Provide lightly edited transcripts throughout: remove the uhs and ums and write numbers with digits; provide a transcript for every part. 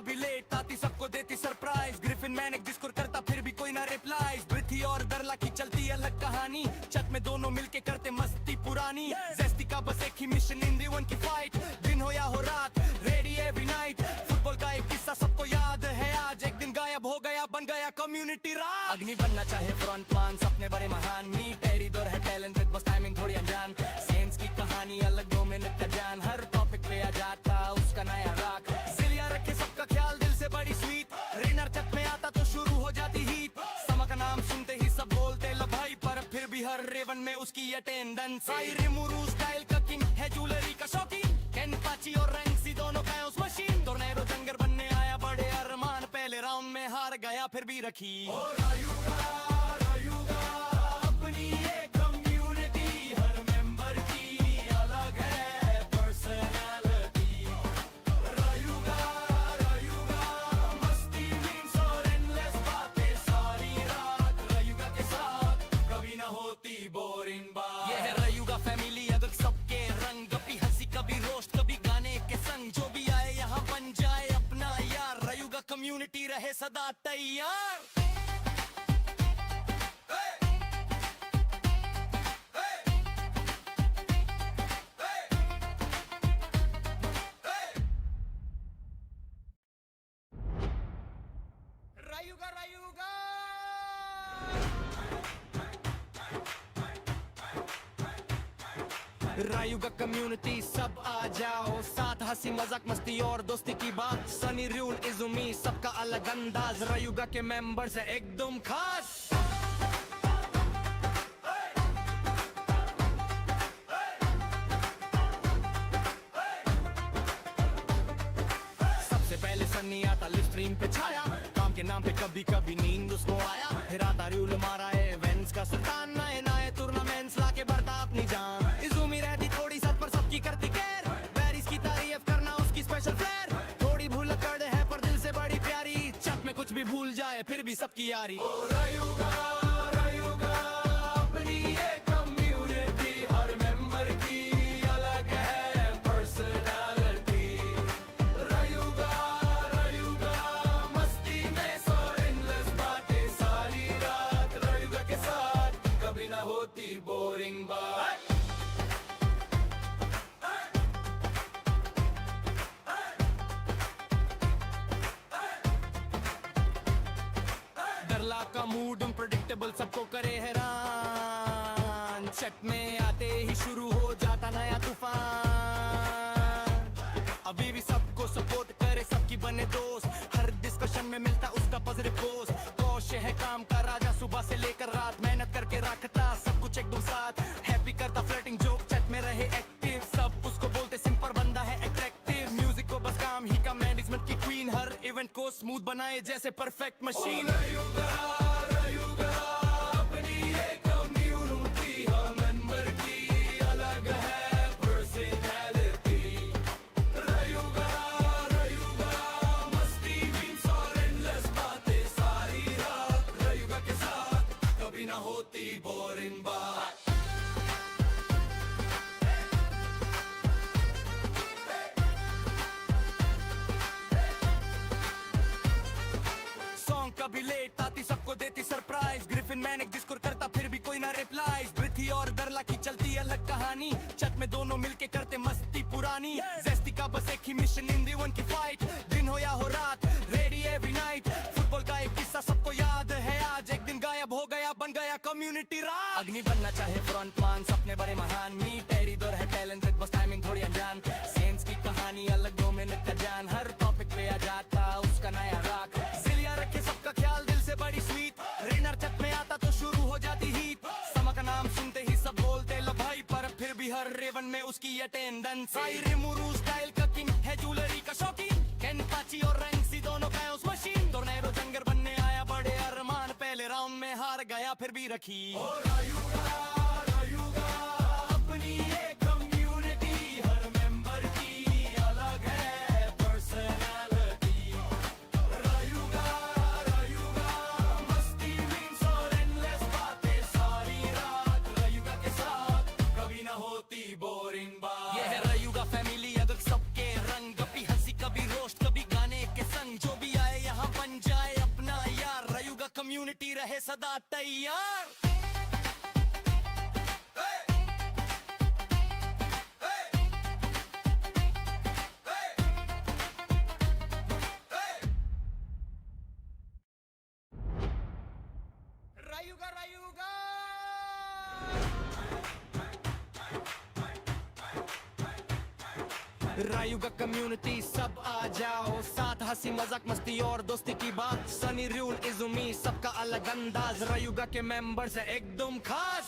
कभी लेट आती सबको देती सरप्राइज। ग्रिफिन मैंने डिस्कोर करता फिर भी कोई ना रिप्लाई। पृथ्वी और दरला की चलती अलग कहानी, छत में दोनों मिलके करते मस्ती पुरानी। जेस्टी का बस एक ही मिशन, इन दी वन की फाइट। दिन हो या हो रात, रेडी एवरी नाइट। फुटबॉल का एक किस्सा सबको याद है आज, एक दिन गायब हो गया बन गया कम्युनिटी राज। अग्नि बनना चाहे फ्रंट मान, सपने बड़े महान। मी टेरी दौर है टैलेंटेड, बस टाइमिंग थोड़ी अनजान। सेंस की कहानी अलग, 2 मिनट का जान। हर टॉपिक पे आ जाता उसका नया राग। जिलिया रखे सबका ख्याल, दिल से बड़ी स्वीट। रेनर छत में आता तो शुरू हो जाती हीट। समा का नाम सुनते ही सब बोलते लो भाई, पर फिर भी हर रेवन में उसकी अटेंडेंस। रिमुरू स्टाइल का किंग है, ज्वेलरी का शौकीन। केन पाची और रैंक्सी दोनों का उस मशीन। टोर्नेडो जंगर बनने आया बड़े अरमान, पहले राउंड में हार गया फिर भी रखी। रायुगा अपनी एक कम्युनिटी, हर मेंबर की अलग है पर्सनालिटी। रायुगा मस्ती मीम्स और एंडलेस बातें सारी रात। रायुगा के साथ कभी ना होती बोरिंग बात। ये है रायुगा फैमिली, अगर सबके रंग। कभी हंसी कभी रोस्ट कभी गाने के संग। जो भी आए यहाँ बन जाए अपना यार। रायुगा कम्युनिटी रहे सदा तैयार। रायुगा रायुगा कम्युनिटी सब आ जाओ साथ। हंसी मजाक मस्ती और दोस्ती की बात। सनी रूल इजुमी सबका अलग अंदाज। रायुगा के मेंबर्स है एकदम खास। सबसे पहले सनी आता लिव स्ट्रीम पे छाया। काम के नाम पे कभी कभी नींद उसको आया। फिर आता रूल मारा है इवेंट्स का सुल्तान। नए नए टूर्नामेंट्स लाके बढ़ता अपनी जान। इजुमी रहती थोड़ी सच पर सबकी करती केयर। बैरिस की तारीफ करना उसकी स्पेशल फ्लेयर। थोड़ी भूल कर है पर दिल से बड़ी प्यारी। छत में कुछ भी भूल जाए फिर भी सबकी यारी। रायुगा अपनी एक कम्युनिटी, हर मेंबर की अलग है पर्सनालिटी। रायुगा मस्ती में सो एंडलेस बातें सारी रात। रायुगा के साथ कभी ना होती बोरिंग बात। दरला का मूड अनप्रेडिक्टेबल सबको करे हैरान। छत में आते ही शुरू हो जाता नया तूफान। अभी भी सबको सपोर्ट करे, सबकी बने दोस्त। हर डिस्कशन में मिलता उसका पॉजिटिव पोस्ट। कौश है काम का राजा, सुबह से लेकर रात मेहनत करके रखता सब कुछ एकदम साथ। हैप्पी करता फ्लर्टिंग जोक, छत में रहे एक्टिव। सब उसको बोलते सिंपल बंदा है अट्रैक्टिव। म्यूजिक को बस काम ही का, मैनेजमेंट की क्वीन। हर इवेंट को स्मूथ बनाए जैसे परफेक्ट मशीन। रायुगा अपनी एक कम्युनिटी, हर मेंबर की अलग है पर्सनालिटी। रायुगा मस्ती मीम्स और एंडलेस बातें सारी रात। रायुगा के साथ कभी ना होती बोरिंग बात। कभी लेट आती सबको देती सरप्राइज। ग्रिफिन मैंने डिस्कोर करता फिर भी कोई ना रिप्लाई। पृथ्वी और दरला की चलती अलग कहानी, छत में दोनों मिलके करते मस्ती पुरानी। जेस्टी का बस एक ही मिशन, इन दी वन की फाइट। दिन हो या हो रात, रेडी एवरी नाइट। फुटबॉल का एक किस्सा सबको याद है आज, एक दिन गायब हो गया बन गया कम्युनिटी राज। अग्नि बनना चाहे फ्रंट मान, सपने बड़े महान। मी टेरी दौर है टैलेंटेड, बस टाइमिंग थोड़ी अनजान। सेंस की कहानी अलग, 2 मिनट का जान। हर टॉपिक पे आ जाता उसका नया राग। जिलिया रखे सबका ख्याल, दिल से बड़ी स्वीट। रेनर छत में आता तो शुरू हो जाती हीट। समा का नाम सुनते ही सब बोलते लो भाई, पर फिर भी हर रेवन में उसकी अटेंडेंस। रिमुरू स्टाइल का किंग है, ज्वेलरी का शौकीन। केन पाची और रैंक्सी दोनों का उस मशीन। टोर्नेडो जंगर बनने आया बड़े अरमान, पहले राउंड में हार गया फिर भी रखी। रायुगा अपनी एक कम्युनिटी, हर मेंबर की अलग है पर्सनालिटी। रायुगा मस्ती मीम्स और एंडलेस बातें सारी रात। रायुगा के साथ कभी ना होती बोरिंग बात। ये है रायुगा फैमिली, अगर सबके रंग। कभी हंसी कभी रोस्ट कभी गाने के संग। सदा तैयार Rayuga Rayuga community सब आ जाओ साथ हंसी मजाक मस्ती और दोस्ती की बात सनी रूल इजुमी सबका अलग अंदाज Rayuga के मेंबर्स है एकदम खास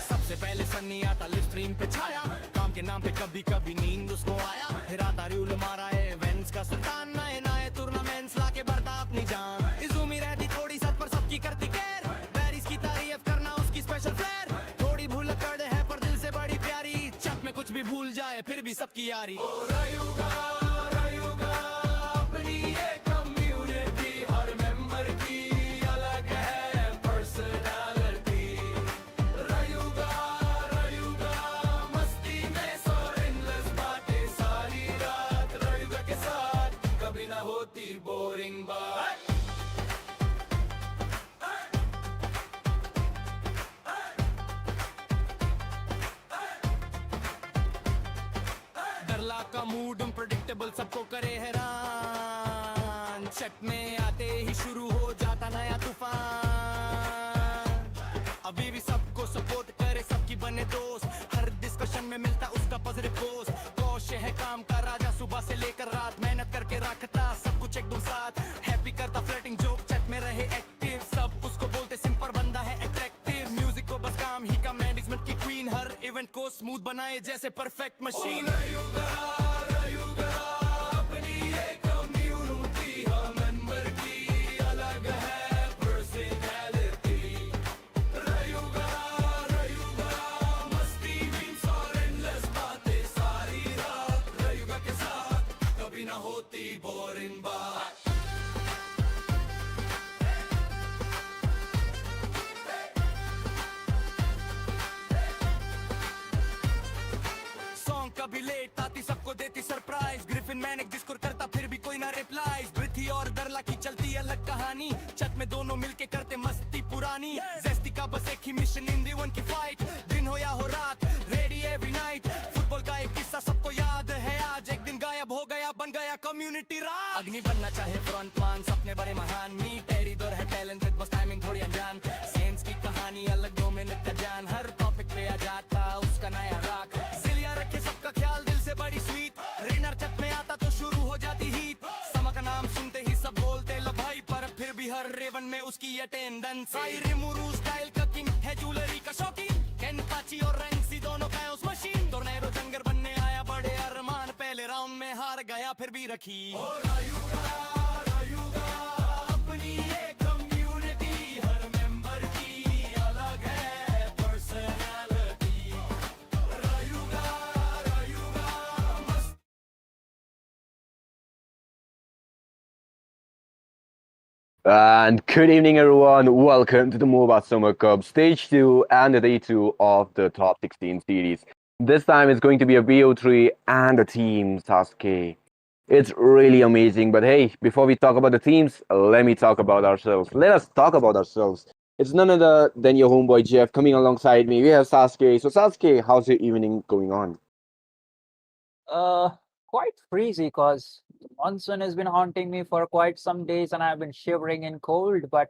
सबसे पहले सनी आता लिव स्ट्रीम पे छाया काम के नाम पे कभी कभी नींद उसको आया फिर आता रूल मारा है इवेंट्स का सुल्तान नए नए टूर्नामेंट्स लाके बढ़ता अपनी जान इजुमी रहती थोड़ी सच पर सबकी करती केयर बैरिस की तारीफ करना उसकी स्पेशल फ्लेयर थोड़ी भूल कर दे है पर दिल से बड़ी प्यारी चक में कुछ भी भूल जाए फिर भी सबकी यारी Rayuga अपनी ये कम्युनिटी हर मेंबर की अलग है पर्सनालिटी Rayuga मस्ती में सो endless बातें सारी रात Rayuga के साथ कभी ना होती बोरिंग बात डरला का मूड अनप्रेडिक्टेबल सबको करे हैरान चट में आते ही शुरू हो जाता नया तूफान अभी भी सबको सपोर्ट करे सबकी बने दोस्त हर डिस्कशन में मिलता उसका पॉजिटिव पोस्ट कौशे है काम का राजा सुबह से लेकर रात मेहनत करके रखता सब कुछ एकदम साथ हैप्पी करता फ्लर्टिंग जोक चट में रहे एक्टिव सब उसको बोलते सिंपल बंदा है अट्रैक्टिव म्यूजिक को बस काम ही का मैनेजमेंट की क्वीन हर इवेंट को स्मूथ बनाए जैसे परफेक्ट मशीन Rayuga अपनी ये कम्युनिटी हर मेंबर की अलग है पर्सनालिटी Rayuga मस्ती मीम्स और endless बातें सारी रात Rayuga के साथ कभी ना होती बोरिंग बात सॉन्ग कभी लेट आती सबको देती सरप्राइज ग्रिफिन मैनेक डिस्कोर करता फिर भी कोई ना रिप्लाई ब्रिथी और दरला की चलती अलग कहानी चट में दोनों मिलके करते मस्ती पुरानी जेस्टी का बस एक ही मिशन इन दी वन की फाइट दिन हो या हो रात रेडी एवरी नाइट फुटबॉल का एक किस्सा सबको याद है आज एक दिन गायब हो गया बन गया कम्युनिटी राज अग्नि बनना चाहे फ्रंट मान सपने बड़े महान मी टेरी दौर है टैलेंटेड बस टाइमिंग थोड़ी अनजान सेंस की कहानी अलग 2 मिनट का जान हर टॉपिक पे आ जाता उसका नया राग सिलिया रखे सबका ख्याल दिल से बड़ी स्वीट रेनर चट में आता तो शुरू हो जाती हीट समा का नाम सुनते ही सब बोलते लो भाई पर फिर भी हर रेवन में उसकी अटेंडेंस आई रिमूरू स्टाइल का किंग है ज्वेलरी का शौकीन केन पाची और रैंक्सी दोनों का उस मशीन टोर्नेडो जंगर बनने आया बड़े अरमान पहले राउंड में हार गया फिर भी रखी Rayuga अपनी ये कम्युनिटी हर मेंबर की अलग है पर्सनालिटी Rayuga मस्त And good evening, everyone. Welcome to the MOBA Summer Cup Stage 2 and the Day 2 of the Top 16 series. This time it's going to be a BO3 and a team Sasuke. It's really amazing. But hey, before we talk about the teams, let me talk about ourselves. Let us talk about ourselves. It's none other than your homeboy Jeff coming alongside me. We have Sasuke. So Sasuke, how's your evening going on? Quite freezy because monsoon has been haunting me for quite some days and I've been shivering in cold. But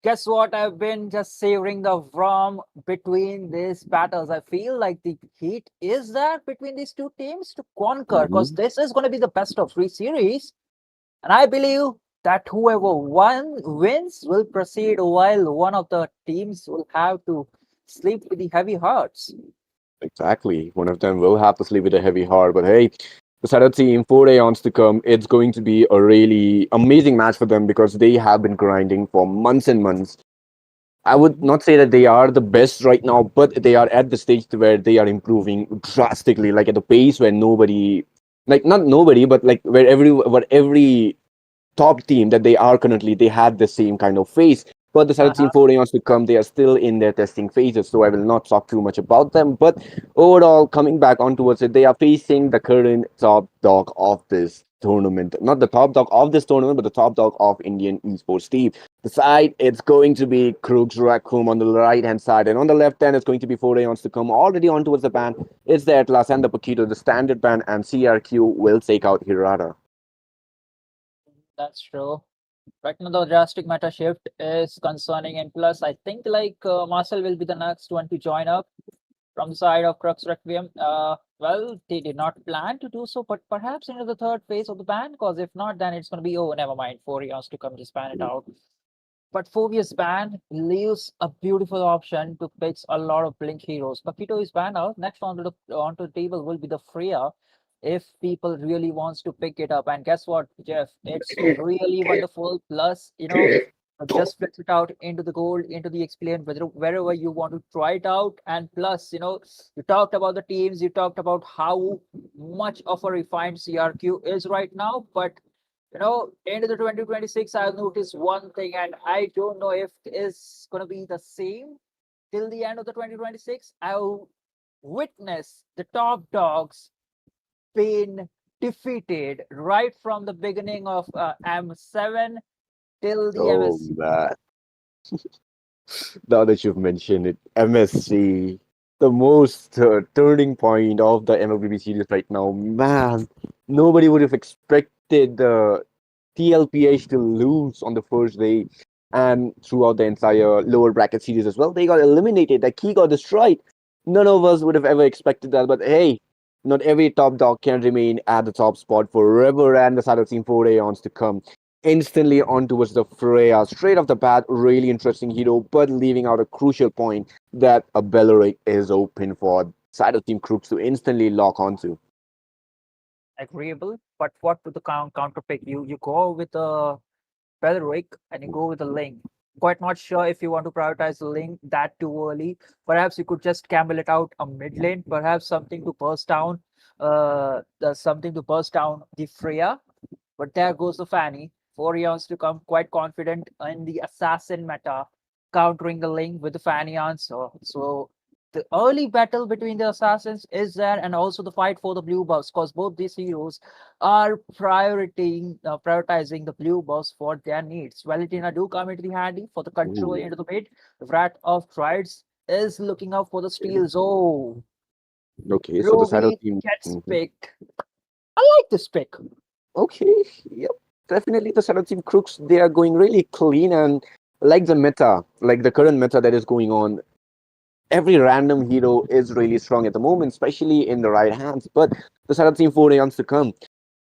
guess what? I've been just savoring the warmth between these battles. I feel like the heat is there between these two teams to conquer because this is going to be the best of 3 series. And I believe that whoever wins will proceed while one of the teams will have to sleep with the heavy hearts. Exactly. One of them will have to sleep with a heavy heart. But hey, the other team, 4 Aeons to come, it's going to be a really amazing match for them because they have been grinding for months and months. I would not say that they are the best right now, but they are at the stage where they are improving drastically, like at the pace where nobody, like not nobody, but like where every top team that they are currently, they had the same kind of phase But the South Team Uh-huh. 4 Aeons to come, they are still in their testing phases, so I will not talk too much about them. But overall, coming back on towards it, they are facing the current top dog of this tournament. Not the top dog of this tournament, but the top dog of Indian Esports team. The side, it's going to be Crooks Raccoon on the right hand side, and on the left hand, it's going to be 4 Aeons to come. Already on towards the ban, it's the Atlas and the Paquito, the standard ban, and CRQ will take out Hirata. That's true. Right now, the drastic meta shift is concerning, and plus, I think like Marcel will be the next one to join up from the side of Crux Requiem. Well, they did not plan to do so, but perhaps into the third phase of the ban, because if not, then it's going to be, oh, never mind, 4 years to come, just ban it out. But Phobia's ban leaves a beautiful option to pick a lot of Blink heroes. Paquito is banned out. Next onto the table will be the Freya, if people really wants to pick it up. And guess what, Jeff? It's really wonderful. Plus, just flex it out into the gold, into the experience, wherever you want to try it out. And plus, you talked about the teams, you talked about how much of a refined CRQ is right now, but into the 2026, I've noticed one thing, and I don't know if it's gonna be the same till the end of the 2026. I'll witness the top dogs being defeated right from the beginning of M7 till the Oh, MSC. man. Now that you've mentioned it, MSC, the most turning point of the MLBB series right now. Man, nobody would have expected the TLPH to lose on the first day and throughout the entire lower bracket series as well. They got eliminated. The key got destroyed. None of us would have ever expected that. But hey, not every top dog can remain at the top spot forever, and the Saddle Team 4 Aeons to come instantly on towards the Freya. Straight off the bat, really interesting hero, but leaving out a crucial point that a Belleric is open for Saddle Team Crooks to instantly lock onto. Agreeable, but what would the counter pick? You go with a Belleric and you go with a Link. Quite not sure if you want to prioritize the Link that too early. Perhaps you could just camel it out a mid lane, perhaps something to burst down the Freya. But there goes the Fanny. 4 years to come, quite confident in the assassin meta, countering the Link with the Fanny answer. So the early battle between the assassins is there, and also the fight for the blue buffs, because both these heroes are prioritizing the blue buffs for their needs. Valentina do come into the handy for the control Ooh. into the mid. The Rat of Trides is looking out for the steals. Oh, Okay, so the Saddle Ruby Team. gets Mhm. picked. I like this pick. Okay, yep. Definitely the Saddle Team Crooks, they are going really clean and like the meta, like the current meta that is going on. Every random hero is really strong at the moment, especially in the right hands. But the Saddle Team 4 Aeons to come,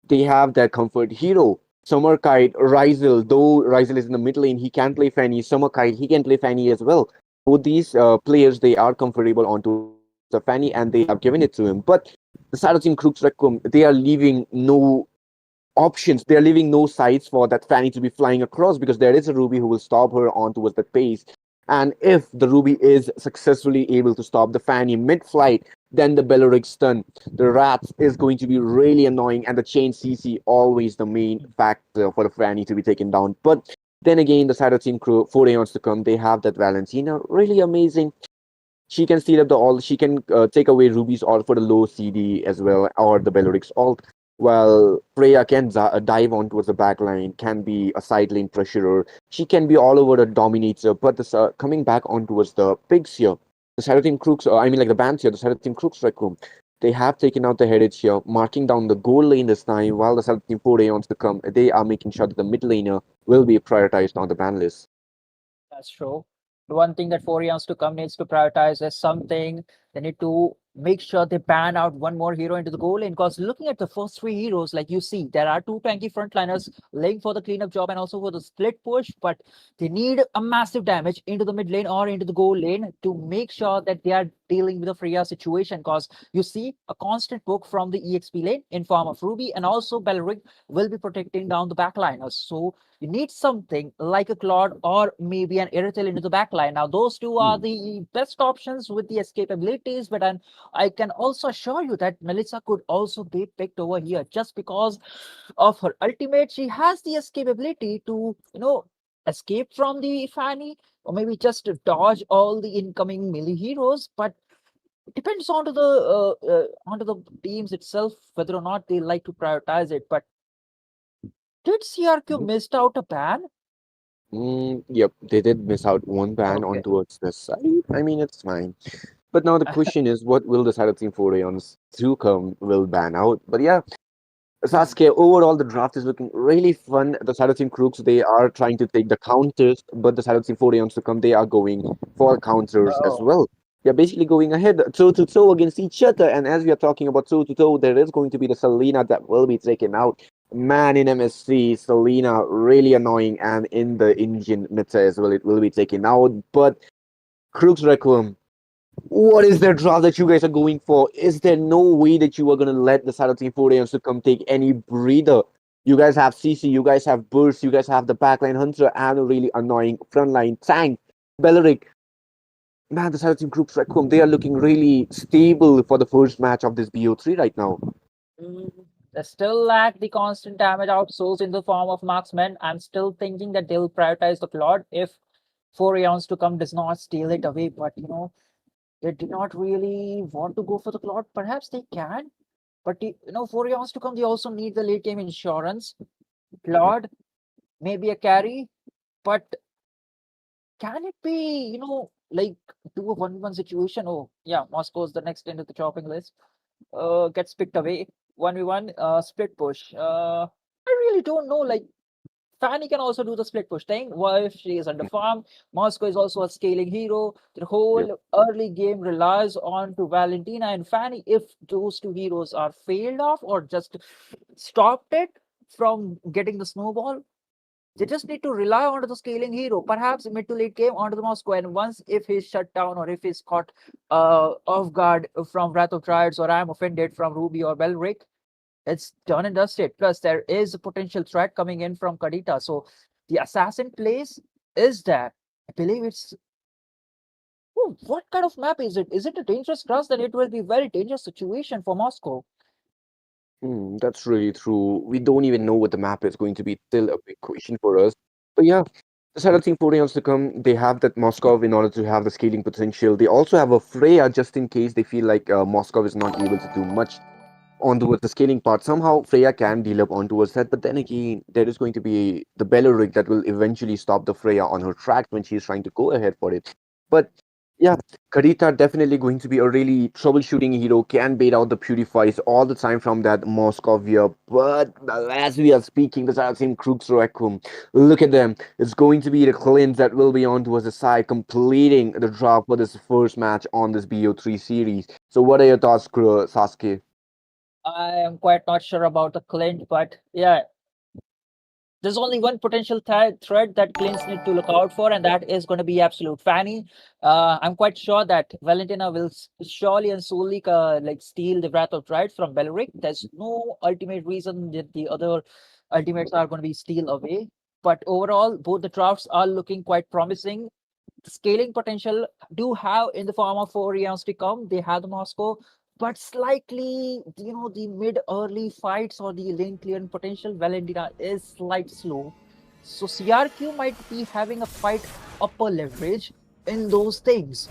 they have their comfort hero. Summer Kite, Ryzel, though Ryzel is in the mid lane, he can play Fanny. Summer Kite, he can play Fanny as well. Both these players, they are comfortable onto the Fanny and they have given it to him. But the Saddle Team Crooks Requiem, they are leaving no options. They're leaving no sides for that Fanny to be flying across because there is a Ruby who will stop her on towards that pace. And if the Ruby is successfully able to stop the Fanny mid-flight, then the Belleric stun, the Rats is going to be really annoying, and the chain CC always the main factor for the Fanny to be taken down. But then again, the Cyto team crew, 4 Aeons to come, they have that Valentina, really amazing. She can steal up the all. She can take away Ruby's ult for the low CD as well, or the Beloric's ult. While Freya can dive on towards the back line, can be a side lane pressurer. She can be all over the dominator. But this coming back on towards the pigs here, the Shadow Team Crooks, I mean like the bands here, the Shadow Team Crooks Rec Room, they have taken out the headage here, marking down the goal lane this time. While the Shadow Team 4 Aeons to come, they are making sure that the mid laner will be prioritized on the ban list. That's true. The one thing that 4 years to come needs to prioritize is something they need to make sure they ban out one more hero into the goal lane. Because looking at the first three heroes, like you see, there are two tanky frontliners laying for the cleanup job and also for the split push, but they need a massive damage into the mid lane or into the goal lane to make sure that they are dealing with the Freya situation. Because you see a constant poke from the EXP lane in form of Ruby, and also Belric will be protecting down the backliners. So you need something like a Claude or maybe an Irrital into the backline. Now, those two are the best options with the escape abilities, but I can also assure you that Melissa could also be picked over here just because of her ultimate. She has the escape ability to, escape from the Fanny, or maybe just to dodge all the incoming melee heroes. But it depends onto the teams itself whether or not they like to prioritize it. But did CRQ Mhm. missed out a ban? Yep, they did miss out one ban on Okay. towards this side. I mean, it's fine. But now the question is, what will the side of Team 4 to come will ban out? But yeah, Hmm. Sasuke, overall, the draft is looking really fun. The Shadow Team Crooks, they are trying to take the counters, but the Shadow Team 4 to come, they are going for counters as Oh. well. They're basically going ahead toe to toe against each other. And as we are talking about toe to toe, there is going to be the Selena that will be taken out. Man, in MSC, Selena really annoying, and in the Indian meta as well, it will be taken out. But Crooks Requiem, what is the draft that you guys are going for? Is there no way that you are gonna let the Saddle Team 4 to come take any breather? You guys have CC, you guys have Burst, you guys have the backline Hunter, and a really annoying frontline tank, Belleric. Man, the Saddle Team groups Requiem, they are looking really stable for the first match of this BO3 right now. They still lack the constant damage outsourced in the form of marksmen. I'm still thinking that they'll prioritize the Claude if 4 rounds to come does not steal it away. But they did not really want to go for the Claude. Perhaps they can. But 4 rounds to come, they also need the late game insurance. Claude, maybe a carry, but can it be, like do a 1v1 situation? Oh, yeah, Moscow's the next into the chopping list. Gets picked away. 1v1, split push. I really don't know. Like, Fanny can also do the split push thing. Well, if she is under farm, Moscow is also a scaling hero. The Yep. whole early game relies on to Valentina and Fanny. If those two heroes are failed off or just stopped it from getting the snowball, they just need to rely on the scaling hero, perhaps mid to late game onto the Moscow. And once if he's shut down or if he's caught off guard from Wrath of Triads or I'm offended from Ruby or Belric, it's done and dusted. Plus, there is a potential threat coming in from Kadita. So the assassin place is there. I believe it's. Oh, what kind of map is it? Is it a dangerous cross? Then it will be very dangerous situation for Moscow. That's really true. We don't even know what the map is going to be. Still a big question for us. But yeah, the Saddle Team 4 to come, they have that Moscow in order to have the scaling potential. They also have a Freya just in case they feel like Moscow is not able to do much on towards the scaling part. Somehow Freya can deal up on towards that, but then again, there is going to be the Belleric that will eventually stop the Freya on her track when she's trying to go ahead for it. But yeah, Karita definitely going to be a really troubleshooting hero, can bait out the purifies all the time from that Moscovia. But as we are speaking, the same Krux Requiem, look at them. It's going to be the Clint that will be on towards the side, completing the draw for this first match on this BO3 series. So what are your thoughts, Sasuke? I am quite not sure about the Clint, but yeah, there's only one potential threat that Clint's need to look out for, and that is going to be absolute Fanny. I'm quite sure that Valentina will surely and solely like steal the Wrath of Triad from Belric. There's no ultimate reason that the other ultimates are going to be steal away. But overall, both the drafts are looking quite promising. The scaling potential do have in the form of 4 rounds to come. They have the Moscow, but slightly, the mid early fights or the lane clearing potential, Valentina is slight slow. So CRQ might be having a quite upper leverage in those things.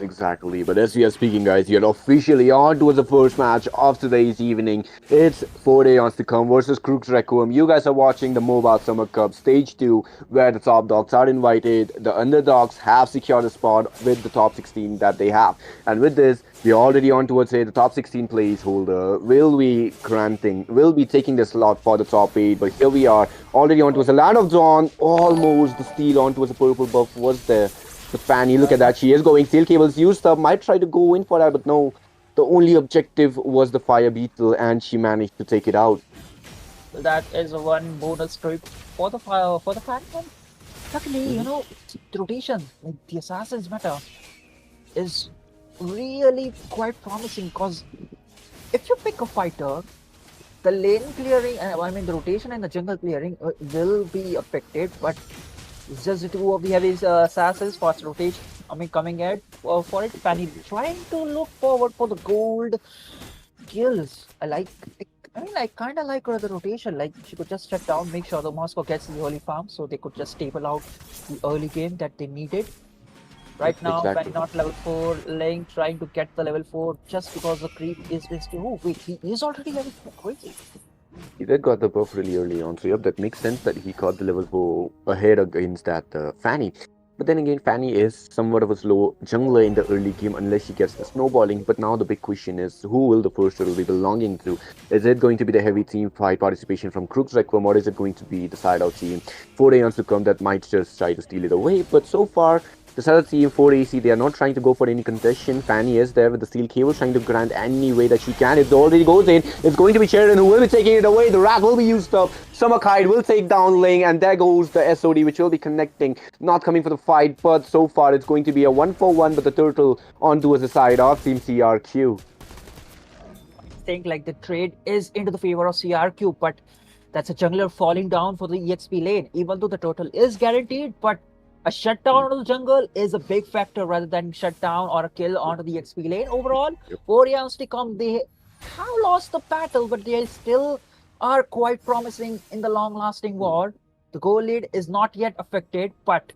Exactly, but as we are speaking, guys, you're officially on towards the first match of today's evening. It's 4 on to come versus Crooks Requiem. You guys are watching the MOBA Summer Cup Stage 2, where the top dogs are invited. The underdogs have secured a spot with the top 16 that they have. And with this, we're already on towards the top 16 placeholder. Will be taking the slot for the top 8, but here we are, already on towards the Land of Dawn. Almost the steal on towards the purple buff was there. The Fanny, look at that. She is going steel cables used up. Might try to go in for that, but no. The only objective was the fire beetle, and she managed to take it out. That is a one bonus trip for the fire for the Phantom. Luckily, Mhm. the rotation, like the Assassin's meta, is really quite promising because if you pick a fighter, the lane clearing, I mean the rotation and the jungle clearing will be affected, but it's just the two of the heavy assassins fast rotation. I mean coming at for it. Fanny trying to look forward for the gold kills. I like I mean, like, kind of like the rotation. Like, she could just shut down, make sure the Moscow gets the early farm, so they could just stable out the early game that they needed. Yep, Right now, exactly. when not level 4, Ling trying to get the level 4 just because the creep is risky. Oh, wait, he is already level 4. Crazy. He did got the buff really early on, so yep, that makes sense that he got the level 4 ahead against that Fanny. But then again, Fanny is somewhat of a slow jungler in the early game unless she gets the snowballing. But now the big question is, who will the first turtle be belonging to? Is it going to be the heavy team fight participation from Crooks Requiem, or is it going to be the side out team 4 to come that might just try to steal it away? But so far, the side out team 4AC, they are not trying to go for any contestation. Fanny is there with the steel cable, trying to grant any way that she can. It already goes in. It's going to be Sheridan who will be taking it away. The Rat will be used up. Summer Kite will take down Ling, and there goes the SOD, which will be connecting. Not coming for the fight, but so far it's going to be a 1-for-1, but the turtle onto the side of Team CRQ. I think like the trade is into the favor of CRQ, but that's a jungler falling down for the EXP lane. Even though the turtle is guaranteed, but a shutdown of the jungle is a big factor rather than shutdown or a kill onto the XP lane. Overall, Yep. Orion they have lost the battle, but they still are quite promising in the long-lasting war. The goal lead is not yet affected, but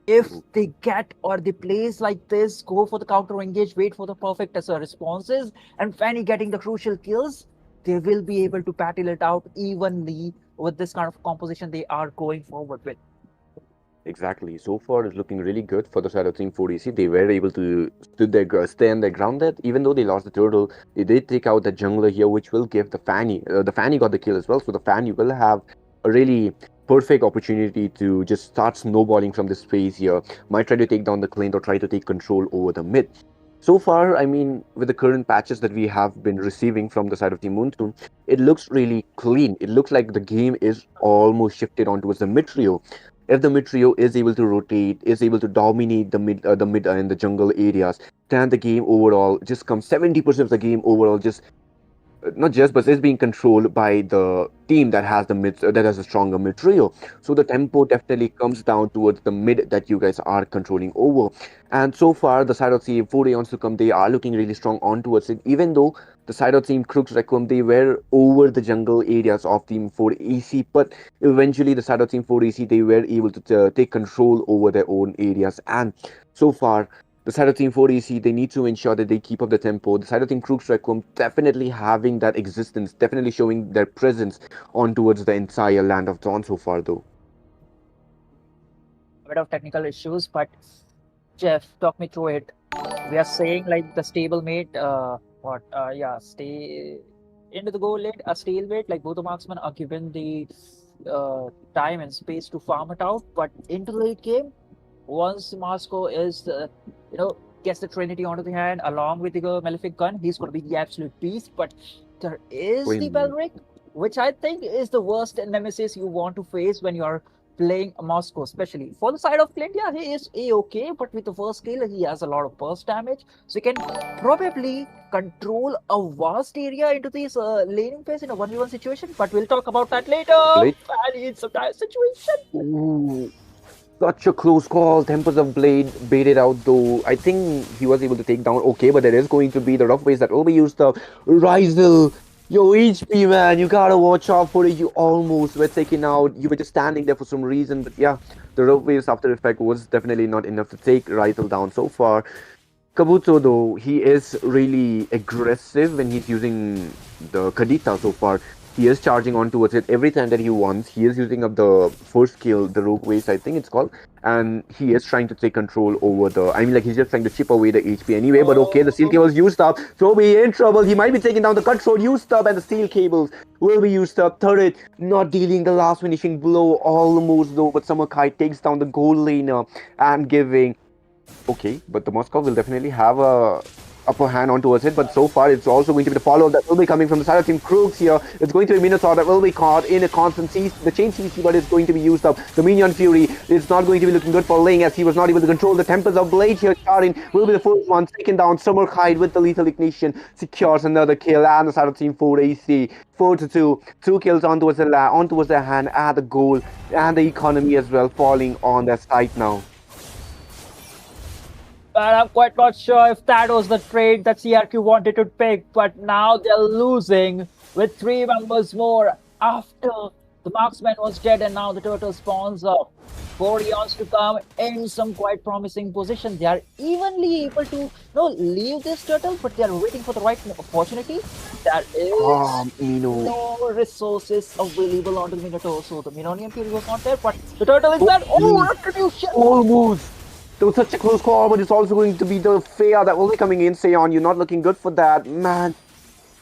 if they get or they plays like this, go for the counter engage, wait for the perfect responses, and Fanny getting the crucial kills, they will be able to battle it out evenly with this kind of composition they are going forward with. Exactly. So far, it's looking really good for the side of Team 4AC. They were able to stand their ground there. Even though they lost the turtle, they did take out the jungler here, which will give the Fanny. The Fanny got the kill as well, so the Fanny will have a really perfect opportunity to just start snowballing from this phase here. Might try to take down the Clint or try to take control over the mid. So far, I mean, with the current patches that we have been receiving from the side of Team Moonstone, it looks really clean. It looks like the game is almost shifted on towards the mid trio. If the mid trio is able to rotate, is able to dominate the mid and the jungle areas, then the game overall just comes 70% of the game overall just not just, but it's being controlled by the team that has the mid that has a stronger mid trio. So the tempo definitely comes down towards the mid that you guys are controlling over. And so far, the side of team 4 Aeons to come, they are looking really strong on towards it. Even though the side of team Crooks Requiem, they were over the jungle areas of team 4 AC, but eventually the side of team 4 AC, they were able to take control over their own areas. And so far, the side of Team 4AC, they need to ensure that they keep up the tempo. The side of Team Crooks Requiem definitely having that existence, definitely showing their presence on towards the entire land of Dawn so far, though. A bit of technical issues, but Jeff, talk me through it. We are saying like the stablemate, stay into the goal late, a stalemate, like both the marksmen are given the time and space to farm it out, but into the late game, once Moscow is, gets the Trinity onto the hand along with the Malefic gun, he's going to be the absolute beast. But there is the Belric, which I think is the worst nemesis you want to face when you're playing Moscow, especially for the side of Clint. Yeah, he is a-okay, but with the first skill, he has a lot of burst damage, so he can probably control a vast area into this laning phase in a 1v1 situation. But we'll talk about that later. Blade. And it's a dire situation. Ooh, such a close call. Tempers of Blade baited out, though. I think he was able to take down okay, but there is going to be the rough ways that will be used up. Rizel, yo, HP, man, you gotta watch out for it. You almost were taken out. You were just standing there for some reason, but yeah, the rough waves after effect was definitely not enough to take Rizel down so far. Kabuto, though, he is really aggressive when he's using the Kadita so far. He is charging on towards it every time that he wants. He is using up the first skill, the Rogue Waste, I think it's called. And he is trying to take control over the... I mean, like, he's just trying to chip away the HP anyway. But okay, the steel cables used up. So be in trouble. He might be taking down the control used up. And the steel cables will be used up. Turret not dealing the last finishing blow almost, though. But Summer Kite takes down the gold laner and giving... Okay, but the Moscow will definitely have a upper hand on towards it, but so far it's also going to be the follow-up that will be coming from the side of Team Crooks here. It's going to be Minotaur that will be caught in a constant the chain CC, but it's going to be used up. The Minion Fury is not going to be looking good for Ling as he was not able to control the Tempers of Blade here. Charin will be the first one taken down. Summer Kite with the lethal ignition secures another kill, and the side of Team 4AC 4-2, 2 kills on towards their hand at the goal, and the economy as well falling on their side now. But I'm quite not sure if that was the trade that CRQ wanted to pick. But now they're losing with 3 members more after the marksman was dead, and now the turtle spawns up. 4 years to come in some quite promising position. They are evenly able to leave this turtle, but they are waiting for the right opportunity. There is Mino. no resources available on the Minotaur, so the Minonian Fury was not there, but the turtle is there. Oh, retribution! Almost. There was such a close call, but it's also going to be the Fair that will be coming in. Seon, you're not looking good for that. Man,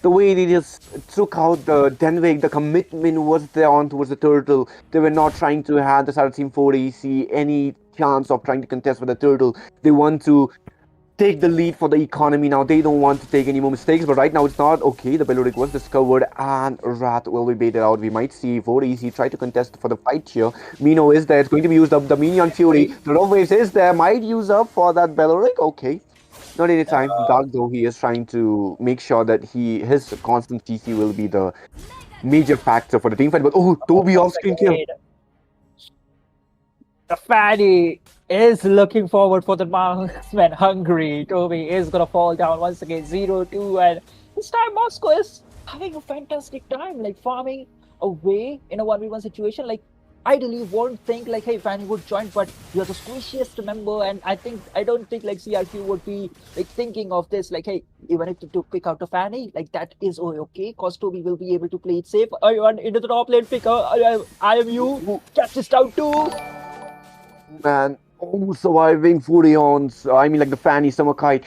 the way they just took out the Denwick, the commitment was there on towards the turtle. They were not trying to have the Saturday Team 4 AC any chance of trying to contest with the turtle. They want to take the lead for the economy now. They don't want to take any more mistakes, but right now it's not okay. The Belluric was discovered and Wrath will be baited out. We might see 4EC try to contest for the fight here. Mino is there. It's going to be used up. The Minion Fury. The Rough Waves is there. Might use up for that Belluric. Okay. Not any time. Dark though, he is trying to make sure that his constant CC will be the major factor for the team fight. But Toby off-screen kill. The Fanny is looking forward for the marksman. Hungry. Toby is gonna fall down once again. 0-2, and this time Moscow is having a fantastic time, like farming away in a 1v1 situation. Like, ideally won't think like, hey, Fanny would join, but you're the squishiest member, and I don't think like CRQ would be like thinking of this, like, hey, even if to pick out a Fanny, like that is okay, cause Toby will be able to play it safe. Everyone into the top lane picker. I am you. Catch this down too. Man, almost surviving Furion's, like the Fanny Summer Kite.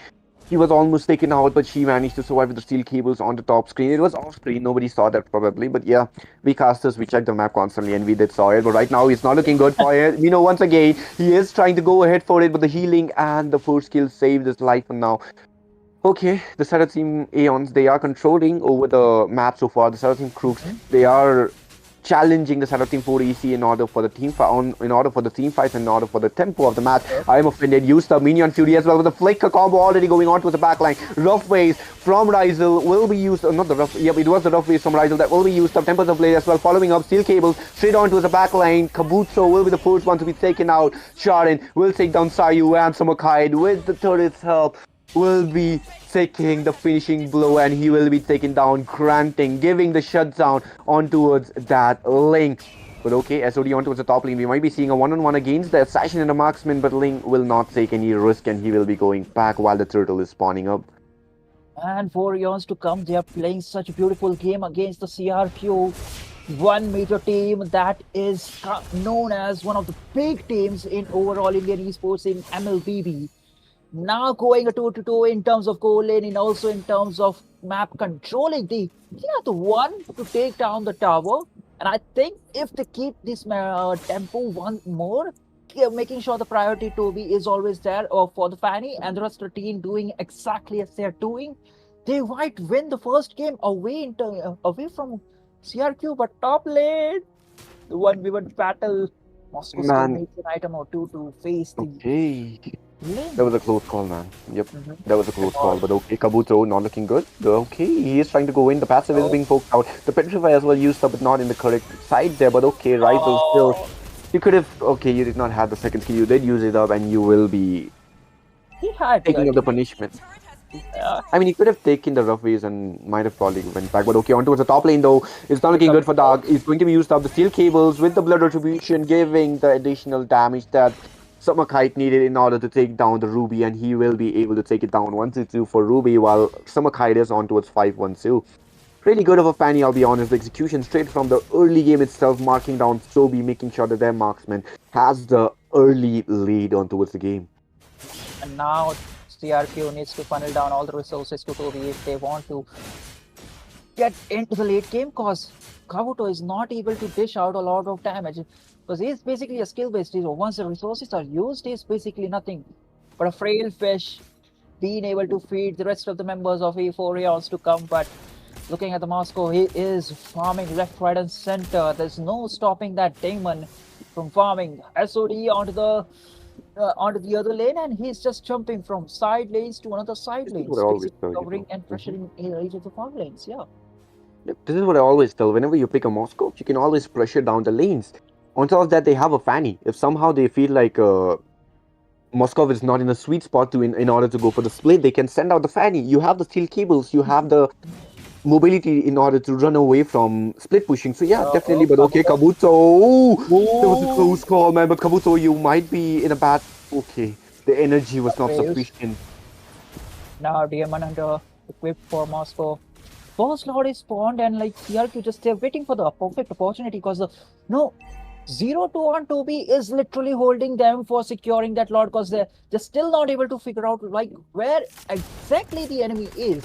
He was almost taken out, but she managed to survive with the steel cables on the top screen. It was off screen, nobody saw that probably, but yeah, we casters, we checked the map constantly and we did saw it, but right now it's not looking good for it. Once again, he is trying to go ahead for it, but the healing and the first kill saved his life for now. Okay, the Saturday Team Aeons, they are controlling over the map so far. The Saturday Team Crooks, they are challenging the Saturday Team 4 EC in order for the team in order for the team fights, in order for the tempo of the match. I am offended. Used the Minion Fury as well with the flicker combo already going on towards the backline. Rough Waves from Ryzel will be used. Not the rough. Yep, it was the Rough Waves from Ryzel that will be used. Tempers of Blade as well. Following up, steel cables straight on towards the backline. Kabuto will be the first one to be taken out. Sharin will take down Sayu and Samakide with the turret's help. Will be taking the finishing blow, and he will be taken down, granting, giving the shutdown on towards that link. But okay, SOD on towards the top lane. We might be seeing a one-on-one against the Assassin and the Marksman, but Link will not take any risk, and he will be going back while the turtle is spawning up. And 4 years to come, they are playing such a beautiful game against the CRQ. 1 major team that is known as one of the big teams in overall Indian esports in MLBB. Now going a toe-to-toe in terms of goal lane and also in terms of map controlling. They are the one to take down the tower. And I think if they keep this tempo one more, making sure the priority Toby is always there for the Fanny and the rest of the team doing exactly as they're doing, they might win the first game away from CRQ. But top lane, the 1v1 battle, Moscow still needs an item or two to face the That was a close call, man. Yep, that was a close call. But okay, Kabuto not looking good. Okay, he is trying to go in. The passive is being poked out. The Petrify as well used up, but not in the correct side there. But okay, Ryzel still. You could have. Okay, you did not have the second skill. You did use it up, and you will be taking up the punishment. I mean, he could have taken the Rough Waves and might have probably went back. But okay, on towards the top lane though. It's not looking good for Dark. He's going to be used up. The steel cables with the blood retribution, giving the additional damage that Summer Kite needed in order to take down the Ruby, and he will be able to take it down 1-2 for Ruby, while Summer Kite is on towards 5-1-2. Really good of a Fanny, I'll be honest. The execution straight from the early game itself, marking down Toby, making sure that their marksman has the early lead on towards the game. And now CRQ needs to funnel down all the resources to Toby if they want to get into the late game, because Kabuto is not able to dish out a lot of damage. Because he's basically a skill-based hero. Once the resources are used, he's basically nothing but a frail fish, being able to feed the rest of the members of E4 Aeons to come. But looking at the Moscow, he is farming left, right, and center. There's no stopping that demon from farming. SOD onto the other lane, and he's just jumping from side lanes to another side lanes, covering and pressuring each of the farm lanes. Yeah. This is what I always tell. Whenever you pick a Moscow, you can always pressure down the lanes. On top of that, they have a Fanny. If somehow they feel like Moscow is not in a sweet spot in order to go for the split, they can send out the Fanny. You have the steel cables, you have the mobility in order to run away from split pushing. So yeah, definitely. But okay, Kabuto. Kabuto. Oh, that was a Ooh, close call, man. But Kabuto, you might be in a bad. Okay, the energy was not waves. sufficient. Now Diamond Hunter equipped for Moscow. First Lord is spawned and like CRQ just they're waiting for the perfect opportunity because the no 0-2 on 2B is literally holding them for securing that Lord because they're still not able to figure out like where exactly the enemy is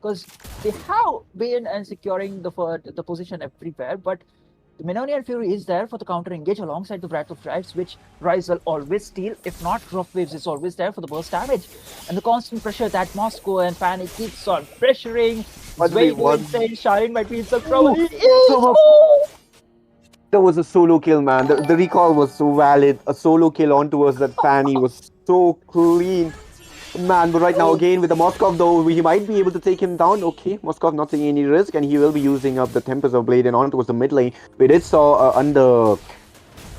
because they have been and securing the position everywhere, but the Minonian Fury is there for the counter engage alongside the Breath of Drives, which Rise will always steal. If not, Rough Waves is always there for the burst damage. And the constant pressure that Moscow and Panic keeps on pressuring is way too 1v1. insane. Sharin might be in some trouble. Ooh, He is! so much. Oh! That was a solo kill, man. The recall was so valid. A solo kill onto us that Fanny was so clean. Man, but right now again with the Moskov though, he might be able to take him down. Okay, Moskov not taking any risk and he will be using up the Tempest of Blade and on towards the mid lane. We did saw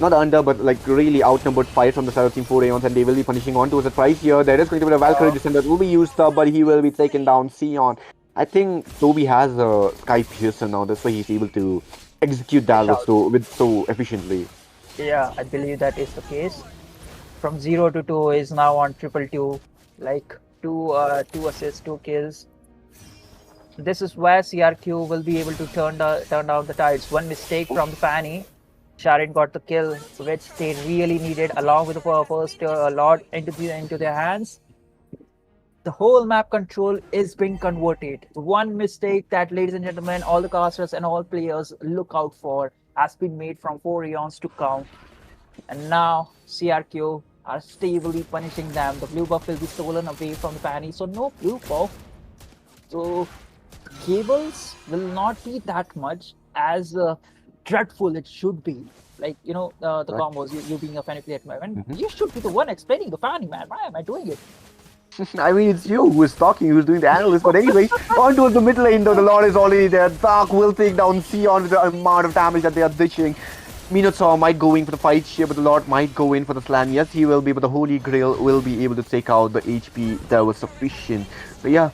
not under, but like really outnumbered fight from the side of Team 4 Aeons and they will be punishing on towards the price here. There is going to be a Valkyrie descent that will be used up, but he will be taken down. Sion. I think Toby has a Sky Piercer now, that's why he's able to execute that with so efficiently. Yeah, I believe that is the case. From 0-2 is now on 2-2, like two assists, 2 kills. This is where CRQ will be able to turn down the tides. One mistake from the Fanny. Sharon got the kill, which they really needed, along with the first Lord into their hands. The whole map control is being converted. One mistake that, ladies and gentlemen, all the casters and all players look out for has been made from 4 Aeons to count. And now CRQ are stably punishing them. The blue buff will be stolen away from the Fanny, so no blue buff. So cables will not be that much as dreadful it should be. Like, you know, the Right. combos, you being a Fanny player, man, you should be the one explaining the Fanny, man. Why am I doing it? I mean, it's you who is talking, who's doing the analyst. But anyways, on towards the mid lane, though, the Lord is already there. Dark will take down Sion with the amount of damage that they are ditching. Minotaur might go in for the fight here, but the Lord might go in for the slam. Yes, he will be, but the Holy Grail will be able to take out the HP that was sufficient. But yeah,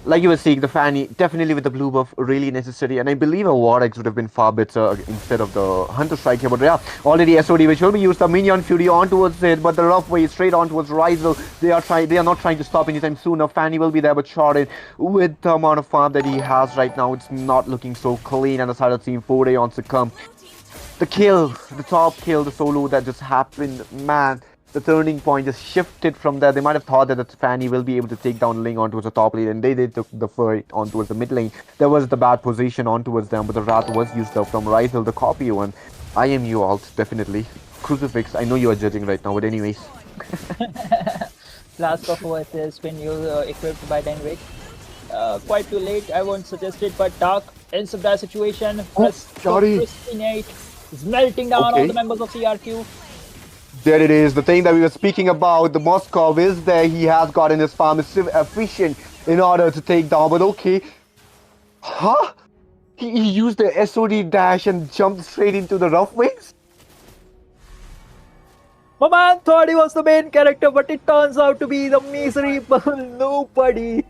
like you were saying, the Fanny, definitely with the blue buff, really necessary. And I believe a Warx would have been far better instead of the Hunter Strike here. But yeah, already SOD, which will be used, the Minion Fury on towards it, but the rough way straight on towards Rizel. They are not trying to stop anytime sooner. Fanny will be there, but shorted with the amount of farm that he has right now. It's not looking so clean, and the side of Team 4 Aeons to come. The kill, the top kill, the solo that just happened, man. The turning point just shifted from there. They might have thought that the Fanny will be able to take down Ling on towards the top lane, and they took the fight on towards the mid lane. There was the bad position on towards them, but the Wrath was used up from Rizel, the copy one. I am you alt, definitely. Crucifix, I know you are judging right now, but anyways. Last of us has been equipped by Denwick. Quite too late, I won't suggest it, but Dark ends up that situation. sorry. Pristinate is melting down all the members of CRQ. There it is, the thing that we were speaking about. The Moskov is there. He has gotten his farm is efficient in order to take down. But okay. Huh? He used the SOD dash and jumped straight into the rough wings? My man thought he was the main character, but it turns out to be the miserable nobody.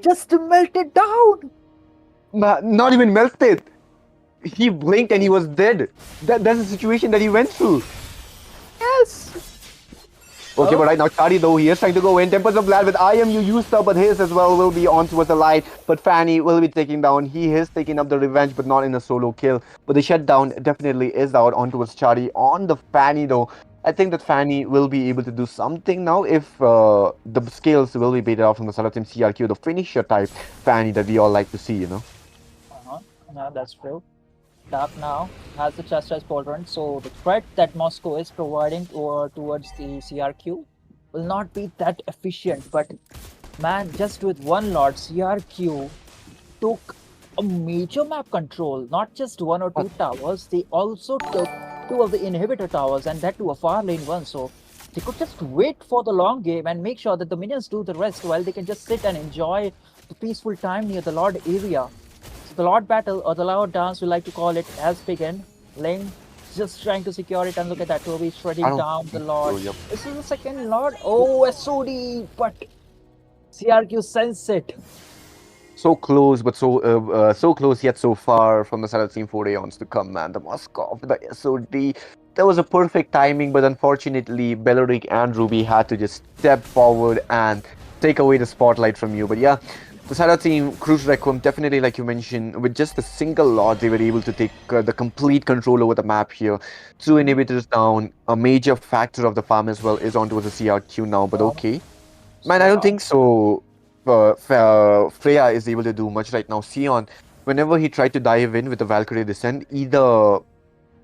Just melted down. Not even melted. He blinked and he was dead. That's the situation that he went through. Yes. Okay, but right now, Chari though, he is trying to go in. Tempest of Blood with IMU used up, but his as well will be on towards the light. But Fanny will be taking down. He is taking up the revenge, but not in a solo kill. But the shutdown definitely is out on towards Chari. On the Fanny though, I think that Fanny will be able to do something now if the scales will be baited out from the side of Team CRQ, the finisher type Fanny that we all like to see, you know. No, that's true. Dark now has the chastised pauldron, so the threat that Moscow is providing towards the CRQ will not be that efficient. But man, just with one Lord, CRQ took a major map control, not just 1 or 2 towers, they also took 2 of the inhibitor towers, and that to a far lane one. So they could just wait for the long game and make sure that the minions do the rest while they can just sit and enjoy the peaceful time near the Lord area. The Lord battle, or the Lord dance, we like to call it, has begun. Ling just trying to secure it, and look at that, Toby shredding down the Lord. Yep. This is the second Lord. Oh, SOD, but CRQ sense it. So close, but so close yet so far from the Salad Team 4 Aeons to come, man. The Moskov, the SOD. That was a perfect timing, but unfortunately, Beleric and Ruby had to just step forward and take away the spotlight from you. But yeah, the Salad Team, Cruz Requiem, definitely, like you mentioned, with just a single lot, they were able to take the complete control over the map here. Two inhibitors down, a major factor of the farm as well is onto the CRQ now, but Oh, okay. Man, I don't yeah. think so. Freya is able to do much right now. Sion, whenever he tried to dive in with the Valkyrie Descent, either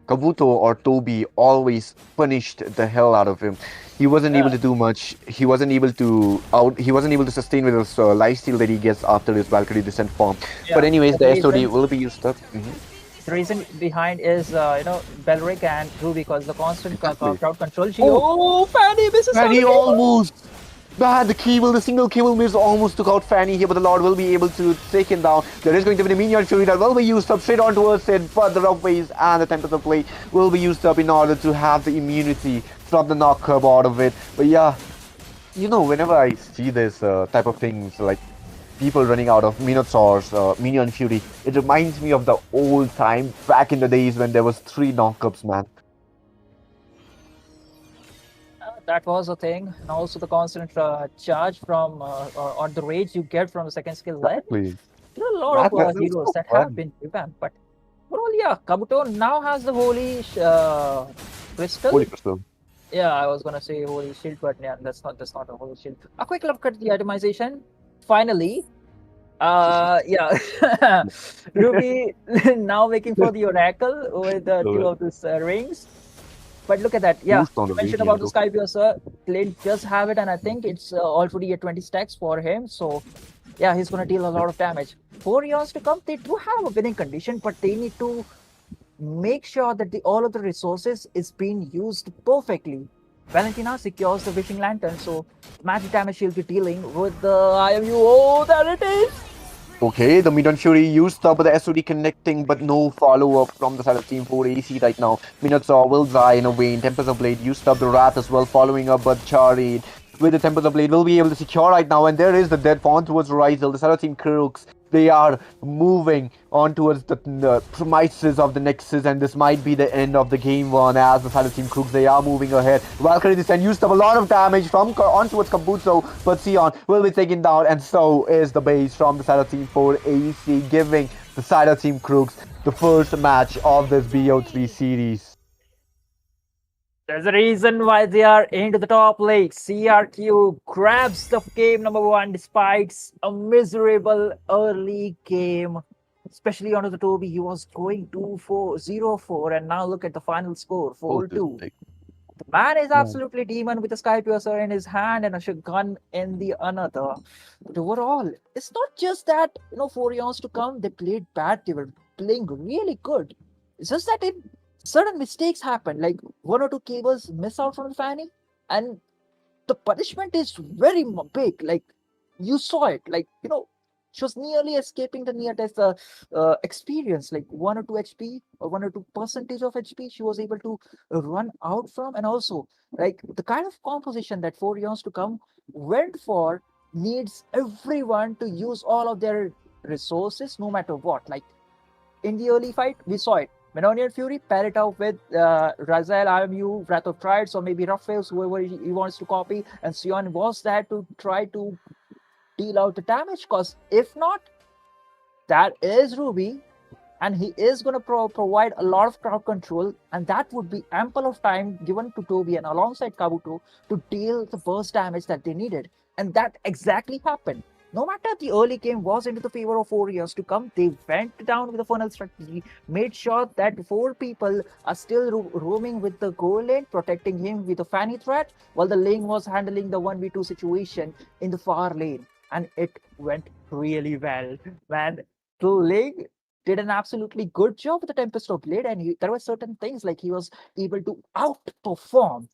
Kabuto or Toby always punished the hell out of him. He wasn't able Yeah, to do much. He wasn't able to He wasn't able to sustain with his lifesteal that he gets after his Valkyrie Descent form. But yeah. anyways, The the SOD reason, will be used up. the reason behind is Belric and Ruby because the constant Exactly. crowd control. She Oh, Fanny misses and out he the game. almost. Man, the single cable miss almost took out Fanny here, but the Lord will be able to take him down. There is going to be the minion fury that will be used up straight onto her Sid, but the rough ways and the Tempest of Play will be used up in order to have the immunity from the knock curb out of it. But yeah, whenever I see this type of things, like people running out of Minotaurs, Minion Fury, it reminds me of the old time back in the days when there was 3 knockups, man. That was a thing, and also the constant charge from or the rage you get from the second skill led. Exactly. There are a lot Man, of that's heroes so that have fun. been revamped, but overall, yeah, Kabuto now has the holy crystal. Holy crystal. Yeah, I was gonna say holy shield, but yeah, that's not a holy shield. A quick look at the itemization. Finally, yeah, Ruby now making for the Oracle with two of these rings. But look at that. Yeah, Boost on you the mentioned Radiant. about the Sky Piercer. Blade does have it, and I think it's already at 20 stacks for him. So, yeah, he's going to deal a lot of damage. 4 years to come, they do have a winning condition, but they need to make sure that all of the resources is being used perfectly. Valentina secures the Wishing Lantern, so magic damage she'll be dealing with the IMU. Oh, there it is! Okay, the Midon Fury used up the SOD connecting, but no follow-up from the side of Team 4 AC right now. Minotaur will die in a vein. Tempest of Blade used up the Wrath as well, following up, but Charid with the Tempest of Blade will be able to secure right now, and there is the dead fawn towards Ryzel. The side of Team Crooks, they are moving on towards the premises of the Nexus, and this might be the end of the game one as the Silent Team Crooks, they are moving ahead. Valkyrie Descent used up a lot of damage from on towards Kabuto, but Sion will be taken down, and so is the base from the Silent Team 4 AC, giving the Silent Team Crooks the first match of this BO3 series. There's a reason why they are into the top league. CRQ grabs the game number 1 despite a miserable early game. Especially under the Toby, he was going 2-4, 0-4, and now look at the final score, 4-2. The man is absolutely demon with a Sky Piercer in his hand and a gun in the another. But overall, it's not just that, 4 years to come, they played bad, they were playing really good. It's just that certain mistakes happen, like 1 or 2 cables miss out from the fanny, and the punishment is very big. Like you saw it, like she was nearly escaping the near death experience, like 1 or 2 HP or 1 or 2 percentage of HP she was able to run out from, and also like the kind of composition that 4 years to come went for needs everyone to use all of their resources no matter what. Like in the early fight, we saw it. Menonian Fury pair it out with Raziel, IMU, Wrath of Triads, or maybe Raphaels, whoever he wants to copy. And Sion was there to try to deal out the damage. Because if not, that is Ruby. And he is going to provide a lot of crowd control. And that would be ample of time given to Toby and alongside Kabuto to deal the burst damage that they needed. And that exactly happened. No matter the early game was into the favor of 4 years to come, they went down with the funnel strategy, made sure that 4 people are still roaming with the goal lane, protecting him with the fanny threat, while the lane was handling the 1v2 situation in the far lane. And it went really well. Man, the lane did an absolutely good job with the Tempest of Blade, and there were certain things like he was able to outperform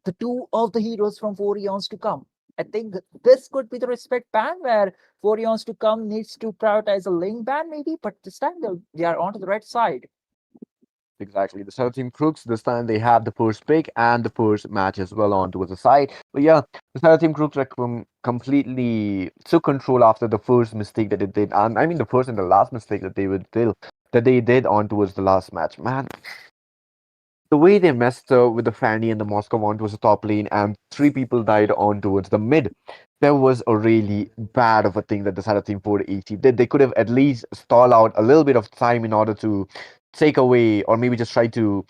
the 2 of the heroes from 4 years to come. I think this could be the respect ban where 4 years to come needs to prioritize a link ban maybe, but this time they are onto the right side. Exactly. The Shadow Team Crooks, this time they have the first pick and the first match as well on towards the side. But yeah, the Shadow Team Crooks like, completely took control after the first mistake that they did. And I mean the first and the last mistake that they did on towards the last match. Man, the way they messed up with the Fanny and the Moscow on towards the top lane and three people died on towards the mid. That was a really bad of a thing that the Shadow Team 480 did. They could have at least stall out a little bit of time in order to take away or maybe just try to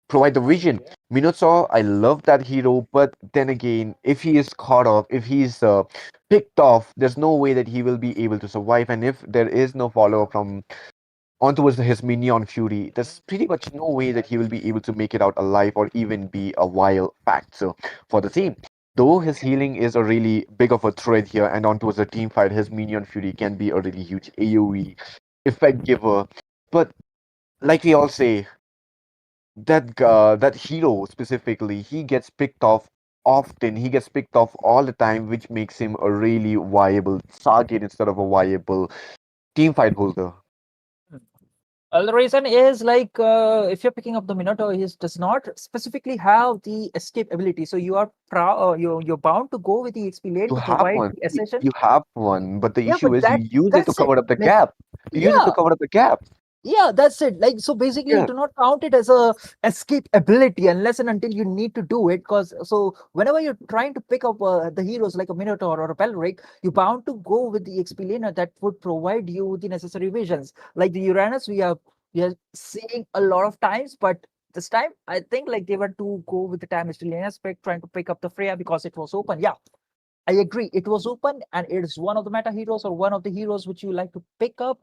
provide the vision. Minotaur, I love that hero, but then again, if he is caught off, if he's picked off, there's no way that he will be able to survive. And if there is no follow from on towards his minion Fury, there's pretty much no way that he will be able to make it out alive or even be a wild factor for the team. Though his healing is a really big of a threat here, and on towards the team fight, his minion Fury can be a really huge AoE effect giver. But like we all say, that hero specifically, he gets picked off often. He gets picked off all the time, which makes him a really viable target instead of a viable team fight holder. The reason is like if you're picking up the Minotaur, he does not specifically have the escape ability. So you are you're bound to go with the XP lane You to have provide one. the accession. You have one, but the Yeah, issue but is you use it to that's it. cover up the Like gap. You use it to yeah, cover up the gap. yeah, that's it. Like so basically you Yeah. do not count it as a escape ability unless and until you need to do it. Because so whenever you're trying to pick up the heroes like a Minotaur or a Pelric, you're bound to go with the XP laner that would provide you the necessary visions. Like the Uranus, we are seeing a lot of times, but this time I think like they were to go with the time lane aspect, trying to pick up the Freya because it was open. Yeah, I agree. It was open, and it is one of the meta heroes or one of the heroes which you like to pick up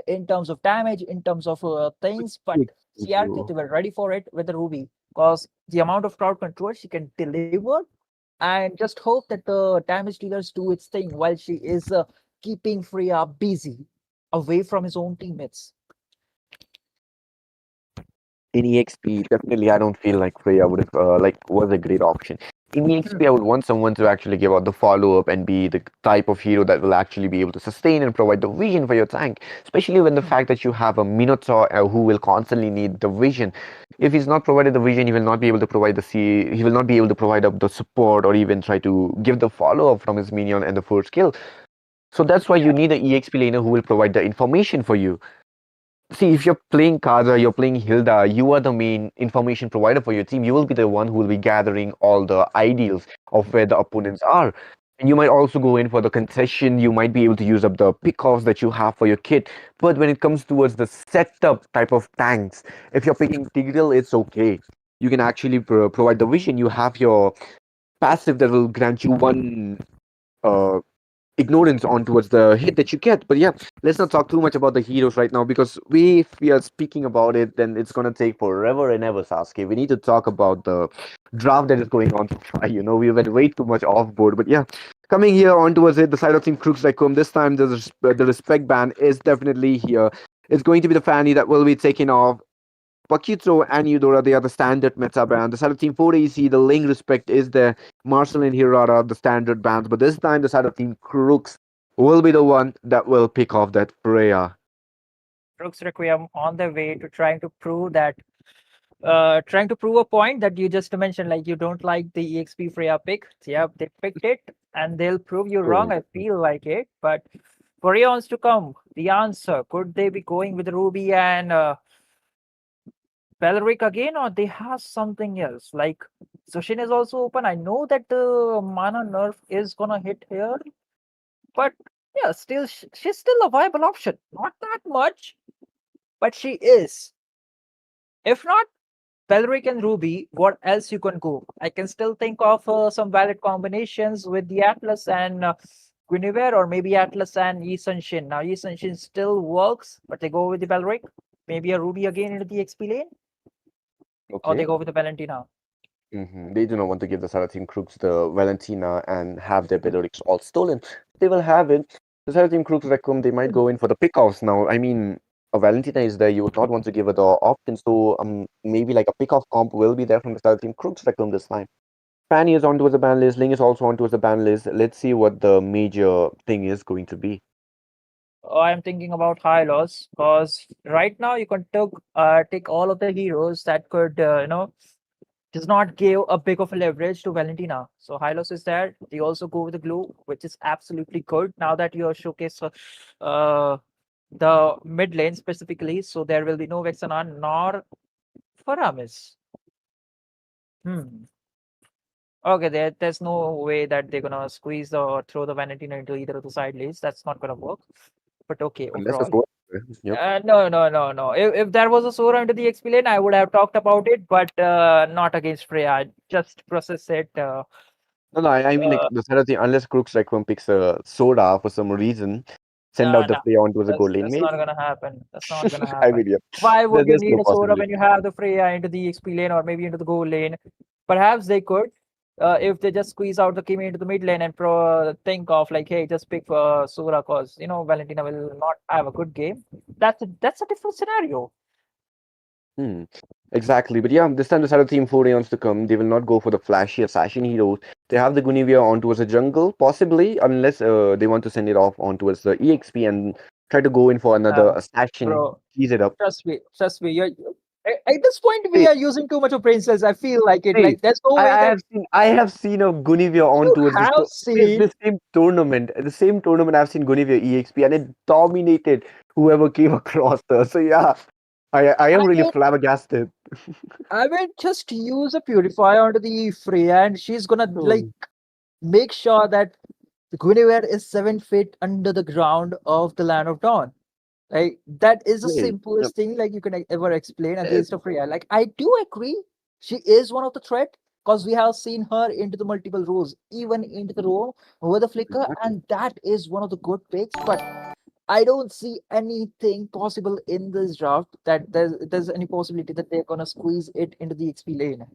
in terms of damage, in terms of things. But CRQ, they were ready for it with the Ruby because the amount of crowd control she can deliver, and just hope that the damage dealers do its thing while she is keeping Freya busy away from his own teammates. In EXP, definitely, I don't feel like Freya would have was a great option. In Hmm. EXP, I would want someone to actually give out the follow up and be the type of hero that will actually be able to sustain and provide the vision for your tank. Especially when the Hmm. fact that you have a Minotaur who will constantly need the vision. If he's not provided the vision, he will not be able to provide the C. He will not be able to provide up the support or even try to give the follow up from his minion and the first kill. So that's why you need an EXP laner who will provide the information for you. See, if you're playing Kaza, you're playing Hilda, you are the main information provider for your team. You will be the one who will be gathering all the ideals of where the opponents are. And you might also go in for the concession. You might be able to use up the pickoffs that you have for your kit. But when it comes towards the setup type of tanks, if you're picking Tigreal, it's okay. You can actually provide the vision. You have your passive that will grant you one uh, ignorance on towards the hit that you get. But yeah, let's not talk too much about the heroes right now because if we are speaking about it, then it's gonna take forever and ever, Sasuke. We need to talk about the draft that is going on. We went way too much off board. But yeah, coming here on towards it, the side of Team Crooks like this time the respect ban is definitely here. It's going to be the Fanny that will be taking off. Pakito and Eudora, they are the standard meta band. The side of Team 4AC, the Ling Respect is there. Marshall and Hirara are the standard bands. But this time, the side of Team Crooks will be the one that will pick off that Freya. Brooks Requiem on their way to trying to prove a point that you just mentioned, like you don't like the EXP Freya pick. Yeah, they picked it and they'll prove you wrong. I feel like it. But for eons to come, the answer, could they be going with Ruby and Belric again, or they have something else? Like Sushin is also open. I know that the mana nerf is gonna hit here, but yeah, still she's still a viable option. Not that much, but she is. If not Belric and Ruby, what else you can go? I can still think of some valid combinations with the Atlas and Guinevere, or maybe Atlas and Yi Sun-shin. Now, Yi Sun-shin still works, but they go with the Belric. Maybe a Ruby again into the XP lane, or they Okay. go with the Valentina. They do not want to give the Team Crooks the Valentina and have their Belorix all stolen. They will have it. The Team Crooks Recum, they might go in for the pickoffs now. I mean, a Valentina is there. You would not want to give her the option. So maybe like a pickoff comp will be there from the Team Crooks Recum this time. Fanny is onto the ban list. Ling is also onto the ban list. Let's see what the major thing is going to be. I'm thinking about high loss because right now you can take all of the heroes that could does not give a big of a leverage to Valentina. So Hylos is there. They also go with the glue, which is absolutely good. Now that you are showcased the mid lane specifically, so there will be no Vexana nor Faramis. Hmm. Okay, there's no way that they're gonna squeeze or throw the Valentina into either of the side lanes. That's not gonna work. But okay, Unless it's overall. what? Yep. No, no, no, no. If there was a Sora into the XP lane, I would have talked about it, but not against Freya. Just process it. No, no, I mean like Uh, the sort of thing, unless Crooks Requiem picks a soda for some reason, send out the nah, Freya onto the goal lane, that's not maybe. gonna happen. That's not gonna I happen. mean, yeah, Why would you there's need no a Sora possibility. when you have the Freya into the XP lane or maybe into the goal lane? Perhaps they could, if they just squeeze out the Kimi into the mid lane and think of like, hey, just pick Sora because Valentina will not have a good game. That's a different scenario. Hmm. Exactly, but yeah, this time the Shadow Team 4 Aeons to come, they will not go for the flashy assassin heroes. They have the Guinevere on towards the jungle, possibly, unless they want to send it off on towards the EXP and try to go in for another assassin, Bro, tease it up. trust me. At this point, we See, are using too much of brain cells. I feel like it. see, Like, there's no way that I have seen a Guinevere on you towards have this seen. same tournament. The same tournament I've seen Guinevere EXP and it dominated whoever came across her. So yeah, I I am really mean, flabbergasted. I mean, just use a purifier onto the Freya, and she's gonna like Hmm. make sure that the Guinevere is 7 feet under the ground of the Land of Dawn. Like that is the Wait, simplest thing like you can ever explain uh, against a Freya. Like I do agree, she is one of the threat because we have seen her into the multiple roles, even into the role over the flicker, exactly. and that is one of the good picks. But I don't see anything possible in this draft that there's any possibility that they're gonna squeeze it into the XP lane.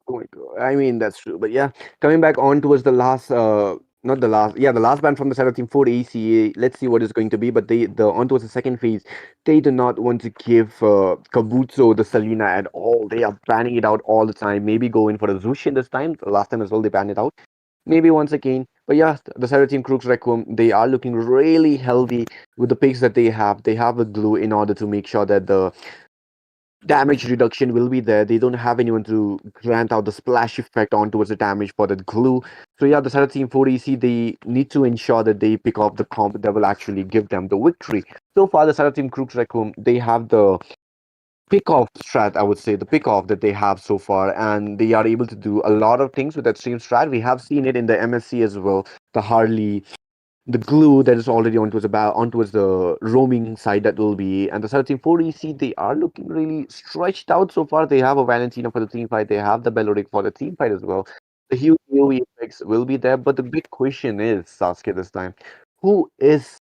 Oh my God. I mean, that's true. But yeah, coming back on towards the last, not the last, yeah, the last band from the side of Team 4 ACA. Let's see what it's going to be. But the on towards the second phase, they do not want to give Kabuto the Selena at all. They are banning it out all the time. Maybe go in for the Zushin this time. The last time as well, they banned it out. Maybe once again. But yeah, the side of Team Crooks Requiem, they are looking really healthy with the picks that they have. They have a glue in order to make sure that the damage reduction will be there. They don't have anyone to grant out the splash effect on towards the damage for the glue. So yeah, the Sada Team 4EC, they need to ensure that they pick off the comp that will actually give them the victory. So far, the Sada Team Crooks Raccoon, they have the pick off strat, I would say, the pick off that they have so far, and they are able to do a lot of things with that same strat. We have seen it in the MSC as well, the Harley, the glue that is already onto the roaming side that will be, and the 1340 they are looking really stretched out so far. They have a Valentina for the team fight, they have the Belloric for the team fight as well. The huge AoE effects will be there, but the big question is, Sasuke, this time, who is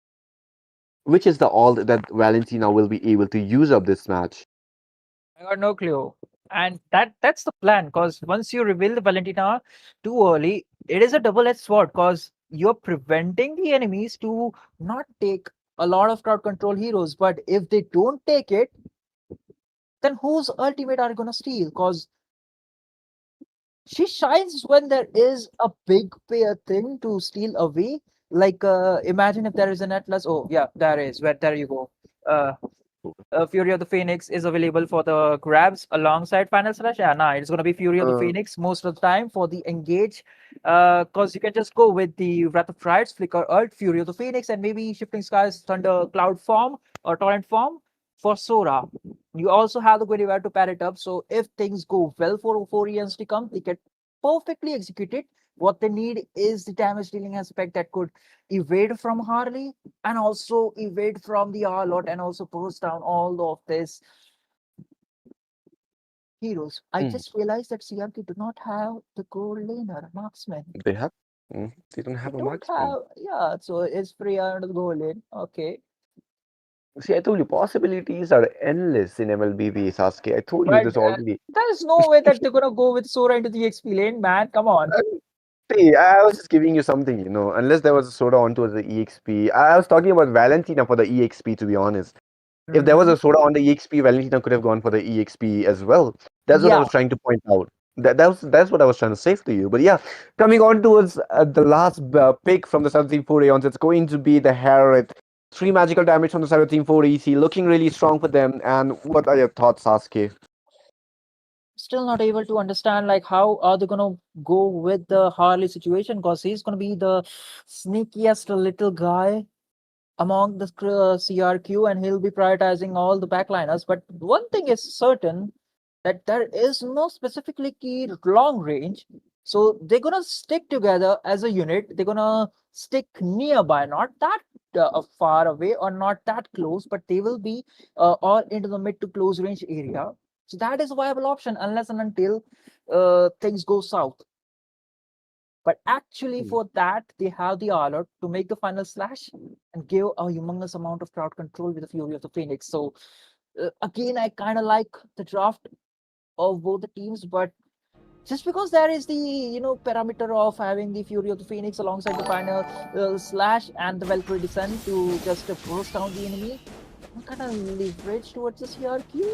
which is the all that Valentina will be able to use up this match? I got no clue. And that's the plan, because once you reveal the Valentina too early, it is a double-edged sword because you're preventing the enemies to not take a lot of crowd control heroes. But if they don't take it, then whose ultimate are gonna steal? Because she shines when there is a big pair thing to steal away. Like imagine if there is an Atlas. Oh yeah, there is. Where there you go. Uh, Fury of the Phoenix is available for the grabs alongside Final Slash. Yeah, nah, it's gonna be Fury of the Uh, Phoenix most of the time for the engage. Because you can just go with the Wrath of Triads, Flicker Ult, Fury of the Phoenix, and maybe Shifting Skies, Thunder Cloud form or Torrent form for Sora. You also have the Guinevere to pair it up. So if things go well for 4 years to come, they get perfectly executed. What they need is the damage dealing aspect that could evade from Harley and also evade from the R-Lot and also pulls down all of this heroes. I mm, just realized that CRK do not have the gold laner marksman. they have they don't They have a don't marksman. have, yeah, so it's free under the gold lane. Okay. See, I told you possibilities are endless in MLBB, Sasuke. I told you But this already. there's no way that they're gonna go with Sora into the XP lane, man. Come on. See, I was just giving you something, unless there was a soda onto the EXP. I was talking about Valentina for the EXP, to be honest. If there was Mhm. a soda on the EXP, Valentina could have gone for the EXP as well. That's what I Yeah, was trying to point out. That's what I was trying to say to you. But yeah, coming on towards the last pick from the 74 Aeons, it's going to be the Harriet 3 magical damage from the side of Team 4 EC, looking really strong for them. And what are your thoughts, Sasuke? Still not able to understand like how are they gonna go with the Harley situation, because he's gonna be the sneakiest little guy among the CRQ, and he'll be prioritizing all the backliners. But one thing is certain, that there is no specifically key long range, so they're gonna stick together as a unit. They're gonna stick nearby, not that far away or not that close, but they will be all into the mid to close range area. So that is a viable option unless and until things go south. But actually, Hmm. for that, they have the alert to make the final slash and give a humongous amount of crowd control with the Fury of the Phoenix. So again, I kind of like the draft of both the teams, but just because there is the parameter of having the Fury of the Phoenix alongside the final slash and the Valkyrie descent to just burst down the enemy, I'm kind of leverage towards this hierarchy.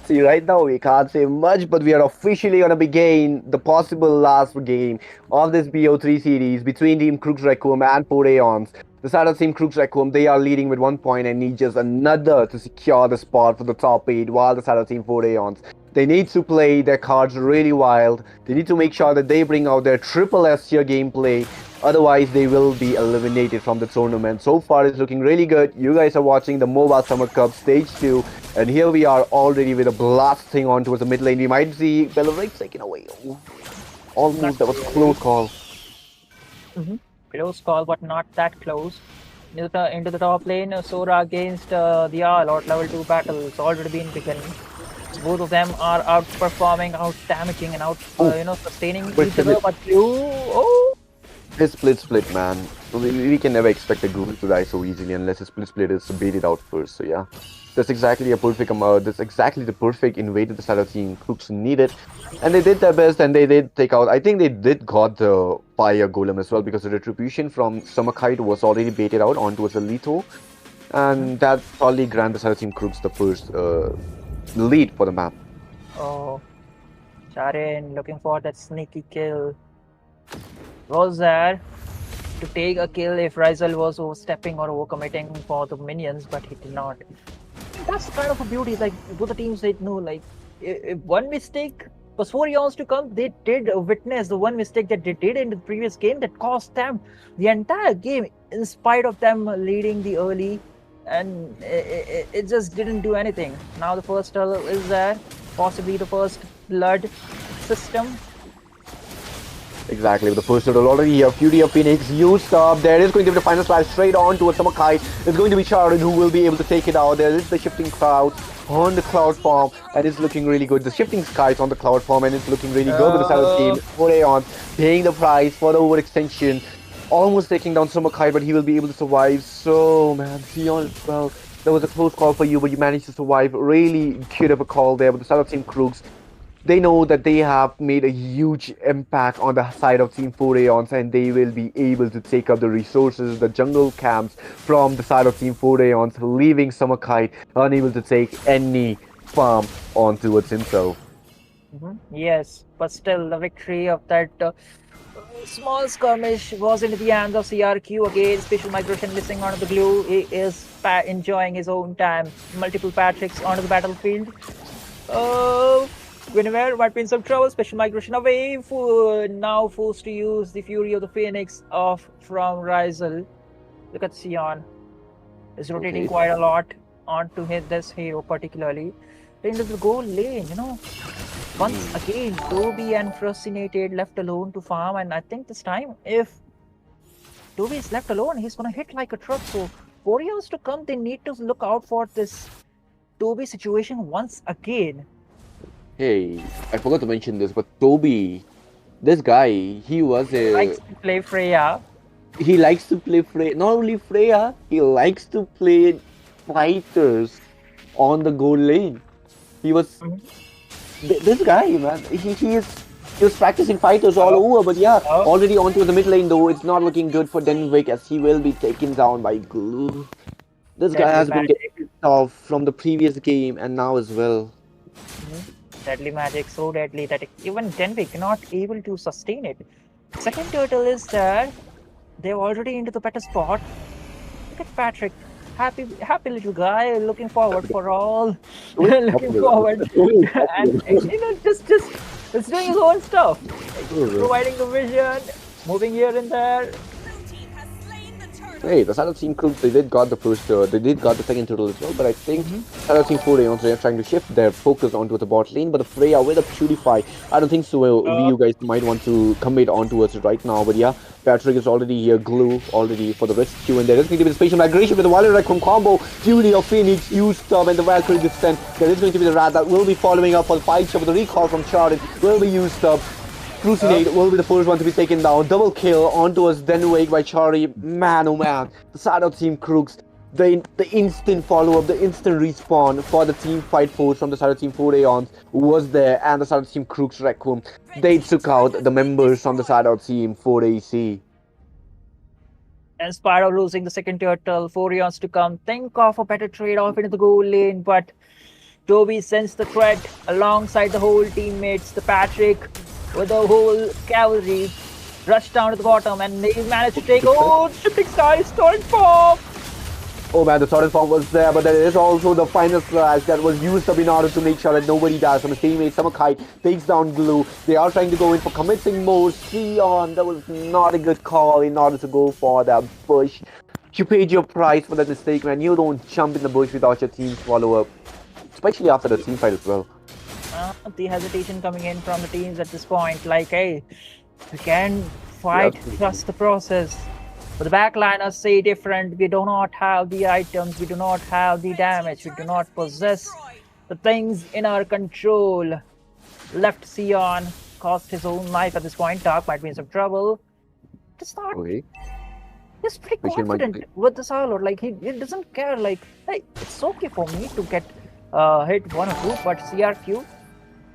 See, right now we can't say much, but we are officially going to begin the possible last game of this BO3 series between Team Crooks Requiem and 4 Aeons. The side of Team Crooks Requiem, they are leading with 1 point and need just another to secure the spot for the top 8, while the side of Team 4 Aeons, they need to play their cards really wild. They need to make sure that they bring out their triple S tier gameplay. Otherwise, they will be eliminated from the tournament. So far, it's looking really good. You guys are watching the MOBA Summer Cup Stage 2. And here we are already with a blasting on towards the mid lane. We might see Beleric taken away. Oh, almost, that was a close call. Close call, but not that close. Into the top lane, Sora against the Lord level 2 battle. It's already been begun. Both of them are outperforming, out damaging, and out sustaining each other. But This split, man. We can never expect a group to die so easily unless a split is baited out first. So yeah, that's exactly a perfect amount. That's exactly the perfect invader the side of Team Crooks needed, and they did their best, and they did take out. I think they did got the fire golem as well, because the retribution from Summerkite was already baited out onto a Lito, and that probably granted the side of Team Crooks the first lead for the map. oh, Sharin looking for that sneaky kill. Was there to take a kill if Rizal was overstepping or overcommitting for the minions, but he did not. That's kind of a beauty. Like both the teams, they know like if one mistake was 4 years to come, they did witness the one mistake that they did in the previous game that cost them the entire game, in spite of them leading the early, and it just didn't do anything. Now the first turtle is there, possibly the first blood system. Exactly, with the first turtle already here, Fury of Phoenix used up. There is going to be the final slash straight on towards Summerkite. It's going to be Sharon who will be able to take it out. There is the shifting clouds on the cloud form, and it's looking really good. The shifting skies on the cloud form, and it's looking really good with the side of the team. 4 Aeons paying the price for the overextension. Almost taking down Summerkite, but he will be able to survive. So, man, Sion as well. That was a close call for you, but you managed to survive. Really good of a call there with the side of Team Crooks. They know that they have made a huge impact on the side of Team 4 Aeons, and they will be able to take up the resources, the jungle camps from the side of Team 4 Aeons, leaving Summerkite unable to take any farm on towards himself. Yes, but still the victory of that small skirmish was into the hands of CRQ again. Special migration missing onto the glue. He is enjoying his own time. Multiple Patricks onto the battlefield. Guinevere might be in some trouble. Special migration away. Now forced to use the Fury of the Phoenix off from Rizal. Look at Sion. Is rotating quite a lot onto this hero particularly. Into the goal lane, Once again, Toby and Frustrated left alone to farm, and I think this time, if Toby is left alone, he's gonna hit like a truck. So 4 years to come, they need to look out for this Toby situation once again. Hey, I forgot to mention this, but Toby, this guy, he Likes to play Freya. He likes to play Freya. Not only Freya, he likes to play fighters on the goal lane. He was this guy, man. He was practicing fighters all over, but yeah, already onto the mid lane though. It's not looking good for Denwick, as he will be taken down by Glue. This guy has been getting pissed off from the previous game and now as well. Deadly magic, so deadly that even Denwick not able to sustain it. Second turtle is there. They're already into the better spot. Look at Patrick. Happy little guy, looking forward for all, Totally looking popular. forward, Totally and popular. just it's doing his own stuff, like Bro. providing the vision, moving here and there. Hey, the Shadow Team Crooks, they did got the first, they did got the second turtle as well, but I think Shadow Team 4 Aeons, they are trying to shift their focus onto the bot lane, but the Freya with a Purify, I don't think so, you guys might want to commit onto us right now, but yeah, Patrick is already here, Glue already for the rescue, and there is going to be the spatial migration with the Violet Requiem combo, Fury of Phoenix, used up, and the Valkyrie Descent, there is going to be the Rat that will be following up for the fight shot with the recall from Chardon, will be used up. Cruciate will be the first one to be taken down. Double kill onto us, then wake by Chari. Man, oh man. The Shadow Team Crooks. The instant follow-up, the instant respawn for the team fight force from the Shadow Team 4 Aeons was there. And the Shadow Team Crooks Requiem. They took out the members from the Shadow Team 4 AC. In spite of losing the second turtle, 4 Aeons to come, think of a better trade-off into the goal lane, but Toby sensed the threat alongside the whole teammates. The Patrick with the whole cavalry rushed down to the bottom, and they managed to take shifting skies, torrent form. Oh man, the Torrent form was there, but there is also the final slash that was used up in order to make sure that nobody dies. From his teammate, Summerkite takes down Glue. They are trying to go in for committing more. Sion, that was not a good call in order to go for that bush. You paid your price for that mistake, man. You don't jump in the bush without your team's follow-up, especially after the team fight as well. The hesitation coming in from the teams at this point, like, hey, we can fight, trust the process. But the backliners say different. We do not have the items, we do not have the damage, we do not possess the things in our control. Left Sion, cost his own life at this point. Dark might be in some trouble. It's not. Okay. He's pretty confident with the Salor. Like, he doesn't care. Like, hey, it's okay for me to get hit one or two, but CRQ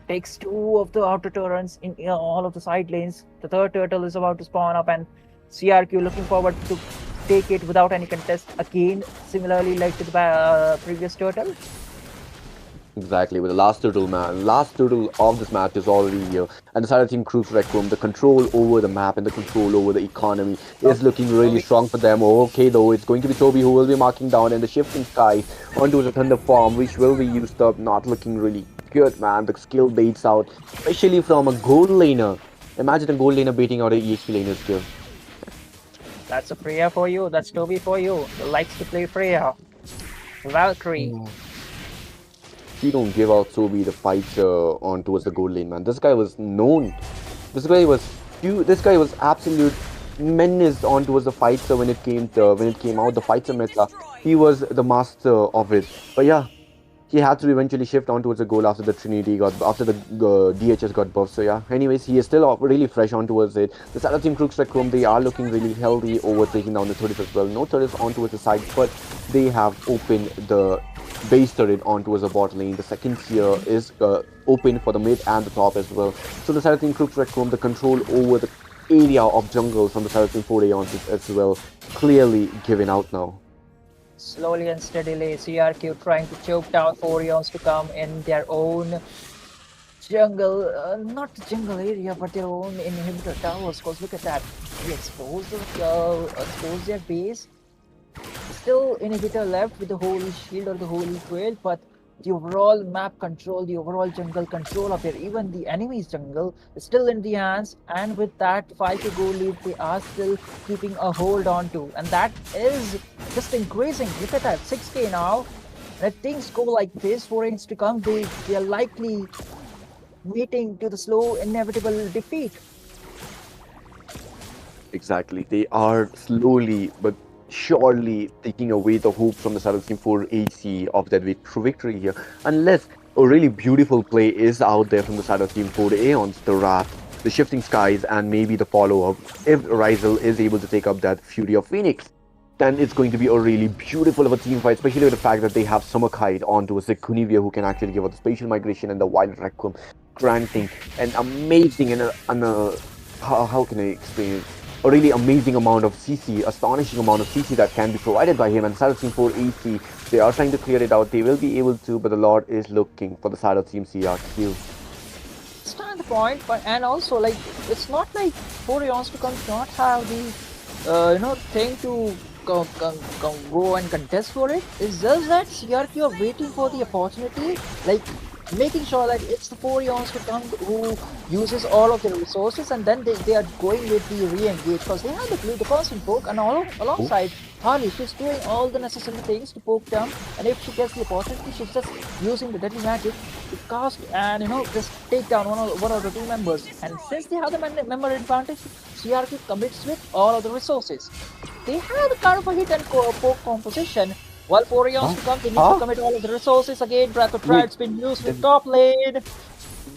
takes two of the outer turrets in all of the side lanes. The third turtle is about to spawn up, and CRQ looking forward to take it without any contest again, similarly like to the previous turtle. Exactly, with the last turtle of this match is already here, and the Shadow Team Crooks Requiem, the control over the map and the control over the economy is looking really strong for them. Okay, though, it's going to be Toby who will be marking down, and the shifting skies onto the Thunder form, which will be used up, not looking really good, man. The skill baits out, especially from a gold laner. Imagine a gold laner beating out a EHP laner skill. That's a Freya for you, that's Toby for you. He likes to play Freya. Valkyrie. He don't give out Toby the fight on towards the gold lane, man. This guy was known. This guy was absolute menace on towards the fight. So when it came out, the fights meta, he was the master of it. But yeah, he had to eventually shift on towards the goal after the after the DHS got buffed. So yeah, anyways, he is still really fresh on towards it. The Shadow Team Crooks Requiem, they are looking really healthy over taking down the turrets as well. No turrets on towards the side, but they have opened the base turret on towards the bot lane. The second tier is open for the mid and the top as well. So the Shadow Team Crooks Requiem, the control over the area of jungle from the Shadow Team 4 Aeons as well, clearly given out now. Slowly and steadily, CRQ trying to choke down 4 Aeons to come in their own jungle, not the jungle area, but their own inhibitor towers. Because look at that, we exposed their base. Still inhibitor left with the holy shield or the holy trail, but the overall map control, the overall jungle control of even the enemy's jungle is still in the hands, and with that 5k goal lead, they are still keeping a hold on to, and that is just increasing. Look at that, 6k now, and if things go like this for instance to come, they are likely meeting to the slow inevitable defeat. Exactly, they are slowly but surely taking away the hope from the Shadow Team 4 AC of that victory here, unless a really beautiful play is out there from the Shadow Team 4 Aeons, the Wrath, the Shifting Skies, and maybe the follow-up. If Ryzel is able to take up that Fury of Phoenix, then it's going to be a really beautiful of a team fight, especially with the fact that they have Summerkite onto a Kunivia who can actually give out the spatial migration and the Wild Requiem, granting an amazing how can I explain it? A really amazing amount of CC, astonishing amount of CC that can be provided by him. And Shadow Team 4 AC, they are trying to clear it out. They will be able to, but the Lord is looking for the Shadow Team CRQ. It's not the point, but and also like it's not like 4 Aeons to come not have the thing to go and contest for it. It's just that CRQ are waiting for the opportunity, like making sure that it's the 4 eons to come who uses all of their resources, and then they are going with the re-engage because they have the constant poke, and alongside Harley, she's doing all the necessary things to poke down, and if she gets the opportunity, she's just using the deadly magic to cast and just take down one of the 2 members. And since they have the member advantage, CRQ commits with all of the resources. They have kind of a hit and poke composition. While 4 eons to come, they need to commit all of the resources again. Breath of Tride's been used with top lane.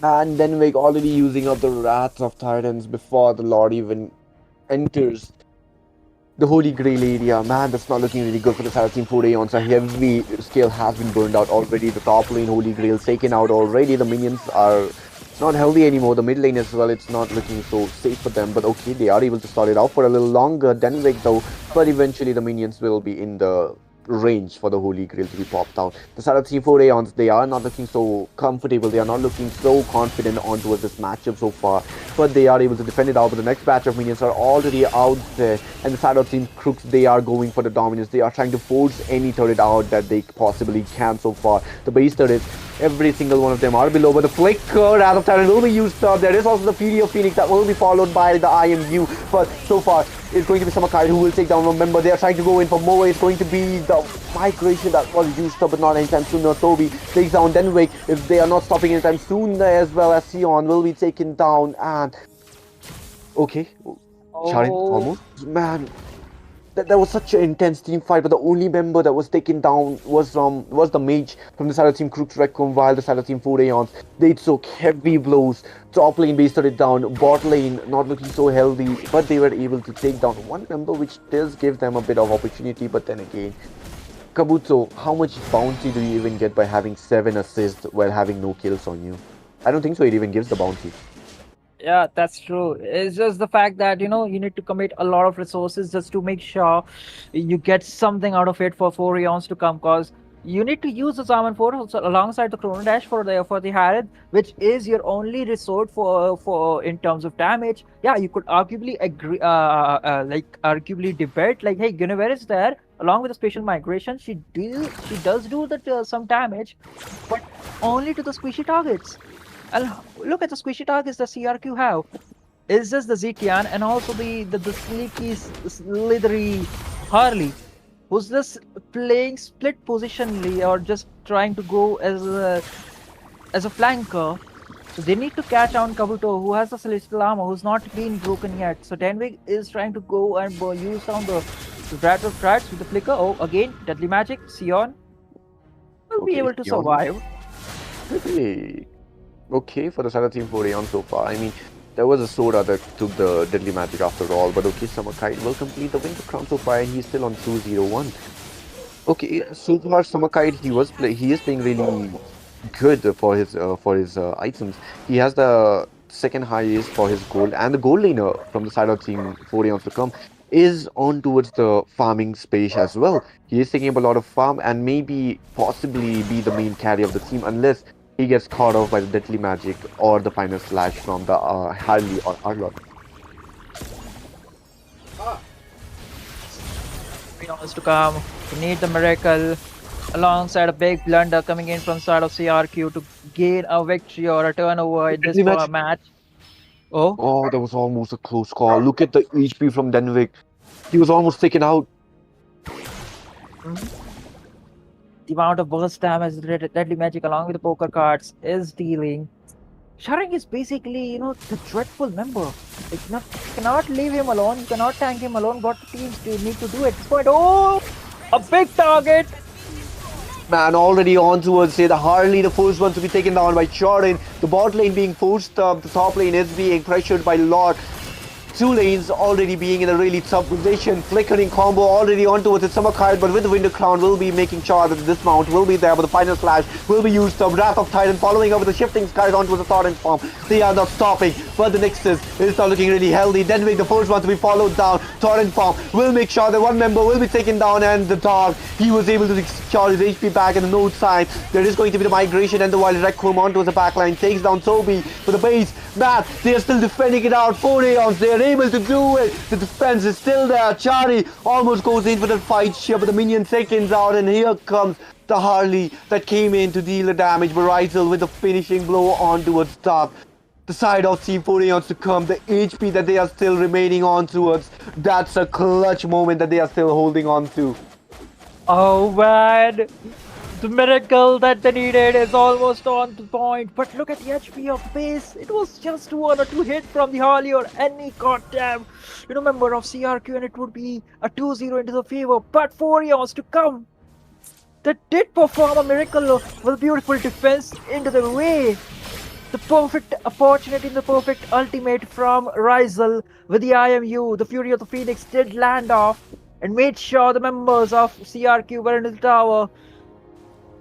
And then we're already using up the Wrath of Titans before the Lord even enters the Holy Grail area. Man, that's not looking really good for the side of Team 4 Aeons. A heavy scale has been burned out already. The top lane Holy Grail's taken out already. The minions are not healthy anymore. The mid lane as well, it's not looking so safe for them. But okay, they are able to start it out for a little longer. Denwick though, but eventually the minions will be in the range for the Holy Grail to be popped out. The side of Team 4 Aeons, they are not looking so comfortable, they are not looking so confident onto this matchup so far, but they are able to defend it out. But the next batch of minions are already out there, and the side of Team Crooks, they are going for the dominance. They are trying to force any turret out that they possibly can so far. The base turrets, every single one of them are below, but the flicker out of Tyrant will be used up. There is also the Fury of Phoenix that will be followed by the IMU, but so far it's going to be Summer Cup who will take down. Remember, they are trying to go in for MOBA. It's going to be the migration that was used up, but not anytime soon. Toby takes down Denwick. If they are not stopping anytime soon, as well as Sion will be taken down. And okay, Sharin almost, man. That was such an intense team fight, but the only member that was taken down was the mage from the side of Team Crooks Recom, while the side of Team 4 Aeons, they took heavy blows. Top lane based it down, bot lane not looking so healthy, but they were able to take down one member, which does give them a bit of opportunity. But then again, Kabuto, how much bounty do you even get by having 7 assists while having no kills on you? I don't think so it even gives the bounty. Yeah, that's true. It's just the fact that you need to commit a lot of resources just to make sure you get something out of it for 4 eons to come, because you need to use the Zaman 4 alongside the Chrono Dash for the Harith, which is your only resort for in terms of damage. Yeah, you could arguably agree, arguably debate like, hey, Guinevere is there along with the spatial migration. She does do that some damage, but only to the squishy targets. And look at the squishy targets the CRQ have. It's just the Zitian and also the sneaky, slithery Harley, who's just playing split positionally or just trying to go as a flanker. So they need to catch on Kabuto, who has the Celestial Armor, who's not been broken yet. So Denwick is trying to go and use down the Breath of Trides with the flicker. Oh, again, Deadly Magic. Sion will be able to survive. Really okay for the side of Team 4 Aeon so far. I mean, there was a Soda that took the Deadly Magic after all, but okay, Summer Kite will complete the Winter Crown so far, and he's still on 2-0-1. Okay, so far Summer Kite, he is playing really good for his items. He has the second highest for his gold, and the gold laner from the side of Team 4 Aeons to come is on towards the farming space as well. He is taking up a lot of farm and maybe possibly be the main carry of the team, unless he gets caught off by the Deadly Magic or the final slash from the Harley or Arlott. To come, we need the miracle alongside a big blunder coming in from side of CRQ to gain a victory or a turnover in this match. Oh, that was almost a close call. Look at the HP from Denwick. He was almost taken out. The amount of burst damage Deadly Magic along with the poker cards is dealing. Sharing is basically, the dreadful member. You cannot leave him alone. You cannot tank him alone. What the teams do need to do at this point? Oh, a big target. Man, already on towards the Harley, the first one to be taken down by Jordan. The bot lane being forced up. The top lane is being pressured by Lord. 2 lanes already being in a really tough position. Flickering combo already on towards the Summer Card, but with the Winter Crown will be making sure that the dismount will be there, but the final slash will be used up. Wrath of Titan following up with the shifting skies onto the Torrent form. They are not stopping, but the Nexus is not looking really healthy. Denwick, the first one to be followed down. Torrent form will make sure that one member will be taken down, and the dog, he was able to secure his HP back in the node side. There is going to be the migration, and the Wild Requiem onto the backline takes down Toby for the base. Man, they are still defending it out. 4 Aeons, they are unable to do it. The defense is still there. Chari almost goes in for the fight share, but the minion seconds out, and here comes the Harley that came in to deal the damage. But Ryzel with the finishing blow on towards top. The side of Team 40 wants to come. The HP that they are still remaining on towards. That's a clutch moment that they are still holding on to. Oh man, the miracle that they needed is almost on the point. But look at the HP of base. It was just one or two hit from the Harley or any goddamn member of CRQ, and it would be a 2-0 into the favor. But 4 years to come. They did perform a miracle with beautiful defense into the way. The perfect opportunity, the perfect ultimate from Ryzel with the IMU. The Fury of the Phoenix did land off and made sure the members of CRQ were into the tower.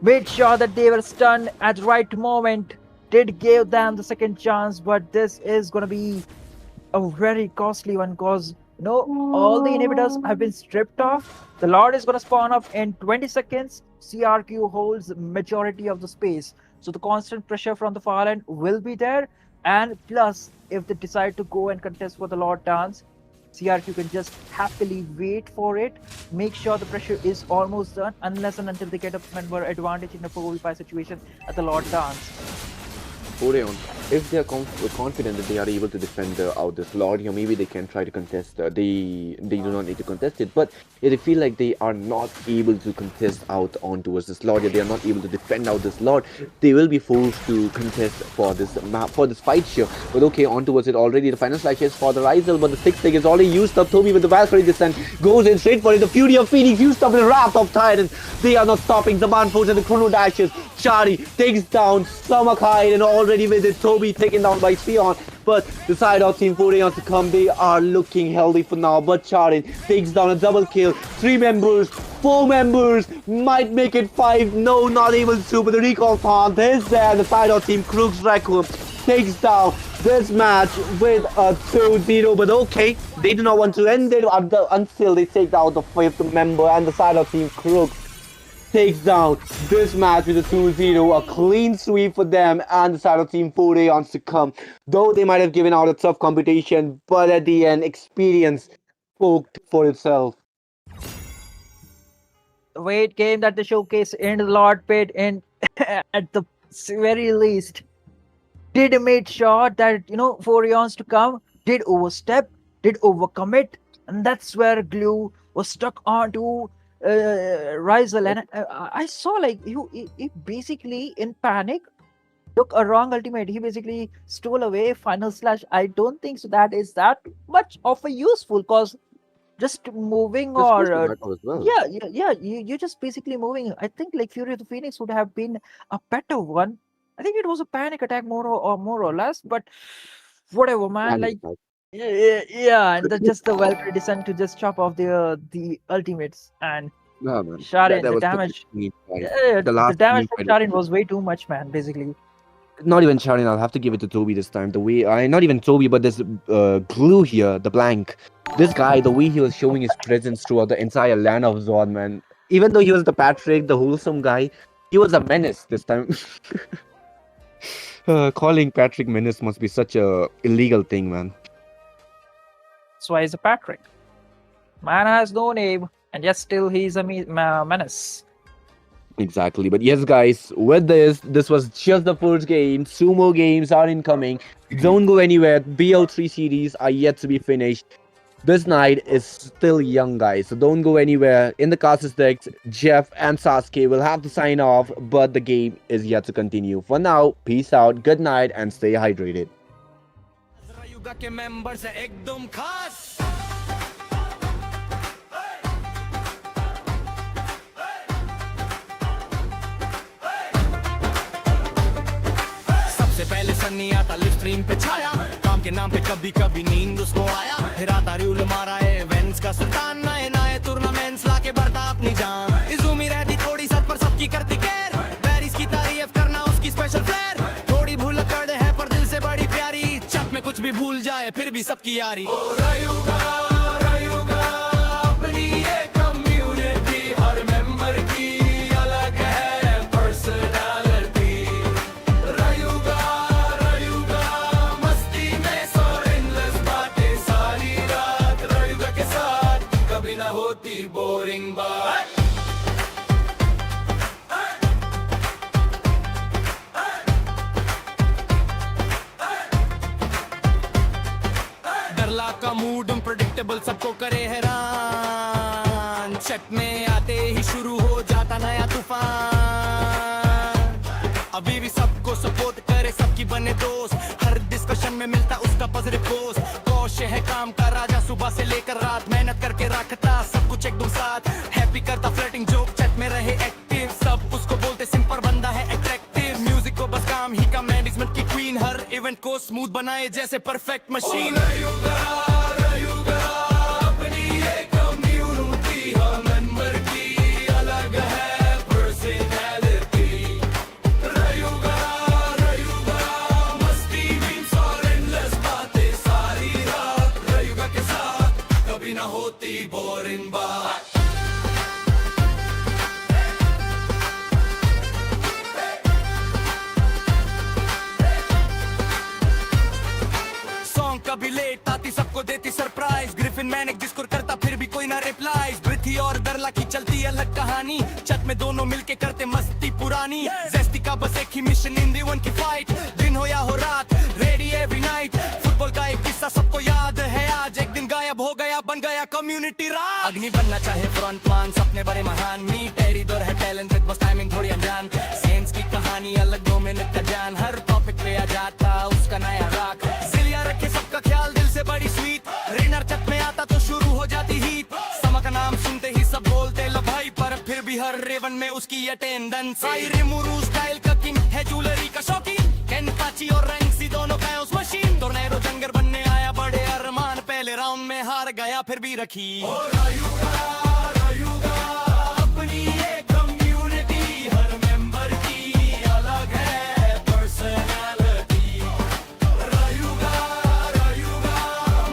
Made sure that they were stunned at the right moment. Did give them the second chance, but this is going to be a very costly one because all the inhibitors have been stripped off. The Lord is going to spawn up in 20 seconds. CRQ holds majority of the space. So the constant pressure from the far end will be there. And plus, if they decide to go and contest for the Lord dance, CRQ can just happily wait for it. Make sure the pressure is almost done unless and until they get a member advantage in a 4v5 situation at the Lord dance. Orion, if they are confident that they are able to defend out this Lord, maybe they can try to contest. They do not need to contest it. But if they feel like they are not able to contest out on towards this Lord, if they are not able to defend out this Lord, they will be forced to contest for this map, for this fight here. But okay, on towards it already. The final slash is for the Ryzel, but the 6th thing is already used up. Toby with the Valkyrie descent goes in straight for it. The Fury of Phoenix used up the Wrath of Titans. They are not stopping. The Manforce and the Chrono Dashes. Chari takes down Samakite, and already with it, Toby taken down by Sion. But the side of Team 40 wants to come. They are looking healthy for now. But Charin takes down a double kill. 3 members, 4 members, might make it 5. No, not able to. But the recall taunt is there. The side of Team Crooks Requiem takes down this match with a 2-0. But okay, they do not want to end it until they take out the 5th member. And the side of Team Crooks takes down this match with a 2-0, a clean sweep for them, and the side of Team 40 wants to come. Though they might have given out a tough competition, but at the end, experience spoke for itself. The weight game that they showcased in the Lord Pit and at the very least did make sure that 4 years to come did overstep, did overcommit, and that's where Glue was stuck onto Ryzel, and I saw like he basically in panic took a wrong ultimate. He basically stole away final slash. I don't think so that is that much of a useful, cause just moving you're just basically moving. I think like Fury of the Phoenix would have been a better one. I think it was a panic attack more or less, but whatever, man. Like yeah, and just the Valkyrie descent to just chop off the ultimates, and Sharin, the damage. The damage from Sharin was way too much, man. Basically, not even Sharin. I'll have to give it to Toby this time. The way not even Toby, but this Glue here, the blank. This guy, the way he was showing his presence throughout the entire land of Zod, man. Even though he was the Patrick, the wholesome guy, he was a menace this time. Calling Patrick menace must be such a illegal thing, man. That's why he's a Patrick. Man has no name, and yet still he's a menace. Exactly. But yes, guys, with this was just the first game. 2 more games are incoming. Don't go anywhere. BO3 series are yet to be finished. This night is still young, guys, so don't go anywhere. In the casters decks, Jeff and Sasuke will have to sign off, but the game is yet to continue. For now, peace out, good night, and stay hydrated. Rayuga के members है एकदम खास सबसे पहले सन्नी आता live stream पे छाया काम के नाम पे कभी कभी नींद उसको आया फिर आता रूल मारा है इवेंट्स का सुल्तान नए नए टूर्नामेंट्स लाके बढ़ता अपनी जान इज़ूमी रहती थोड़ी सच पर सबकी करती केयर बैरिस की तारीफ करना उसकी स्पेशल फ्लेयर थोड़ी भूल कर दे है पर दिल से बड़ी प्यारी चक में कुछ भी भूल जाए फिर भी सबकी यारी ओ रयूगा रयूगा अपनी ये कम्युनिटी हर मेंबर की अलग है पर्सनालिटी रयूगा रयूगा मस्ती में सो endless बातें सारी का मूड अनप्रेडिक्टेबल सबको करे हैरान। चट में आते ही शुरू हो जाता नया तूफान। अभी भी सबको सपोर्ट करे, सबकी बने दोस्त, हर डिस्कशन में मिलता उसका पॉजिटिव पोस्ट। कौशे है काम का राजा, सुबह से लेकर रात मेहनत करके रखता सब कुछ एकदम साथ। हैप्पी करता फ्लर्टिंग जोक, चैट में रहे एक्टिव, सब उसको बोलते सिंपल बंदा है अट्रैक्टिव। म्यूजिक को बस काम ही का, मैनेजमेंट की क्वीन, हर इवेंट को स्मूथ बनाए जैसे परफेक्ट मशीन। कभी लेट आती सबको देती सरप्राइज, ग्रिफिन मैनेक डिस्कोर करता फिर भी कोई ना रिप्लाई। ब्रिथी और दरला की चलती अलग कहानी, छत में दोनों मिलके करते मस्ती पुरानी। जेस्टी का बस एक ही मिशन, इन दी वन की फाइट, दिन हो या हो रात, रेडी एवरी नाइट। फुटबॉल का एक किस्सा सबको याद है आज, एक दिन गायब हो गया बन गया कम्युनिटी राज। अग्नि बनना चाहे फ्रंटमैन, सपने बड़े महान, मी टेरी दौर है टैलेंटेड, बस टाइमिंग थोड़ी अनजान। सेंस की कहानी अलग, 2 मिनट का जान, हर टॉपिक पे आ जाता उसका नया राग। जिलिया रखे सबका ख्याल, दिल से बड़ी स्वीट, रेनर छत में आता तो शुरू हो जाती हीट। समा का नाम सुनते ही सब बोलते लो भाई, पर फिर भी हर रेवन में उसकी अटेंडेंस। रिमुरू स्टाइल का किंग है, ज्वेलरी का शौकीन, केनपाची और रैंक्सी दोनों का उस मशीन। टोर्नेडो जंगर बनने आया बड़े अरमान, पहले राउंड में हार गया फिर भी रखी। अपनी एक कम्युनिटी, हर मेंबर की अलग है पर्सनालिटी। रायुगा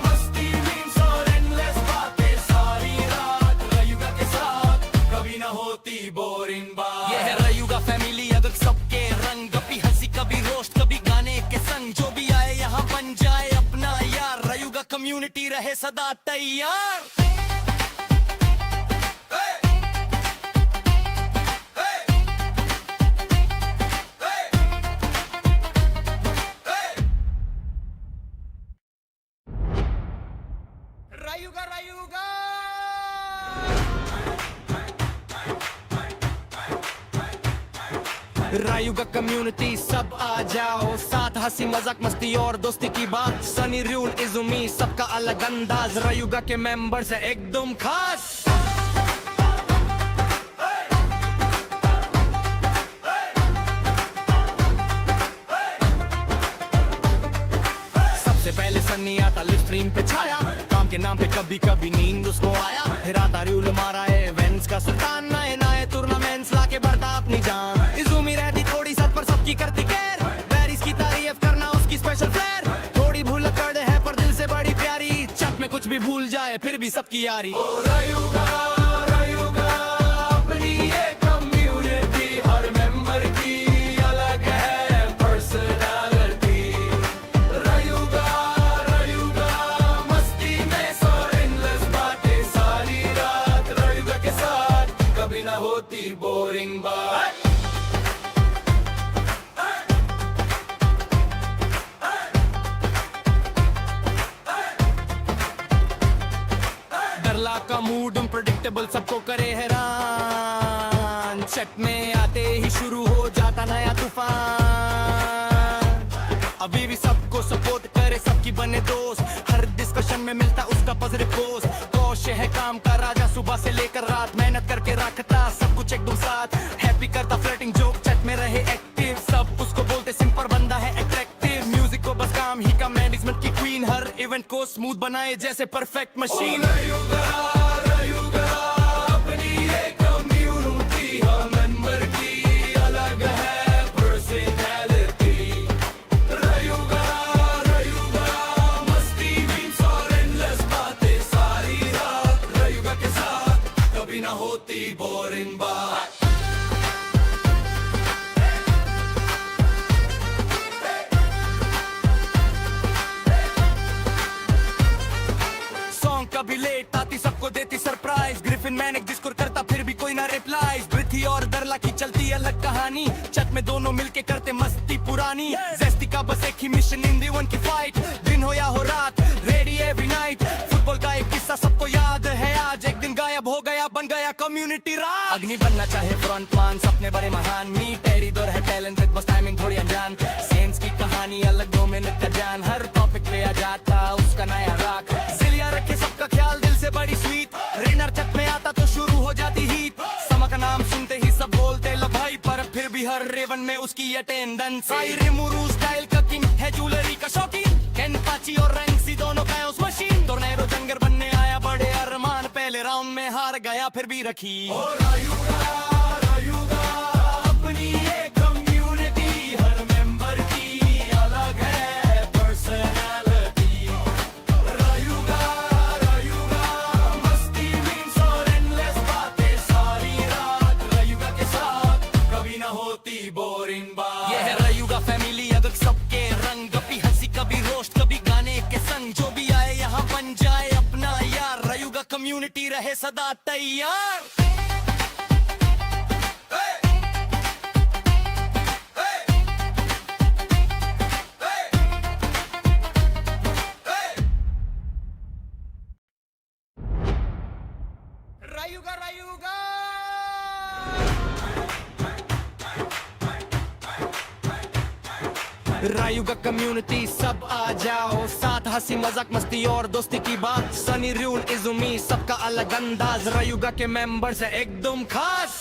मस्ती मीम्स और एंडलेस बातें सारी रात, रायुगा के साथ कभी ना होती बोरिंग बात। ये है रायुगा फैमिली, अगर सबके रंग, कभी हंसी कभी रोस्ट कभी गाने के संग। जो भी आए यहाँ बन जाए अपना यार, रायुगा कम्युनिटी रहे सदा तैयार। रायुगा रायुगा कम्युनिटी सब आ जाओ साथ, हंसी मजाक मस्ती और दोस्ती की बात। सनी रूल इजुमी सबका अलग अंदाज, रायुगा के मेंबर्स है एकदम खास। सबसे पहले सनी आता लिव स्ट्रीम पे छाया, काम के नाम पे कभी कभी नींद उसको आया। फिर आता रूल मारा इवेंट्स का सुल्तान, नए नए टूर्नामेंट्स लाके बढ़ता अपनी जान। इजुमी रहती थोड़ी सच पर सबकी करती केयर, बैरिस की तारीफ करना उसकी स्पेशल फ्लेयर। थोड़ी भूल कर है पर दिल से बड़ी प्यारी, चट में कुछ भी भूल जाए फिर भी सबकी यारी। रायुगा अपनी एक कम्युनिटी, हर मेंबर की अलग है पर्सनालिटी। रायुगा मस्ती में सो एंडलेस बातें सारी रात, रायुगा के साथ कभी ना होती बोरिंग बात। का मूड अनप्रेडिक्टेबल सबको करे हैरान। चट में आते ही शुरू हो जाता नया तूफान। अभी भी सबको सपोर्ट करे, सबकी बने दोस्त, हर डिस्कशन में मिलता उसका पॉजिटिव पोस्ट। कौशे है काम का राजा, सुबह से लेकर रात मेहनत करके रखता सब कुछ एकदम साथ। हैप्पी करता फ्लर्टिंग जोक, चैट में रहे एक्टिव, सब उसको बोलते सिंपल बंदा है अट्रैक्टिव। म्यूजिक को बस काम ही का, मैनेजमेंट की क्वीन, हर इवेंट को स्मूथ बनाए जैसे परफेक्ट मशीन। अपनी एक कम्युनिटी, हर मेंबर की अलग है पर्सनालिटी। रायुगा मस्ती मीम्स और एंडलेस बातें सारी रात, रायुगा के साथ कभी ना होती बोरिंग बात। कभी लेट आती सबको देती सरप्राइज, ग्रिफिन मैनेक डिस्कोर करता फिर भी कोई ना रिप्लाई। ब्रिथी और दरला की चलती अलग कहानी, छत में दोनों मिलके करते मस्ती पुरानी। जेस्टी का का बस एक ही मिशन इन दी वन की फाइट, दिन हो या हो रात, रेडी एवरी नाइट। फुटबॉल का एक किस्सा सबको याद है, आज एक दिन गायब हो गया, बन गया कम्युनिटी राज। अग्नि बनना चाहे फ्रंटमैन, सपने बड़े महान, मी टेरी दौर है टैलेंटेड, बस टाइमिंग थोड़ी अनजान। सेंस की कहानी अलग, 2 मिनट का जान, हर टॉपिक पे आ जाता उसका नया राग। जिलिया रखे सबका ख्याल, दिल से बड़ी स्वीट, रेनर छत में आता तो शुरू हो जाती हीट। समा का नाम सुनते ही सब बोलते लो भाई, पर फिर भी हर रेवन में उसकी अटेंडेंस। रिमुरू स्टाइल का किंग है, ज्वेलरी का शौकीन, केनपाची और रैंक्सी दोनों का उस मशीन। टोर्नेडो जंगर बनने आया, बड़े अरमान, पहले राउंड में हार गया फिर भी रखी। रायुगा अपनी एक कम्युनिटी, हर मेंबर की अलग है पर्सनालिटी। रायुगा मस्ती मीम्स और एंडलेस बातें सारी रात, रायुगा के साथ कभी ना होती बोरिंग बात। ये है रायुगा फैमिली, अगर सबके रंग, कभी हंसी कभी रोस्ट, कभी गाने के संग। जो भी आए यहाँ बन जाए अपना यार, रायुगा कम्युनिटी रहे सदा तैयार। रायुगा रायुगा कम्युनिटी सब आ जाओ, साथ हंसी मजाक मस्ती और दोस्ती की बात। सनी रूल इजुमी सबका अलग अंदाज, रायुगा के मेंबर्स है एकदम खास।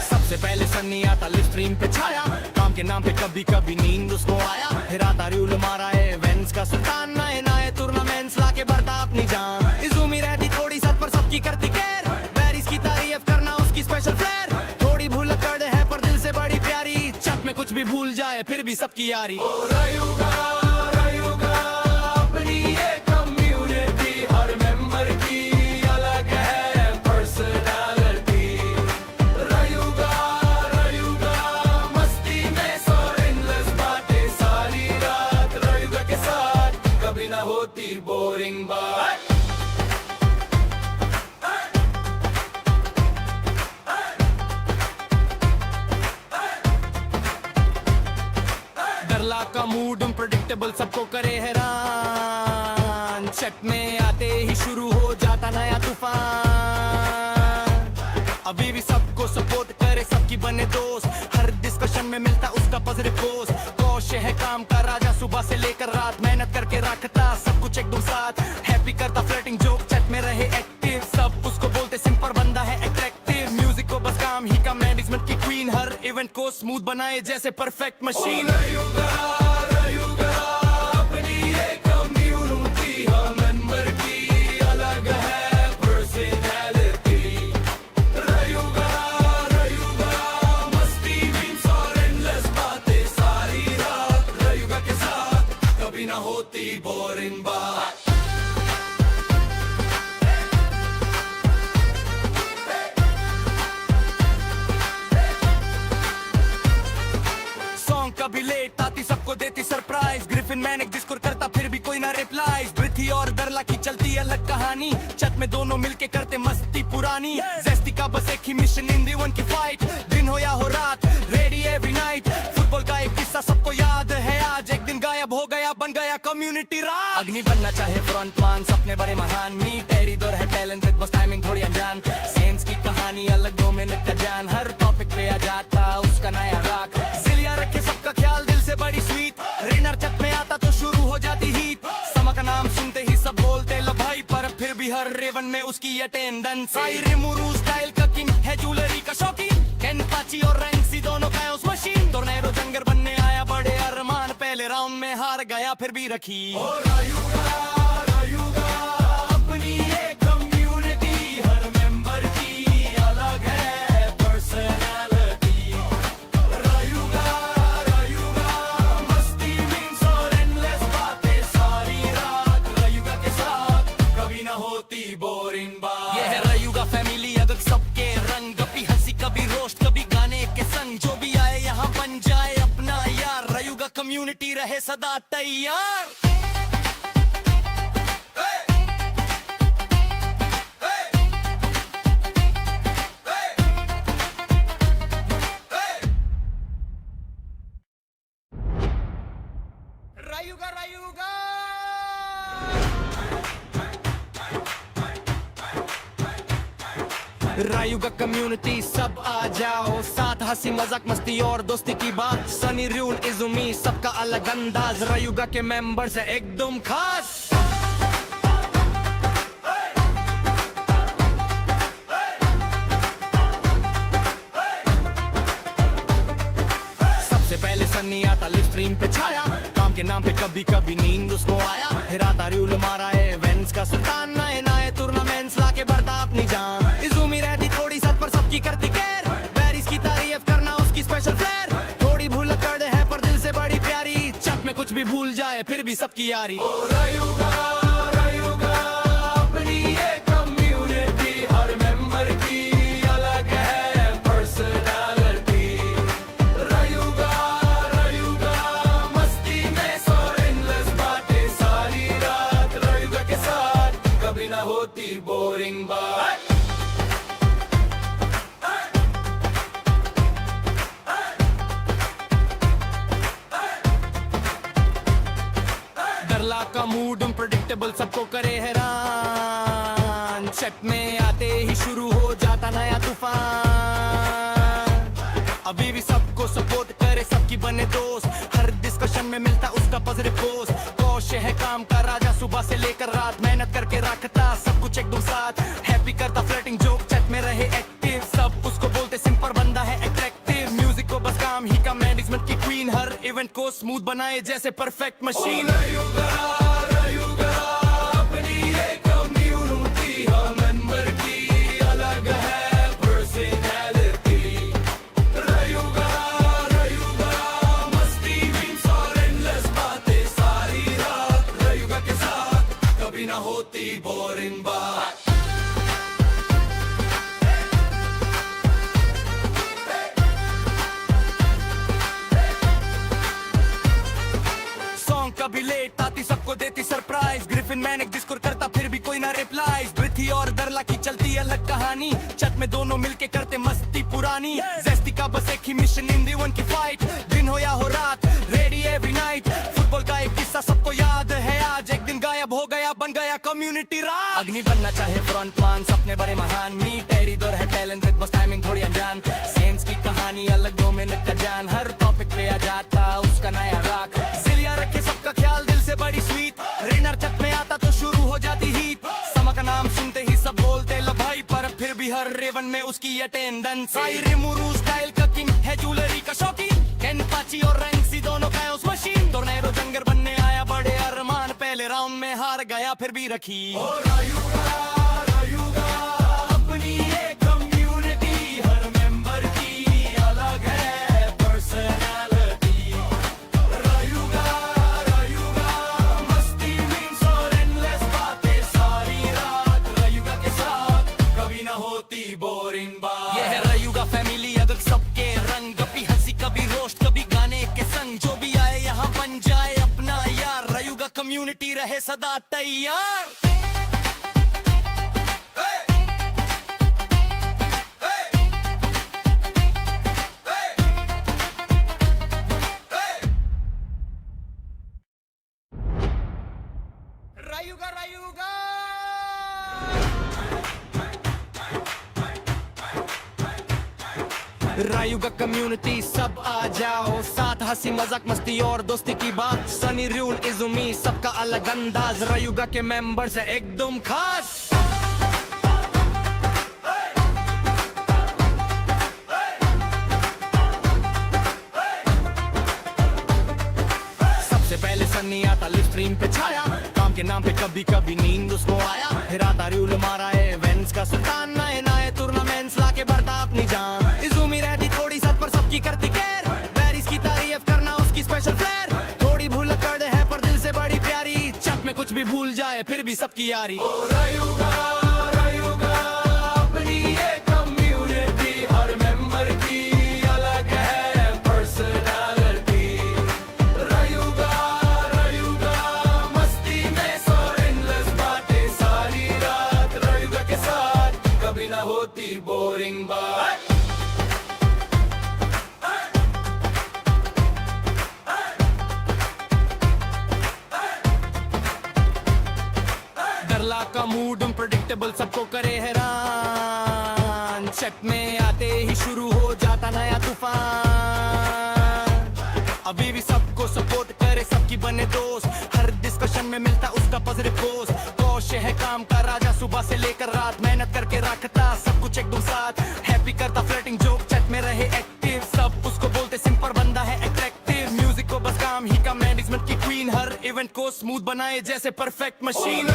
सबसे पहले सनी आता लिव स्ट्रीम पे छाया, काम के नाम पे कभी कभी नींद उसको आया। फिर आता रूल मारा इवेंट्स का सुल्तान, नए नए टूर्नामेंट्स लाके बढ़ता अपनी जान। इजुमी रहती थोड़ी सच पर सबकी करती केयर, बैरिस की तारीफ करना उसकी स्पेशल फ्लेयर। थोड़ी भूल कर है पर दिल से बड़ी प्यारी, चट में कुछ भी भूल जाए फिर भी सबकी यारी। रायुगा अपनी एक कम्युनिटी, हर मेंबर की अलग है पर्सनालिटी। रायुगा मस्ती में सो एंडलेस बातें सारी रात, रायुगा के साथ कभी ना होती बोरिंग बात। डरला का मूड अनप्रेडिक्टेबल सबको करे हैरान, चट में आते ही शुरू हो जाता नया तूफान। अभी भी सबको सपोर्ट करे, सबकी बने दोस्त, हर डिस्कशन में मिलता उसका पॉजिटिव पोस्ट। कौशे है काम का राजा, सुबह से लेकर रात मेहनत करके रखता सब कुछ एकदम साथ। हैप्पी करता फ्लर्टिंग जोक, चट में रहे एक्टिव, सब उसको बोलते सिंपल बंदा है अट्रैक्टिव। म्यूजिक को बस काम ही का, मैनेजमेंट की क्वीन, हर इवेंट को स्मूथ बनाए जैसे परफेक्ट मशीन। रायुगा अपनी एक कम्युनिटी, हर मेंबर की अलग है पर्सनालिटी। रायुगा मस्ती मीम्स और एंडलेस बातें सारी रात, रायुगा के साथ कभी ना होती बोरिंग बात। कभी लेट आती सबको देती सरप्राइज, ग्रिफिन मैनेक डिस्कोर करता फिर भी कोई ना रिप्लाई। ब्रिथी और दरला की चलती अलग कहानी, छत में दोनों मिलके करते मस्ती पुरानी। जेस्टी का बस एक ही मिशन इन दी वन की फाइट, दिन हो या हो रात, रेडी एवरी नाइट। फुटबॉल का एक किस्सा सबको याद है, आज एक दिन गायब हो गया, बन गया कम्युनिटी राज। अग्नि बनना चाहे फ्रंटमैन, सपने बड़े महान, मी टेरी दौर है टैलेंटेड, बस टाइमिंग थोड़ी अनजान। सेंस की कहानी अलग, 2 मिनट का जान, हर टॉपिक पे आ जाता उसका नया राग। जिलिया रखे सबका ख्याल, दिल से बड़ी स्वीट, रेनर छत में आता तो शुरू हो जाती हीट। समा का नाम सुनते ही सब बोलते लो भाई, पर फिर भी हर रेवन में उसकी अटेंडेंस। रिमुरू स्टाइल का किंग है, ज्वेलरी का शौकीन, केनपाची और रैंक्सी दोनों का उस मशीन। टोर्नेडो जंगर बनने आया, बड़े अरमान, पहले राउंड में हार गया फिर भी रखी। रायुगा अपनी एक कम्युनिटी, हर मेंबर की अलग है पर्सनालिटी। रायुगा मस्ती मीम्स और एंडलेस बातें सारी रात, रायुगा के साथ कभी ना होती बोरिंग बात। ये है रायुगा फैमिली, अगर सबके रंग, कभी हंसी कभी रोस्ट, कभी गाने के संग। जो भी आए यहाँ बन जाए अपना यार, रायुगा कम्युनिटी रहे सदा तैयार। रायुगा कम्युनिटी सब आ जाओ, साथ हंसी मजाक मस्ती और दोस्ती की बात। सनी रूल इजुमी सबका अलग अंदाज, रायुगा के मेंबर्स है एकदम खास। सबसे पहले सन्नी आता लिव स्ट्रीम पे छाया, काम के नाम पे कभी कभी नींद उसको आया। हिराता रूल मारा है इवेंट्स का सुल्तान, नए नए टूर्नामेंट्स लाके बढ़ता अपनी जान। इजुमी रहती थोड़ी सच पर सबकी करती केयर, बैरिस की तारीफ करना उसकी स्पेशल फ्लेयर। थोड़ी भूल कर दे है पर दिल से बड़ी प्यारी, चक में कुछ भी भूल जाए फिर भी सबकी यारी। रायुगा रायुगा अपनी ये कम्युनिटी, हर मेंबर की अलग है पर्सनालिटी। रायुगा रायुगा मस्ती में सो एंडलेस बातें सारी रात, रायुगा के साथ कभी ना होती बोरिंग बात। डरला का मूड अनप्रेडिक्टेबल सबको करे हैरान, चट में आते ही शुरू हो जाता नया तूफान। अभी भी सबको सपोर्ट करे सबकी बने दोस्त, हर डिस्कशन में मिलता उसका पॉजिटिव पोस्ट। कौश है काम का राजा, सुबह से लेकर रात मेहनत करके रखता सब कुछ एकदम साथ। हैप्पी करता फ्लर्टिंग जोक, चट में रहे एक्टिव, सब उसको बोलते सिंपल बंदा है अट्रैक्टिव। म्यूजिक को बस काम ही का मैनेजमेंट की क्वीन, हर इवेंट को स्मूथ बनाए जैसे परफेक्ट मशीन। रायुगा रायुगा अपनी ये कम्युनिटी, हर मेंबर की अलग है पर्सनालिटी। रायुगा रायुगा मस्ती मीम्स और एंडलेस बातें सारी रात, रायुगा के साथ कभी ना होती बोरिंग बात। सॉन्ग कभी लेट आती सबको देती सरप्राइज, ग्रिफिन मैंने डिस्कोर करता फिर भी कोई ना रिप्लाई। ब्रिथी और दरला की चलती अलग कहानी, चट में दोनों मिलके करते मस्ती पुरानी। जेस्टी का बस एक ही मिशन इन दी वन की फाइट, दिन हो या हो रात रेडी एवरी नाइट। फुटबॉल का एक किस्सा सबको याद है आज, एक दिन गायब हो गया बन गया कम्युनिटी राज। अग्नि बनना चाहे फ्रंट मान, सपने बड़े महान, मी टेरी दौर है टैलेंटेड बस टाइमिंग थोड़ी अनजान। सेंस की कहानी अलग 2 मिनट का जान, हर टॉपिक पे आ जाता उसका नया राग। जिलिया रखे सबका ख्याल दिल से बड़ी स्वीट, रेनर चक में आता तो शुरू हो जाती हीट। समा का नाम सुनते ही सब बोलते लो भाई, पर फिर भी हर रेवन में उसकी अटेंडेंस। रिमुरू स्टाइल का किंग है, ज्वेलरी का शौकीन, केनपाची और रैंक्सी दोनों का उस मशीन। टोर्नेडो जंगर बनने आया बड़े अरमान, पहले राउंड में हार गया फिर भी रखी। रायुगा रायुगा अपनी ये कम्युनिटी, हर मेंबर की अलग है पर्सनालिटी। रायुगा रायुगा मस्ती मीम्स और एंडलेस बातें सारी रात, रायुगा के साथ कभी ना होती बोरिंग बात। ये है रायुगा फैमिली, अगर सबके रंग, कभी हंसी कभी रोस्ट कभी गाने के संग। जो भी आए यहाँ बन जाए अपना यार, रायुगा कम्युनिटी रहे सदा तैयार। रायुगा रायुगा रायुगा कम्युनिटी सब आ जाओ, साथ हंसी मजाक मस्ती और दोस्ती की बात। सनी रूल इजुमी सबका अलग अंदाज, रायुगा के मेंबर्स है एकदम खास। सबसे पहले सन्नी आता लिव स्ट्रीम पे छाया, काम के नाम पे कभी कभी नींद उसको आया। हिराता रूल मारा है इवेंट्स का सुल्तान, नए नए टूर्नामेंट्स लाके बढ़ता अपनी जान। इजुमी रहती थोड़ी सच पर सबकी करती केयर, बैरिस की तारीफ करना उसकी स्पेशल फ्लेयर। थोड़ी भूल कर दे है पर दिल से बड़ी प्यारी, चक में कुछ भी भूल जाए फिर भी सबकी यारी। रायुगा रायुगा अपनी ये कम्युनिटी, हर मेंबर की अलग है पर्सनालिटी। रायुगा रायुगा मस्ती में सो एंडलेस बातें सारी रात, रायुगा के साथ कभी ना होती बोरिंग बात। डरला का मूड अनप्रेडिक्टेबल सबको करे हैरान, तूफान छत में आते ही शुरू हो जाता नया तूफान अभी भी सबको सपोर्ट करे सबकी बने दोस्त हर डिस्कशन में मिलता उसका पॉजिटिव पोस्ट कौशे है काम का राजा सुबह से लेकर रात मेहनत करके रखता सब कुछ एकदम साथ हैप्पी करता फ्लर्टिंग जोक चैट में रहे एक्टिव सब उसको बोलते सिंपल बंदा है अट्रैक्टिव म्यूजिक को बस काम ही का मैनेजमेंट की क्वीन हर इवेंट को स्मूथ बनाए जैसे परफेक्ट मशीन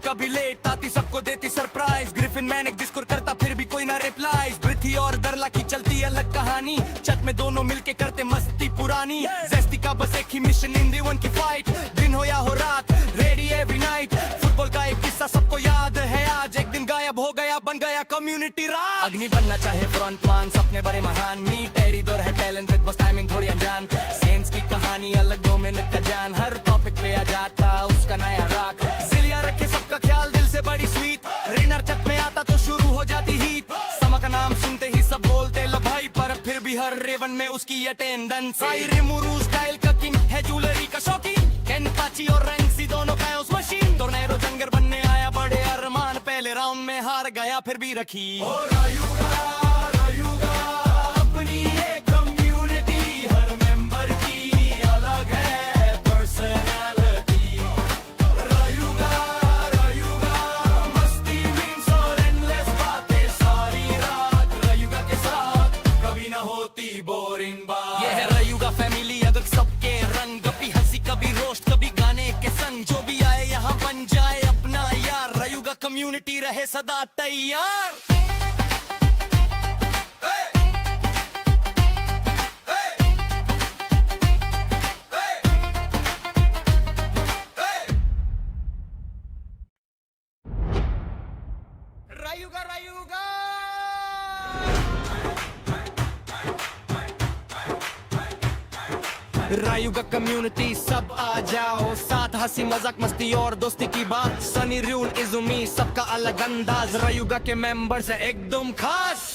कभी लेट आती सबको देती सरप्राइज ग्रिफिन मैंने डिस्कोर करता फिर भी कोई ना रिप्लाई पृथ्वी और दरला की चलती अलग कहानी छत में दोनों मिलके करते मस्ती पुरानी जेस्टी का बस एक ही मिशन इन दी वन की फाइट दिन हो या हो रात रेडी एवरी नाइट फुटबॉल का एक किस्सा सबको याद है आज एक दिन गायब हो गया बन गया कम्युनिटी राज अग्नि बनना चाहे फ्रंटमैन सपने बड़े महान मी टेरी दौर है टैलेंट विद बस टाइमिंग थोड़ी अनजान सेंस की कहानी अलग 2 मिनट का जान हर टॉपिक पे आ जाता उसका नया राग जिलिया रखे सबका ख्याल दिल से बड़ी स्वीट रेनर छत में आता तो शुरू हो जाती हीट समा का नाम सुनते ही सब बोलते लो भाई पर फिर भी हर रेवन में उसकी अटेंडेंस रिमुरू स्टाइल का किंग है ज्वेलरी का शौकीन केनपाची और रैंक्सी दोनों का उस मशीन टोर्नेडो जंगर बनने आया बड़े अरमान पहले राउंड में हार गया फिर भी रखी अपनी एक कम्युनिटी हर मेंबर की अलग है पर्सनालिटी रायुगा मस्ती मीम्स और एंडलेस बातें सारी रात रायुगा के साथ कभी ना होती बोरिंग बात ये है रायुगा फैमिली अगर सबके रंग कभी हंसी कभी रोस्ट कभी गाने के संग जो भी आए यहाँ बन जाए अपना यार रायुगा कम्युनिटी रहे सदा तैयार रायुगा रायुगा कम्युनिटी सब आ जाओ साथ हंसी मजाक मस्ती और दोस्ती की बात सनी रूल इजुमी सबका अलग अंदाज रायुगा के मेंबर्स है एकदम खास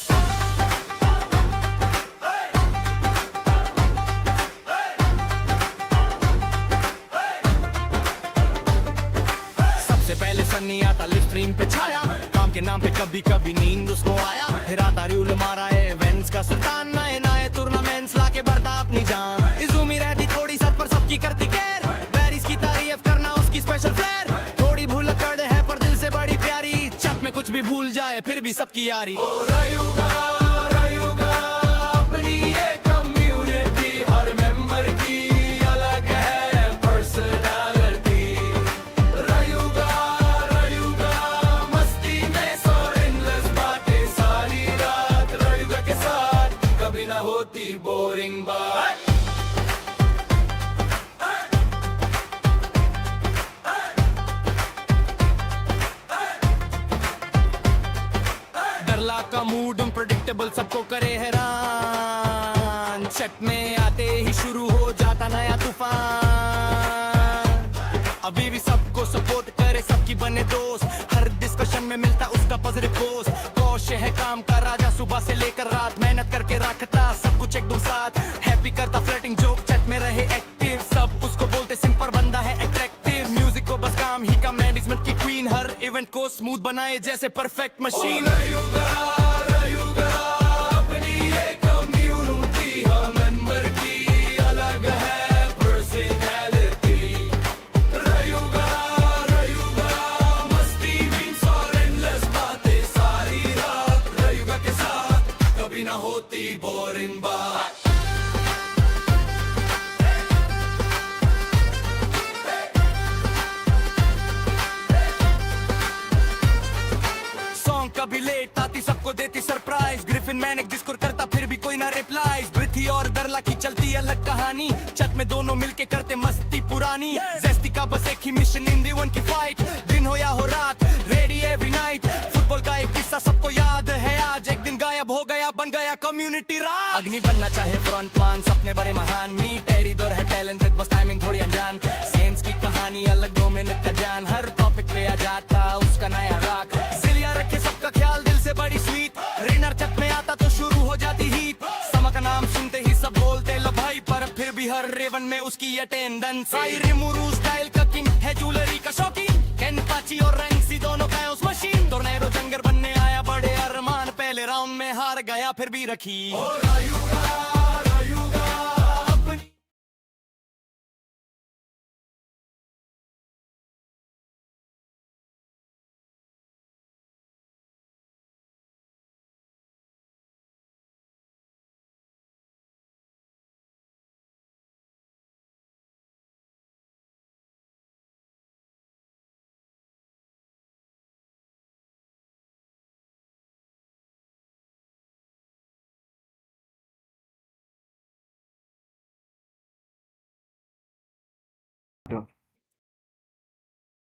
सबसे पहले सनी आता लिव स्ट्रीम पे छाया काम के नाम पे कभी कभी नींद उसको आया फिर आता रूल मारा है इवेंट्स का सुल्तान नए नए टूर्नामेंट्स लाके बढ़ता अपनी जान इजुमी रहती थोड़ी सच पर सबकी करती केयर बैरिस की तारीफ करना उसकी स्पेशल फ्लेयर थोड़ी भूल कर दे है पर दिल से बड़ी प्यारी छत में कुछ भी भूल जाए फिर भी सबकी यारी रायुगा अपनी एक कम्युनिटी हर मेंबर की अलग है पर्सनालिटी रायुगा मस्ती में सो एंडलेस बातें सारी रात रायुगा के साथ कभी ना होती बोरिंग बात डरला का मूड अनप्रेडिक्टेबल सबको करे हैरान छत में आते ही शुरू हो जाता नया तूफान अभी भी सबको सपोर्ट करे सबकी बने दोस्त हर डिस्कशन में मिलता उसका पॉजिटिव पोस्ट कौशे है काम का राजा सुबह से लेकर रात मेहनत करके रखता सब कुछ एकदम साथ हैप्पी करता फ्लर्टिंग जोक चैट में रहे एक्टिव सब उसको बोलते सिंपल बंदा है अट्रैक्टिव म्यूजिक को बस काम ही का मैनेजमेंट की क्वीन हर इवेंट को स्मूथ बनाए जैसे परफेक्ट मशीन रायुगा अपनी एक कम्युनिटी हर मेंबर की अलग है पर्सनालिटी रायुगा मस्ती मीम्स और एंडलेस बातें सारी रात रायुगा के साथ कभी ना होती बोरिंग बात कभी लेट आती सबको देती सरप्राइज ग्रिफिन मैंने डिस्कोर करता फिर भी कोई ना रिप्लाई पृथ्वी और दरला की चलती अलग कहानी छत में दोनों मिलके करते मस्ती पुरानी जेस्टी का बस एक ही मिशन इन दी वन की फाइट दिन हो या हो रात रेडी एवरी नाइट फुटबॉल का एक किस्सा सबको याद है आज एक दिन गायब हो गया कम्युनिटी राज अग्नि बनना चाहे फ्रंट मान सपने बड़े महान मी टेरी दौर है टैलेंटेड बस टाइमिंग थोड़ी अनजान सेंस की कहानी अलग 2 मिनट का जान हर टॉपिक पे आ जाता उसका नया राग सिलिया रखे सबका ख्याल दिल से बड़ी स्वीट रेनर छत में आता तो शुरू हो जाती हीट समा का नाम सुनते ही सब बोलते लो भाई पर फिर भी हर रेवन में उसकी अटेंडेंस आई रिमूरू स्टाइल का किंग है ज्वेलरी का शौकीन कैन पाची और रैंक्सी दोनों का उस मशीन टोर्नेडो जंगर बनने आया बड़े अरमान पहले राउंड में हार गया फिर भी रखी ओ रायुगा अपनी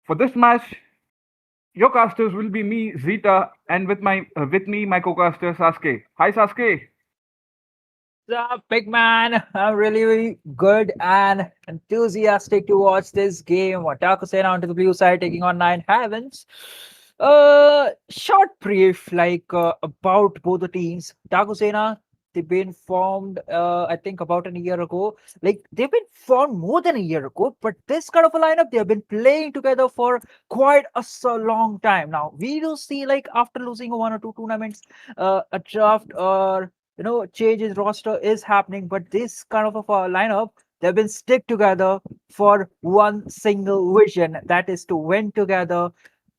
For this match, your casters will be me, Zita, and with me, my co-caster Sasuke. Hi, Sasuke. What's up, big man? I'm really good and enthusiastic to watch this game. Wataku Sena onto the blue side taking on Nine Heavens. Short brief about both the teams. Taku Sena, they've been formed I think about a year ago. Like they've been formed more than a year ago, but this kind of a lineup they have been playing together for quite a so long time now. We do see like after losing one or two tournaments, a draft or change in roster is happening, but this kind of a lineup they've been stick together for one single vision, that is to win together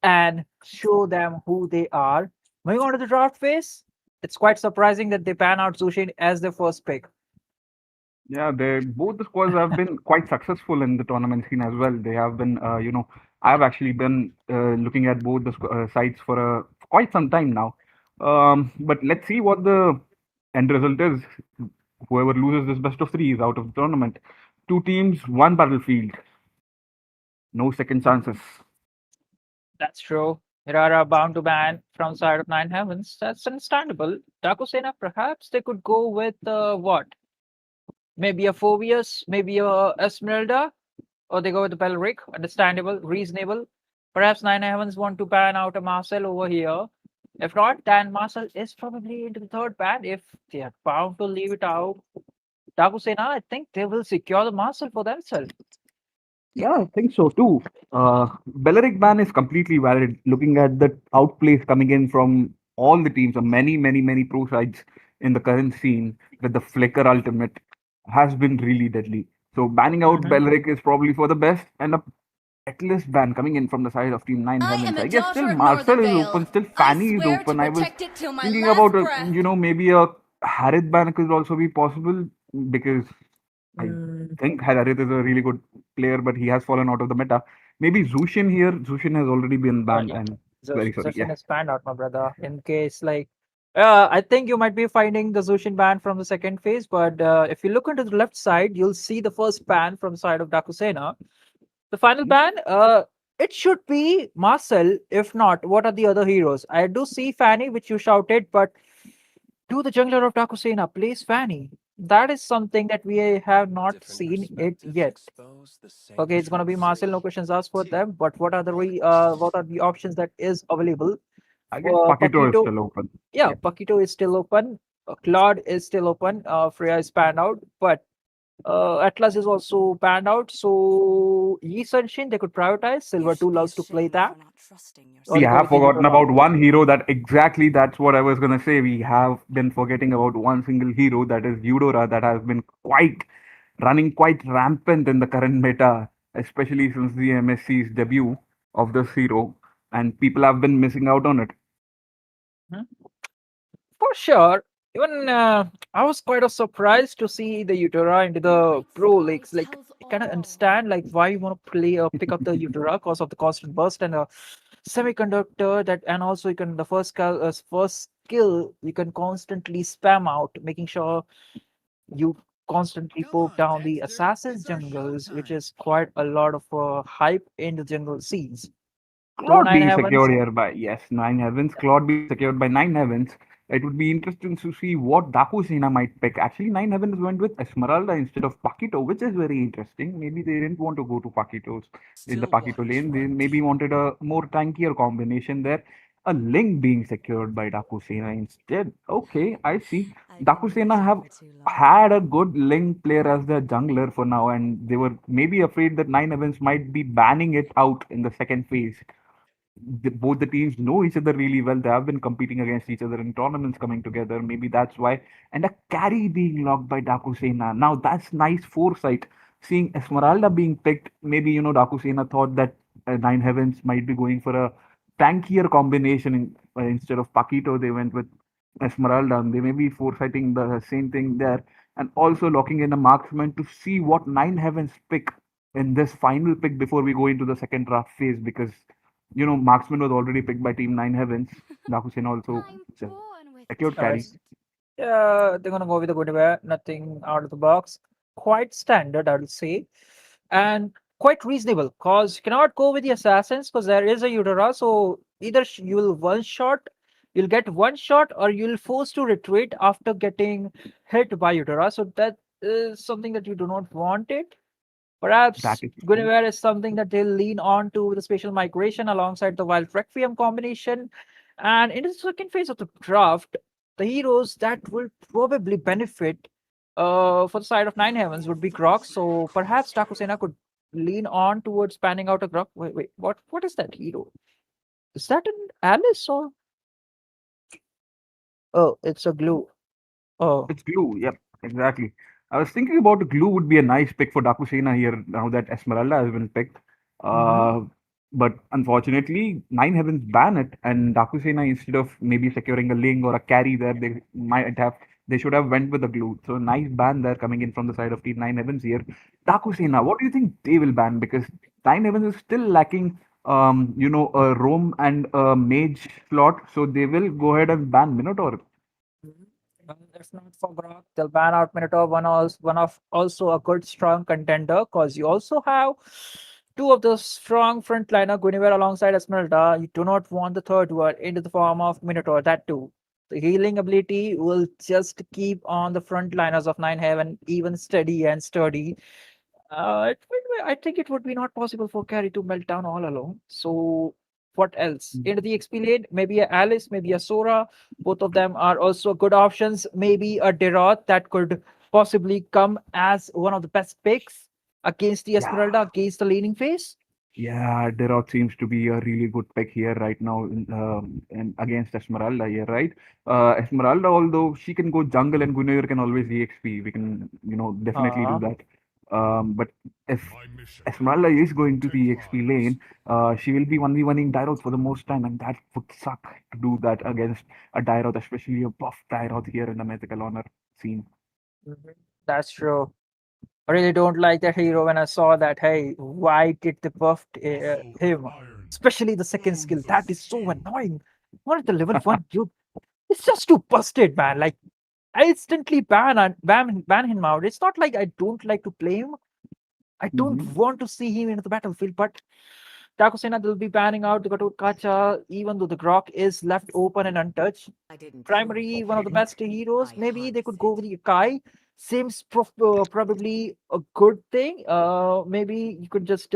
and show them who they are. Moving on to the draft phase, it's quite surprising that they pan out Zushin as their first pick. Yeah, both the squads have been quite successful in the tournament scene as well. They have been, I've actually been looking at both the sides for quite some time now. But let's see what the end result is. Whoever loses this best of three is out of the tournament. Two teams, one battlefield. No second chances. That's true. Hirara bound to ban from side of Nine Heavens. That's understandable. Takusena, perhaps they could go with what? Maybe a Phobius, maybe a Esmeralda, or they go with the Belric. Understandable, reasonable. Perhaps Nine Heavens want to ban out a Marcel over here. If not, then Marcel is probably into the third ban. If they are bound to leave it out, Takusena, I think they will secure the Marcel for themselves. Yeah, I think so too. Belleric ban is completely valid. Looking at the outplays coming in from all the teams, many pro sides in the current scene with the Flicker Ultimate has been really deadly. So banning out Belleric is probably for the best, and a Atlas ban coming in from the side of Team Nine Heavens. I guess still Marcel is open, still Fanny is open. I was thinking about maybe a Harith ban could also be possible because I think Harith is a really good player, but he has fallen out of the meta. Maybe Zushin here. Zushin has already been banned, and very sorry. Zushin is banned out, my brother. In case I think you might be finding the Zushin ban from the second phase, but if you look into the left side, you'll see the first ban from the side of Dakusena. The final ban, it should be Marcel. If not, what are the other heroes? I do see Fanny, which you shouted, but do the jungler of Dakusena plays Fanny? That is something that we have not seen it yet. Okay, it's gonna be Marcel. No questions asked for them. But what are the options that is available? I guess Pakito is still open. Yeah, Pakito is still open. Claude is still open. Freya is banned out, but Atlas is also banned out. So Yi Sunshin, they could prioritize. Silver 2 loves to play that. We have forgotten about one hero that's what I was gonna say. We have been forgetting about one single hero, that is Eudora, that has been running quite rampant in the current meta, especially since the MSC's debut of this hero, and people have been missing out on it. For sure. Even I was quite surprised to see the Eudora into the pro leagues. Like, I kind of understand why you want to pick up the Eudora because of the constant burst and a semiconductor and also you can the first skill you can constantly spam out, making sure you constantly poke down the assassins jungles, which is quite a lot of hype in the jungle scenes. Claude being secured here by Nine Heavens. Claude being secured by Nine Heavens. It would be interesting to see what Dakusina might pick. Actually, Nine Heavens went with Esmeralda instead of Paquito, which is very interesting. Maybe they didn't want to go to Paquitos in the Paquito lane. They maybe wanted a more tankier combination there. A link being secured by Dakusena instead. Okay, I see. Dakusena have had a good link player as their jungler for now, and they were maybe afraid that Nine Heavens might be banning it out in the second phase. Both the teams know each other really well. They have been competing against each other in tournaments coming together. Maybe that's why. And a carry being locked by Dakusena. Now that's nice foresight. Seeing Esmeralda being picked, maybe Dakusena thought that Nine Heavens might be going for a tankier combination instead of Paquito. They went with Esmeralda. And they may be foresighting the same thing there, and also locking in a marksman to see what Nine Heavens pick in this final pick before we go into the second draft phase, because marksman was already picked by Team Nine Heavens. Dakusena also secured All right. carry. Yeah, they're gonna go with the Guinevere, nothing out of the box. Quite standard, I would say, and quite reasonable. Cause you cannot go with the assassins because there is a Eudora. So either you'll you'll get one shot, or you'll force to retreat after getting hit by Eudora. So that is something that you do not want it. That Perhaps is true. Guinevere is something that they'll lean on to with the spatial migration alongside the Wild Requiem combination. And in the second phase of the draft, the heroes that will probably benefit for the side of Nine Heavens would be Grok. So perhaps Takusena could lean on towards panning out a Grok. Wait, what is that hero? Is that an Alice or? Oh, it's a glue. Oh. It's glue. Yep, exactly. I was thinking about glue would be a nice pick for Dakusena here now that Esmeralda has been picked. Mhm. Uh, but unfortunately, Nine Heavens ban it, and Dakusena, instead of maybe securing a ling or a carry there, they should have went with the glue. So nice ban there coming in from the side of Team Nine Heavens here. Dakusena, what do you think they will ban? Because Nine Heavens is still lacking a roam and a mage slot, so they will go ahead and ban Minotaur. Mhm. If not for Grok, they'll ban out Minotaur, one of also a good strong contender, because you also have two of the strong frontliner Guinevere alongside Esmeralda. You do not want the third one into the form of Minotaur. That too. The healing ability will just keep on the frontliners of Nine Heaven even steady and sturdy. I think it would be not possible for Carrie to melt down all alone. So what else? Into the XP lane, maybe a Alice, maybe a Sora. Both of them are also good options. Maybe a Derot that could possibly come as one of the best picks against the Yeah. Esmeralda, against the laning phase. Yeah, Derot seems to be a really good pick here right now in against Esmeralda here, right? Esmeralda, although she can go jungle and Guinevere can always EXP, we can, definitely do Uh, that. But if Esmeralda is going to the EXP lane, she will be 1v1ing Dyrot for the most time, and that would suck to do that against a Dyrot, especially a buff Dyrot here in the Mythical Honor scene. Mhm. That's true. I really don't like that hero when I saw that. Hey, why did they buff him? Especially the second skill. That is so annoying. What at the level one, dude? It's just too busted, man. Like I instantly ban him out. It's not like I don't like to play him. I don't Hmm. want to see him in the battlefield, but Takusena will be banning out the Kacha, even though the Grok is left open and untouched. Primary, one of the best heroes. Maybe they could go with the Kai. Seems probably a good thing. Maybe you could just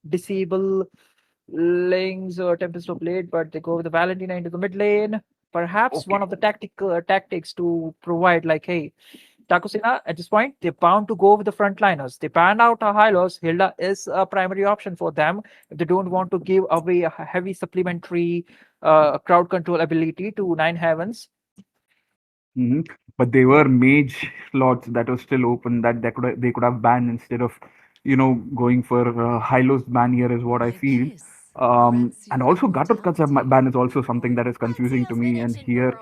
disable Lings or Tempest of Blade, but they go with the Valentina into the mid lane. Perhaps one Okay. of the tactics to provide, like, hey, Takusina, at this point, they're bound to go with the frontliners. They banned out a Hylos. Hilda is a primary option for them if they don't want to give away a heavy supplementary crowd control ability to Nine Heavens. Hmm. But they were mage slots that were still open that they could have banned instead of going for Hylos ban here is what I feel. And also Gatotkacha ban is also something that is confusing to me. And here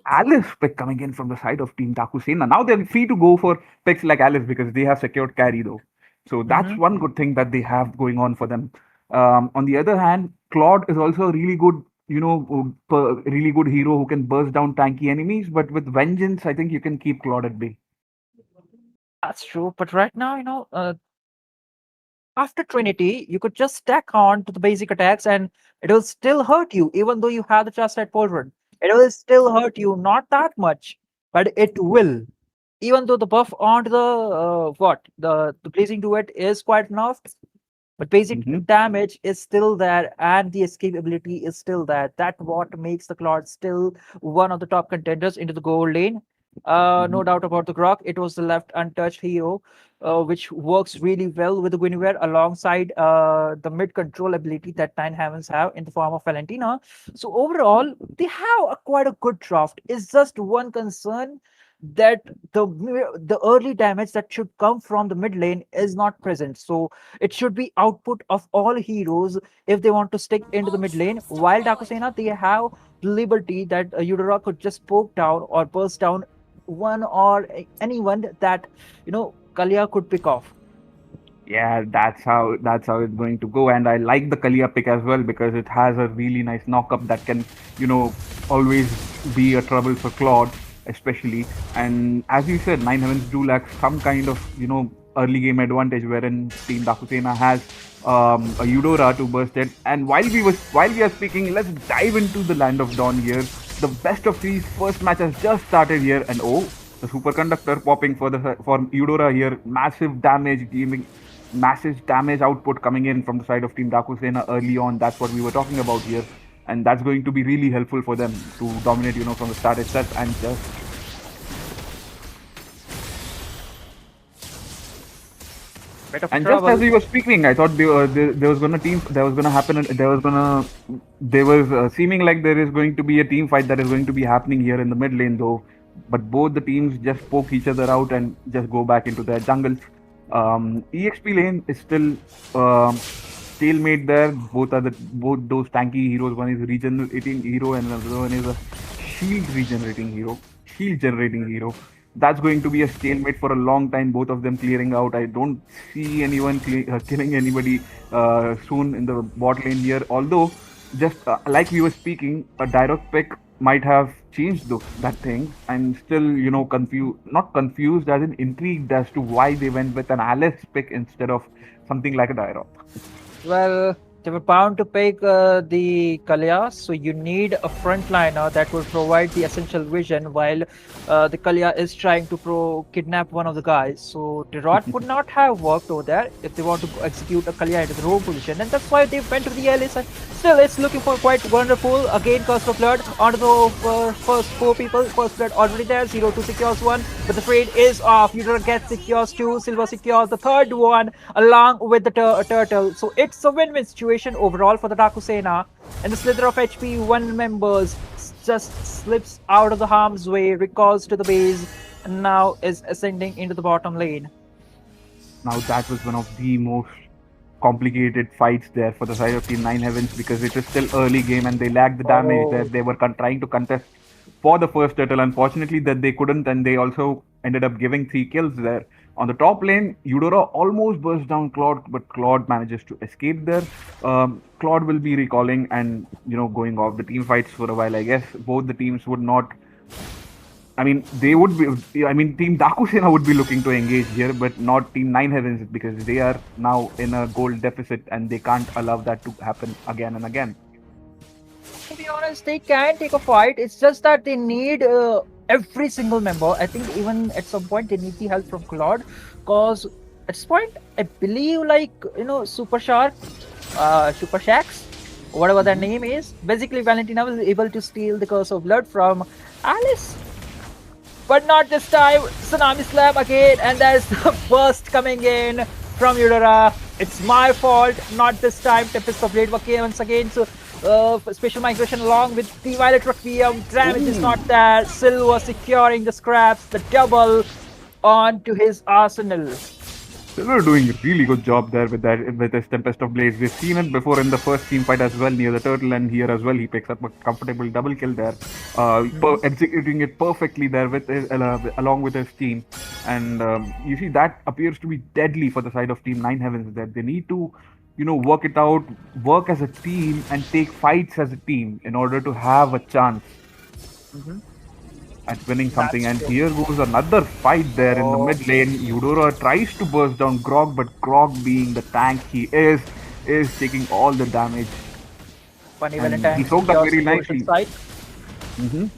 Alice pick coming in from the side of Team Takusena. Now they're free to go for picks like Alice because they have secured carry though. So that's Mhm. one good thing that they have going on for them. On the other hand, Claude is also a really good, really good hero who can burst down tanky enemies. But with Vengeance, I think you can keep Claude at bay. That's true. But right now, after Trinity, you could just stack on to the basic attacks and it will still hurt you, even though you have the Chastised Pauldron. It will still hurt you, not that much, but it will. Even though the buff on the the blazing duet is quite enough, but basic Hmm. damage is still there and the escape ability is still there. That what makes the Claude still one of the top contenders into the gold lane. No Hmm. doubt about the Grok. It was the left untouched hero, which works really well with the Guinevere alongside the mid control ability that Nine Heavens have in the form of Valentina. So overall, they have quite a good draft. It's just one concern that the early damage that should come from the mid lane is not present. So it should be output of all heroes if they want to stick into the mid lane. While Dakusena, they have liberty that Eudora could just poke down or burst down one or anyone that Kalia could pick off. Yeah, that's how it's going to go. And I like the Kalia pick as well because it has a really nice knockup that can, you know, always be a trouble for Claude, especially. And as you said, Nine Heavens do lack some kind of, early game advantage wherein Team Dakusena has a Eudora to burst it. And while we are speaking, let's dive into the Land of Dawn here. The best of threes first match has just started here, and oh, the superconductor popping for Eudora here. Massive damage output coming in from the side of Team Dakusena early on. That's what we were talking about here. And that's going to be really helpful for them to dominate, from the start itself. And just Bit of and just as trouble. we were speaking, I thought there was gonna happen. There was seeming like there is going to be a team fight that is going to be happening here in the mid lane, though. But both the teams just poke each other out and just go back into their jungles. EXP lane is still stalemate there. Both those tanky heroes. One is regenerating hero, and another one is a shield generating hero. That's going to be a stalemate for a long time. Both of them clearing out. I don't see anyone killing anybody soon in the bot lane here. Although, just like we were speaking, a direct pick might have changed that thing. I'm still, confused. Not confused, as in intrigued as to why they went with an Alice pick instead of something like a Dirok. Well, they were bound to pick the Kalia, so you need a frontliner that will provide the essential vision while the Kalia is trying to kidnap one of the guys. So the rod would not have worked over there if they want to execute a Kalia into the rogue position, and that's why they went to the Alice. And still, it's looking for quite wonderful. Again, Curse of Blood onto the first four people. First Blood already there. 0-2 secures one, but the trade is off. Eudora gets secures two. Silver secures the third one along with the turtle. So it's a win-win situation overall for the Dakusena. And the Slither of HP, one members just slips out of the harm's way, recalls to the base, and now is ascending into the bottom lane. Now that was one of the most complicated fights there for the side of Team Nine Heavens because it is still early game and they lacked the damage that they were trying to contest for the first turtle. Unfortunately, that they couldn't, and they also ended up giving 3 kills there. On the top lane, Eudora almost burst down Claude, but Claude manages to escape there. Claude will be recalling and going off the team fights for a while. I guess both the teams would not. I mean, they would be. I mean, Team Dakusena would be looking to engage here, but not Team Nine Heavens because they are now in a gold deficit and they can't allow that to happen again and again. To be honest, they can take a fight. It's just that they need every single member. I think even at some point they need the help from Claude, because at this point I believe Super Shark, Super Shacks, whatever their name is. Basically, Valentina was able to steal the Curse of Blood from Alice. But not this time. Tsunami Slam again, and there's the burst coming in from Eudora. It's my fault, not this time. Tempest of Blade once again. So special migration along with the Violet Requiem. Damage is not there. Silver securing the scraps, the double onto his arsenal. Silver doing a really good job there with this Tempest of Blades. We've seen it before in the first team fight as well near the turtle, and here as well he picks up a comfortable double kill there, executing it perfectly there with along with his team. And you see that appears to be deadly for the side of Team Nine Heavens. That they need to work it out, work as a team, and take fights as a team in order to have a chance at winning something. That's And true. here goes another fight there in the mid lane. Eudora tries to burst down Grog, but Grog, being the tank he is taking all the damage. Funny And Valentine he soaked up very secures the nicely. side. Mhm.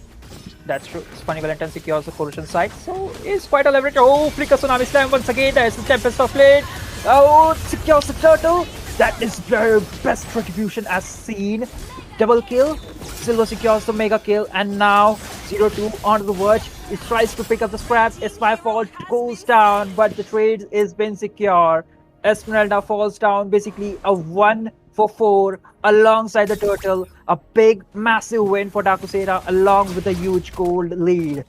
That's true. Funny Valentine secures the Corrosion side, so it's quite a leverage. Oh, Flicker Tsunami Slam once again. There's the Tempest of Blade. Oh, secures the turtle. That is their best retribution as seen. Double kill. Silver secures the mega kill, and now 0-2 onto the verge. It tries to pick up the scraps. S5 fault goes down, but the trade is been secure. Esmeralda falls down, basically a 1-for-4 alongside the turtle. A big, massive win for Dakusera along with a huge gold lead.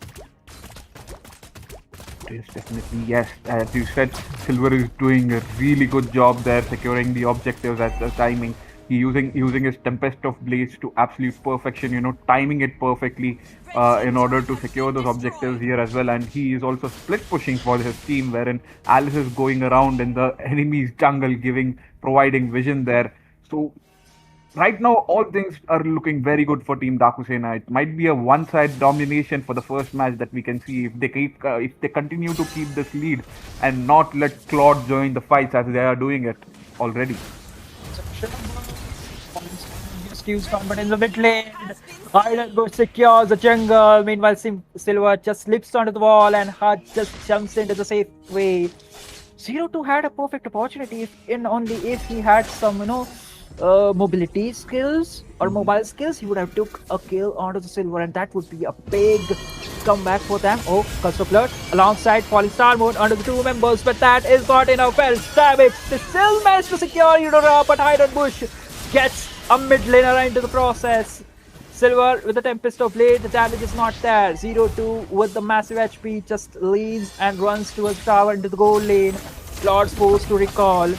Yes, definitely. Yes, as you said, Silver is doing a really good job there, securing the objectives at the timing. He using his Tempest of Blades to absolute perfection. Timing it perfectly in order to secure those objectives here as well. And he is also split pushing for his team, wherein Alice is going around in the enemy's jungle, providing vision there. So right now, all things are looking very good for Team Dakusena. It might be a one-side domination for the first match that we can see if they continue to keep this lead and not let Claude join the fights as they are doing it already. Steve's combat in the mid lane. Island Bush secures the jungle. Meanwhile, Silver just slips onto the wall and Hart just jumps into the safe way. 0-2 had a perfect opportunity only if he had some, mobility skills or mobile skills. He would have took a kill onto the Silver, and that would be a big comeback for them. Oh, Custom Flirt alongside Falling Star Moon under the two members, but that is not enough else. Damage. They still managed to secure Eudora, but Iron Bush gets a mid laner into the process. Silver with the Tempest of Blade, the damage is not there. 0-2 with the massive HP just leaves and runs towards tower into the gold lane. Claude's forced to recall.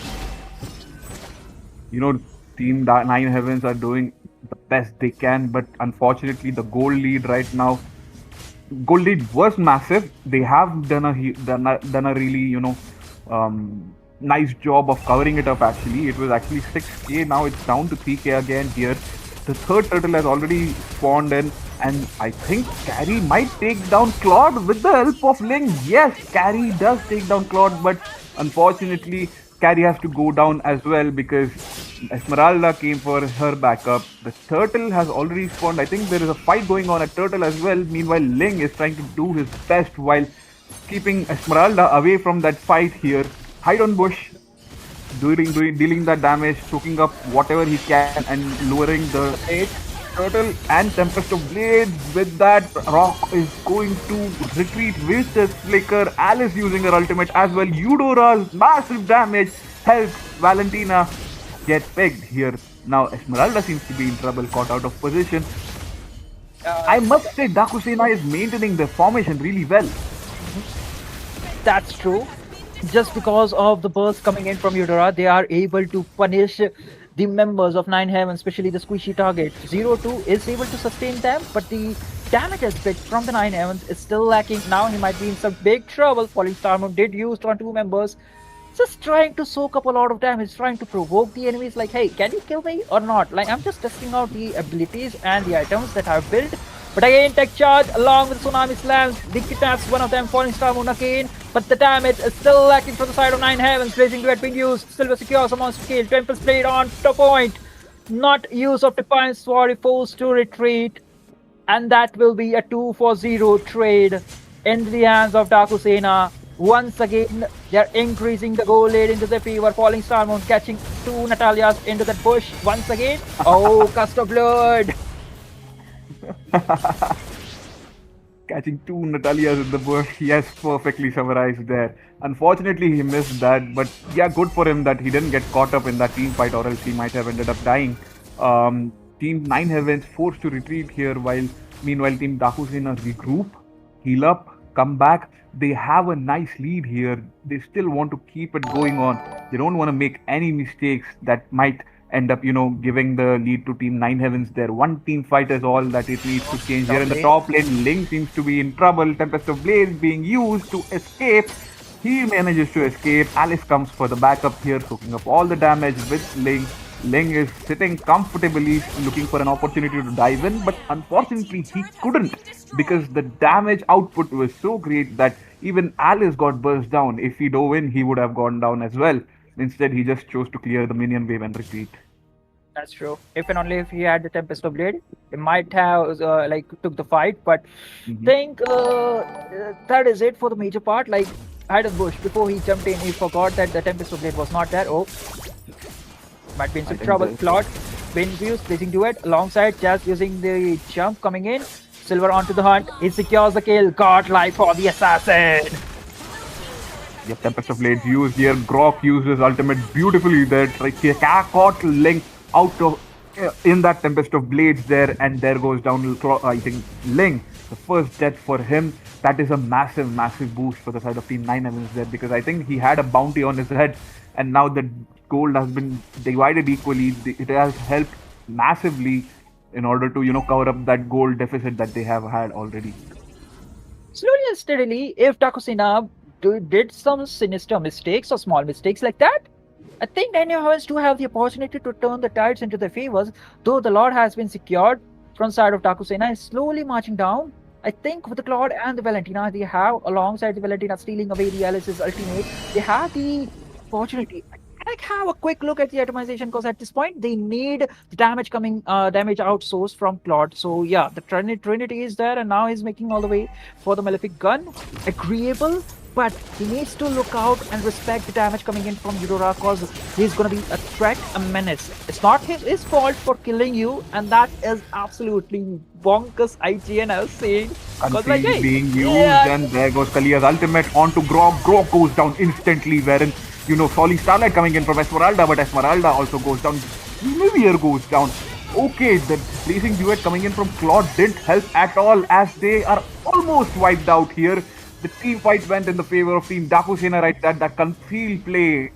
Team Nine Heavens are doing the best they can, but unfortunately, the gold lead right now. Gold lead was massive. They have done a really nice job of covering it up. Actually, it was actually 6k. Now it's down to 3k again here. The third turtle has already spawned in, and I think Carrie might take down Claude with the help of Ling. Yes, Carrie does take down Claude, but unfortunately, Carrie has to go down as well because Esmeralda came for her backup. The turtle has already spawned. I think there is a fight going on at turtle as well. Meanwhile, Ling is trying to do his best while keeping Esmeralda away from that fight here. Hide on bush, dealing that damage, soaking up whatever he can and lowering the turtle and Tempest of Blades. With that, Rock is going to retreat with the Flicker. Alice using her ultimate as well. Eudora's massive damage helps Valentina get pegged here. Now Esmeralda seems to be in trouble, caught out of position. I must say Dakusena is maintaining the formation really well. That's true. Just because of the burst coming in from Eudora, they are able to punish the members of Nine Heaven, especially the squishy target. 0-2 is able to sustain them, but the damage aspect from the Nine Heavens is still lacking. Now he might be in some big trouble. Falling Star Moon did use on two members, just trying to soak up a lot of damage, trying to provoke the enemies like, hey, can you kill me or not? Like, I'm just testing out the abilities and the items that I've built. But again, tech charge along with Tsunami Slams. They kidnaps one of them, Falling Star Moon again. But the damage is still lacking from the side of Nine Heavens. Blazing Duet being used. Silver secures a monster kill. Tempest Blade on top point. Not use of Defiance Sword, forced to retreat. And that will be a 2-for-0 trade into the hands of Dakusena. Once again, they're increasing the goal lead into the fever. Falling Star Moon catching two Natalias into that bush once again. Oh, Custom Blood. Catching two Natalias in the bush. Yes, perfectly summarized there. Unfortunately, he missed that. But yeah, good for him that he didn't get caught up in that team fight, or else he might have ended up dying. Team Nine Heavens forced to retreat here, while meanwhile Team Dakusena regroup, heal up, come back. They have a nice lead here. They still want to keep it going on. They don't want to make any mistakes that might end up, giving the lead to Team Nine Heavens there. One team fight is all that it needs to change here. In the top lane, Ling seems to be in trouble. Tempest of Blades being used to escape. He manages to escape. Alice comes for the backup here, soaking up all the damage with Ling. Ling is sitting comfortably, looking for an opportunity to dive in, but unfortunately he couldn't because the damage output was so great that even Alice got burst down. If he dove in, he would have gone down as well. Instead, he just chose to clear the minion wave and retreat. That's true. If and only if he had the Tempest of Blade, he might have like took the fight. But Mhm. think that is it for the major part. Like Hayden Bush, before he jumped in, he forgot that the Tempest of Blade was not there. Oh, might be in I some think trouble. the Claude, being used, placing duet alongside just using the jump coming in. Silver onto the hunt. He secures the kill. Godlike for the assassin. Yeah, Tempest of Blades used here. Grok used his ultimate beautifully there. Caught Link out of in that Tempest of Blades there, and there goes down. I think Link, the first death for him. That is a massive, massive boost for the side of Team 9 Evans there, because I think he had a bounty on his head, and now the gold has been divided equally. It has helped massively in order to cover up that gold deficit that they have had already. Slowly and steadily, if Takusina did some sinister mistakes or small mistakes like that, I think Daniel do have the opportunity to turn the tides into their favors, though the Lord has been secured from side of Takusena is slowly marching down. I think with the Claude and the Valentina, they have, alongside the Valentina stealing away the Alice's ultimate, they have the opportunity. Like have a quick look at the atomization because at this point they need the damage damage outsourced from Claude. So yeah, the Trinity is there and now he's making all the way for the Malefic gun. Agreeable, but he needs to look out and respect the damage coming in from Eudora because he's going to be a threat, a menace. It's not his fault for killing you, and that is absolutely bonkers IGN, I was saying. Concealed being used, and there goes Kalia's ultimate onto Grok. Grok goes down instantly, wherein, Solly Starlight coming in from Esmeralda, but Esmeralda also goes down. Nivier goes down. Okay, the blazing duet coming in from Claude didn't help at all, as they are almost wiped out here. The team fight went in the favor of Team Dakusena right there. That concealed play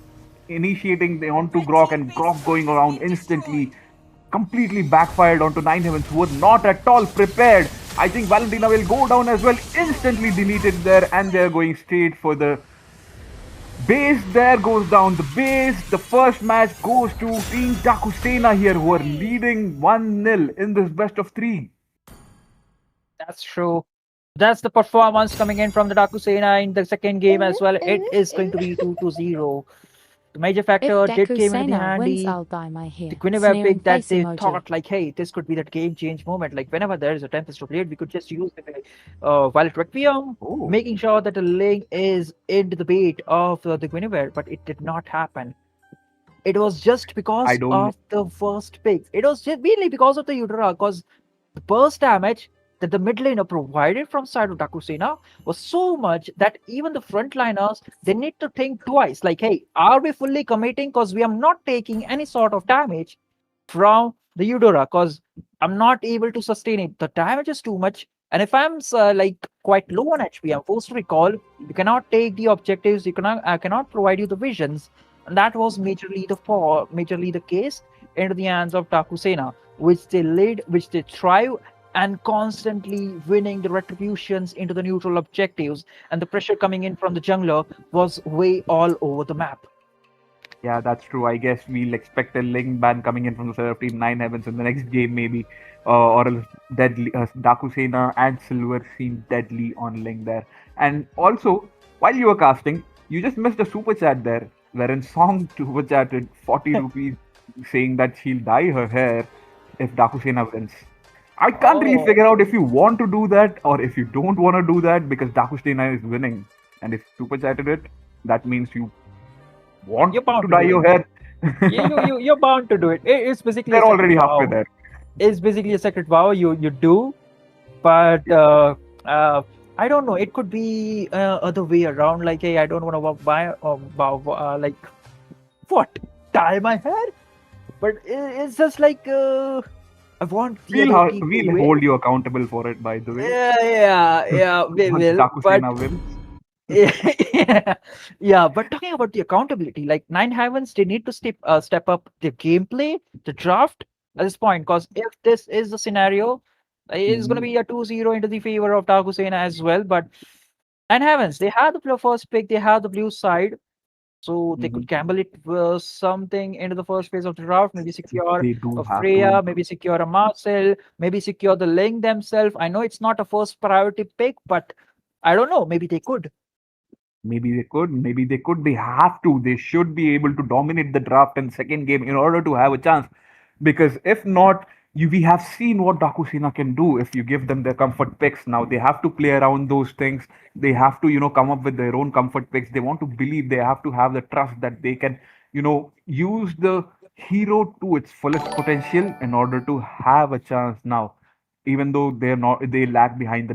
initiating the onto Grok, and Grok going around instantly completely backfired onto Nine Heavens, who were not at all prepared. I think Valentina will go down as well, instantly deleted there, and they're going straight for the base. There goes down the base. The first match goes to Team Dakusena here, who are leading 1-0 in this best of 3. That's true. That's the performance coming in from the Dakusena in the second game as well. It is going to be 2-0. The major factor did came into the handy. I'll buy my hair. The Guinevere pick that they thought like, hey, this could be that game change moment. Like whenever there is a Tempest of Blade, we could just use the Violet Requiem, making sure that the link is into the bait of the Guinevere, but it did not happen. It was just because of the first pick. It was just mainly because of the Eudora, because the burst damage that the mid laner provided from side of Dakusena was so much that even the frontliners, they need to think twice. Like, hey, are we fully committing? Because we are not taking any sort of damage from the Eudora, because I'm not able to sustain it. The damage is too much. And if I'm like quite low on HP, I'm forced to recall. You cannot take the objectives. I cannot provide you the visions. And that was majorly the case into the hands of Dakusena, which they lead, which they thrive, and constantly winning the retributions into the neutral objectives, and the pressure coming in from the jungler was way all over the map. Yeah, that's true. I guess we'll expect a Ling ban coming in from the side of Team 9 Heavens in the next game, maybe. Or else deadly, Dakusena and Silver seem deadly on Ling there. And also, while you were casting, you just missed a super chat there, wherein Song super chatted 40 rupees saying that she'll dye her hair if Dakusena wins. I can't really figure out if you want to do that or if you don't want to do that, because Dakusena is winning. And if super chatted it, that means you want to dye your hair. You're bound to do it. It's basically they're already halfway there. It's basically a sacred vow you do, but I don't know. It could be other way around. Like, hey, I don't want to buy like what, dye my hair, but it's just like I want. We'll hold you accountable for it. By the way. Yeah. We will. Dakusena wins. Yeah, but talking about the accountability, like Nine Heavens, they need to step up the gameplay, the draft at this point, because if this is the scenario, it's going to be a 2-0 into the favor of Dakusena as well. But Nine Heavens, they have the first pick, they have the blue side, so they could gamble it something into the first phase of the draft, maybe secure a Freya, maybe secure a Marcel, maybe secure the Ling themselves. I know it's not a first priority pick, but I don't know, maybe they could. Maybe they could. They have to. They should be able to dominate the draft and second game in order to have a chance. Because if not, we have seen what Dakusina can do if you give them their comfort picks. Now they have to play around those things. They have to, come up with their own comfort picks. They want to believe, they have to have the trust that they can, use the hero to its fullest potential in order to have a chance now, even though they lag behind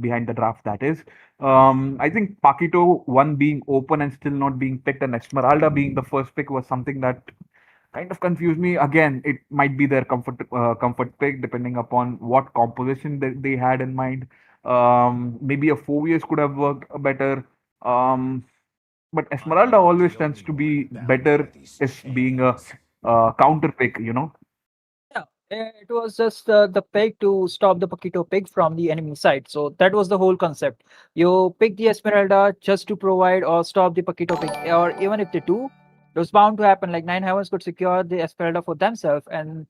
behind the draft, that is. I think Paquito one being open and still not being picked, and Esmeralda being the first pick was something that kind of confused me. Again, it might be their comfort pick depending upon what composition that they had in mind. Maybe a 4 years could have worked better. Um, but Esmeralda always tends to be better as being a counter pick. Yeah, it was just the pig to stop the Paquito pig from the enemy side. So that was the whole concept. You pick the Esmeralda just to provide or stop the Paquito pig, or even if they do, it was bound to happen. Like Nine Heavens could secure the Esmeralda for themselves, and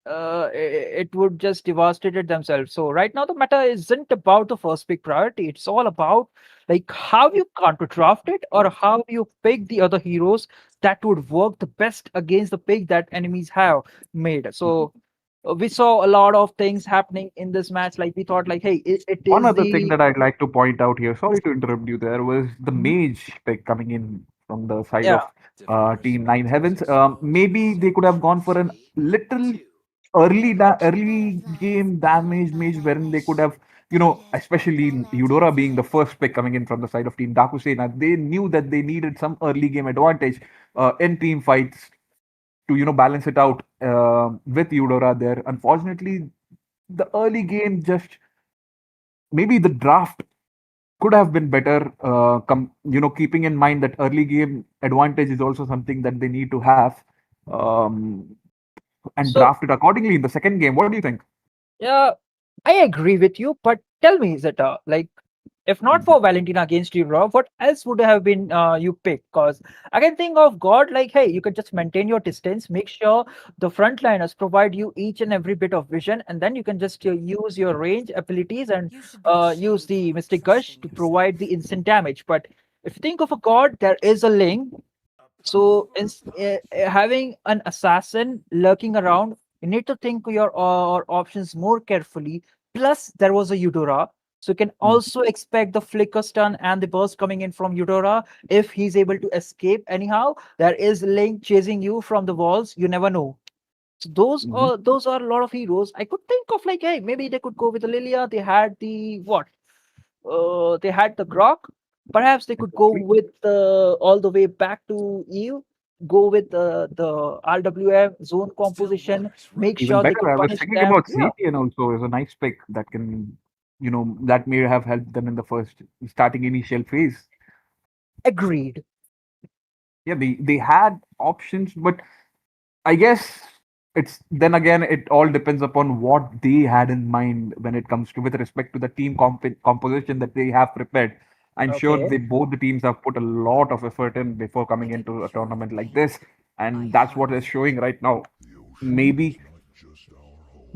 it would just devastate it themselves. So right now the meta isn't about the first pick priority. It's all about like how you counter draft it or how you pick the other heroes that would work the best against the pick that enemies have made. So we saw a lot of things happening in this match. Like we thought, like, hey, it One is other thing the that I'd like to point out here, sorry to interrupt you there, was the Mhm. mage pick coming in from the side Yeah. of Team Nine Heavens. Maybe they could have gone for an little early game damage mage, wherein they could have, especially Eudora being the first pick coming in from the side of Team Dakusena, they knew that they needed some early game advantage in team fights to, balance it out with Eudora there. Unfortunately, the early game just maybe the draft could have been better. Keeping in mind that early game advantage is also something that they need to have, um, and So draft it accordingly in the second game. What do you think? yeah, I agree with you. But tell me, Zeta, like, if not for Valentina against you, Rob, what else would have been you pick? Because I can think of God, like, hey, you could just maintain your distance, make sure the frontliners provide you each and every bit of vision, and then you can just use your range abilities and use the Mystic Gush to provide the instant damage. But if you think of a God, there is a link. So, having an assassin lurking around, you need to think your options more carefully. Plus, there was a Eudora, so you can Mm. also expect the flicker stun and the burst coming in from Eudora if he's able to escape. Anyhow, there is Link chasing you from the walls. You never know. So Mhm. those are a lot of heroes. I could think of like, hey, maybe they could go with the Lilia. They had the what? They had the Grok. Perhaps they could go Exactly. with all the way back to Eve, go with the RWM zone composition, make Even sure they better, could I was punish thinking them. about Yeah, CTN also as a nice pick that can, that may have helped them in the first starting initial phase. agreed. Yeah, they had options, but I guess it's then again it all depends upon what they had in mind when it comes to with respect to the team composition that they have prepared. I'm sure Okay. both the teams have put a lot of effort in before coming into a tournament like this, and that's what is showing right now. Mhm. Maybe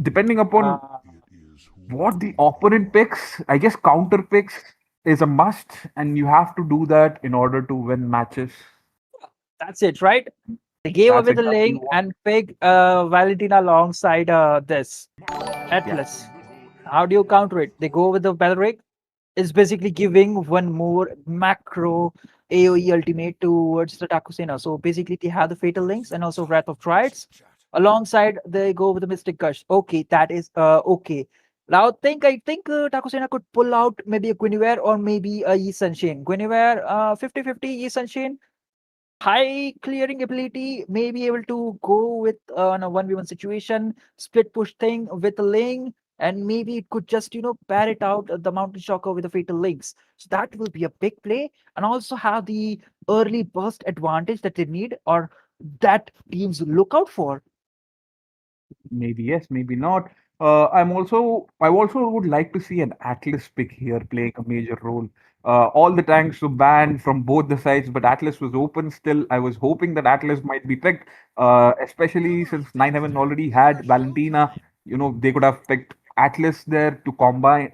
depending upon Uh, what the opponent picks, I guess counter picks is a must, and you have to do that in order to win matches. that's it, right? They gave That's away the exactly link what. and picked Valentina alongside this Yeah. Atlas. How do you counter it? They go with the Belric. It's basically giving one more macro AoE ultimate towards the Takusena. So basically, they have the Fatal Links and also Wrath of Triads. Alongside, they go with the Mystic Gush. Okay, that is okay. Now, I think Takusena could pull out maybe a Guinevere or maybe a Yi Sunshine. Guinevere, 50-50, Yi Sunshine, high clearing ability, may be able to go with on a 1v1 situation, split push thing with a link, and maybe it could just pair it out the mountain shocker with the fatal links. So that will be a big play, and also have the early burst advantage that they need or that teams look out for. Maybe yes, maybe not. I also would like to see an Atlas pick here playing a major role. All the tanks were banned from both the sides, but Atlas was open still. I was hoping that Atlas might be picked, especially since Nine Heaven already had Valentina. They could have picked Atlas there to combine,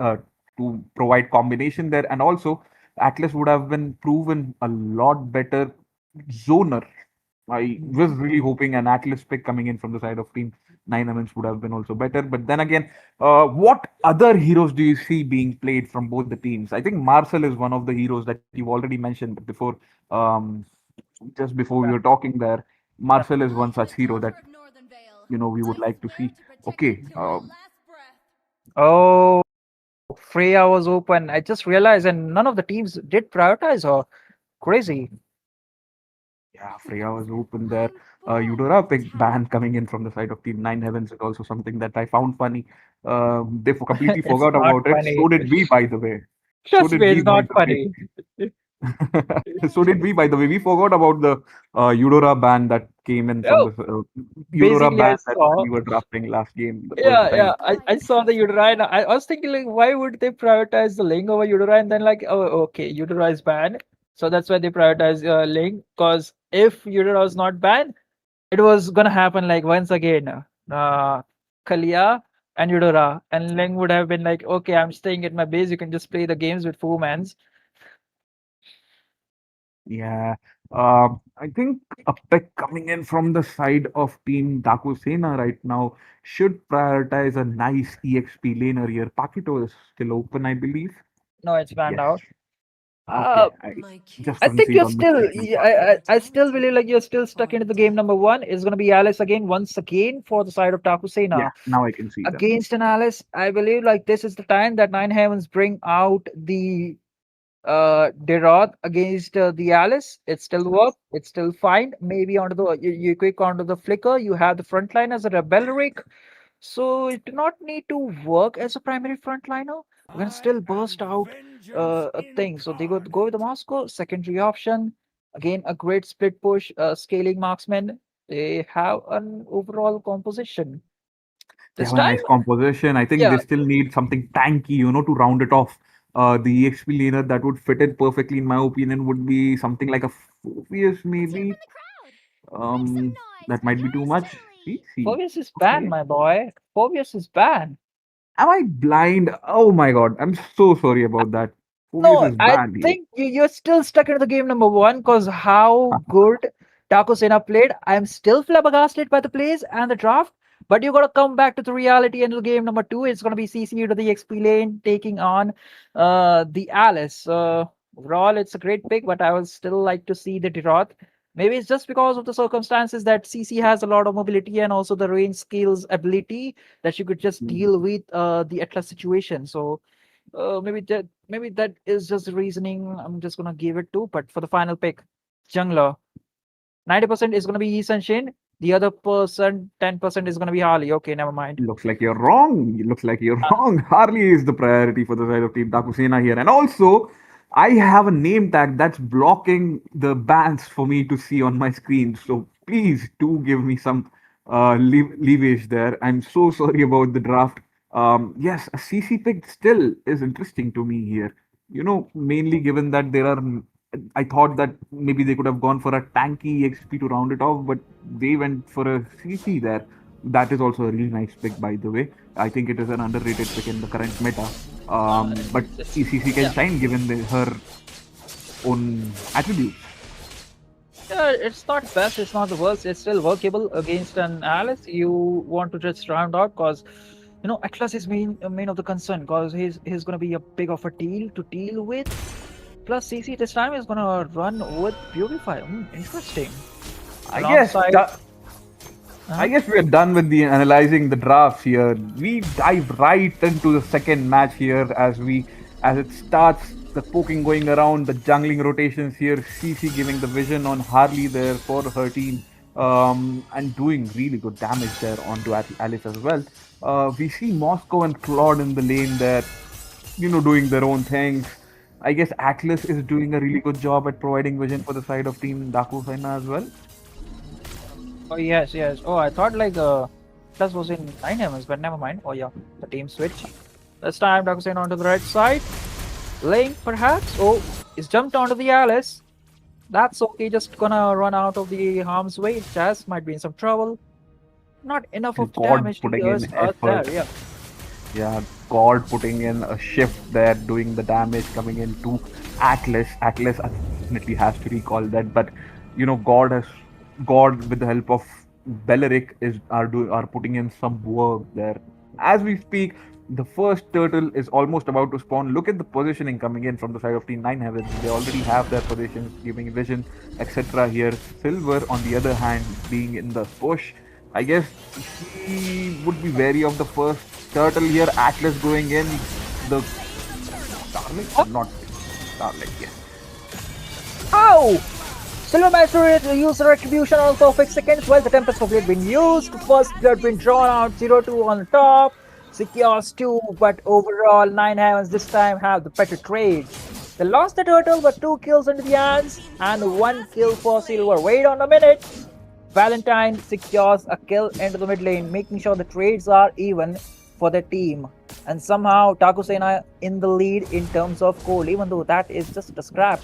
to provide combination there, and also Atlas would have been proven a lot better zoner. I was Mhm. really hoping an Atlas pick coming in from the side of team 9 Heavens would have been also better. But then again, what other heroes do you see being played from both the teams? I think Marcel is one of the heroes that you've already mentioned before. Um, just before we Yeah, were talking there, yeah. Marcel is one such hero that we would like to see. Okay, Oh, Freya was open. I just realized, and none of the teams did prioritize her. Crazy. yeah, Freya was open there. Eudora picked ban coming in from the side of Team Nine Heavens is also something that I found funny. They completely It's forgot not about it. funny. So did we, by the way. So Trust did me, we, it's by not the way. funny. So did we, by the way. We forgot about the Eudora ban that came in from Oh, the Eudora basically, I ban that saw. we were drafting last game, the first Yeah, time. yeah. I saw the Udara and I was thinking like why would they prioritize the Ling over Udara and then like oh okay Udara is banned so that's why they prioritize Ling because if Udara was not banned it was gonna happen like once again Kalia and Udara and Ling would have been like okay I'm staying at my base you can just play the games with 4 mans. Yeah, I think a pick coming in from the side of Team Dakusena right now should prioritize a nice EXP laner here. Pakito is still open, I believe. No, it's banned Yes. out. Okay, Uh, I just I couldn't think see it you're on my still. screen. I still believe like you're still stuck into the game number one. It's gonna be Alice again once again for the side of Yeah, Takusena now I can see them. against an Alice. I believe like this is the time that Nine Heavens bring out the Derot against the Alice. It still work. It's still fine. Maybe onto the you quick onto the flicker. You have the front line as a rebelleric. So it do not need to work as a primary frontliner. We're gonna still burst out a thing. So they go with the Moscow secondary option. Again, a great split push, scaling marksman. They have an overall composition. They This have a time, nice composition. I think yeah, they still need something tanky, to round it off. The EXP laner that would fit it perfectly, in my opinion, would be something like a Phoebus, maybe. That might be too much. See. Phobius is banned, Okay. my boy. Phobius is banned. Am I blind? Oh my god. I'm so sorry about that. Phoebus No, is I banned here. think you're still stuck into the game number one because how good Taco Sena played. I'm still flabbergasted by the plays and the draft, but you got to come back to the reality into the game number two. It's going to be CC to the XP lane taking on the Alice. Overall, it's a great pick, but I would still like to see the Deroth. Maybe it's just because of the circumstances that CC has a lot of mobility and also the range skills ability that you could just Mhm. deal with the Atlas situation. So maybe that is just the reasoning I'm just gonna give it to. But for the final pick, jungler, 90% is gonna be Yi Shin. The other person, 10% is gonna be Harley. Okay, never mind. Looks like you're wrong. Looks like you're Uh, wrong. Harley is the priority for the side of Team Dakusena here. And also, I have a name tag that's blocking the bans for me to see on my screen. So please do give me some leverage there. I'm so sorry about the draft. Yes, a CC pick still is interesting to me here. Mainly given that there are. I thought that maybe they could have gone for a tanky XP to round it off, but they went for a CC there. That is also a really nice pick, by the way. I think it is an underrated pick in the current meta. But ECC can yeah, shine given her own attributes. yeah, it's not best, it's not the worst. It's still workable against an Alice. You want to just round out because Atlas is main of the concern because he's gonna be a big of a deal to deal with. Plus CC this time is gonna run with Purify. Interesting. I guess Alongside, I uh, guess we're done with the analyzing the drafts here. We dive right into the second match here as it starts. The poking going around, the jungling rotations here. CC giving the vision on Harley there for her team, and doing really good damage there onto Alice as well. We see Moscow and Claude in the lane there, doing their own things. I guess Atlas is doing a really good job at providing vision for the side of Team Daku Saina as well. oh yes, yes. Oh, I thought like Plus was in 9 but never mind. Oh yeah, the team switch. This time Dakusen onto the right side. Link perhaps. Oh, he's jumped onto the Alice. That's okay, just gonna run out of the harm's way. Jazz might be in some trouble. Not enough of And the God damage putting in dealers are effort. there, yeah. Yeah, God putting in a shift there, doing the damage coming into Atlas. Atlas definitely has to recall that, but God with the help of Belleric are putting in some work there. As we speak, the first turtle is almost about to spawn. Look at the positioning coming in from the side of Team Nine Heavens. They already have their positions, giving vision, etc. Here, Silver on the other hand, being in the push. I guess he would be wary of the first turtle here. Atlas going in. The Starlight, not Starlight. Yes. Ow! Silver managed to use retribution on perfect seconds while the Tempest have been used. First blood been drawn out, 0-2 on the top. Secures 2, but overall 9 Heavens this time have the better trade. They lost the turtle but 2 kills into the hands and 1 kill for Silver. Wait on a minute. Valentine secures a kill into the mid lane, making sure the trades are even for the team. And somehow Takusena in the lead in terms of goal, even though that is just a scrap.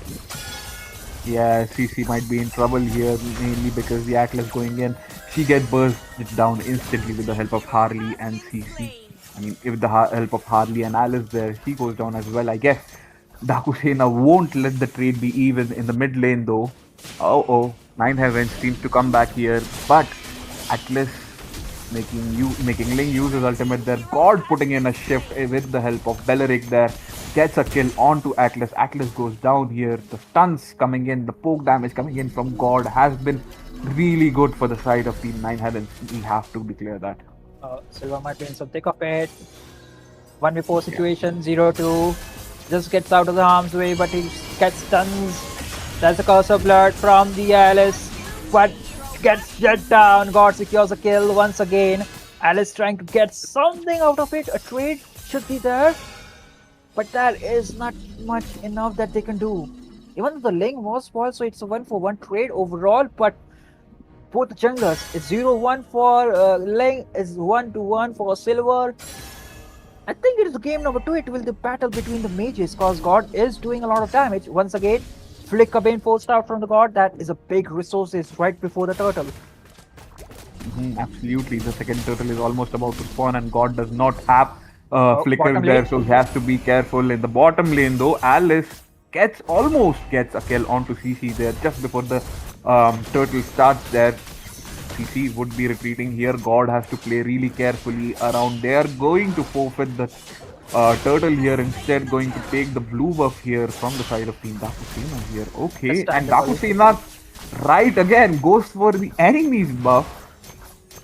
Yeah, CC might be in trouble here, mainly because the Atlas going in. She gets bursted down instantly with the help of Harley and CC. I mean, with the help of Harley and Alice there, she goes down as well, I guess. Dakusena won't let the trade be even in the mid lane though. Oh, Nine Heavens seems to come back here, but Atlas making Ling use his ultimate there. God putting in a shift with the help of Belleric there. Gets a kill onto Atlas. Atlas goes down here. The stuns coming in, the poke damage coming in from God has been really good for the side of Team 9 Heavens. We have to declare that. Silver might be in some thick of it. 1v4 situation, 0-2. Just gets out of the harm's way, but he gets stuns. There's a curse of blood from the Alice, but gets jet down. God secures a kill once again. Alice trying to get something out of it. A trade should be there, but that is not much enough that they can do. Even though the Ling was spoiled, so it's a 1-for-1 trade overall, but both the junglers, it's 0-1 for Ling, is 1-1 for Silver. I think it is the game number 2. It will be the battle between the mages, because God is doing a lot of damage. Once again, Flicker being forced out from the God, that is a big resources right before the turtle. Absolutely, the second turtle is almost about to spawn and God does not have Flicker bottom there, lane. so he has to be careful. In the bottom lane though, Alice almost gets a kill onto CC there just before the turtle starts there. CC would be retreating here. God has to play really carefully around. They are going to forfeit the turtle here, instead going to take the blue buff here from the side of Team Dakusena here. Okay, and Dakusena right again goes for the enemy's buff,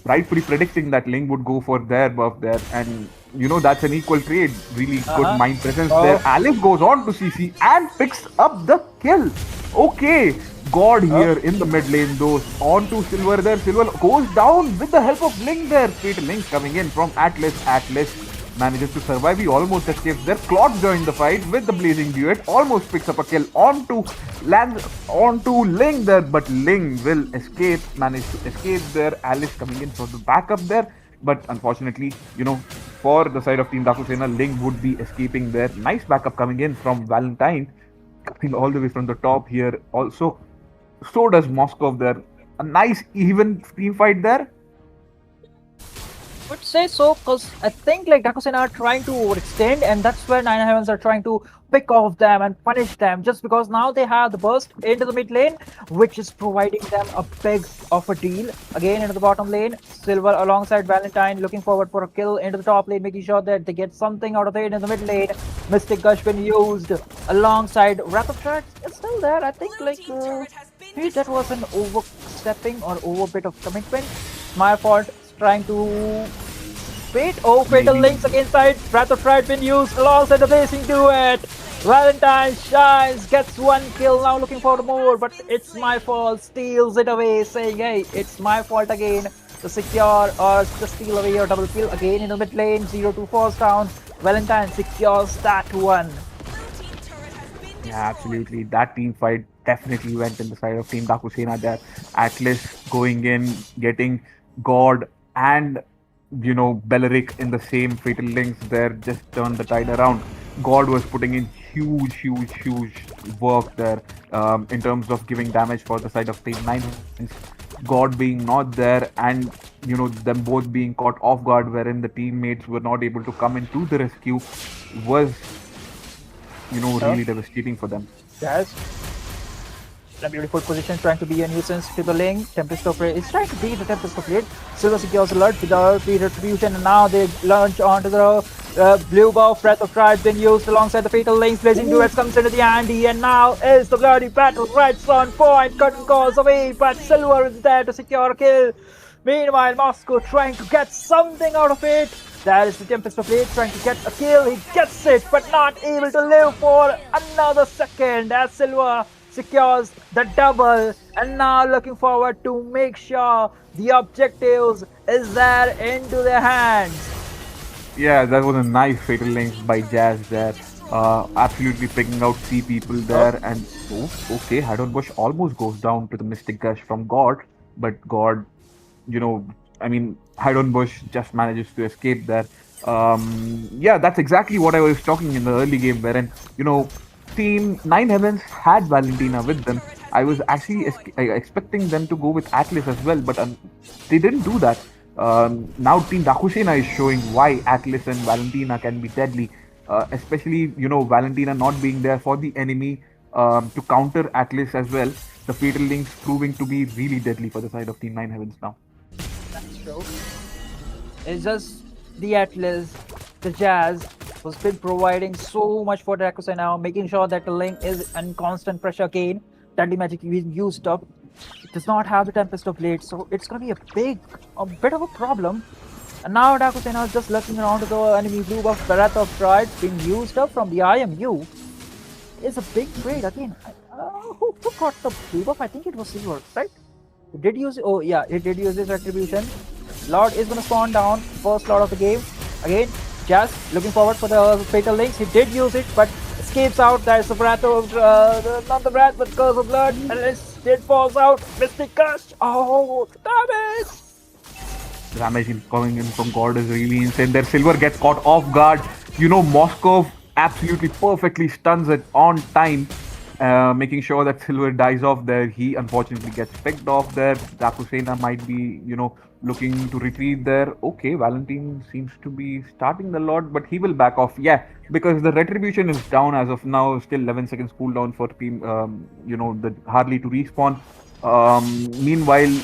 rightfully predicting that Ling would go for their buff there, and you know that's an equal trade. Really good mind presence there. Alice goes on to CC and picks up the kill. Okay, God here in the mid lane though, on to Silver there. Silver goes down with the help of Ling there. Fatal Link coming in from Atlas. Atlas manages to survive. He almost escapes there. Clock joined the fight with the blazing duet. Almost picks up a kill onto Ling there, but Ling will escape. Manage to escape there. Alice coming in for the backup there, but unfortunately, you know, for the side of Team Dakusena, Ling would be escaping there. Nice backup coming in from Valentine, coming all the way from the top here. Also, so does Moskov there. A nice even team fight there. I would say so, because I think like Dakusena are trying to overextend, and that's where 9 Heavens are trying to pick off them and punish them, just because now they have the burst into the mid lane, which is providing them a big of a deal. Again into the bottom lane, Silver alongside Valentine looking forward for a kill into the top lane, making sure that they get something out of it in the mid lane. Mystic Gush been used alongside Wrath of Tracks. It's still there. I think like maybe that was an overstepping or over bit of commitment. My fault. Trying to wait. Oh, fatal links against side. Wrath of Pride been used alongside the blazing duet. Valentine shines, gets 1 kill. Now looking for more, but it's my fault. Steals it away, saying, "Hey, it's my fault again." To secure or to steal away your double kill again in the mid lane. 0-2 falls down. Valentine secures that one. Yeah, absolutely. That team fight definitely went in the side of Team Dakusena there. Atlas going in, getting God and you know Belleric in the same fatal links there, just turned the tide around. God was putting in huge work there in terms of giving damage for the side of Team 9. God being not there, and you know them both being caught off guard, wherein the teammates were not able to come into the rescue, was really devastating for them. Yes. in a beautiful position, trying to be a nuisance to the lane. Tempest of Raid is trying to beat the Tempest of Raid. Silver secures alert without retribution, and now they launch onto the blue buff. Breath of Tribe been used alongside the fatal links. Blazing duets comes into the Andy, and now is the bloody battle right on point. Curtain calls away, but Silver is there to secure a kill. Meanwhile, Moscow trying to get something out of it. There is the Tempest of Blade trying to get a kill. He gets it, but not able to live for another second as Silver secures the double. And now looking forward to make sure the objectives is there into their hands. Yeah, that was a nice fatal link by Jazz there. Absolutely picking out 3 people there. And okay, Haddon Bush almost goes down to the Mystic Gush from God, but God, Haddon Bush just manages to escape there. Yeah, that's exactly what I was talking in the early game, wherein Team Nine Heavens had Valentina with them. I was actually expecting them to go with Atlas as well, but they didn't do that. Now Team Dakusena is showing why Atlas and Valentina can be deadly, especially Valentina not being there for the enemy to counter Atlas as well. The Fatal Links proving to be really deadly for the side of Team Nine Heavens now. That's true. It's just the Atlas, the Jazz, who's been providing so much for Dakusai now, making sure that the link is in constant pressure again. Deadly Magic being used up. It does not have the Tempest of Blade, so it's gonna be a bit of a problem. And now Dakusai now is just lurking around to the enemy blue buff. Breath of Pride being used up from the IMU. It's a big trade again. Who got the blue buff? I think it was Silver, right? It did use it. Oh yeah, it did use his retribution. Lord is gonna spawn down first Lord of the game. Again, Jazz looking forward for the fatal links. He did use it, but escapes out. There's the breath of not the breath, but Curse of Blood. And it falls out. Mystic Gush. Oh, damage! Damage coming in from God is really insane. Their Silver gets caught off guard. Moskov absolutely perfectly stuns it on time, making sure that Silver dies off there. He unfortunately gets picked off there. Dakusena might be, looking to retreat there. Okay, Valentine seems to be starting the lot, but he will back off. Yeah, because the retribution is down as of now. Still 11 seconds cooldown for team, the Harley to respawn. Meanwhile,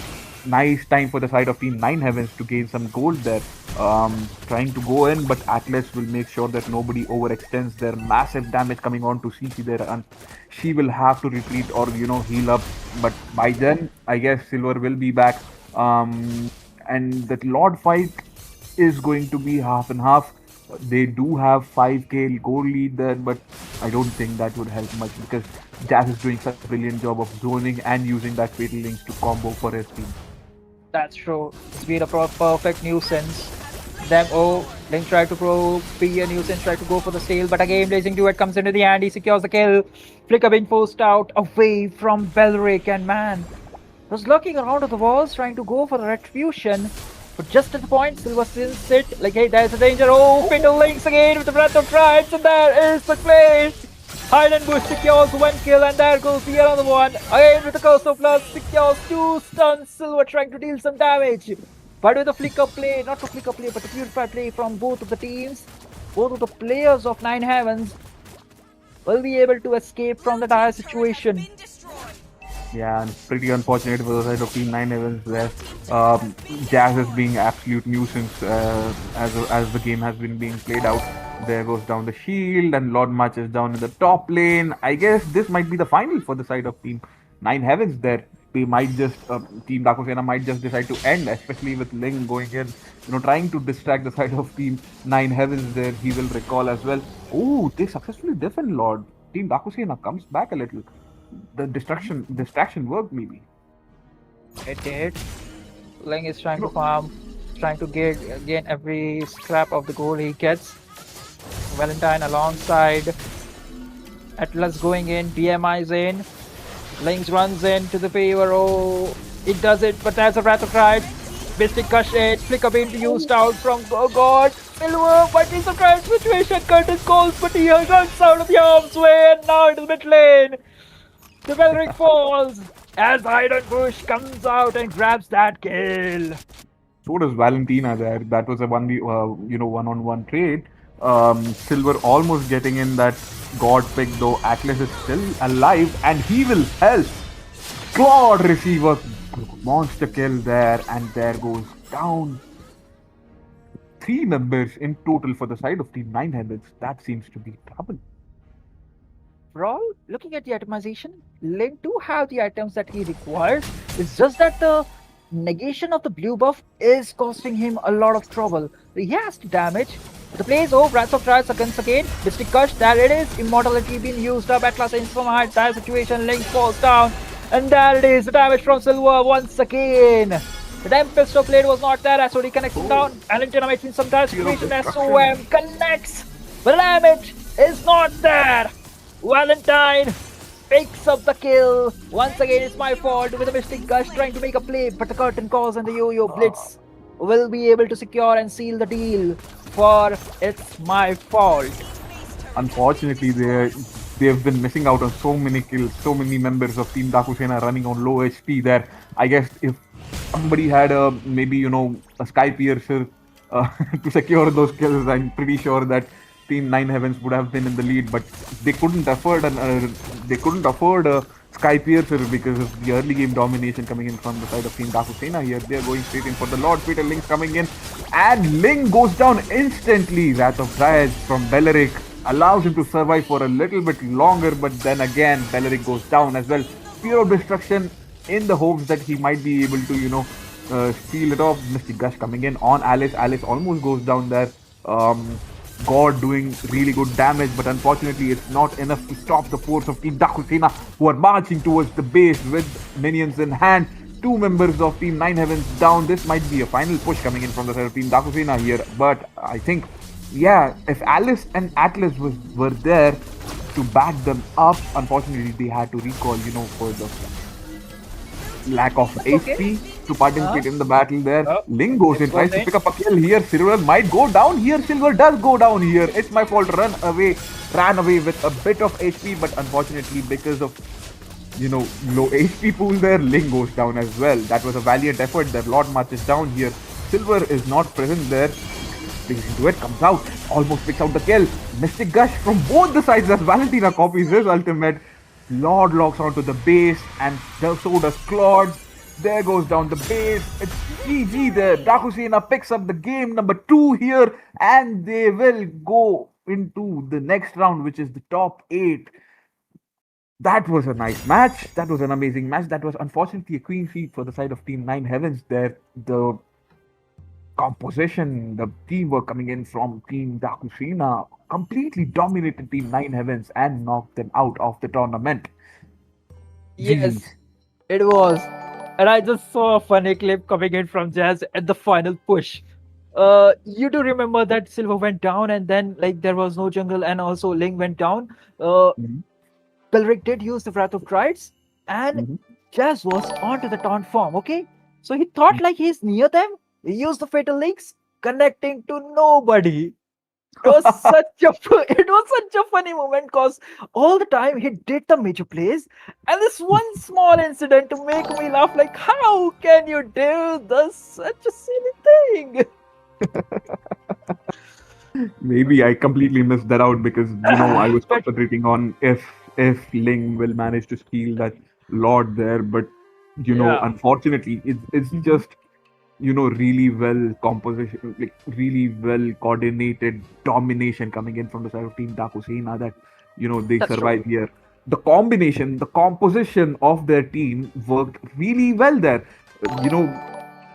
nice time for the side of Team Nine Heavens to gain some gold there. Trying to go in, but Atlas will make sure that nobody overextends their massive damage coming on to CC there, and she will have to retreat or heal up. But by then, I guess Silver will be back. And that Lord fight is going to be half and half. They do have 5k gold lead there, but I don't think that would help much because Jazz is doing such a brilliant job of zoning and using that fatal links to combo for his team. That's true. It's been a perfect nuisance. Link tried to be a nuisance, tried to go for the steal, but again Blazing Duet comes into the hand. He secures the kill. Flicker being forced out away from Belric, and man was lurking around at the walls trying to go for the retribution. But just at the point, Silver still sit like, hey, there's a danger. Oh, Fatal Links again with the Breath of Tribes, and there is the play. Hide and Bush secures 1 kill, and there goes the other one. Again with the Curse of Blood, secures 2 stuns. Silver trying to deal some damage. But with the flicker play, not the flicker play, but the purify play from both of the teams, both of the players of Nine Heavens will be able to escape from the dire situation. Yeah, and pretty unfortunate for the side of Team Nine Heavens there. Jazz is being absolute nuisance as the game has been being played out. There goes down the shield, and Lord marches down in the top lane. I guess this might be the final for the side of Team Nine Heavens there. They might just, Team Dakusena might just decide to end, especially with Ling going in, trying to distract the side of Team Nine Heavens there. He will recall as well. Oh, they successfully defend Lord. Team Dakusena comes back a little. The distraction worked maybe. It did. Ling is trying to farm, trying to gain every scrap of the gold he gets. Valentine alongside Atlas going in, DMI's in. Lynx runs into the favor. Oh, it does it, but there's a Wrath of Pride. Mystic Gush it, Flicker being used out from God. Silver, but it's a crime situation. Curtis calls, but he runs out of the arm's way, and now into the mid lane. The Belric falls as Hidden Bush comes out and grabs that kill. So does Valentina there. That was a one-on-one trade. Silver almost getting in that God pick, though Atlas is still alive and he will help Claude receiver, monster kill there, and there goes down 3 members in total for the side of Team Nine Heavens. That seems to be trouble. Brawl, looking at the itemization, Link do have the items that he requires. It's just that the negation of the blue buff is costing him a lot of trouble. He has to damage. The plays, Wrath of Trials again. Mystic Gush, there it is. Immortality being used up. Atlas in some high dire situation. Link falls down. And there it is. The damage from Silver once again. The Tempest of Blade was not there. SOD connects him down. Valentina makes in some dire situation. SOM connects. But the damage is not there. Valentine picks up the kill. Once again, it's my fault with the Mystic Gush trying to make a play, but the curtain calls and the Yo-Yo Blitz will be able to secure and seal the deal for it's my fault. Unfortunately, they have been missing out on so many kills, so many members of Team Dakusena running on low HP there. I guess if somebody had maybe a Sky Piercer to secure those kills, I'm pretty sure that Team Nine Heavens would have been in the lead, but they couldn't afford a Sky Piercer because of the early game domination coming in from the side of Team Dakusena here. They're going straight in for the Lord Peter. Link's coming in, and Link goes down instantly. Wrath of Dryas from Beleric allows him to survive for a little bit longer, but then again Beleric goes down as well. Fear of Destruction in the hopes that he might be able to steal it off. Mystic Gush coming in on Alice. Alice almost goes down there. God doing really good damage, but unfortunately it's not enough to stop the force of Team Dakusena, who are marching towards the base with minions in hand. 2 members of Team Nine Heavens down. This might be a final push coming in from the side of Team Dakusena here, but I think, yeah, if Alice and Atlas were there to back them up, unfortunately they had to recall, for the lack of HP to participate in the battle there. Link goes in, tries to pick up a kill here. Silver might go down here. Silver does go down here. It's my fault. Ran away with a bit of HP, but unfortunately because of low HP pool there, Link goes down as well. That was a valiant effort. Their Lord marches down here. Silver is not present there. Plays into it, comes out, almost picks out the kill. Mystic Gush from both the sides as Valentina copies his ultimate. Lord locks onto the base, and so does Claude. There goes down the base. It's GG there. Dakusena picks up the game number 2 here, and they will go into the next round, which is the top 8. That was a nice match. That was an amazing match. That was unfortunately a clean sweep for the side of Team Nine Heavens there. The composition, the teamwork coming in from Team Dakusena completely dominated Team Nine Heavens and knocked them out of the tournament. Yes, GG's. it was. And I just saw a funny clip coming in from Jazz at the final push. You do remember that Silver went down and then there was no jungle and also Link went down. Belric did use the Wrath of Trials and Jazz was onto the taunt form, okay? So he thought he's near them. He used the Fatal Links connecting to nobody. It was such a funny moment because all the time he did the major plays, and this one small incident to make me laugh. How can you do this? Such a silly thing. Maybe I completely missed that out because I was concentrating on if Ling will manage to steal that Lord there, but unfortunately it's just really well composition, really well coordinated domination coming in from the side of Team Dakusena that they That's survive here. The composition of their team worked really well there.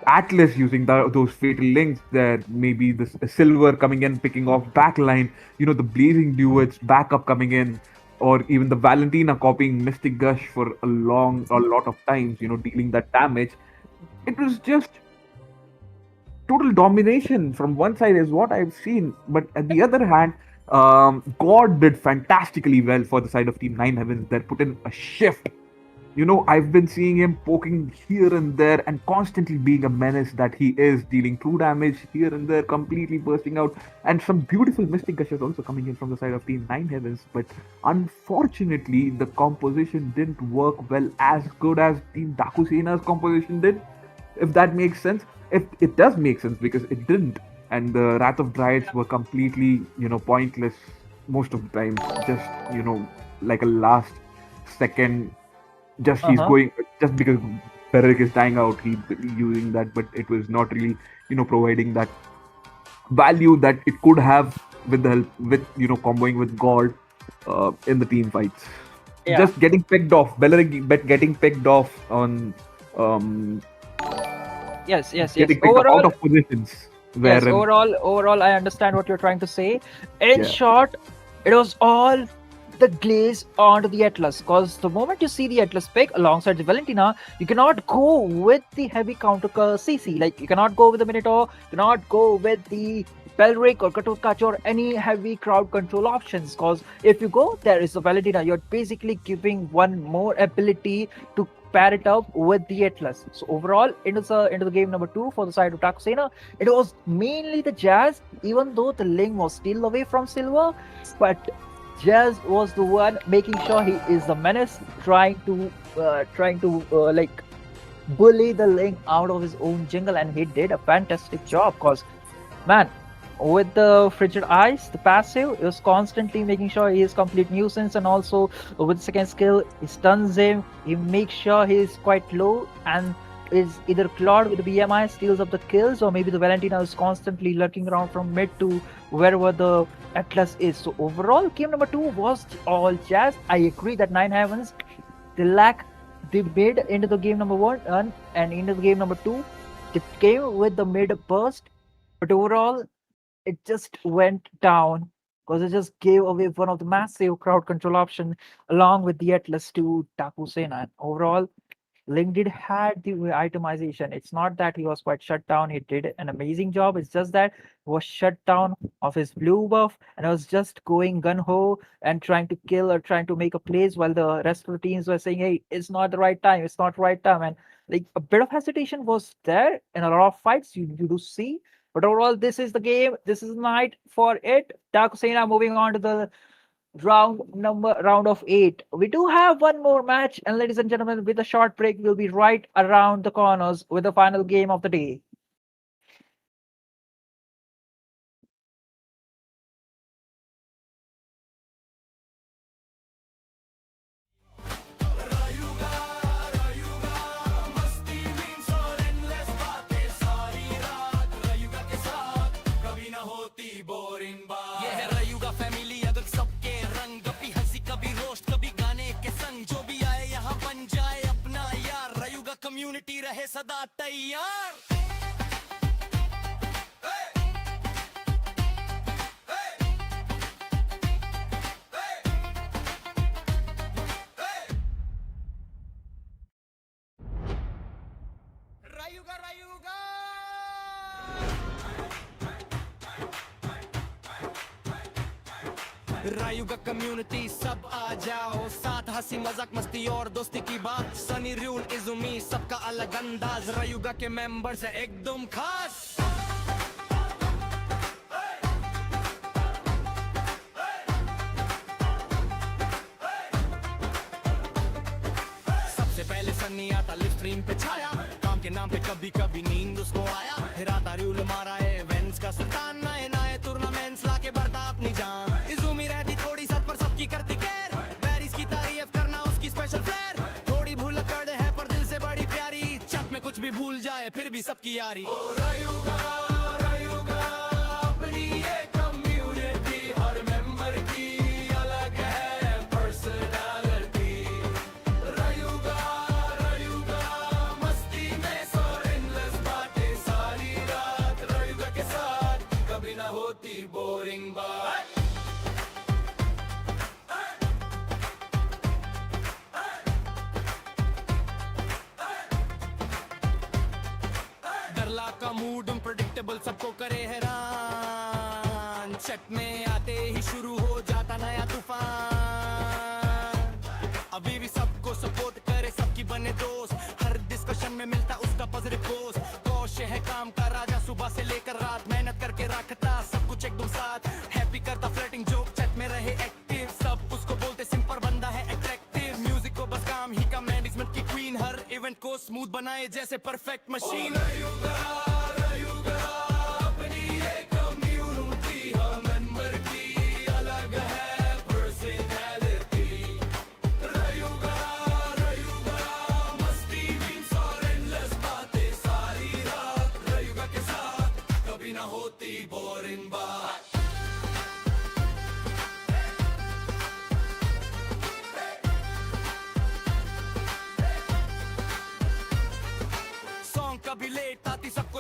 Atlas using those fatal links there, maybe the Silver coming in, picking off backline, the Blazing Duets backup coming in, or even the Valentina copying Mystic Gush for a lot of times, dealing that damage. It was just total domination from one side is what I've seen. But at the other hand, God did fantastically well for the side of Team Nine Heavens. They put in a shift. I've been seeing him poking here and there and constantly being a menace that he is, dealing true damage here and there, completely bursting out. And some beautiful Mystic Gushes also coming in from the side of Team Nine Heavens. But unfortunately, the composition didn't work well as good as Team Dakusena's composition did, if that makes sense. It does make sense because it didn't. And the Wrath of Dryads were completely, pointless most of the time. Just, like a last second. Just he's going just because Beric is dying out, he using that, but it was not really, providing that value that it could have with the help with comboing with God in the team fights. Yeah. Just getting picked off, Belleric getting picked off on Yes. getting picked off out of positions. Yes, overall, I understand what you're trying to say. In Yeah. short, it was all the glaze onto the Atlas. Because the moment you see the Atlas pick alongside the Valentina, you cannot go with the heavy counter CC. Like, you cannot go with the Minotaur, you cannot go with the Belric or Katukach or any heavy crowd control options. Because if you go, there is the Valentina. You're basically giving one more ability to pair it up with the Atlas. So overall, into the game number 2 for the side of Takusena, it was mainly the Jazz, even though the Ling was still away from Silver, but Jazz was the one making sure he is the menace, trying to like bully the Ling out of his own jungle, and he did a fantastic job. Cause man, with the frigid eyes, the passive, he was constantly making sure he is complete nuisance, and also with the second skill, he stuns him, he makes sure he is quite low, and is either Claude with the BMI steals up the kills, or maybe the Valentina is constantly lurking around from mid to wherever the Atlas is. So overall, game number 2 was all Jazz. I agree that Nine Heavens, they lack the mid into the game number 1 and into the game number 2. They came with the mid burst, but overall, it just went down because it just gave away one of the massive crowd control option along with the Atlas to Takusena. And overall, Ling did had the itemization. It's not that he was quite shut down. He did an amazing job. It's just that he was shut down of his blue buff and was just going gun ho and trying to kill or trying to make a plays while the rest of the teams were saying, "Hey, it's not the right time. It's not the right time." And like a bit of hesitation was there in a lot of fights. You do see. But overall, this is the game. This is the night for it. Takusena moving on to the round of 8. We do have one more match, and ladies and gentlemen, with a short break, we'll be right around the corners with the final game of the day. ये है रयुगा family, अगर सबके रंग, कभी हंसी कभी roast, कभी गाने के संग, जो भी आए यहाँ बन जाए अपना यार, रयुगा कम्युनिटी रहे सदा तैयार। रयुगा रयुगा रायुगा कम्युनिटी सब आ जाओ, साथ हंसी मजाक मस्ती और दोस्ती की बात, सनी रूल इजुमी सबका अलग अंदाज, रायुगा के मेंबर्स है एकदम खास। सबसे पहले सनी आता लिव स्ट्रीम पे छाया, काम के नाम पे कभी कभी नींद उसको आया, फिर आता रूल मारा है इवेंट्स का सुल्तान, नए नए टूर्नामेंट्स लाके बढ़ता अपनी जान, इजुमी रहती थोड़ी सच पर सबकी करती केयर, बैरिस की तारीफ करना उसकी स्पेशल फ्लेयर, थोड़ी भूल कर है पर दिल से बड़ी प्यारी, चट में कुछ भी भूल जाए फिर भी सबकी यारी। ओ रयुगा रयुगा अपनी ये कम्युनिटी, हर मेंबर की अलग है पर्सनालिटी, रयुगा रयुगा मस्ती में सो एंडलेस बातें सारी रात, रयुगा के साथ कभी ना होती बोरिंग बात। डरला का मूड अनप्रेडिक्टेबल सबको करे हैरान, चट में आते ही शुरू हो जाता नया तूफान, अभी भी सबको सपोर्ट करे सबकी बने दोस्त, हर डिस्कशन में मिलता उसका पॉजिटिव पोस्ट, कौशे है काम का राजा सुबह से लेकर रात, मेहनत करके रखता सब कुछ एकदम साथ, हैप्पी करता फ्लर्टिंग जोक, चट में रहे एक्टिव, सब उसको बोलते सिंपल बंदा है अट्रैक्टिव, म्यूजिक को बस काम ही का मैनेजमेंट की क्वीन, हर इवेंट को स्मूथ बनाए जैसे परफेक्ट मशीन।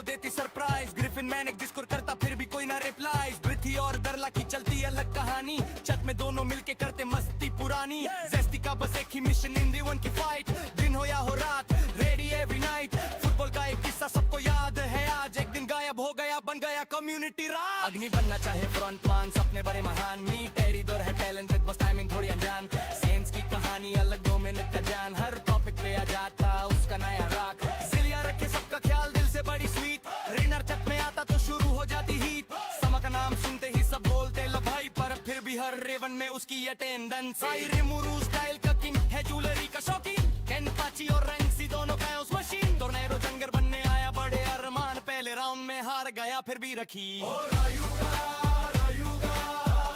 देती सरप्राइज ग्रिफिन मैनेक डिस्कोर करता फिर भी कोई ना रिप्लाईज पृथ्वी और दरला की चलती अलग कहानी छत में दोनों मिलके करते मस्ती पुरानी जेस्टी का बस एक ही मिशन इन दी वन की फाइट दिन हो या हो रात रेडी एवरी नाइट फुटबॉल का एक किस्सा सबको याद है आज एक दिन गायब हो गया बन गया कम्युनिटी राज अग्नि बनना चाहे फ्रंट मान सपने बड़े महान मी टेरी दौर है टैलेंटेड बस टाइमिंग थोड़ी अनजान सेंस की कहानी अलग 2 मिनट का जान हर टॉपिक पे आ जाता उसका नया राग जिलिया रखे सबका ख्याल दिल से बड़ी स्वीट रेनर छत में आता तो शुरू हो जाती हीट समा का नाम सुनते ही सब बोलते लो भाई पर फिर भी हर रेवन में उसकी अटेंडेंस साइरे मुरू स्टाइल का किंग है ज्वेलरी का शौकीन कैन पाची और रैंक्सी दोनों का उस मशीन टोर्नेडो जंगर बनने आया बड़े अरमान पहले राउंड में हार गया फिर भी रखी रायुगा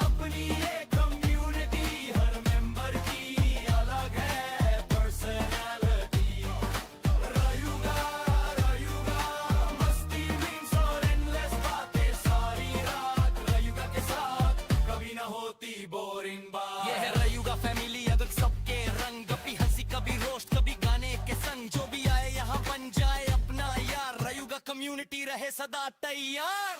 अपनी एक कम्युनिटी हर मेंबर की अलग है पर्सनालिटी रायुगा मस्ती मीम्स और एंडलेस बातें सारी रात रायुगा के साथ कभी ना होती बोरिंग बात ये है रायुगा फैमिली अगर सबके रंग कभी हंसी कभी रोस्ट कभी गाने के संग जो भी आए यहाँ बन जाए अपना यार रायुगा कम्युनिटी रहे सदा तैयार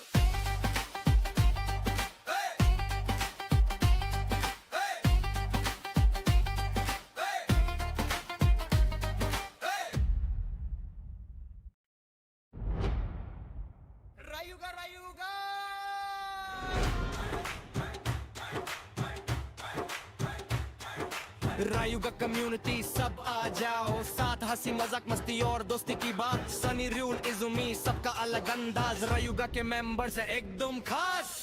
Rayuga रायुगा कम्युनिटी सब आ जाओ साथ हंसी मजाक मस्ती और दोस्ती की बात सनी रूल इजुमी सबका अलग अंदाज रायुगा के मेंबर्स है एकदम खास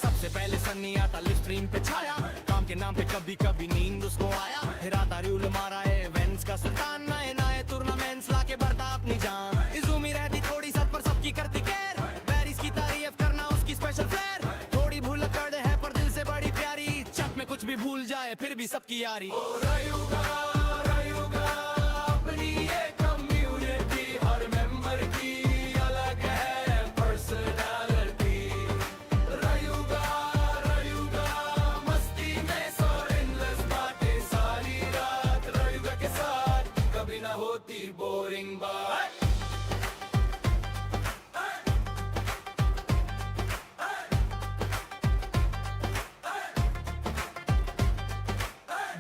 सबसे पहले सनी आता लिव स्ट्रीम पे छाया काम के नाम पे कभी कभी नींद उसको आया फिर आता रूल मारा है इवेंट्स का सुल्तान नए नए टूर्नामेंट्स लाके बढ़ता अपनी जान इजुमी रहती थोड़ी सच पर सबकी करती केयर बैरिस की तारीफ करना उसकी स्पेशल फ्लेयर थोड़ी भूल कर दे है पर दिल से बड़ी प्यारी छत में कुछ भी भूल जाए फिर भी सबकी यारी रायुगा अपनी एक कम्युनिटी हर मेंबर की अलग है पर्सनालिटी रायुगा मस्ती में सो एंडलेस बातें सारी रात रायुगा के साथ कभी ना होती बोरिंग बात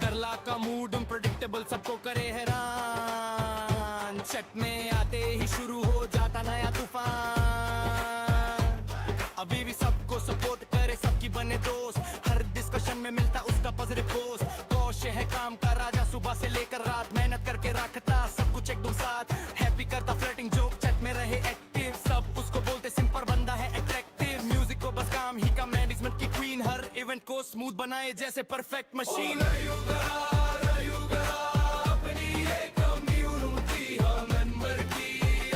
डरला का मूड अनप्रेडिक्टेबल सबको करे हैरान छत में आते ही शुरू हो जाता नया तूफान अभी भी सबको सपोर्ट करे सबकी बने दोस्त हर डिस्कशन में मिलता उसका पॉजिटिव पोस्ट कौशे है काम का राजा सुबह से लेकर रात मेहनत करके रखता सब कुछ एकदम साथ हैप्पी करता फ्लर्टिंग जोक छत में रहे एक्टिव सब उसको बोलते सिंपल बंदा है अट्रैक्टिव म्यूजिक को बस काम ही का मैनेजमेंट की क्वीन हर इवेंट को स्मूथ बनाए जैसे परफेक्ट मशीन रायुगा अपनी एक कम्युनिटी हर मेंबर की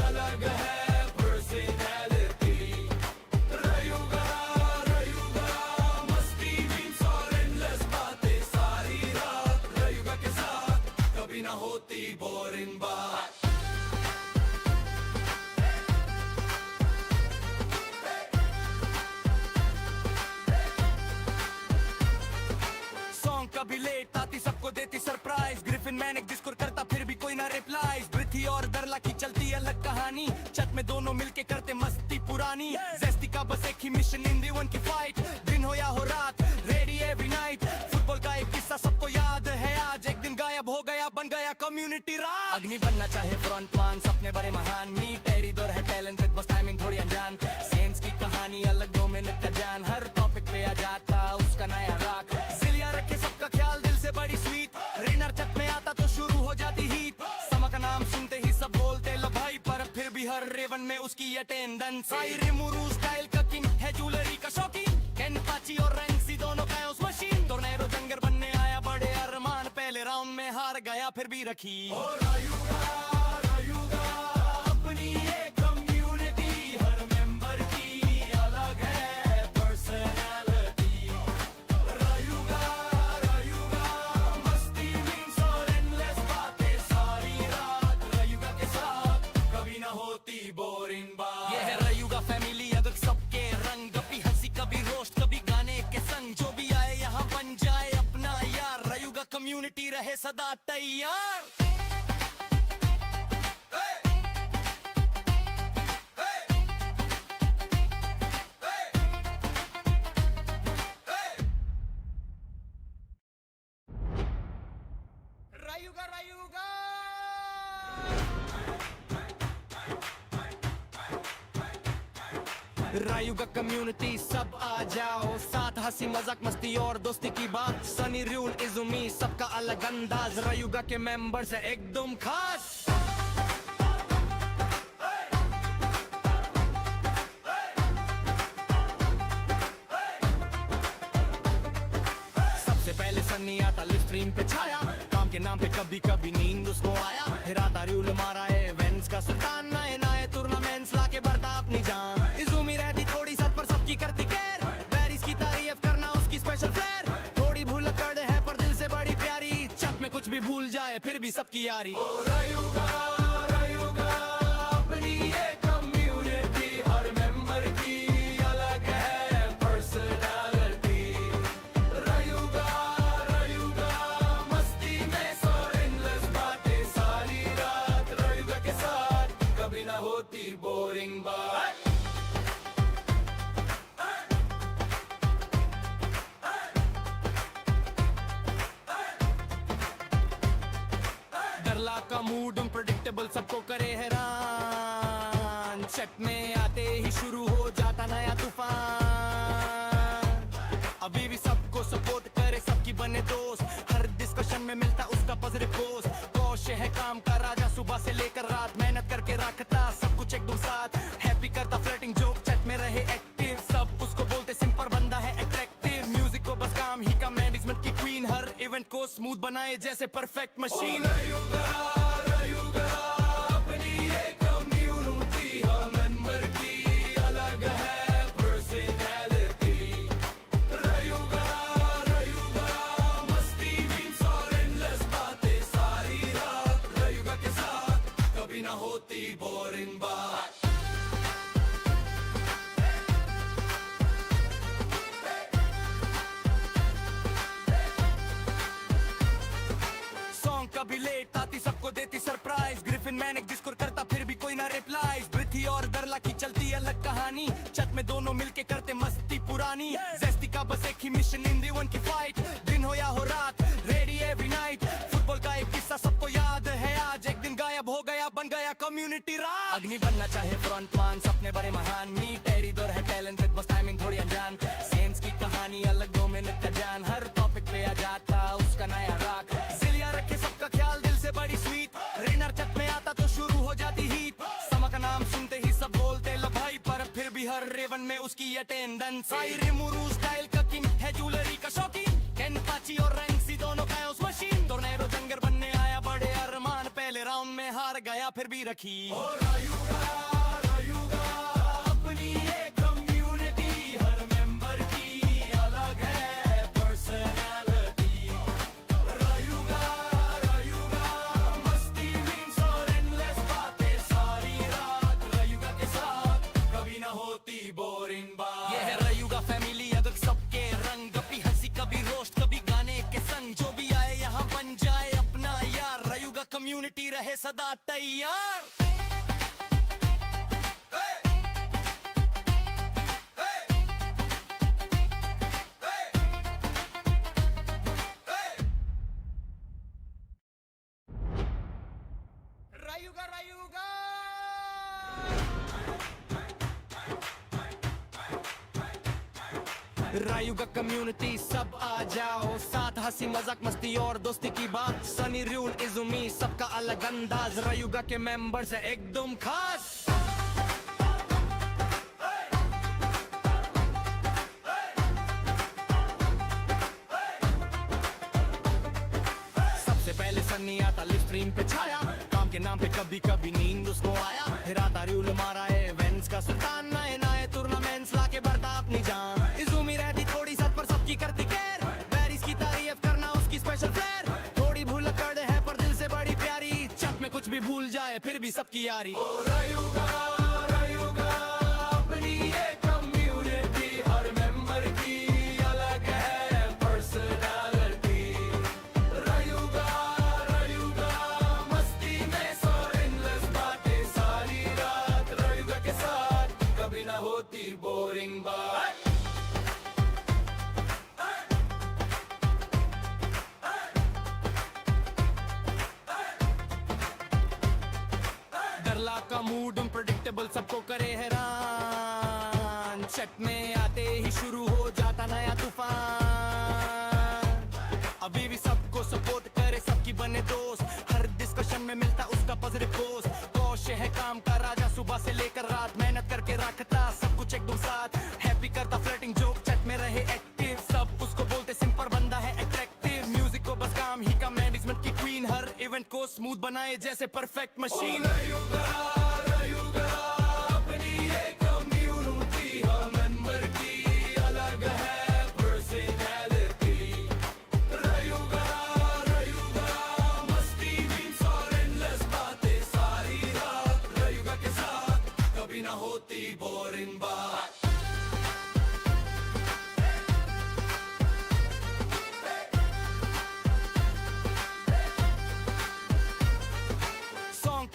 अलग है पर्सनालिटी रायुगा मस्ती मीम्स और एंडलेस बातें सारी रात रायुगा के साथ कभी ना होती बोरिंग बात कभी लेट आती सबको देती सरप्राइज ग्रिफिन मैनेक डिस्कोर करता फिर भी कोई ना रिप्लाईज पृथ्वी और दरला की चलती अलग कहानी छत में दोनों मिलके करते मस्ती पुरानी जेस्टी का बस एक ही मिशन इन दी वन की फाइट दिन हो या हो रात रेडी एवरी नाइट फुटबॉल का एक किस्सा सबको याद है आज एक दिन गायब हो गया बन गया कम्युनिटी राज अग्नि बनना चाहे फ्रंट मान सपने बड़े महान मी टेरी दौर है टैलेंटेड बस टाइमिंग थोड़ी अनजान सेंस की कहानी अलग 2 मिनट का जान हर टॉपिक पे आ जाता उसका नया राग जिलिया रखे सबका ख्याल दिल से बड़ी स्वीट रेनर छत में आता तो शुरू हो जाती हीट समा का नाम सुनते ही सब बोलते लो भाई पर फिर भी हर रेवन में उसकी अटेंडेंस साइरे मुरू स्टाइल का किंग है ज्वेलरी का शौकीन कैन पाची और रैंक्सी दोनों का उस मशीन टोर्नेडो जंगर बनने आया बड़े अरमान पहले राउंड में हार गया फिर भी रखी रायुगा अपनी एक कम्युनिटी हर मेंबर की अलग है पर्सनालिटी रायुगा मस्ती मीम्स और एंडलेस बातें सारी रात रायुगा के साथ कभी ना होती बोरिंग बात ये है रायुगा फैमिली अगर सबके रंग कभी हंसी कभी रोस्ट कभी गाने के संग जो भी आए यहाँ सदा तैयार। Rayuga, Rayuga! रायुगा कम्युनिटी सब आ जाओ, साथ हंसी मजाक मस्ती और दोस्ती की बात। सनी रूल इजुमी सबका अलग अंदाज, रायुगा के मेंबर्स है एकदम खास। सबसे पहले सनी आता लिव स्ट्रीम पे छाया, काम के नाम पे कभी कभी नींद उसको आया। फिर आता रूल मारा है इवेंट्स का सुल्तान, नए नए टूर्नामेंट्स लाके बढ़ता अपनी जान। इजुमी रहती थोड़ी सच पर सबकी करती केयर, बैरिस की तारीफ करना उसकी स्पेशल फ्लेयर। थोड़ी भूल कर दे है पर दिल से बड़ी प्यारी, चक में कुछ भी भूल जाए फिर भी सबकी यारी। रायुगा, रायुगा अपनी ये कम्युनिटी, हर मेंबर की अलग है पर्सनालिटी। रायुगा, रायुगा मस्ती में सो एंडलेस बातें सारी रात, रायुगा के साथ कभी ना होती बोरिंग बात। डरला का मूड अनप्रेडिक्टेबल सबको करे हैरान, चट में आते ही शुरू हो जाता नया तूफान। अभी भी सबको सपोर्ट करे सबकी बने दोस्त, हर डिस्कशन में मिलता उसका पॉजिटिव पोस्ट। कौशे है काम का राजा, सुबह से लेकर रात मेहनत करके रखता सब कुछ एकदम साथ। हैप्पी करता फ्लर्टिंग जोक, चट में रहे एक्टिव, सब उसको बोलते सिंपल बंदा है अट्रैक्टिव। म्यूजिक को बस काम ही का मैनेजमेंट की क्वीन, हर इवेंट को स्मूथ बनाए जैसे परफेक्ट मशीन। रायुगा, रायुगा अपनी ये कम्युनिटी, हर मेंबर की अलग है पर्सनालिटी। रायुगा, रायुगा मस्ती मीम्स और एंडलेस बातें सारी रात, रायुगा के साथ कभी ना होती बोरिंग बात। कभी लेट आती सबको देती सरप्राइज, ग्रिफिन मैनेज डिस्कोर करता फिर भी कोई ना रिप्लाई। पृथ्वी और दरला की चलती अलग कहानी, छत में दोनों मिलके करते मस्ती पुरानी। जेस्टी का बस एक ही मिशन इन दी वन की फाइट, दिन हो या हो रात रेडी एवरी नाइट। फुटबॉल का एक किस्सा सबको याद है आज, एक दिन गायब हो गया बन गया कम्युनिटी राज। अग्नि बनना चाहे फ्रंटमैन, सपने बड़े महान, मी टेरी दौर है टैलेंटेड बस टाइमिंग थोड़ी अनजान। सेंस की कहानी अलग 2 मिनट का जान, हर टॉपिक पे आ जाता उसका नया राग। जिलिया रखे सबका ख्याल दिल से बड़ी स्वीट, रेनर चक में आता तो शुरू हो जाती हीट। समा का नाम सुनते ही सब बोलते लो भाई, पर फिर भी हर रेवन में उसकी अटेंडेंस। रिमुरू स्टाइल का किंग है, ज्वेलरी का शौकीन, केन पाची और रैंक्सी दोनों का उस मशीन। टोर्नेडो जंगर बनने आया बड़े अरमान, पहले राउंड में हार गया फिर भी रखी। रायुगा, रायुगा अपनी ये कम्युनिटी, हर मेंबर की अलग है पर्सनालिटी। रायुगा, रायुगा मस्ती मीम्स और एंडलेस बातें सारी रात, रायुगा के साथ कभी ना होती बोरिंग बात। ये है रायुगा फैमिली, अगर सबके रंग, कभी हंसी कभी रोस्ट कभी गाने के संग। जो भी आए यहाँ बन जाए अपना यार, रायुगा कम्युनिटी रहे सदा तैयार। रायुगा, रायुगा रायुगा कम्युनिटी सब आ जाओ, साथ हंसी मजाक मस्ती और दोस्ती की बात। सनी रूल इजुमी सबका अलग अंदाज, रायुगा के मेंबर्स है एकदम खास। सबसे पहले सनी आता लिव स्ट्रीम पे छाया, काम के नाम पे कभी कभी नींद उसको आया। फिर आता रूल मारा है इवेंट्स का सुल्तान, नए नए टूर्नामेंट्स लाके बढ़ता अपनी जान। इजुमी रहती थोड़ी सच पर सबकी करती केयर, बैरिस की तारीफ करना उसकी स्पेशल फ्लेयर। थोड़ी भूल कर दे है पर दिल से बड़ी प्यारी, चक में कुछ भी भूल जाए फिर भी सबकी यारी। रायुगा, रायुगा अपनी ये कम्युनिटी, हर मेंबर की अलग है पर्सनालिटी। रायुगा, डरला का मूड अनप्रेडिक्टेबल सबको करे हैरान चट में आते ही शुरू हो जाता नया तूफान अभी भी सबको सपोर्ट करे सबकी बने दोस्त हर डिस्कशन में मिलता उसका पॉजिटिव पोस्ट कौशल है काम का राजा सुबह से लेकर रात मेहनत करके रखता सब कुछ एकदम साथ हैप्पी करता फ्लर्टिंग जोक चट में रहे एक्टिव सब उसको बोलते सिंपल बंदा है अट्रैक्टिव म्यूजिक को बस काम ही का मैनेजमेंट की क्वीन हर इवेंट को स्मूथ बनाए जैसे परफेक्ट मशीन रयूगा अपनी एक कम्युनिटी हर मेंबर की अलग है पर्सनैलिटी रयूगा मस्ती मीम्स और एंडलेस बातें सारी रात रयूगा के साथ कभी ना होती बोरिंग बात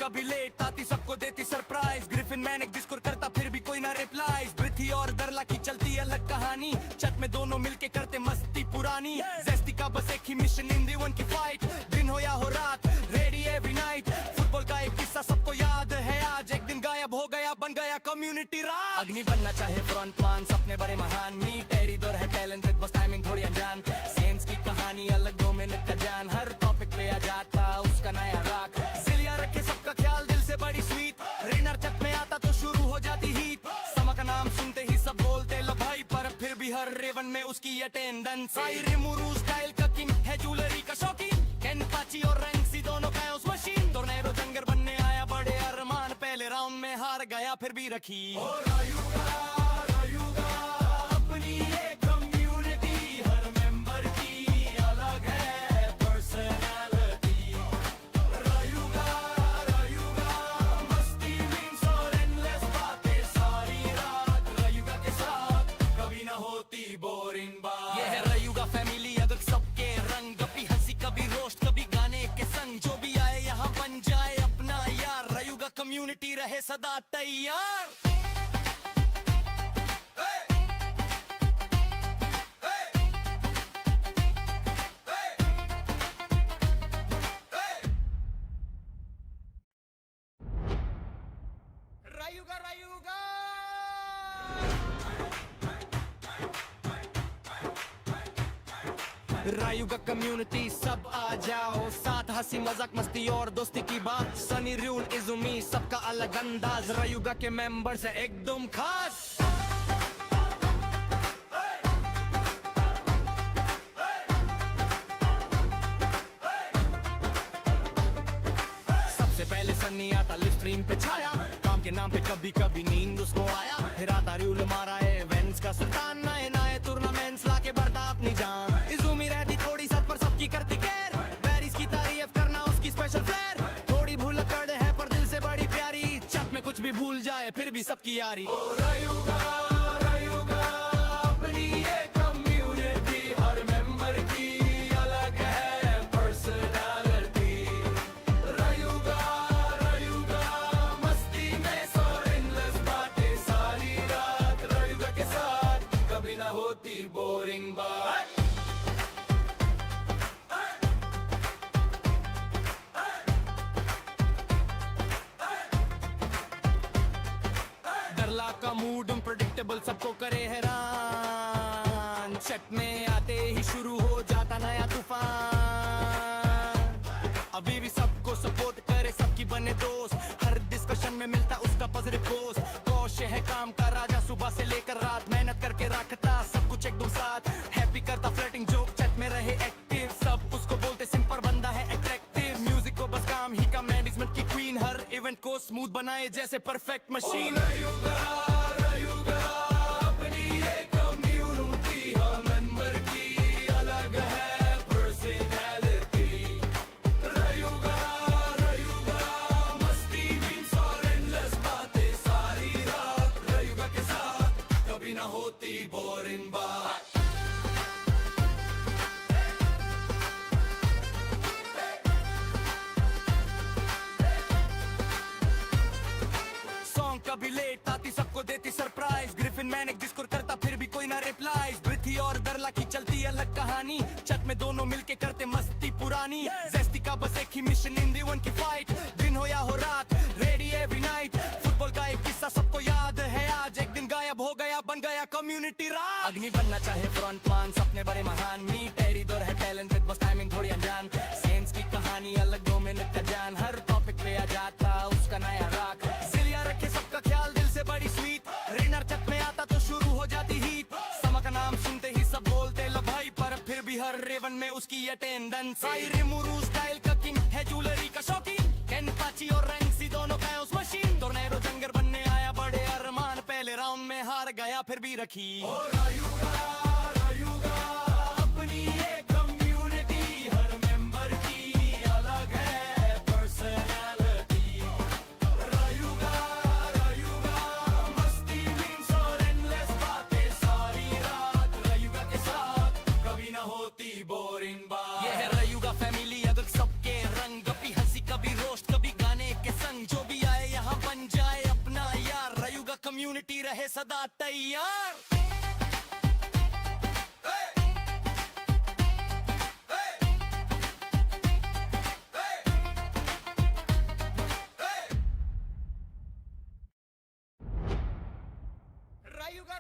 कभी लेट आती सबको देती सरप्राइज ग्रिफिन मैनेज डिस्कोर करता फिर भी कोई ना रिप्लाईज पृथ्वी और दरला की चलती अलग कहानी छत में दोनों मिलके करते मस्ती पुरानी जेस्टी का बस एक ही मिशन इन दी वन की फाइट दिन हो या हो रात रेडी एवरी नाइट फुटबॉल का एक किस्सा सबको याद है आज एक दिन गायब हो गया बन गया कम्युनिटी राज अग्नि बनना चाहे फ्रंट मान सपने बड़े महान मी टेरी दौर है टैलेंटेड बस टाइमिंग थोड़ी अनजान सेंस की कहानी अलग 2 मिनट का जान हर टॉपिक पे आ जाता उसका नया राग सिलिया रखे सबका ख्याल दिल से बड़ी स्वीट रेनर चक में आता तो शुरू हो जाती हीट समा का नाम सुनते ही सब बोलते लो भाई पर फिर भी हर रेवन में उसकी अटेंडेंस रिमुरू स्टाइल का किंग है ज्वेलरी का शौकीन कैन पाची और रैंक्सी दोनों का उस मशीन टोर्नेडो जंगर बनने आया बड़े अरमान पहले राउंड में हार गया फिर भी रखी रयूगा अपनी एक कम्युनिटी हर मेंबर की अलग है पर्सनैलिटी रयूगा मस्ती मीम्स और एंडलेस बातें सारी रात रयूगा के साथ कभी ना होती बोरिंग बात ये है रयूगा फैमिली अगर सबके रंग कभी हंसी कभी रोस्ट कभी गाने के संग जो भी आए यहाँ बन जाए अपना यार रयूगा कम्युनिटी रहे सदा तैयार रयूगा रयूगा कम्युनिटी सब आ जाओ साथ हंसी मजाक मस्ती और दोस्ती की बात सनी रूल इजुमी सबका अलग अंदाज रयूगा के मेंबर्स है एकदम खास सबसे पहले सन्नी आता लिव स्ट्रीम पे छाया काम के नाम पे कभी कभी नींद उसको आया फिर आता रूल मारा है वेंस का सुल्तान नए नए टूर्नामेंट्स लाके बढ़ता अपनी जान इजुमी रहती थोड़ी सच पर सबकी करती केयर बैरिस की तारीफ करना उसकी स्पेशल फ्लेयर थोड़ी भूल कर है पर दिल से बड़ी प्यारी चक में कुछ भी भूल जाए फिर भी सबकी यारी रयूगा अपनी एक कम्युनिटी हर मेंबर की अलग है पर्सनैलिटी रयूगा मस्ती में और एंडलेस बातें सारी रात रयूगा के साथ कभी ना होती बोरिंग बात डरला का मूड अनप्रेडिक्टेबल सबको करे हैरान चट में आते ही शुरू हो जाता नया तूफान अभी भी सबको सपोर्ट करे सबकी बने दोस्त हर डिस्कशन में मिलता उसका पॉजिटिव पोस्ट कौशल है काम का राजा सुबह से लेकर रात मेहनत करके रखता सब कुछ एकदम साथ हैप्पी करता फ्लर्टिंग जोक चट में रहे एक्टिव सब उसको बोलते सिंपल बंदा है अट्रैक्टिव म्यूजिक को बस काम ही का मैनेजमेंट की क्वीन हर इवेंट को स्मूथ बनाए जैसे परफेक्ट मशीन रयूगा अपनी एक कम्युनिटी हर मेंबर की अलग है पर्सनैलिटी रयूगा मस्ती मीम्स और एंडलेस बातें सारी रात रयूगा के साथ कभी ना होती बोरिंग बात कभी लेट आती सबको देती सरप्राइज ग्रिफिन मैनेज डिस्कोर करता फिर भी कोई ना रिप्लाईज पृथ्वी और दरला की चलती अलग कहानी छत में दोनों मिलके करते मस्ती पुरानी जेस्टी का बस एक ही मिशन इन दी वन की फाइट दिन हो या हो रात रेडी एवरी चाहे फ्रंट मान सपने बड़े महान मी टेरी दो है टैलेंटेड बस टाइमिंग थोड़ी अनजान सेंस की कहानी अलग 2 मिनट का जान हर टॉपिक पे आ जाता उसका नया राग जिलिया रखे सबका ख्याल दिल से बड़ी स्वीट रिनर चक में आता तो शुरू हो जाती हीट समा का नाम सुनते ही सब बोलते लो भाई पर फिर भी हर रेवन में उसकी अटेंडेंस रिमुरू स्टाइल का किंग है ज्वेलरी का शौकीन कैन पाची और रैंक्सी दोनों का उस मशीन टोर्नेडो जंगर बनने आया बड़े अरमान पहले राउंड में हार गया फिर भी रखी रायुगा अपनी एक कम्युनिटी हर मेंबर की अलग है पर्सनालिटी रायुगा मस्ती मीम्स और एंडलेस बातें सारी रात रायुगा के साथ कभी ना होती बोरिंग बात ये है रायुगा फैमिली अगर सबके रंग कभी हंसी कभी रोस्ट कभी गाने के संग जो भी आए यहाँ बन जाए अपना यार रायुगा कम्युनिटी रहे सदा तैयार Rayuga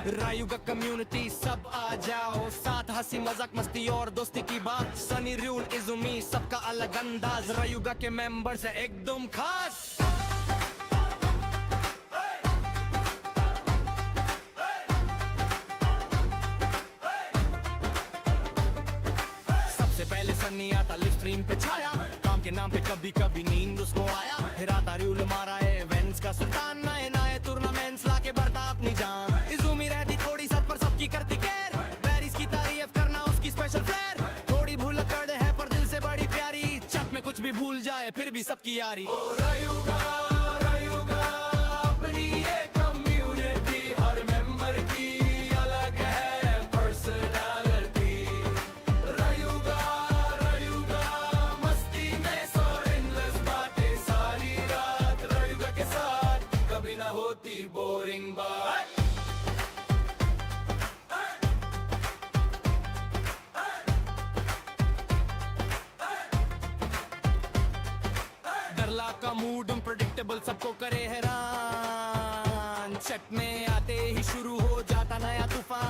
रायुगा कम्युनिटी सब आ जाओ साथ हंसी मजाक मस्ती और दोस्ती की बात सनी रूल इजुमी सबका अलग अंदाज रायुगा के मेंबर्स है एकदम खास सबसे पहले सनी आता लिव स्ट्रीम पे छाया काम के नाम पे कभी कभी नींद उसको आया फिर आता रूल मारा है इवेंट्स का सुल्तान नए नए टूर्नामेंट्स लाके बढ़ता अपनी जान इजुमी रहती थोड़ी सच पर सबकी करती केयर बैरिस की तारीफ करना उसकी स्पेशल फ्लेयर थोड़ी भूल कर दे है पर दिल से बड़ी प्यारी चक में कुछ भी भूल जाए फिर भी सबकी यारी रायुगा अपनी एक कम्युनिटी हर मेंबर की अलग है पर्सनालिटी रायुगा मस्ती में सौ एंडलेस बातें सारी रात रायुगा के साथ कभी ना होती बोरिंग बात डरला का मूड अनप्रेडिक्टेबल सबको करे हैरान चट में आते ही शुरू हो जाता नया तूफान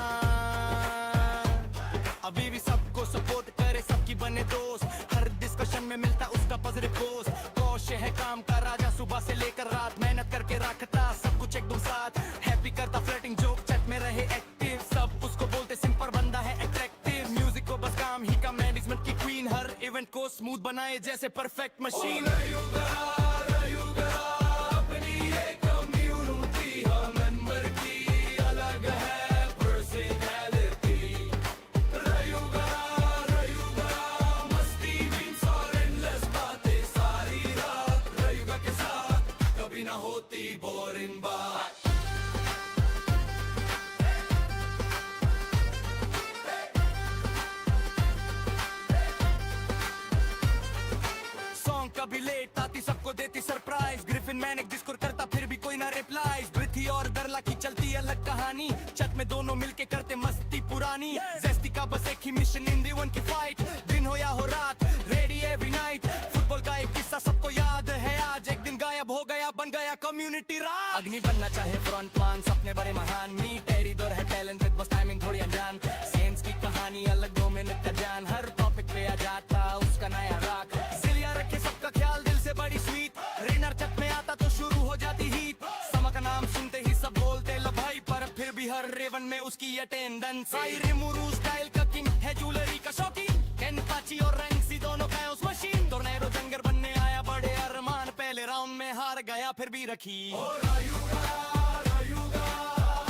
अभी भी सबको सपोर्ट करे सबकी बने दोस्त हर डिस्कशन में मिलता उसका पॉजिटिव पोस्ट कौश है काम का राजा सुबह से लेकर रात मेहनत करके रखता सब कुछ एकदम साथ हैप्पी करता फ्लर्टिंग जोक चट में रहे एक्टिव सब उसको बोलते सिंपल बंदा है अट्रैक्टिव म्यूजिक को बस काम ही का मैनेजमेंट की क्वीन हर इवेंट को स्मूथ बनाए जैसे परफेक्ट मशीन रायुगा अपनी एक कम्युनिटी हर मेंबर की अलग है पर्सनालिटी रायुगा मस्ती मीम्स और एंडलेस बातें सारी रात रायुगा के साथ कभी ना होती बोरिंग बात कभी लेट आती सबको देती सरप्राइज ग्रिफिन मैंने डिस्कोर करता फिर भी कोई ना रिप्लाई पृथ्वी और दरला की चलती अलग कहानी छत में दोनों मिलके करते मस्ती पुरानी जेस्टी का बस एक ही मिशन इन दी वन की फाइट दिन हो या हो रात रेडी एवरी नाइट फुटबॉल का एक किस्सा सबको याद है आज एक दिन गायब हो गया बन गया कम्युनिटी राज अग्नि बनना चाहे फ्रंट मान सपने बड़े महान मी टेरी दो है टैलेंटेड बस टाइमिंग थोड़ी अनजान सेंस की कहानी अलग 2 मिनट का जान हर टॉपिक पे आ जाता उसका नया राग जिलिया रखे सबका ख्याल दिल से बड़ी स्वीट रिनर चक में आता तो शुरू हो जाती हीट समा का नाम सुनते ही सब बोलते लो भाई पर फिर भी हर रेवन में उसकी अटेंडेंस रिमुरू स्टाइल का किंग है ज्वेलरी का शौकीन कैन पाची और रैंक्सी दोनों का उस मशीन टोर्नेडो जंगर बनने आया बड़े अरमान पहले राउंड में हार गया फिर भी रखी रायुगा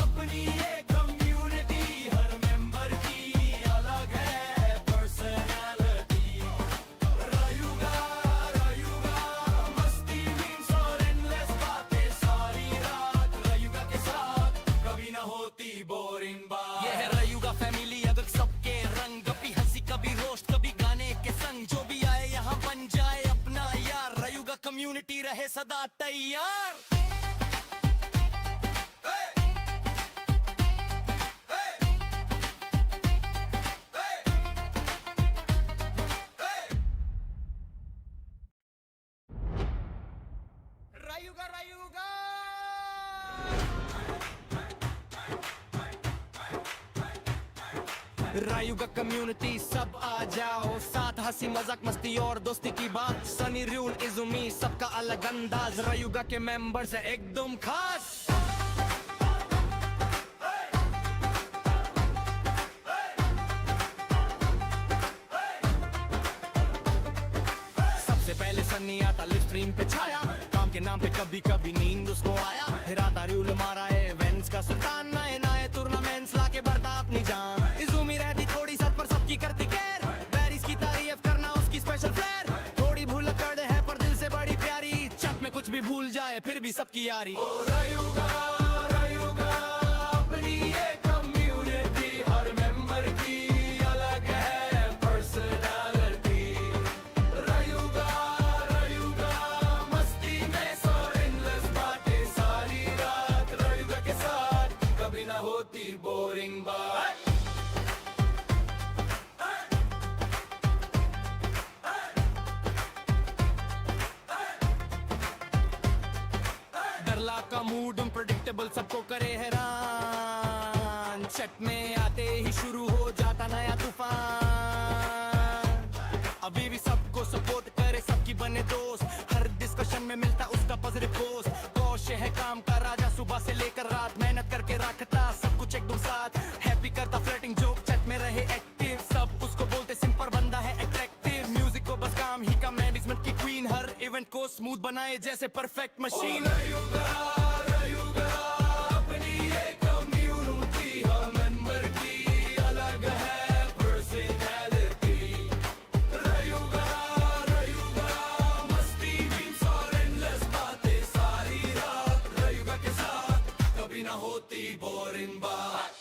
अपनी एक कम्युनिटी हर मेंबर की अलग है पर्सनालिटी रायुगा मस्ती मीम्स और एंडलेस बातें सारी रात रायुगा के साथ कभी ना होती बोरिंग बात ये है रायुगा फैमिली अगर सबके रंग कभी हंसी कभी रोस्ट कभी गाने के संग जो भी आए यहाँ बन जाए अपना यार रायुगा कम्युनिटी रहे सदा तैयार रायुगा कम्युनिटी सब आ जाओ, साथ हंसी मजाक मस्ती और दोस्ती की बात। सनी रूल इजुमी सबका अलग अंदाज, रायुगा के मेंबर्स है एकदम खास। सबसे पहले सनी आता लिव स्ट्रीम पे छाया, काम के नाम पे कभी कभी नींद उसको आया। फिर आता रूल मारा है वेंस का सुल्तान, नए नए टूर्नामेंट्स लाके बढ़ता अपनी जान। इजुमी रहती थोड़ी सत पर सबकी करती केयर, बैरिस की तारीफ करना उसकी स्पेशल फ्लेयर। थोड़ी भूल कर है पर दिल से बड़ी प्यारी, चट में कुछ भी भूल जाए फिर भी सबकी यारी। ओ रायुगा, रायुगा अपनी ये कम्युनिटी, हर मेंबर की अलग है पर्सनालिटी। रायुगा, रायुगा मस्ती में सो endless बातें सारी रात। रायुगा के साथ कभी ना होती बोरिंग बात। डरला का मूड अनप्रेडिक्टेबल सबको करे हैरान, चट में आते ही शुरू हो जाता नया तूफान। अभी भी सबको सपोर्ट करे, सबकी बने दोस्त, हर डिस्कशन में मिलता उसका पॉजिटिव पोस्ट। कौशे है काम का राजा, सुबह से लेकर रात मेहनत करके रखता सब कुछ एकदम साथ। हैप्पी करता फ्लर्टिंग जोक, चट में रहे एक्टिव, सब उसको बोलते सिंपल बंदा है अट्रैक्टिव। म्यूजिक को बस काम ही का मैनेजमेंट की क्वीन, हर इवेंट को स्मूथ बनाए जैसे परफेक्ट मशीन। रायुगा, रायुगा अपनी ये कम्युनिटी, हर मेंबर की अलग है पर्सनालिटी। रायुगा, रायुगा मस्ती मीम्स और एंडलेस बातें सारी रात। रायुगा के साथ कभी ना होती बोरिंग बात।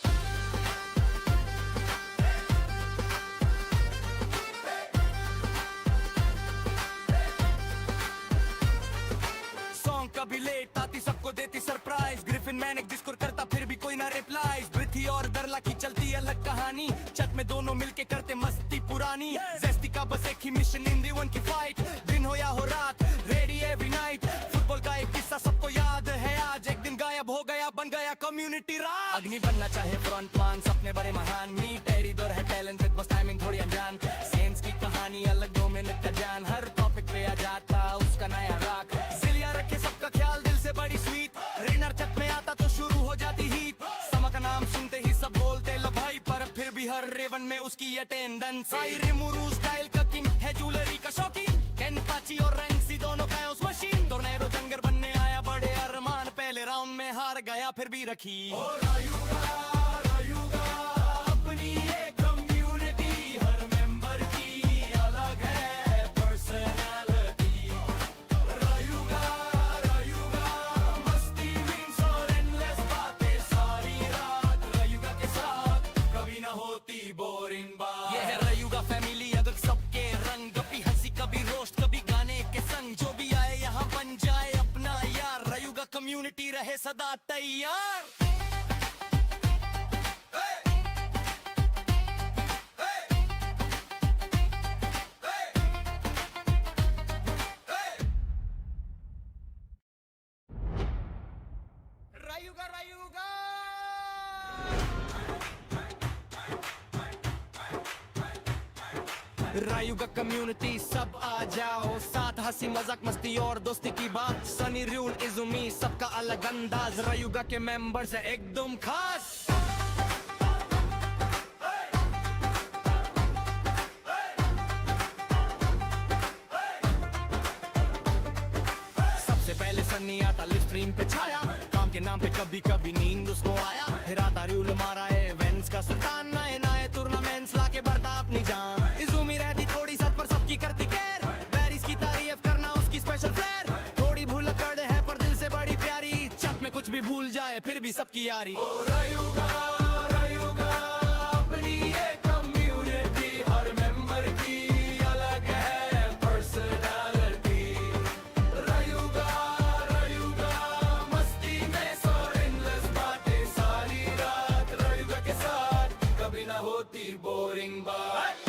सॉन्ग कभी लेट आती सबको देती सरप्राइज, ग्रिफिन मैंने डिस्कोर करता फिर भी कोई ना रिप्लाई। पृथ्वी और दरला की चलती अलग कहानी, चट में दोनों मिलके करते मस्ती पुरानी। जेस्टी का बस एक ही मिशन, इन दी वन की फाइट, दिन हो या हो रात रेडी एवरी नाइट। फुटबॉल का एक किस्सा सबको याद है आज, एक दिन गायब हो गया बन गया कम्युनिटी राज। अग्नि बनना चाहे फ्रंट मान, सपने बड़े महान, मी टेरी दौर है टैलेंटेड बस टाइमिंग थोड़ी अनजान। सेंस की कहानी अलग 2 मिनट का जान, हर टॉपिक पे आ जाता उसका नया राग। सिलिया रखे सबका ख्याल दिल से बड़ी स्वीट, रेनर चट में आता तो शुरू हो जाती हीट। समा का नाम सुनते ही सब बोलते लो भाई, पर फिर भी हर रेवन में उसकी अटेंडेंस। रिमुरू स्टाइल का किंग है, ज्वेलरी का शौकीन, केन पाची और रैंक्सी दोनों का है उस मशीन। टोर्नेडो जंगर बनने आया बड़े अरमान, पहले राउंड में हार गया फिर भी रखी। ओ रायुगा, रायुगा अपनी ये कम्युनिटी, हर मेंबर की अलग है पर्सनालिटी। रायुगा, रायुगा मस्ती मीम्स और एंडलेस बातें सारी रात। रायुगा के साथ कभी ना होती बोरिंग बात। ये है रायुगा फैमिली, अगर सबके रंग, कभी हंसी कभी रोस्ट कभी गाने के संग। जो भी आए यहाँ बन जाए अपना यार, रायुगा कम्युनिटी रहे सदा तैयार। रायुगा, रायुगा रायुगा कम्युनिटी सब आ जाओ, साथ हंसी मजाक मस्ती और दोस्ती की बात। सनी रूल इजुमी सबका अलग अंदाज, रायुगा के मेंबर्स है एकदम खास। सबसे पहले सनी आता लिव स्ट्रीम पे छाया, काम के नाम पे कभी कभी नींद उसको आया। फिर आता रूल मारा है वेंस का सुल्तान, नए नए टूर्नामेंट्स लाके बढ़ता अपनी जान। इजुमी रहती थोड़ी सत पर सबकी करती केयर, बैरिस की तारीफ करना उसकी स्पेशल फ्लेयर। थोड़ी भूल कर है पर दिल से बड़ी प्यारी, चट में कुछ भी भूल जाए फिर भी सबकी यारी। ओ रायुगा, रायुगा अपनी ये कम्युनिटी, हर मेंबर की अलग है पर्सनालिटी। रायुगा, रायुगा मस्ती में सो एंडलेस बातें सारी रात। रायुगा के साथ कभी ना होती बोरिंग बात।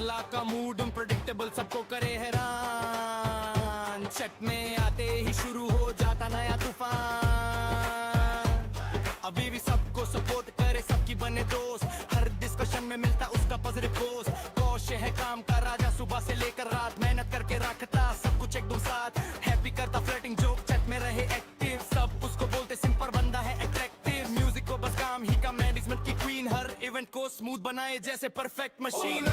डरला का मूड अनप्रेडिक्टेबल सबको करे हैरान चट में आते ही शुरू हो जाता नया तूफान अभी भी सबको सपोर्ट करे सबकी बने दोस्त हर डिस्कशन में मिलता उसका पॉजिटिव पोस्ट कौशे है काम का राजा सुबह से लेकर रात मेहनत करके रखता सब कुछ एकदम साथ हैप्पी करता फ्लर्टिंग जोक चैट में रहे एक्टिव सब उसको बोलते सिंपल बंदा है अट्रैक्टिव म्यूजिक को बस काम ही का मैनेजमेंट की क्वीन हर इवेंट को स्मूथ बनाए जैसे परफेक्ट मशीन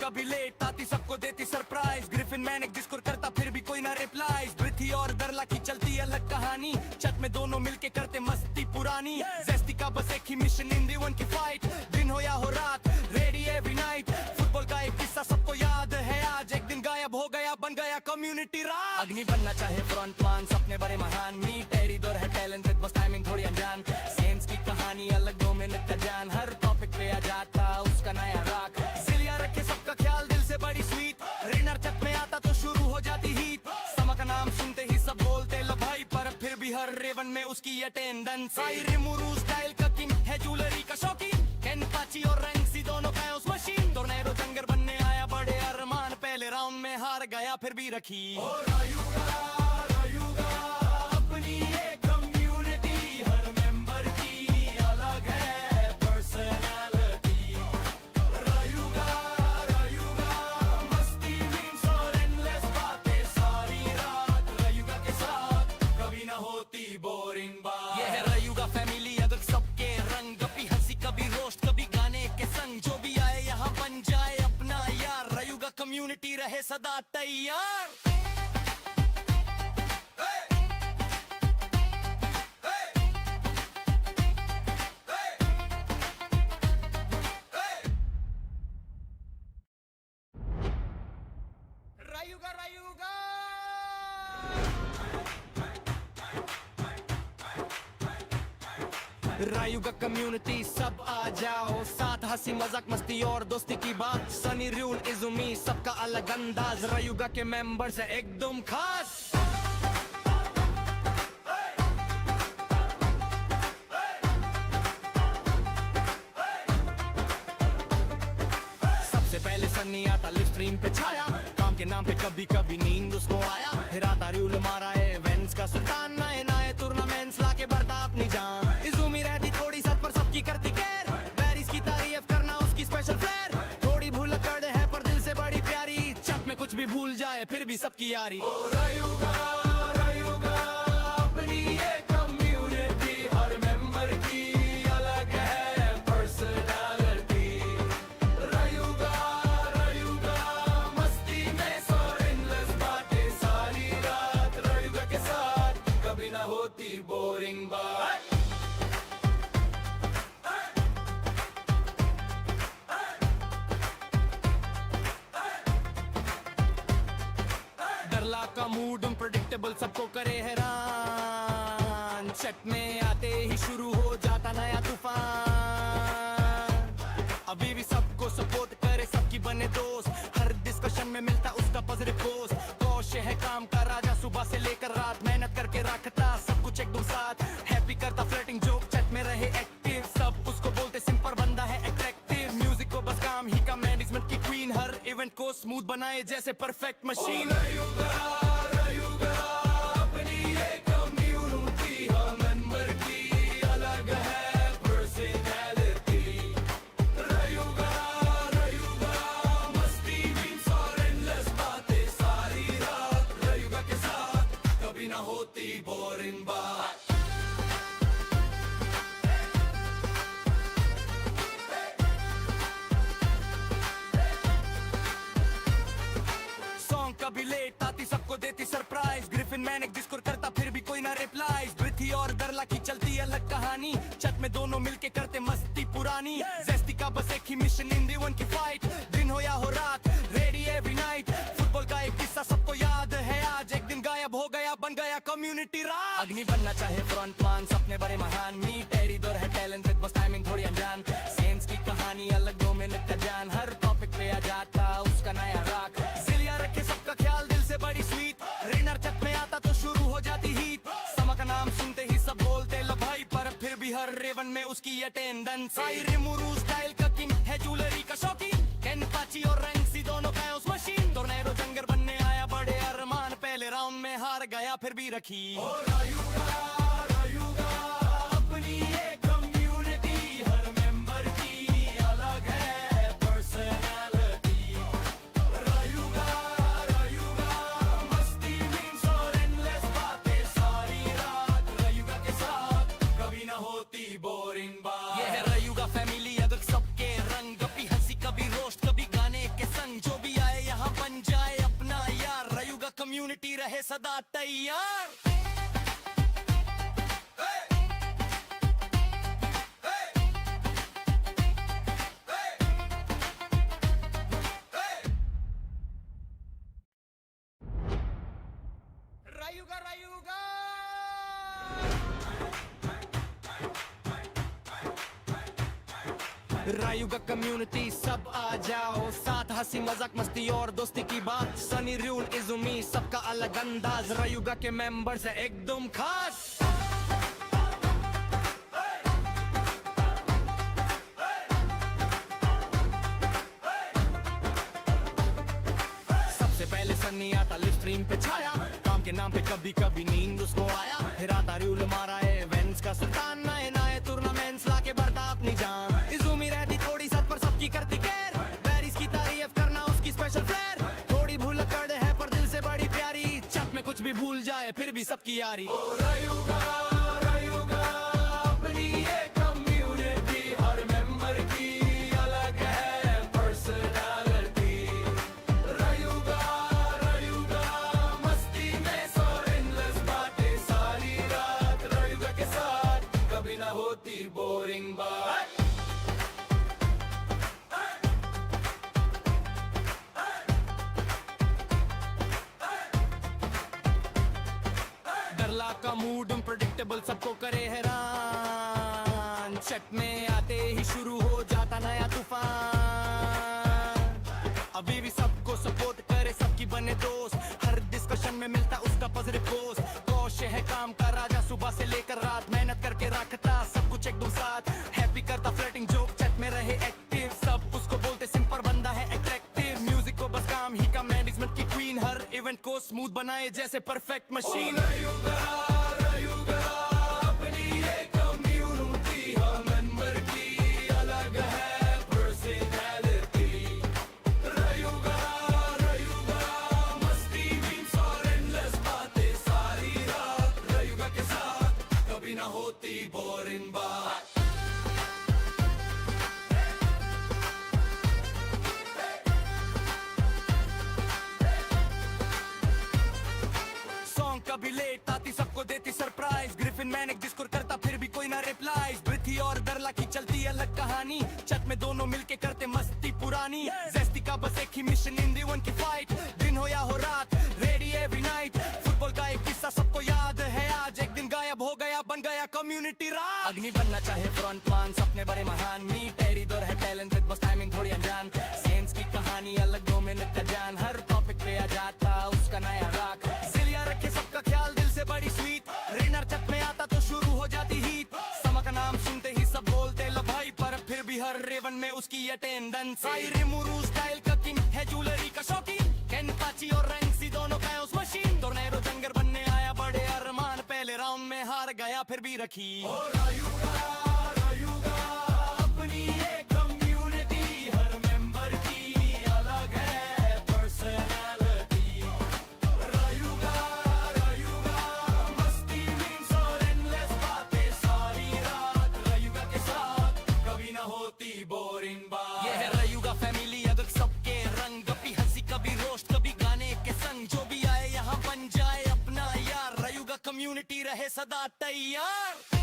कभी लेट आती सबको देती सरप्राइज ग्रिफिन मैंने डिस्कोर करता फिर भी कोई ना रिप्लाई पृथ्वी और दरला की चलती अलग कहानी छत में दोनों मिलके करते मस्ती पुरानी जेस्टी का बस एक ही मिशन इन दी वन की फाइट दिन हो या हो रात रेडी एवरी नाइट फुटबॉल का एक किस्सा सबको याद है आज एक दिन गायब हो गया बन गया कम्युनिटी राज अग्नि बनना चाहे फ्रंटमैन सपने बड़े महान मी टेरी दौर है टैलेंटेड बस टाइमिंग थोड़ी अनजान सेम्स की कहानी अलग 2 मिनट का जान हर टॉपिक पे आ जाता उसका नया राग सिलिया रखे सबका ख्याल दिल से बड़ी स्वीट रिनर छत में आता तो शुरू हो जाती हीट समा का नाम सुनते ही सब बोलते लो भाई पर फिर भी हर रेवन में उसकी अटेंडेंस रिमुरू स्टाइल का किंग है ज्वेलरी का शौकीन केन पाची और रैंक्सी दोनों का उस मशीन टोर्नेडो जंगर बनने आया बड़े अरमान पहले राउंड में हार गया फिर भी रखी रायुगा अपनी एक कम्युनिटी हर मेंबर की अलग है पर्सनालिटी रायुगा मस्ती मीम्स और एंडलेस बातें सारी रात रायुगा के साथ कभी ना होती बोरिंग बात ये है रायुगा फैमिली अगर सबके रंग कभी हंसी कभी रोस्ट कभी गाने के संग जो भी आए यहाँ बन जाए अपना यार रायुगा कम्युनिटी रहे सदा तैयार रायुगा रायुगा कम्युनिटी सब आ जाओ साथ हंसी मजाक मस्ती और दोस्ती की बात सनी रूल इजुमी सबका अलग अंदाज रायुगा के मेंबर्स है एकदम खास सबसे पहले सनी आता लिव स्ट्रीम पे छाया काम के नाम पे कभी कभी नींद उसको आया फिर आता रूल मारा है वेंस का सुल्तान नए नए टूर्नामेंट्स लाके बढ़ता अपनी जान इजुमी रहती थोड़ी सच पर सबकी करती केयर बैरिस की तारीफ करना उसकी स्पेशल फ्लेयर थोड़ी भूल कर है पर दिल से बड़ी प्यारी चक में कुछ भी भूल जाए फिर भी सबकी यारी रायुगा अपनी ये कम्युनिटी हर मेंबर की अलग है पर्सनालिटी रायुगा मस्ती में और एंडलेस बातें सारी रात रायुगा के साथ कभी ना होती बोरिंग बात डरला का मूड अनप्रेडिक्टेबल सबको करे हैरान चट में आते ही शुरू हो जाता नया तूफान अभी भी सबको सपोर्ट करे सबकी बने दोस्त हर डिस्कशन में मिलता उसका पॉजिटिव पोस्ट कौशे है काम का राजा सुबह से लेकर रात मेहनत करके रखता सब कुछ एकदम साथ हैप्पी करता फ्लर्टिंग जोक चैट में रहे एक्टिव सब उसको बोलते सिंपल बंदा है अट्रैक्टिव म्यूजिक को बस काम ही का मैनेजमेंट की क्वीन हर इवेंट को स्मूथ बनाए जैसे परफेक्ट मशीन रायुगा अपनी एक कम्युनिटी हर मेंबर की अलग है पर्सनालिटी रायुगा मस्ती मीम्स और एंडलेस बातें सारी रात रायुगा के साथ कभी ना होती बोरिंग बात कभी लेट आती सबको देती सरप्राइज ग्रिफिन मैंने डिस्कोर करता फिर भी कोई ना रिप्लाई पृथ्वी और दरला की चलती अलग कहानी छत में दोनों मिलके करते मस्ती पुरानी जेस्टी का बस एक ही मिशन इन दी वन की फाइट दिन हो या हो रात रेडी एवरी नाइट कम्युनिटी राज अग्नि बनना चाहे फ्रंटमैन सपने बड़े महान मी टेरी दौर है टैलेंटेड बस टाइमिंग थोड़ी अनजान सेंस की कहानी अलग 2 मिनट का जान हर टॉपिक पे आ जाता उसका नया राग जिलिया रखे सबका ख्याल दिल से बड़ी स्वीट रेनर छत में आता तो शुरू हो जाती हीट समा का नाम सुनते ही सब बोलते लो भाई पर फिर भी हर रेवन में उसकी अटेंडेंस रिमुरू स्टाइल का किंग है ज्वेलरी का शौकीन केन पाची और रैंक्सी दोनों का उस मशीन टोर्नेडो जंगर बनने आया बड़े अरमान पहले राउंड में हार गया फिर भी रखी रायुगा अपनी एक कम्युनिटी हर मेंबर की अलग है पर्सनालिटी रायुगा मस्ती मीम्स और एंडलेस बातें सारी रात रायुगा के साथ कभी ना होती बोरिंग बात ये है रायुगा फैमिली अगर सबके रंग कभी हंसी कभी रोस्ट कभी गाने के संग जो भी आए यहाँ बन जाए अपना यार रायुगा कम्युनिटी रहे सदा तैयार रायुगा रायुगा कम्युनिटी सब आ जाओ साथ हंसी मजाक मस्ती और दोस्ती की बात सनी रूल इजुमी सबका अलग अंदाज रायुगा के मेंबर्स है एकदम खास सबसे पहले सनी आता लिव स्ट्रीम पे छाया काम के नाम पे कभी कभी नींद उसको आया फिर आता रूल मारा है इवेंट्स का सुल्तान नए नए टूर्नामेंट्स लाके बढ़ता अपनी जान इजुमी रहती थोड़ी सत पर सबकी करती केयर बैरिस की तारीफ करना उसकी स्पेशल फ्लेयर थोड़ी भूल कर दे है पर दिल से बड़ी प्यारी चट में कुछ भी भूल जाए फिर भी सबकी यारी रायुगा अपनी ये कम्युनिटी हर मेंबर की अलग है पर्सनालिटी रायुगा मस्ती में सो एंडलेस बातें सारी रात रायुगा के साथ कभी ना होती बोरिंग बात डरला का मूड अनप्रेडिक्टेबल सबको करे हैरान चट में आते ही शुरू हो जाता नया तूफान अभी भी सबको सपोर्ट करे सबकी बने दोस्त हर डिस्कशन में मिलता उसका पॉजिटिव पोस्ट कौशे है काम का राजा सुबह से लेकर रात मेहनत करके रखता सब कुछ एकदम साथ हैप्पी करता फ्लर्टिंग जोक चट में रहे एक्टिव सब उसको बोलते सिंपल बंदा है अट्रैक्टिव म्यूजिक को बस काम ही का मैनेजमेंट की क्वीन हर इवेंट को स्मूथ बनाए जैसे परफेक्ट मशीन रायुगा अपनी ये कम्युनिटी हर मेंबर की अलग है पर्सनालिटी रायुगा मस्ती मीम्स और एंडलेस बातें सारी रात रायुगा के साथ कभी ना होती बोरिंग बात कभी लेट आती सबको देती सरप्राइज ग्रिफिन मैंने डिस्कोर करता फिर भी कोई ना रिप्लाई ब्रिथी और दरला की चलती अलग कहानी छत में दोनों मिलके करते मस्ती पुरानी जेस्टी का बस एक ही मिशन इन दी वन की फाइट दिन हो या हो रात रेडी एवरी नाइट फुटबॉल का एक किस्सा सबको याद है आज एक दिन गायब हो गया बन गया कम्युनिटी राज अग्नि बनना चाहे फ्रंटमैन सपने बड़े महान मी टेरी दौर है टैलेंटेड बस टाइमिंग थोड़ी अनजान सेंस की कहानी अलग 2 मिनट का जान हर टॉपिक पे आ जाता उसका नया राग जिलिया रखे सबका ख्याल दिल से बड़ी स्वीट रेनर छत में आता तो शुरू हो जाती हीट समा का नाम सुनते ही सब बोलते लो भाई पर फिर भी हर रेवन में उसकी अटेंडेंस रिमुरू स्टाइल का किंग है ज्वेलरी का शौकीन केन पाची और रैंक्सी दोनों का उस मशीन टोर्नेडो जंगर बनने आया बड़े अरमान पहले राउंड में हार गया फिर भी रखी रायुगा अपनी ये कम्युनिटी हर मेंबर की अलग है पर्सनालिटी रायुगा मस्ती मीम्स और एंडलेस बातें सारी रात रायुगा के साथ कभी ना होती बोरिंग बात ये है रायुगा फैमिली अगर सबके रंग कभी हंसी कभी रोस्ट कभी गाने के संग जो भी आए यहाँ बन जाए अपना यार रायुगा कम्युनिटी रहे सदा तैयार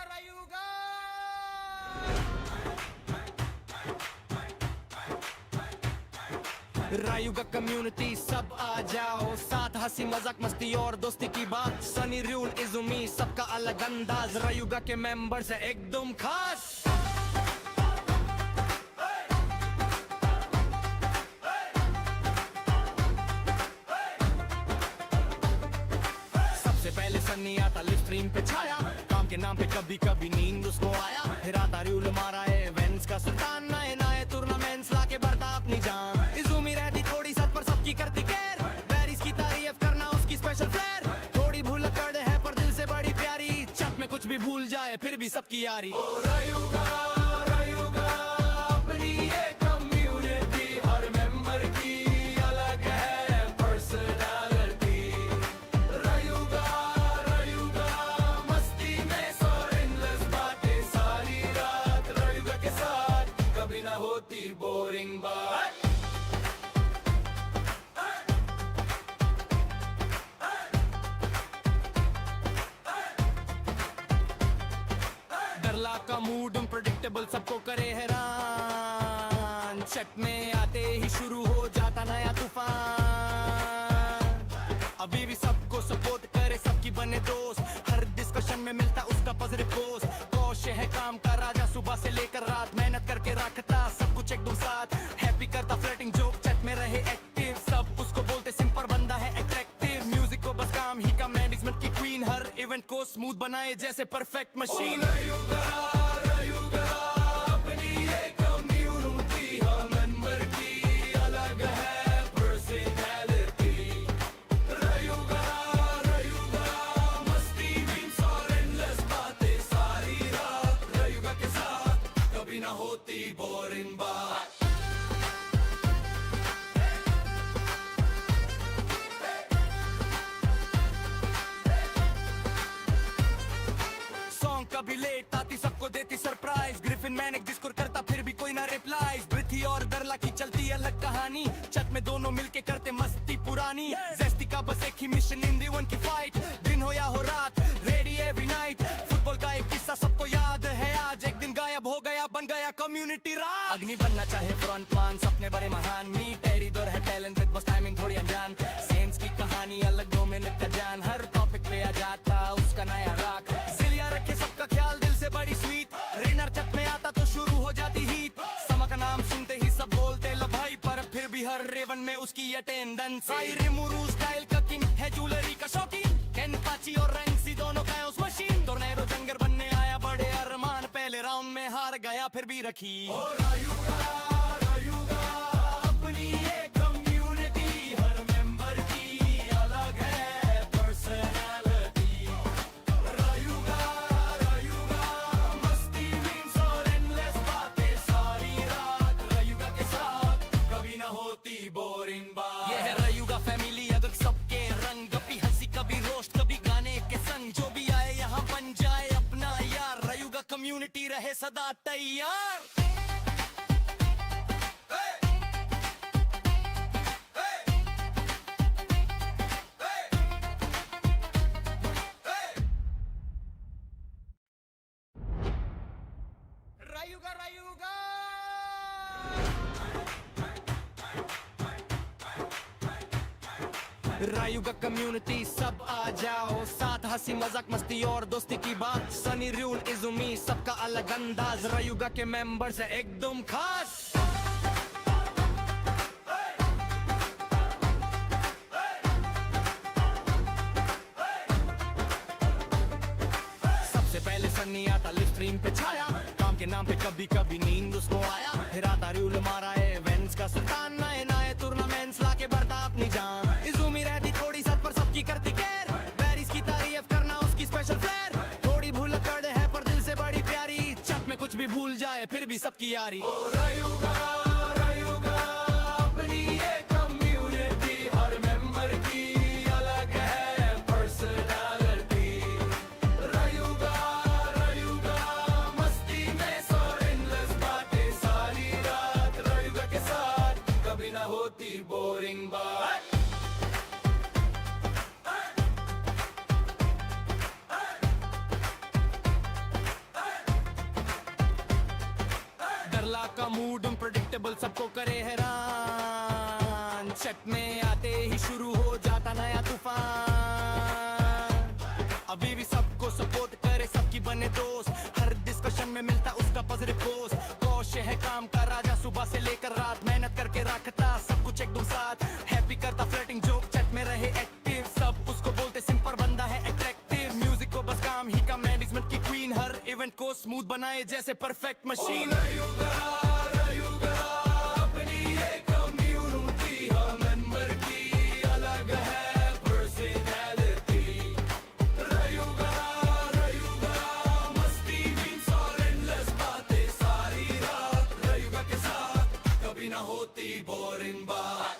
Rayuga, Rayuga. रायुगा कम्युनिटी सब आ जाओ साथ, हंसी मजाक मस्ती और दोस्ती की बात। सनी रूल इजुमी सबका अलग अंदाज, रायुगा के मेंबर्स है एकदम खास। सबसे पहले सनी आता लिव स्ट्रीम पे छाया, काम के नाम पे कभी कभी नींद उसको आया। फिर आता रूल मारा है इवेंट्स का सुल्तान, नए नए टूर्नामेंट्स लाके बढ़ता अपनी जान। इजुमी रहती थोड़ी सच पर सबकी करती केयर, बैरिस की तारीफ करना उसकी स्पेशल फ्लेयर। थोड़ी भूल कर है पर दिल से बड़ी प्यारी, चट में कुछ भी भूल जाए फिर भी सबकी यारी। ओ रायुगा, रायुगा अपनी ये कम्युनिटी, हर मेंबर की अलग है पर्सनालिटी। रायुगा, रायुगा मस्ती में सो एंडलेस बातें सारी रात, रायुगा के साथ कभी ना होती बोरिंग बात। डरला का मूड अनप्रेडिक्टेबल सबको करे हैरान, चट में आते ही शुरू हो जाता नया तूफान। अभी भी सबको सपोर्ट करे, सबकी बने दोस्त, हर डिस्कशन में मिलता उसका पॉजिटिव पोस्ट। कौशे है काम का राजा, सुबह से लेकर रात मेहनत करके रखता सब कुछ एकदम साथ। हैप्पी करता फ्लर्टिंग जोक, चट में रहे एक्टिव, सब उसको बोलते सिंपल बंदा है अट्रैक्टिव। म्यूजिक को बस काम ही का, मैनेजमेंट की क्वीन, हर इवेंट को स्मूथ बनाए जैसे परफेक्ट मशीन। रायुगा, रायुगा अपनी ये कम्युनिटी, हर मेंबर की अलग है पर्सनालिटी। रायुगा, रायुगा मस्ती मीम्स और एंडलेस बातें सारी रात, रायुगा के साथ कभी ना होती बोरिंग बात। कभी लेट आती सबको देती सरप्राइज, ग्रिफिन मैनिक डिस्कोर करता फिर भी कोई ना रिप्लाई। ब्रिथी और दरला की चलती अलग कहानी, चट में दोनों मिलके करते मस्ती पुरानी। जेस्टी का बस एक ही मिशन इन दी वन की फाइट, दिन हो या हो रात रेडी एवरी नाइट। फुटबॉल का एक किस्सा सबको याद है आज, एक दिन गायब हो गया बन गया कम्युनिटी राज। अग्नि बनना चाहे फ्रंट मान, सपने बड़े महान, मी टेरी दौर है टैलेंटेड बस टाइमिंग थोड़ी अनजान। सेंस की कहानी अलग 2 मिनट का जान, हर टॉपिक पे आ जाता उसका नया राग। सिलिया रखे सबका ख्याल दिल से बड़ी स्वीट, रेनर चट में आता तो शुरू हो जाती हीट। समा का नाम सुनते ही सब बोलते लो भाई, पर फिर भी हर रेवन में उसकी अटेंडेंस। रिमुरू स्टाइल का किंग है, ज्वेलरी का शौकीन, केनपाची और रैंक्सी दोनों का उस मशीन। टोर्नेडो जंगर बनने आया बड़े अरमान, पहले राउंड में हार गया फिर भी रखी। ओ रायुगा, रायुगा अपनी ये कम्युनिटी, हर मेंबर की अलग है पर्सनालिटी। रायुगा, रायुगा मस्ती मीम्स और एंडलेस बातें सारी रात, रायुगा के साथ कभी ना होती बोरिंग बात। ये है रायुगा फैमिली, अगर सबके रंग, कभी हंसी कभी रोस्ट कभी गाने के संग। जो भी आए यहाँ बन जाए अपना यार, रायुगा कम्युनिटी रहे सदा तैयार। रायुगा, रायुगा रायुगा कम्युनिटी सब आ जाओ साथ, हंसी मजाक मस्ती और दोस्ती की बात। सनी रूल इजुमी सबका अलग अंदाज, रायुगा के मेंबर्स है एकदम खास। सबसे पहले सनी आता लिव स्ट्रीम पे छाया, काम के नाम पे कभी कभी नींद उसको आया। फिर आता रूल मारा है इवेंट्स का सुल्तान, नए नए टूर्नामेंट्स लाके बढ़ता अपनी जान। इजुमी रहती थोड़ी सच पर सबकी करती केयर, बैरिस की तारीफ करना उसकी स्पेशल फ्लेयर। थोड़ी भूल कर है पर दिल से बड़ी प्यारी, चट में कुछ भी भूल जाए फिर भी सबकी यारी। ओ रायुगा, रायुगा अपनी ये कम्युनिटी, हर मेंबर की अलग है पर्सनालिटी। रायुगा, रायुगा मस्ती में सो एंडलेस बातें सारी रात, रायुगा के साथ कभी ना होती बोरिंग बात। डरला का मूड अनप्रेडिक्टेबल सबको करे हैरान, चट में आते ही शुरू हो जाता नया तूफान। अभी भी सबको सपोर्ट करे, सबकी बने दोस्त, हर डिस्कशन में मिलता उसका पॉजिटिव पोस्ट। कौशे है काम का राजा, सुबह से लेकर रात मेहनत करके रखता सब कुछ एकदम साथ। हैप्पी करता फ्लर्टिंग जोक, चट में रहे एक्टिव, सब उसको बोलते सिंपल बंदा है अट्रैक्टिव। म्यूजिक को बस काम ही का, मैनेजमेंट की क्वीन, हर इवेंट को स्मूथ बनाए जैसे परफेक्ट मशीन। रयूगा अपनी ये कम्युनिटी, हर मेंबर की अलग है पर्सनैलिटी। रयूगा मस्ती मीम्स और एंडलेस बातें सारी रात। रयूगा के साथ कभी ना होती बोरिंग बात।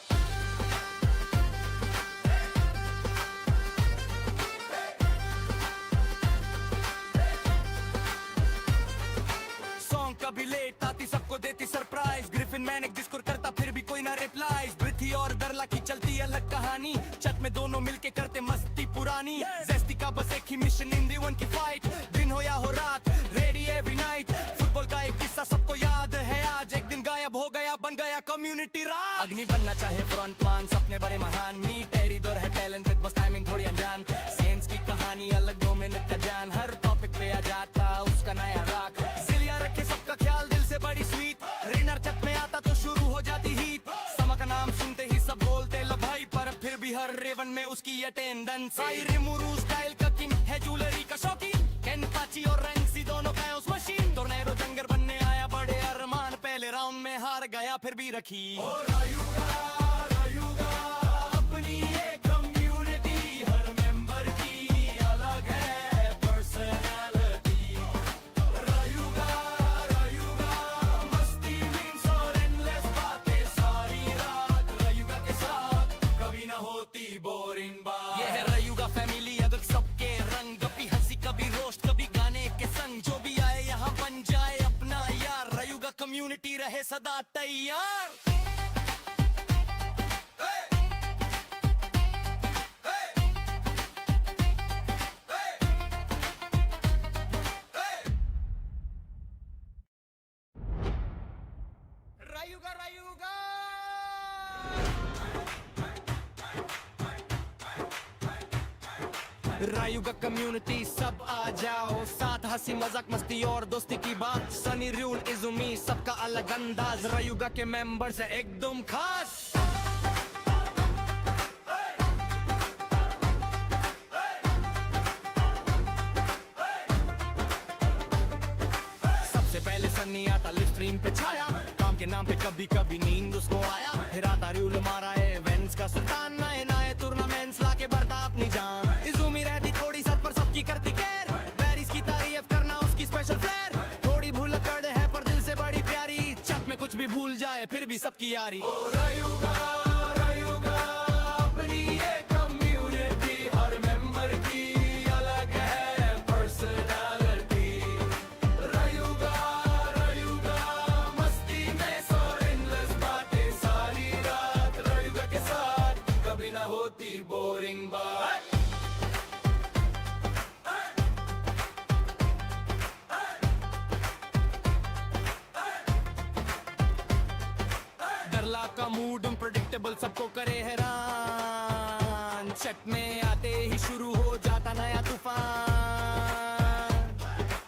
कभी लेट आती सबको देती सरप्राइज, ग्रिफिन मैनेक डिस्कोर करता फिर भी कोई ना रिप्लाई। ब्रिथी और दरला की चलती अलग कहानी, चट में दोनों मिलके करते मस्ती पुरानी। जेस्टी का बस एक ही मिशन, इन दी वन की फाइट, दिन हो या हो रात, रेडी एवरी नाइट। फुटबॉल का एक किस्सा सबको याद है आज, एक दिन गायब हो गया बन गया कम्युनिटी राज। अग्नि बनना चाहे फ्रंटमैन, सपने बड़े महान, मीट एरिडोर है टैलेंटेड, बस टाइमिंग थोड़ी अनजान। सेंस की कहानी अलग, 2 मिनट का जान, हर टॉपिक पे आ जाता उसका नया राग। सिलिया रखे सबका ख्याल, दिल से बड़ी स्वीट, रेनर छत में आता तो शुरू हो जाती हीट। समा का नाम सुनते ही सब बोलते लो भाई, पर फिर भी हर रेवन में उसकी अटेंडेंस। रिमुरू स्टाइल का किंग है, ज्वेलरी का शौकीन, केनपाची और रैंक्सी दोनों का उस मशीन। टोर्नेडो जंगर बनने आया बड़े अरमान, पहले राउंड में हार गया फिर भी रखी। रयूगा अपनी ये कम्युनिटी, हर मेंबर की अलग है पर्सनैलिटी। रयूगा मस्ती मीम्स और एंडलेस बातें सारी रात। रयूगा के साथ कभी ना होती बोरिंग बात। ये है रयूगा फैमिली, अगर सबके रंग, कभी हंसी कभी रोस्ट कभी गाने के संग। जो भी आए यहाँ बन जाए अपना यार, रयूगा कम्युनिटी रहे सदा तैयार। रयूगा रायुगा कम्युनिटी सब आ जाओ साथ, हंसी मजाक मस्ती और दोस्ती की बात। सनी रूल इजुमी सबका अलग अंदाज, रायुगा के मेंबर्स है एकदम खास। सबसे पहले सनी आता लिव स्ट्रीम पे छाया, काम के नाम पे कभी कभी नींद उसको आया। फिर आता रूल मारा है इवेंट्स का सुल्तान, नए नए टूर्नामेंट्स लाके बढ़ता अपनी जान। इजुमी रहती थोड़ी सच पर सबकी करती केयर, बैरिस की तारीफ करना उसकी स्पेशल फ्लेयर। थोड़ी भूल कर दे है पर दिल से बड़ी प्यारी, चक में कुछ भी भूल जाए फिर भी सबकी यारी। रायुगा अपनी ये कम्युनिटी, हर मेंबर की अलग है पर्सनैलिटी। रायुगा मस्ती में सो एंडलेस बातें सारी रात। रायुगा के साथ कभी ना होती बोरिंग बात। डरला का मूड अनप्रेडिक्टेबल सबको करे हैरान, चट में आते ही शुरू हो जाता नया तूफान।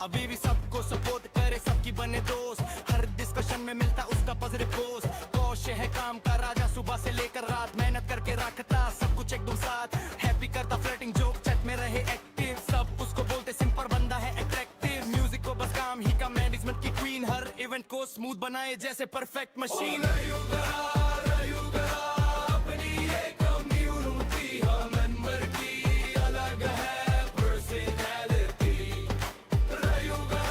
अभी भी सबको सपोर्ट करे, सबकी बने दोस्त, हर डिस्कशन में मिलता उसका पॉजिटिव पोस्ट। कौशे है काम का राजा, सुबह से लेकर रात मेहनत करके रखता सब कुछ एकदम साथ। हैप्पी करता फ्लर्टिंग जोक, चट में रहे एक्टिव, सब उसको बोलते सिंपल बंदा है अट्रैक्टिव। म्यूजिक को बस काम ही का, मैनेजमेंट की क्वीन, हर इवेंट को स्मूथ बनाए जैसे परफेक्ट मशीन। रायुगा अपनी ये कम्युनिटी, हर मेंबर की अलग है पर्सनैलिटी। रायुगा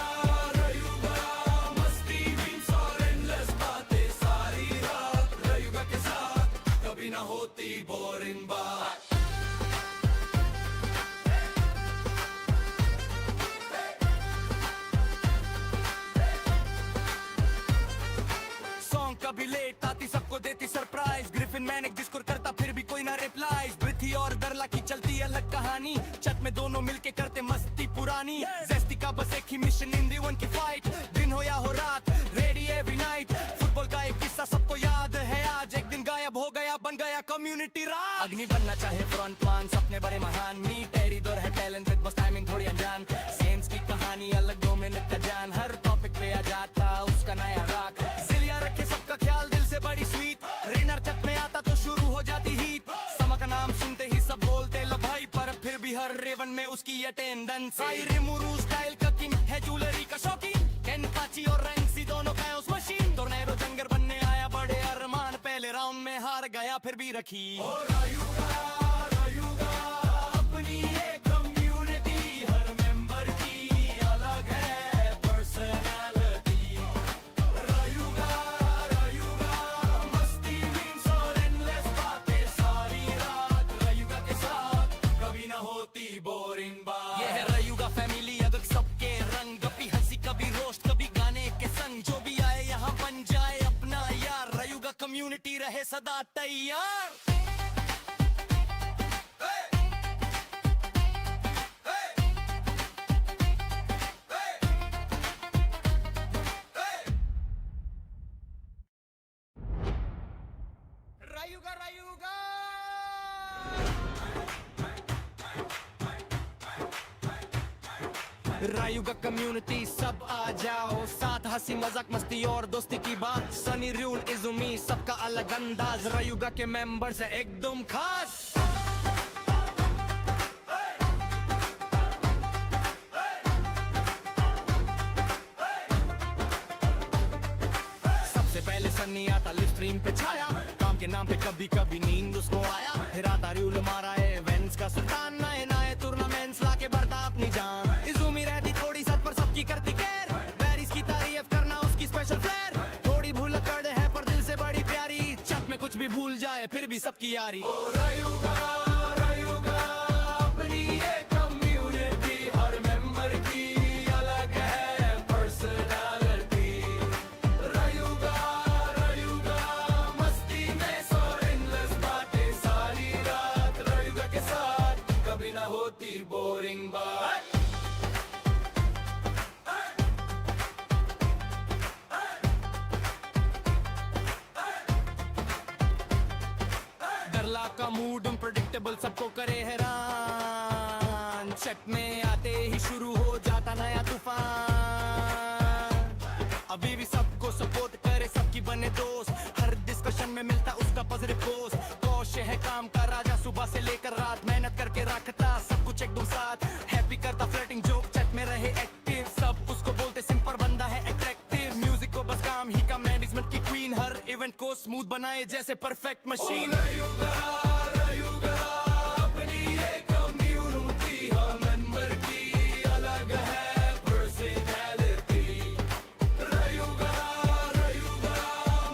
मस्ती मीम्स और एंडलेस बातें सारी रात। रायुगा के साथ कभी ना होती बोरिंग बात। कभी लेट आती सबको देती सरप्राइज, ग्रिफिन मैनेक डिस्कोर करता फिर भी कोई ना रिप्लाई। ब्रिथी और दरला की चलती अलग कहानी, चट में दोनों मिलके करते मस्ती पुरानी। जेस्टी का बस एक ही मिशन, इन दी वन की फाइट, दिन हो या हो रात, रेडी एवरी कम्युनिटी राज अग्नि बनना चाहे फ्रंट मान सपने बड़े महान मी टेरी दौर है टैलेंट विद बस टाइमिंग थोड़ी अनजान सेम्स की कहानी अलग 2 मिनट का जान हर टॉपिक पे आ जाता उसका नया राग सिलिया रखे सबका ख्याल दिल से बड़ी स्वीट रेनर छत में आता तो शुरू हो जाती हीट समा का नाम सुनते ही सब बोलते लो भाई पर फिर भी हर रेवन में उसकी अटेंडेंस आई रिमूरू स्टाइल का किंग है ज्वेलरी का शौकीन केन पाची और रैंसी दोनों का उस मशीन टोर्नेडो जंगर बनने आया बड़े अरमान पहले राउंड में हार गया फिर भी रखी रायुगा अपनी एक कम्युनिटी हर मेंबर की अलग है पर्सनालिटी रायुगा मस्ती मीम्स और एंडलेस बातें सारी रात रायुगा के साथ कभी ना होती बोरिंग बात ये है रायुगा फैमिली अगर सबके रंग कभी हंसी कभी रोस्ट कभी गाने के संग जो भी आए यहाँ बन जाए अपना यार रायुगा कम्युनिटी रहे सदा तैयार रायुगा रायुगा कम्युनिटी सब आ जाओ साथ हंसी मजाक मस्ती और दोस्ती की बात सनी रूल इजुमी सबका अलग अंदाज रायुगा के मेंबर्स है एकदम खास सबसे पहले सनी आता लिव स्ट्रीम पे छाया काम के नाम पे कभी कभी नींद उसको आया फिर आता रूल मारा है इवेंट्स का सुल्तान नए नए टूर्नामेंट्स लाके बढ़ता अपनी जान इजुमी रहती थोड़ी सच पर सबकी करती केयर बैरिस की तारीफ करना उसकी स्पेशल फ्लेयर थोड़ी भूल कर है पर दिल से बड़ी प्यारी छत में कुछ भी भूल जाए फिर भी सबकी यारी रायुगा अपनी एक कम्युनिटी हर मेंबर की अलग है पर्सनालिटी रायुगा मस्ती में सो एंडलेस बातें सारी रात रायुगा के साथ कभी ना होती बोरिंग बात डरला का मूड अनप्रेडिक्टेबल सबको करे हैरान चट में आते ही शुरू हो जाता नया तूफान अभी भी सबको सपोर्ट करे सबकी बने दोस्त हर डिस्कशन में मिलता उसका पॉजिटिव पोस्ट कौशे है काम का राजा सुबह से लेकर रात मेहनत करके रखता सब कुछ एकदम साथ हैप्पी करता फ्लर्टिंग जोक चट में रहे एक्टिव सब उसको बोलते सिंपल बंदा है अट्रैक्टिव म्यूजिक को बस काम ही का मैनेजमेंट की क्वीन हर इवेंट को स्मूथ बनाए जैसे परफेक्ट मशीन रायुगा अपनी एक कम्युनिटी हर मेंबर की अलग है पर्सनालिटी रायुगा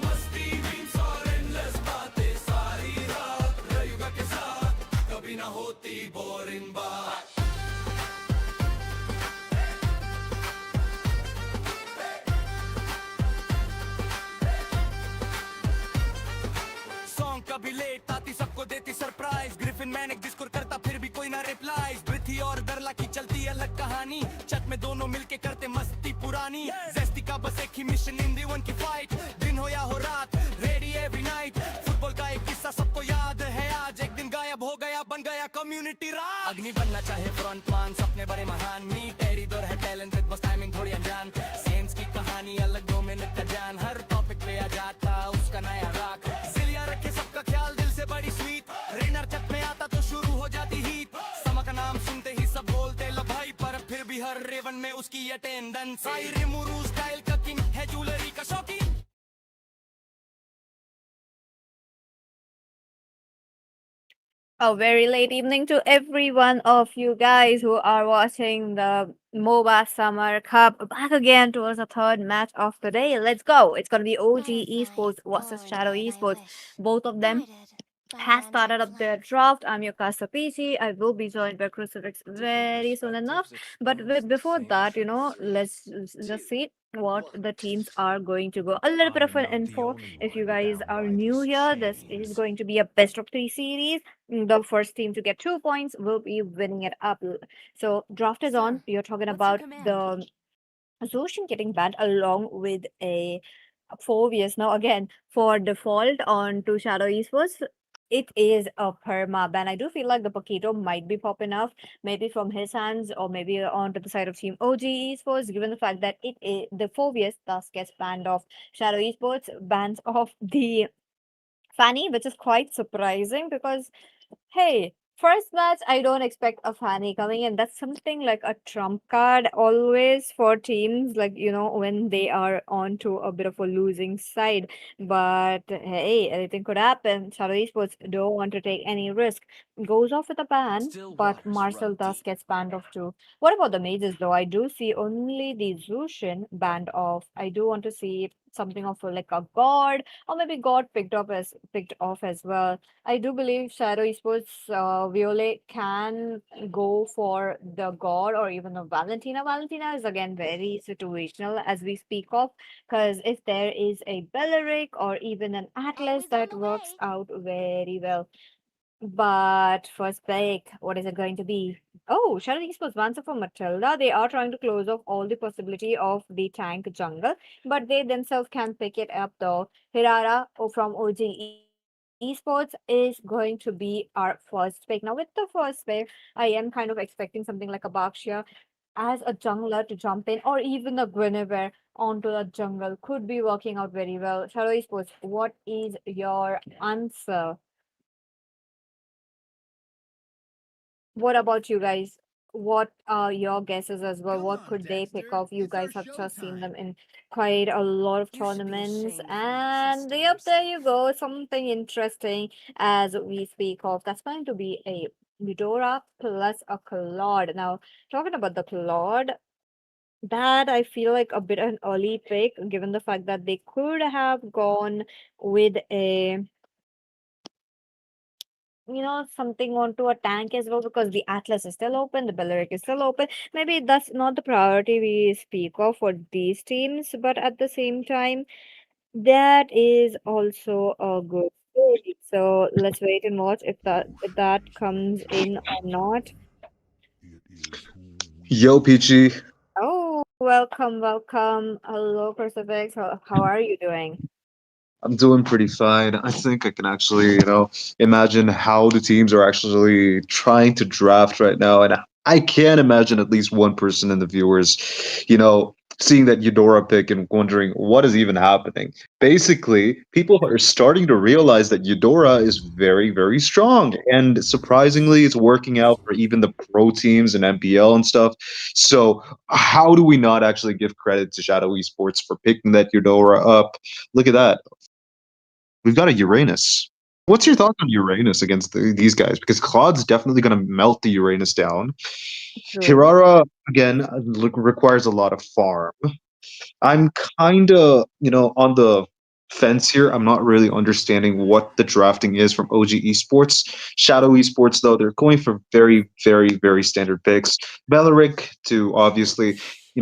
मस्ती मीम्स और एंडलेस बातें सारी रात रायुगा के साथ कभी ना होती बोरिंग बात सॉन्ग कभी लेट आती सबको देती सरप्राइज ग्रिफिन मैनेक डिस्कोर करता फिर भी कोई ना रिप्लाई पृथ्वी और दरला की चलती अलग कहानी छत में दोनों मिलके करते मस्ती पुरानी जेस्टी का बस एक ही मिशन इन दी वन की फाइट दिन हो या हो रात रेडी एवरी नाइट फुटबॉल का एक किस्सा सबको याद है आज एक दिन गायब हो गया बन गया कम्युनिटी राज अग्नि बनना चाहे फ्रंट मान सपने बड़े महान मी टेरी दौर है टैलेंट विद बस टाइमिंग थोड़ी अनजान सेम्स की कहानी अलग 2 मिनट का जान हर टॉपिक पे आ जाता उसका नया राग सिलिया रखे सबका ख्याल दिल से बड़ी स्वीट रेनर छत में आता तो शुरू हो जाती हीट समा का नाम सुनते ही सब बोलते लो भाई पर फिर भी हर रेवन में उसकी अटेंडेंस आई रिमूरू स्टाइल का किंग है ज्वेलरी का शौकीन A very late evening to every one of you guys who are watching the MOBA Summer Cup. Back again towards the third match of the day. Let's go. It's going to be OG Esports versus Shadow Esports. Both of them has started up their draft. I'm your Casa PC. I will be joined by Crucifix very soon enough. But before that, let's just see what the teams are going to go. A little bit of an info. If you guys are new here, this is going to be a best of 3 series. The first team to get 2 points will be winning it up. So draft is on. You're talking about the Zushin getting banned along with a 4 years now again for default on to Shadow Esports. it is a perma ban. I do feel like the Paquito might be popping off, maybe from his hands or maybe onto the side of Team OG Esports, given the fact that it is the Phobius thus gets banned off. Shadow Esports bans off the Fanny, which is quite surprising because hey, first match, I don't expect a Fanny coming in. That's something like a trump card always for teams, like, when they are on to a bit of a losing side. But hey, anything could happen. Shadow Esports don't want to take any risk. Goes off with a ban, Still but waters Marcel run thus deep. gets banned off too. What about the mages though? I do see only the Zushin banned off. I do want to see something of like a god, or maybe god picked off as well. I do believe Shadow Esports Violet can go for the God or even the Valentina. Valentina is again very situational as we speak of, because if there is a Belleric or even an Atlas, that works out very well. But first pick, what is it going to be? Oh, Shadow Esports answer for Matilda. They are trying to close off all the possibility of the tank jungle, but they themselves can pick it up though. Hirara from OG Esports is going to be our first pick. Now, with the first pick, I am kind of expecting something like a Bakshia as a jungler to jump in, or even a Guinevere onto the jungle could be working out very well. Shadow Esports, what is your answer? What about you guys? What are your guesses as well? Come What on, could they pick Dexter. off? You It's our guys have just seen them showtime. in quite a lot of You should be tournaments. ashamed of how you And trusted yep, there you yourself. go. Something interesting as we speak of. That's going to be a Eudora plus a Claude. Now, talking about the Claude, that I feel like a bit an early pick, given the fact that they could have gone with a something onto a tank as well, because the Atlas is still open, the Belleric is still open. Maybe that's not the priority we speak of for these teams, but at the same time, that is also a good story. So let's wait and watch if that comes in or not. Yo, Peachy. Oh, welcome, welcome. Hello, Crucifix. How are you doing? I'm doing pretty fine. I think I can actually, imagine how the teams are actually trying to draft right now. And I can imagine at least one person in the viewers, seeing that Eudora pick and wondering what is even happening. Basically, people are starting to realize that Eudora is very, very strong. And surprisingly, it's working out for even the pro teams and MPL and stuff. So, how do we not actually give credit to Shadow Esports for picking that Eudora up? Look at that. We've got a Uranus. What's your thoughts on Uranus against these guys? Because Claude's definitely going to melt the Uranus down. True. Hirara, again, requires a lot of farm. I'm kind of, on the fence here. I'm not really understanding what the drafting is from OG Esports. Shadow Esports, though, they're going for very, very, very standard picks. Belleric to obviously,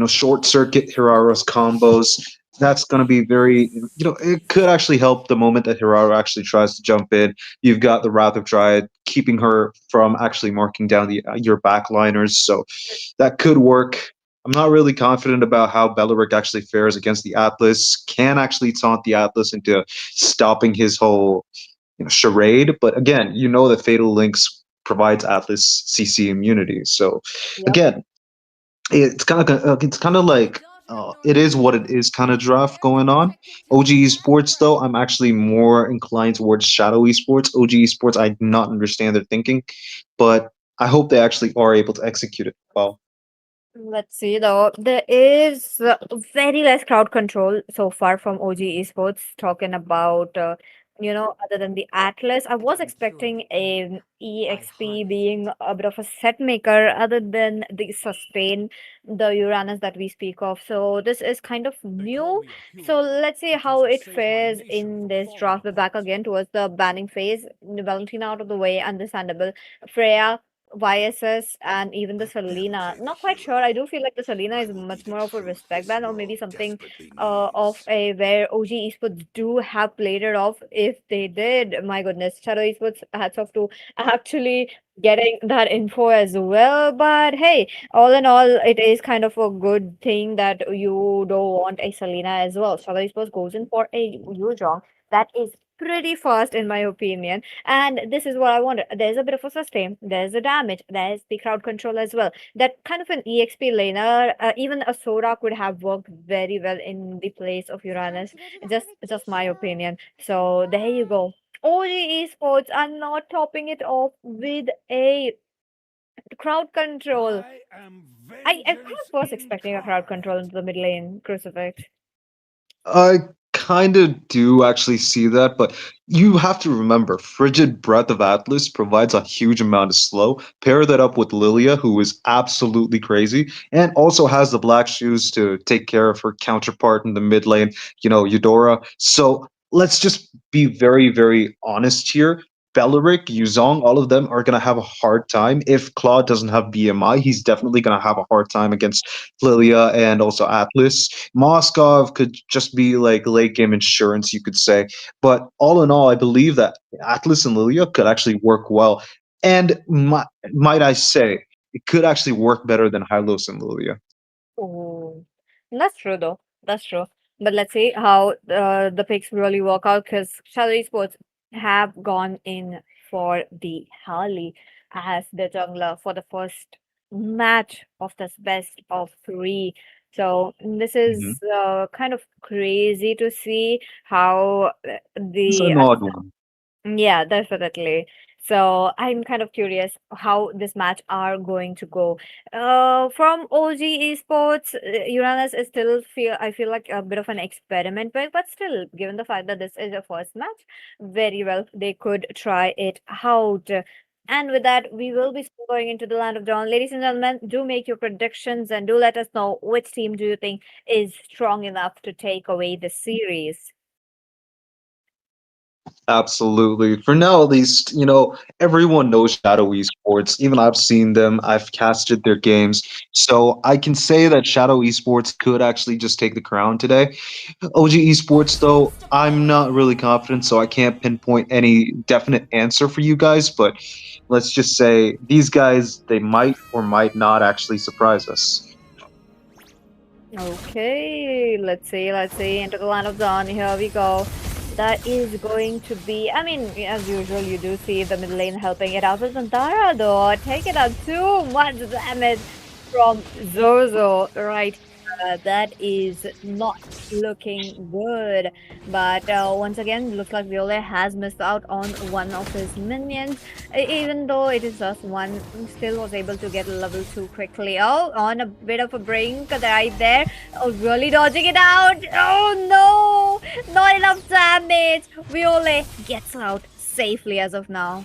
short circuit Hirara's combos. That's going to be very, it could actually help the moment that Hirara actually tries to jump in. You've got the Wrath of Dryad keeping her from actually marking down your backliners. So that could work. I'm not really confident about how Belleric actually fares against the Atlas. Can actually taunt the Atlas into stopping his whole charade. But again, you know that Fatal Links provides Atlas CC immunity. So Yep. again, it's kind of like it is what it is kind of draft going on. OG Esports though, I'm actually more inclined towards Shadow Esports. OG Esports, I do not understand their thinking, but I hope they actually are able to execute it well. Let's see though. There is very less crowd control so far from OG Esports. Talking about, other than the Atlas, I was expecting an EXP being a bit of a set maker, other than the sustain, the Uranus that we speak of. So this is kind of They call new. me a So hero let's see because how I it saved my fares nation in from this draft. falling We're back apart. again towards the banning phase. Valentina out of the way, understandable. Freya, YSS, and even the Let them Selena. play the Not quite sure. hero. I do feel like the Selena I is will be much the more of a truth respect this ban, or maybe world something desperately of needs. a where OG Esports do have played it off if they did. My goodness, Shadow Esports, hats off to actually getting that info as well. But hey, all in all, it is kind of a good thing that you don't want a Selena as well. Shadow Esports goes in for a Yuzhong. That is pretty fast in my opinion. And this is what I wanted. There's a bit of a sustain, there's a damage, there's the crowd control as well. That kind of an EXP laner, even a Sora could have worked very well in the place of Uranus. Just my opinion. So there you go. OG Esports are not topping it off with a crowd control. I was expecting a crowd control into the mid lane, Crucifix. I kind of do actually see that, but you have to remember, Frigid Breath of Atlas provides a huge amount of slow. Pair that up with Lilia, who is absolutely crazy, and also has the black shoes to take care of her counterpart in the mid lane, Eudora. So let's just be very, very honest here. Beleric, Yuzong, all of them are going to have a hard time. If Claude doesn't have BMI, he's definitely going to have a hard time against Lilia and also Atlas. Moskov could just be like late game insurance, you could say. But all in all, I believe that Atlas and Lilia could actually work well. And might I say, it could actually work better than Hylos and Lilia. Oh, that's true though. That's true. But let's see how the picks really work out because Shadow Esports have gone in for the Harley as the jungler for the first match of this best of three. So this is kind of crazy to see how It's the an odd one. yeah, definitely. So I'm kind of curious how this match are going to go. From OG Esports, Uranus is still I feel like a bit of an experiment pick, but still, given the fact that this is a first match, very well they could try it out. And with that, we will be going into the land of Dawn. Ladies and gentlemen, do make your predictions and do let us know which team do you think is strong enough to take away the series. Absolutely. For now, at least, everyone knows Shadow Esports. Even I've seen them, I've casted their games. So I can say that Shadow Esports could actually just take the crown today. OG Esports, though, I'm not really confident, so I can't pinpoint any definite answer for you guys. But let's just say these guys, they might or might not actually surprise us. Okay, let's see. Into the land of dawn. Here we go. That is going to be, I mean, as usual, you do see the mid lane helping it out with Nandara, though. Taking out too much damage from Zozo, right? That is not looking good. But once again, looks like Violet has missed out on one of his minions. Even though it is just one, still was able to get level 2 quickly. Oh, on a bit of a brink right there. Oh, really dodging it out. Oh no! Not enough damage. Violet gets out safely as of now.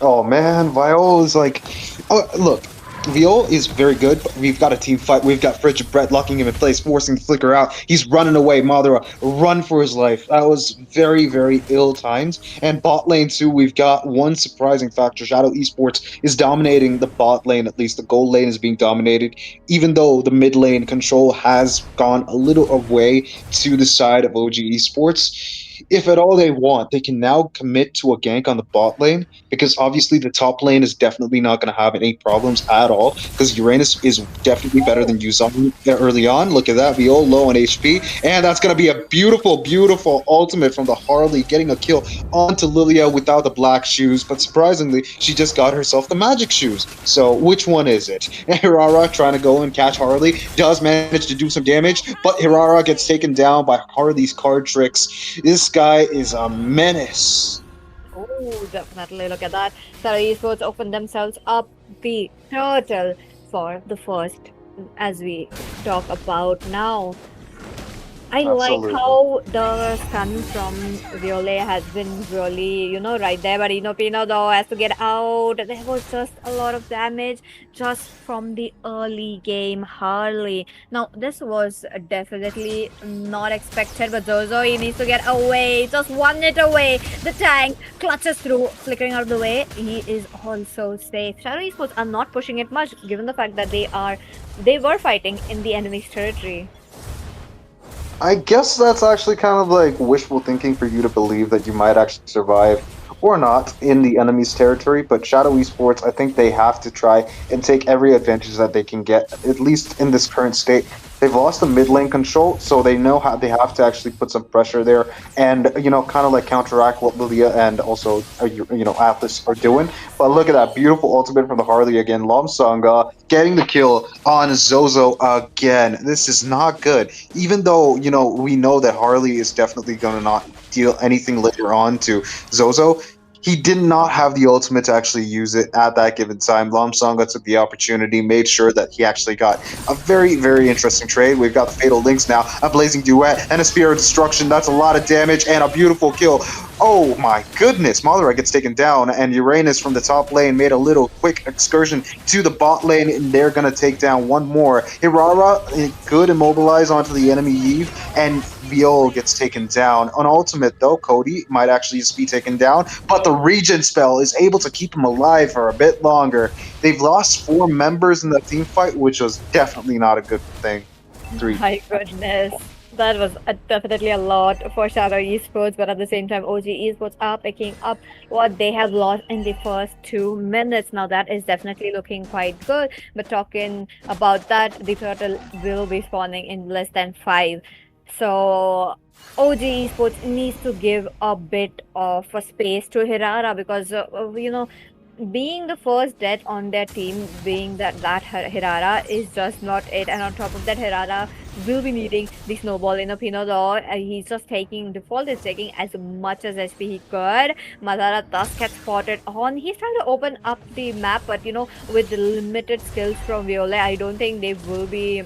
Oh man, Viol is like, look, Viol is very good, but we've got a team fight. We've got Frigid Brett locking him in place, forcing the flicker out. He's running away. Madara, run for his life. That was very, very ill timed. And bot lane too, we've got one surprising factor. Shadow Esports is dominating the bot lane, at least the gold lane is being dominated, even though the mid lane control has gone a little away to the side of OG Esports. If at all they want, they can now commit to a gank on the bot lane, because obviously the top lane is definitely not going to have any problems at all, because Uranus is definitely better than Yuzong early on. Look at that, Viol low on HP, and that's going to be a beautiful, beautiful ultimate from the Harley, getting a kill onto Lilia without the black shoes, but surprisingly, she just got herself the magic shoes. So which one is it? Hirara trying to go and catch Harley, does manage to do some damage, but Hirara gets taken down by Harley's card tricks. This guy is a menace. Oh, definitely. Look at that. Shadow Esports opened themselves up the turtle for the first, as we talk about now. I like how the stun from Violet has been really, right there. But Pino though has to get out. There was just a lot of damage just from the early game Harley. Now, this was definitely not expected. But Zozo, he needs to get away. Just 1 hit away. The tank clutches through, flickering out of the way. He is also safe. Shadow Esports are not pushing it much, given the fact that they were fighting in the enemy's territory. I guess that's actually kind of like wishful thinking for you to believe that you might actually survive or not in the enemy's territory. But Shadow Esports, I think they have to try and take every advantage that they can get, at least in this current state. They've lost the mid lane control, so they know how they have to actually put some pressure there, and kind of like counteract what Lilia and also Atlas are doing. But look at that beautiful ultimate from the Harley again. Lomsong getting the kill on Zozo again. This is not good. Even though we know that Harley is definitely going to not deal anything later on to Zozo. He did not have the ultimate to actually use it at that given time. Lomsonga took the opportunity, made sure that he actually got a very, very interesting trade. We've got the Fatal Links now, a Blazing Duet, and a Spear of Destruction. That's a lot of damage and a beautiful kill. Oh my goodness, Madara gets taken down, and Uranus from the top lane made a little quick excursion to the bot lane, and they're going to take down one more. Hirara could immobilize onto the enemy Eve, and Viol gets taken down. On ultimate, though, Cody might actually just be taken down, but the Regen spell is able to keep him alive for a bit longer. They've lost 4 members in that team fight, which was definitely not a good thing. 3. My goodness. That was definitely a lot for Shadow Esports, but at the same time, OG Esports are picking up what they have lost in the first 2 minutes. Now, that is definitely looking quite good. But talking about that, the turtle will be spawning in less than 5. So, OG Esports needs to give a bit of a space to Hirara because, being the first death on their team, being that Hirara is just not it. And on top of that, Hirara will be needing the snowball in a Pinodor. He's just taking, default is taking as much as HP he could. Madara thus gets spotted on. He's trying to open up the map, but with the limited skills from Violet, I don't think they will be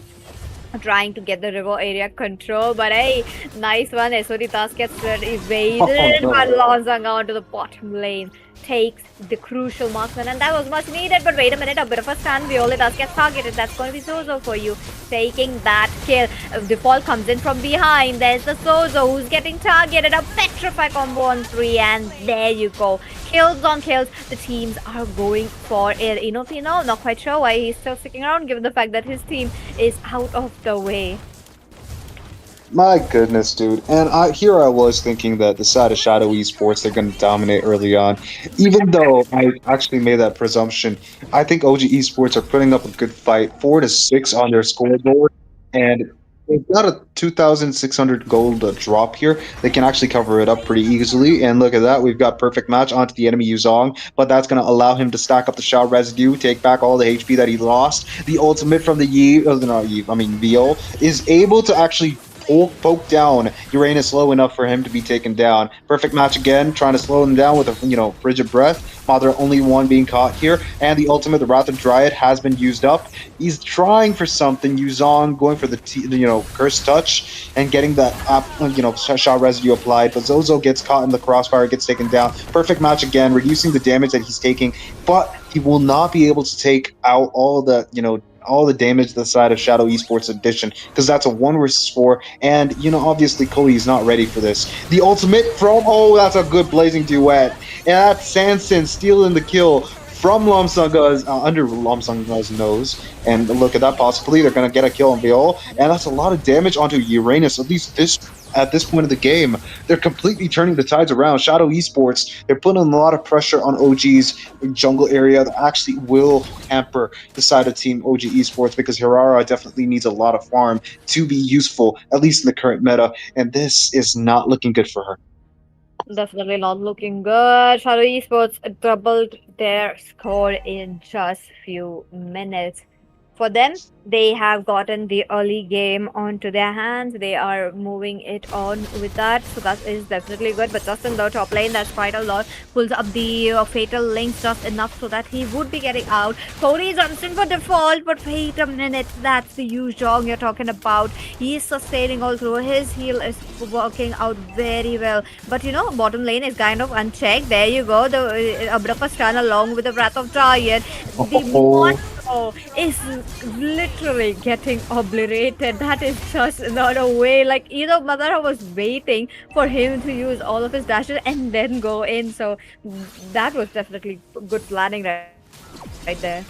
trying to get the river area control. But hey, nice one. SOD task gets evaded, but Lonzanga onto the bottom lane takes the crucial marksman, and that was much needed. But wait a minute, a bit of a stun. Viola does get targeted. That's going to be Zozo for you, taking that kill. Default comes in from behind. There's the Zozo who's getting targeted. A Petrify combo on 3, and there you go. Kills on kills. The teams are going for it. Inopino, not quite sure why he's still sticking around, given the fact that his team is out of the way. My goodness, dude. And I was thinking that the side of Shadow Esports, they're going to dominate early on. Even though I actually made that presumption, I think OG Esports are putting up a good fight. 4-6 on their scoreboard. And they've got a 2,600 gold drop here. They can actually cover it up pretty easily. And look at that. We've got perfect match onto the enemy Yuzong. But that's going to allow him to stack up the shot residue, take back all the HP that he lost. The ultimate from the Viol is able to actually poke down Uranus low enough for him to be taken down. Perfect match again, trying to slow him down with a frigid breath. Madara only one being caught here, and the ultimate, the Wrath of Dryad, has been used up. He's trying for something. Yuzong going for the Curse Touch and getting that shot residue applied, but Zozo gets caught in the crossfire, gets taken down. Perfect match again, reducing the damage that he's taking, but he will not be able to take out all the damage to the side of Shadow Esports Edition, because that's a 1 versus 4, and obviously Cody's not ready for this. The ultimate from that's a good Blazing Duet, and that's Sanson stealing the kill from Lomsanga's under Lomsanga's nose. And look at that, possibly they're gonna get a kill on Viol, and that's a lot of damage onto Uranus. At least at this point of the game, they're completely turning the tides around. Shadow Esports, they're putting a lot of pressure on OG's jungle area that actually will hamper the side of Team OG Esports, because Hirara definitely needs a lot of farm to be useful, at least in the current meta, and this is not looking good for her. Definitely not looking good. Shadow Esports doubled their score in just few minutes. For them, they have gotten the early game onto their hands. They are moving it on with that, so that is definitely good. But just in the top lane, that's quite a lot. Pulls up the fatal links just enough so that he would be getting out. Cody is answering for default, but wait a minute, that's the Yuzong you're talking about. He is sustaining all through. His heal is working out very well. But bottom lane is kind of unchecked. There you go, the Abrafa stun along with the Wrath of Giant. The is literally getting obliterated. That is just not a way. Like, Madara was waiting for him to use all of his dashes and then go in. So that was definitely good planning right there.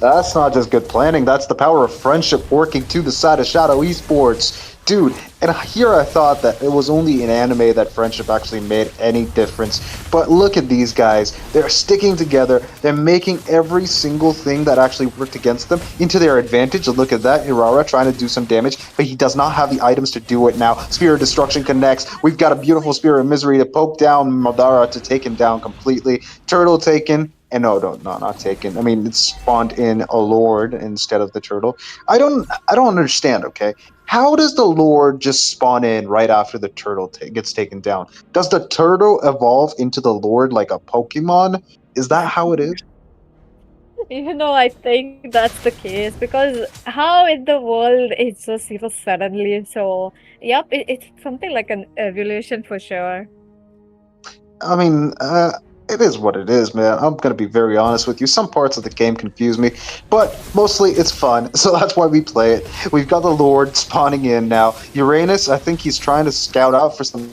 That's not just good planning, that's the power of friendship working to the side of Shadow Esports. Dude, and here I thought that it was only in anime that friendship actually made any difference. But look at these guys. They're sticking together. They're making every single thing that actually worked against them into their advantage. And look at that. Hirara trying to do some damage, but he does not have the items to do it now. Spear of Destruction connects. We've got a beautiful Spear of Misery to poke down Madara to take him down completely. Turtle taken. And no, not taken. I mean, it's spawned in a Lord instead of the turtle. I don't understand, okay? How does the Lord just spawn in right after the turtle gets taken down? Does the turtle evolve into the Lord like a Pokemon? Is that how it is? I think that's the case because how in the world it's just suddenly so. Yep, it's something like an evolution for sure. I mean, it is what it is, man. I'm gonna be very honest with you. Some parts of the game confuse me, but mostly it's fun, so that's why we play it. We've got the Lord spawning in now. Uranus, I think he's trying to scout out for some.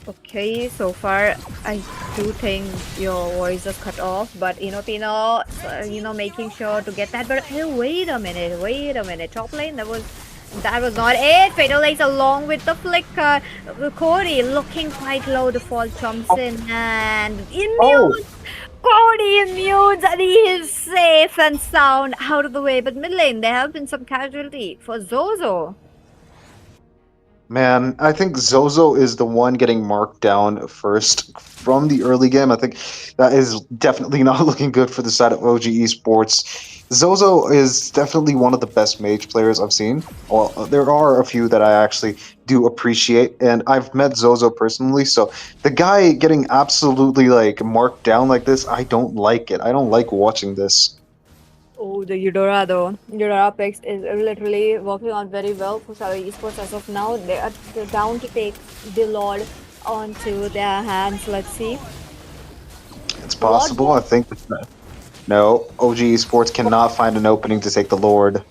Okay, so far I do think your voice is cut off, but Pino, making sure to get that. But hey, wait a minute. Top lane, that was not it. Fatal Lace along with the flicker. Cody looking quite low. The fall jumps in and immune. Cody immune, and he is safe and sound out of the way. But mid lane, there have been some casualty for Zozo. Man, I think Zozo is the one getting marked down first from the early game. I think that is definitely not looking good for the side of OG Esports. Zozo is definitely one of the best mage players I've seen. Well, there are a few that I actually do appreciate, and I've met Zozo personally, so the guy getting absolutely like marked down like this, I don't like it. I don't like watching this. Oh, the Eudora though. Eudora picks is literally working out very well for Sarai Esports as of now. They're down to take the Lord onto their hands. Let's see. It's possible. I think. No, OG Esports cannot find an opening to take the Lord.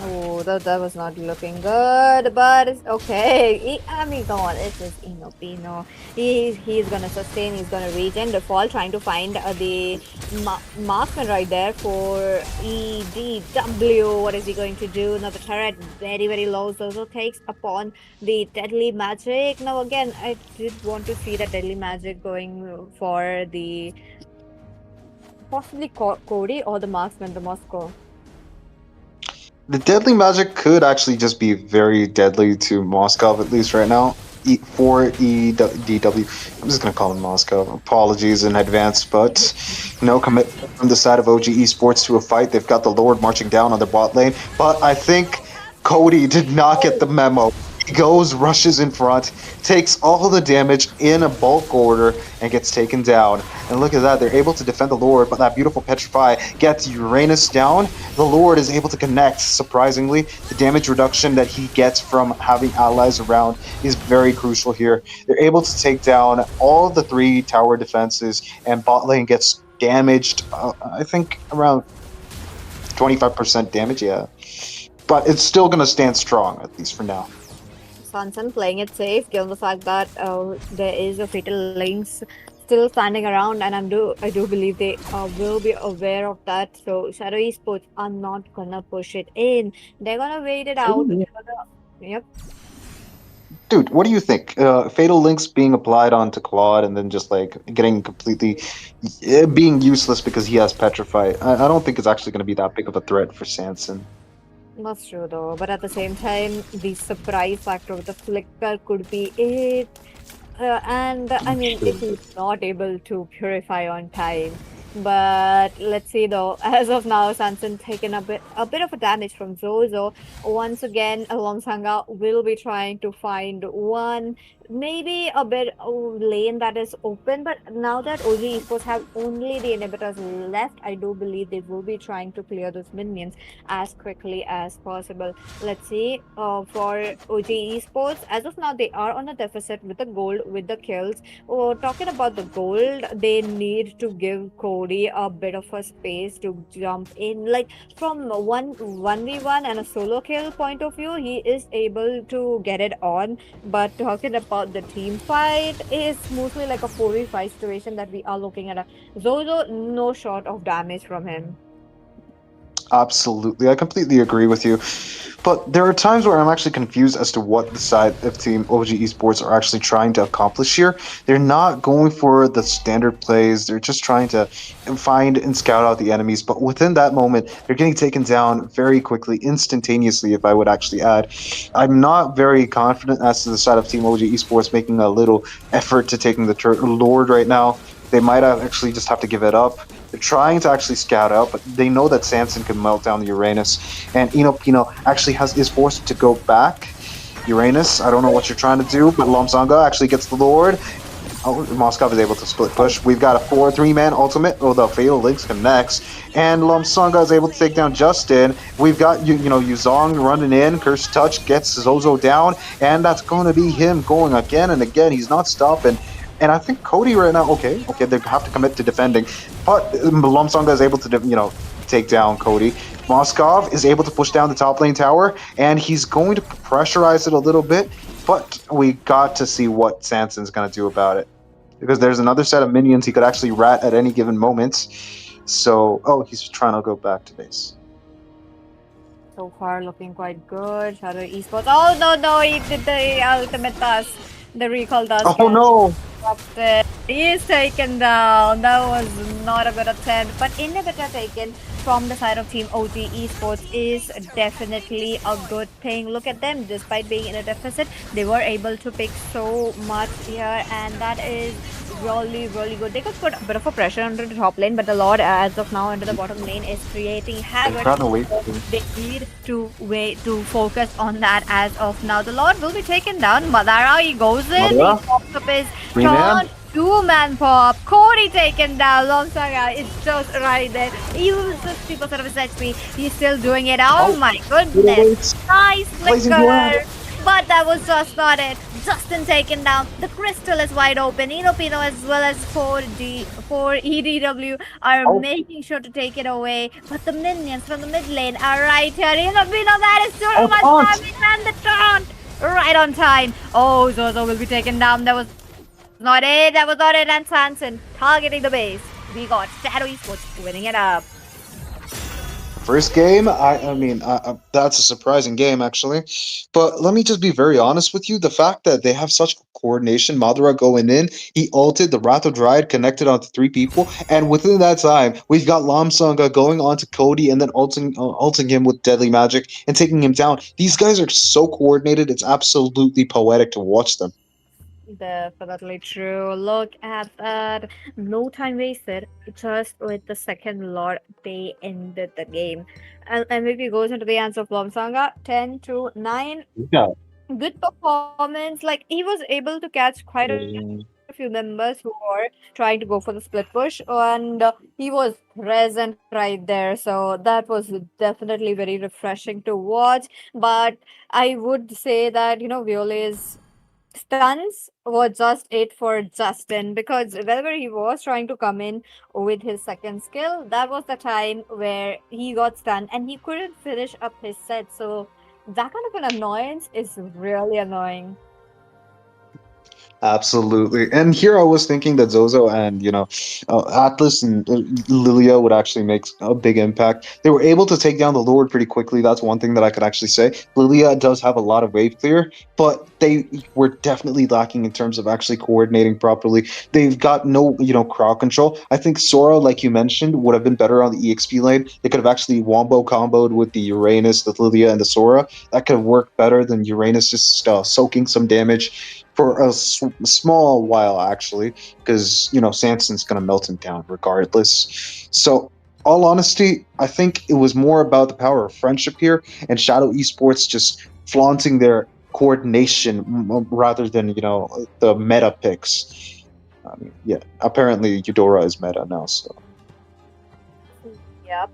Oh, that was not looking good, but it's okay. I mean, come on, it's just Pino. He's gonna sustain. He's gonna regen the fall, trying to find the marksman right there for EDW. What is he going to do? Now the turret very very low. Zozo takes upon the deadly magic. Now again, I did want to see the deadly magic going for the possibly Cody or the marksman, the Moscow. The deadly magic could actually just be very deadly to Moscow, at least right now. For EDW, I'm just gonna call him Moscow. Apologies in advance, but no commitment from the side of OG Esports to a fight. They've got the Lord marching down on their bot lane, but I think Cody did not get the memo. He goes, rushes in front, takes all the damage in a bulk order, and gets taken down. And look at that, they're able to defend the Lord, but that beautiful Petrify gets Uranus down. The Lord is able to connect, surprisingly. The damage reduction that he gets from having allies around is very crucial here. They're able to take down all of the 3 tower defenses, and bot lane gets damaged, I think around 25% damage, yeah. But it's still going to stand strong, at least for now. Sansan playing it safe, given the fact that there is a fatal links still standing around, and I do believe they will be aware of that. So Shadow Esports are not gonna push it in. They're gonna wait it out. Yep. Dude, what do you think? Fatal Links being applied onto Claude and then just like getting completely being useless because he has Petrify. I don't think it's actually going to be that big of a threat for Sanson. That's true though, but at the same time, the surprise factor of the flicker could be it. And I mean, if he's not able to purify on time. But let's see though, as of now, Sanson taking a bit of a damage from Zozo. Once again, Longsanga will be trying to find one, maybe a bit lane that is open. But now that OG Esports have only the inhibitors left, I do believe they will be trying to clear those minions as quickly as possible. Let's see, for OG Esports, as of now, they are on a deficit with the gold, with the kills. Talking about the gold, they need to give Cody a bit of a space to jump in. Like from 1v1 and a solo kill point of view, he is able to get it on. But talking about about the team fight, is mostly like a 4v5 situation that we are looking at. Zozo, no short of damage from him. Absolutely, I completely agree with you. But there are times where I'm actually confused as to what the side of Team OG Esports are actually trying to accomplish here. They're not going for the standard plays, they're just trying to find and scout out the enemies. But within that moment, they're getting taken down very quickly, instantaneously, if I would actually add. I'm not very confident as to the side of Team OG Esports making a little effort to taking the Lord right now. They might have actually just have to give it up. They're trying to actually scout out, but they know that Samson can melt down the Uranus, and Pino actually is forced to go back. Uranus, I don't know what you're trying to do, but Lomsanga actually gets the Lord. Oh, Moskov is able to split push. We've got a 4-3-man ultimate. Oh, the Fatal Links connects, and Lomsanga is able to take down Justin. We've got Yuzong running in. Curse Touch gets Zozo down, and that's going to be him going again and again. He's not stopping. And I think Cody right now, okay, they have to commit to defending, but Lomsanga is able to, take down Cody. Moskov is able to push down the top lane tower, and he's going to pressurize it a little bit, but we got to see what Sanson's going to do about it. Because there's another set of minions he could actually rat at any given moment. So, he's trying to go back to base. So far, looking quite good. Shadow Esports. Oh, no, he did the ultimate task. The recall task. Oh, no! He is taken down. That was not a good attempt, but inhibitor taken from the side of Team OG Esports is definitely a good thing. Look at them, despite being in a deficit, they were able to pick so much here, and that is really, really good. They could put a bit of a pressure under the top lane, but the Lord, as of now, under the bottom lane is creating havoc. They need to focus on that as of now. The Lord will be taken down. Madara, he goes in. He pops up his turn. 2-man pop. Cody taken down. Lomsanga is just right there. He loses 50% of his HP. He's still doing it. Oh my goodness. Nice flicker. But that was just not it. Justin taken down. The crystal is wide open. Inopino as well as 4EDW are making sure to take it away. But the minions from the mid lane are right here. Inopino, that is too much damage, and the taunt right on time. Oh, Zozo will be taken down. That was not it. And Sanson targeting the base. We got Shadow Esports winning it up. First game, I mean, that's a surprising game, actually. But let me just be very honest with you. The fact that they have such coordination, Madara going in, he ulted, the Wrath of Dryad connected onto 3 people, and within that time, we've got Lomsanga going onto Cody and then ulting him with Deadly Magic and taking him down. These guys are so coordinated, it's absolutely poetic to watch them. Definitely true. Look at that. No time wasted. Just with the second Lord, they ended the game. And MVP goes into the hands of Lomsanga. 10-9. Yeah. Good performance. Like, he was able to catch quite a few members who were trying to go for the split push, and he was present right there. So that was definitely very refreshing to watch. But I would say that, Viola's stuns were just it for Justin, because whenever he was trying to come in with his second skill, that was the time where he got stunned and he couldn't finish up his set. So that kind of an annoyance is really annoying. Absolutely. And here I was thinking that Zozo and, Atlas and Lilia would actually make a big impact. They were able to take down the Lord pretty quickly. That's one thing that I could actually say. Lilia does have a lot of wave clear, but they were definitely lacking in terms of actually coordinating properly. They've got no, crowd control. I think Sora, like you mentioned, would have been better on the EXP lane. They could have actually wombo comboed with the Uranus, the Lilia, and the Sora. That could have worked better than Uranus just soaking some damage for a small while, actually, because, Sanson's going to melt him down regardless. So, all honesty, I think it was more about the power of friendship here, and Shadow Esports just flaunting their coordination rather than, the meta picks. Apparently Eudora is meta now, so. Yep,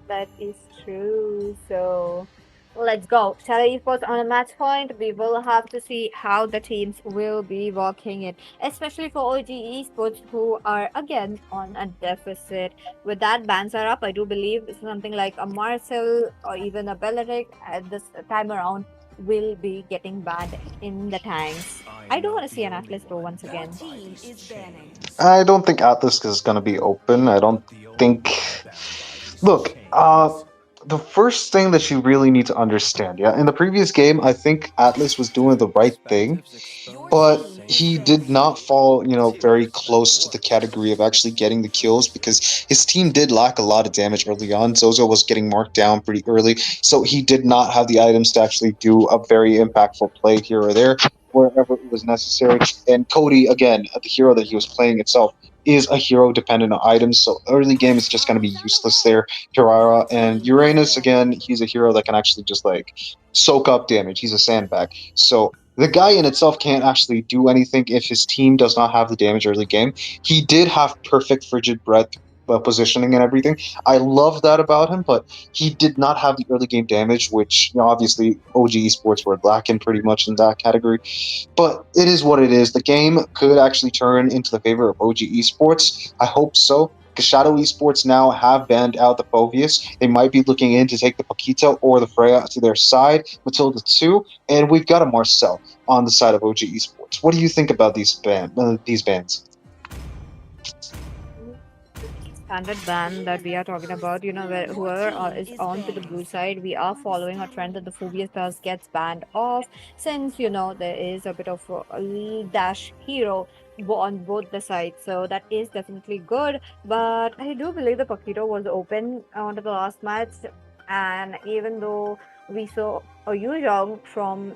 that is true. So let's go. Shadow Esports on a match point. We will have to see how the teams will be working it, especially for OG Esports, who are again on a deficit. With that, bans are up. I do believe something like a Marcel or even a Belleric at this time around will be getting banned in the tanks. I do want to see an Atlas though once again. I don't think Atlas is going to be open. I don't think. Look, the first thing that you really need to understand, yeah, in the previous game, I think Atlas was doing the right thing, but he did not fall, very close to the category of actually getting the kills because his team did lack a lot of damage early on. Zozo was getting marked down pretty early, so he did not have the items to actually do a very impactful play here or there wherever it was necessary. And Cody, again, the hero that he was playing itself, is a hero dependent on items, so early game is just going to be useless there. Hirara and Uranus, again, he's a hero that can actually just like soak up damage. He's a sandbag. So the guy in itself can't actually do anything if his team does not have the damage early game. He did have perfect frigid breath positioning and everything. I love that about him, but he did not have the early game damage, which obviously OG Esports were lacking pretty much in that category. But it is what it is. The game could actually turn into the favor of OG Esports. I hope so. Because Shadow Esports now have banned out the Phoveus. They might be looking in to take the Paquito or the Freya to their side, Matilda 2, and we've got a Marcel on the side of OG Esports. What do you think about these bans? Standard ban that we are talking about, where whoever is on to the blue side, we are following a trend that the Phobius Stars gets banned off, since there is a bit of a dash hero on both the sides, so that is definitely good. But I do believe the Paquito was open onto the last match, and even though we saw a Yuzhong from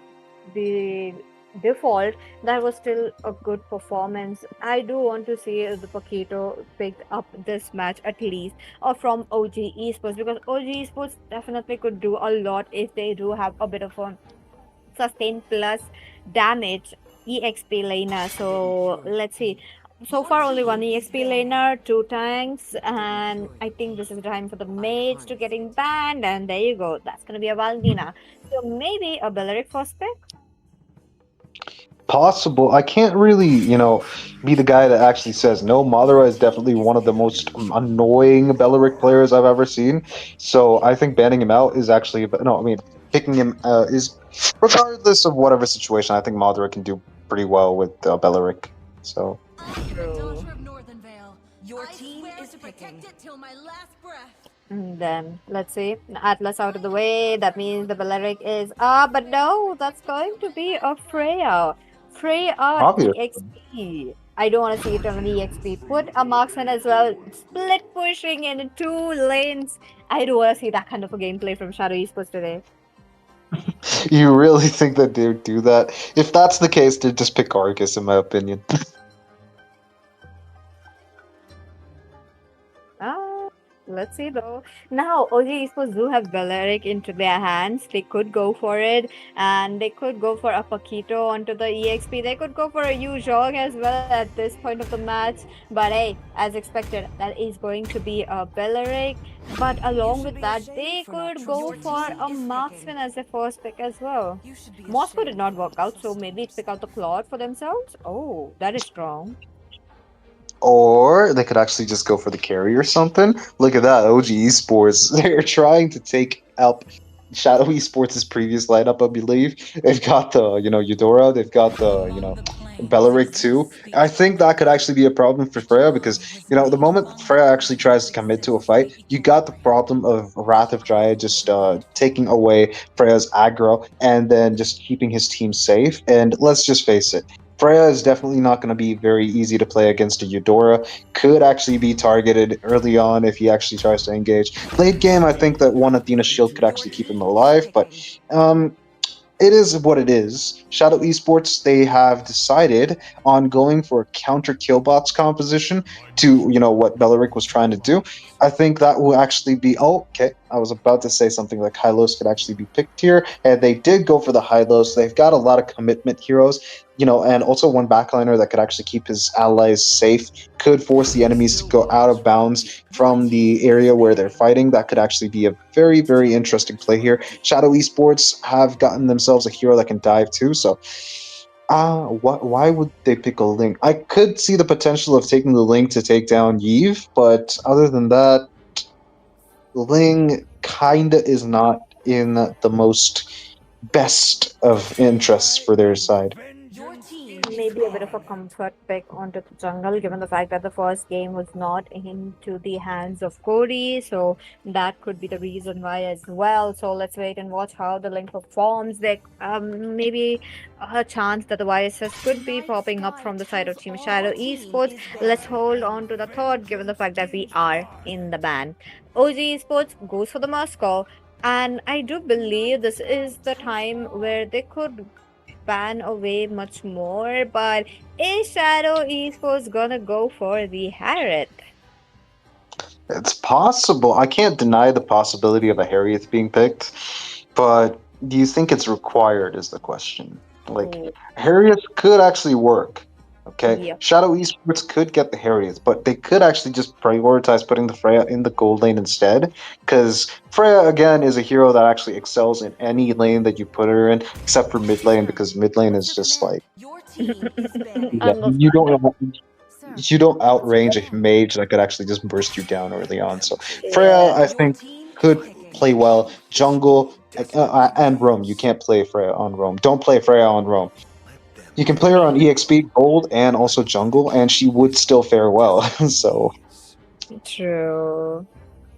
the default, that was still a good performance. I do want to see the Paquito picked up this match at least, or from OG Esports, because OG Esports definitely could do a lot if they do have a bit of a sustain plus damage EXP laner. So let's see. So far, only one EXP laner, 2 tanks, and I think this is the time for the mage to getting banned. And there you go. That's gonna be a Valentina. So maybe a Belleric first pick. Possible. I can't really, be the guy that actually says no. Madara is definitely one of the most annoying Belleric players I've ever seen. So I think banning him out is actually no. I mean, picking him is regardless of whatever situation. I think Madara can do pretty well with Belleric. So. True. Your team is picking. Then let's see. Atlas out of the way. That means the Belleric is but no, that's going to be a Freya. Freya Obvious. EXP. I don't want to see it on an EXP. Put a marksman as well. Split pushing in 2 lanes. I do want to see that kind of a gameplay from Shadow Esports today. You really think that they would do that? If that's the case, they'd just pick Argus, in my opinion. Let's see though. Now, OG Esports do have Belleric into their hands. They could go for it, and they could go for a Paquito onto the EXP. They could go for a Yuzhong as well at this point of the match. But hey, as expected, that is going to be a Belleric. But along with that, they could go for a Marksman as their first pick as well. Moscow did not work out, so maybe pick out the Claude for themselves. Oh, that is strong. Or they could actually just go for the carry or something. Look at that, OG Esports. They're trying to take out Shadow Esports' previous lineup, I believe. They've got the, Eudora. They've got the, Belleric too. I think that could actually be a problem for Freya because, the moment Freya actually tries to commit to a fight, you got the problem of Wrath of Dryad just taking away Freya's aggro and then just keeping his team safe. And let's just face it, Freya is definitely not going to be very easy to play against a Eudora. Could actually be targeted early on if he actually tries to engage. Late game, I think that one Athena shield could actually keep him alive, but it is what it is. Shadow Esports, they have decided on going for a counter killbots composition to, what Belleric was trying to do. I think that will actually be... Oh, okay. I was about to say something like Hylos could actually be picked here, and they did go for the Hylos. They've got a lot of commitment heroes, and also one backliner that could actually keep his allies safe, could force the enemies to go out of bounds from the area where they're fighting. That could actually be a very, very interesting play here. Shadow Esports have gotten themselves a hero that can dive too, so why would they pick a Link? I could see the potential of taking the Link to take down Yves, but other than that, Ling kinda is not in the most best of interests for their side. maybe a bit of a comfort pick onto the jungle, given the fact that the first game was not into the hands of Cody. So that could be the reason why as well. So let's wait and watch how the link performs. There maybe a chance that the YSS could be popping up from the side of Team Shadow Esports. Let's hold on to the thought, given the fact that we are in the ban. OG Esports goes for the Moscow, and I do believe this is the time where they could ban away much more. But is Shadow Esports gonna go for the Harriet? It's possible. I can't deny the possibility of a Harriet being picked, but do you think it's required is the question. Like, Ooh. Harriet could actually work. Okay, Yep. Shadow Esports could get the Harriets, but they could actually just prioritize putting the Freya in the gold lane instead, because Freya again is a hero that actually excels in any lane that you put her in, except for mid lane, because mid lane is just like Your team is banned. you don't outrange a mage that could actually just burst you down early on. So Freya, I think, could play well. Jungle and Roam. You can't play Freya on Roam. Don't play Freya on Roam. You can play her on EXP, Gold, and also Jungle, and she would still fare well. So True.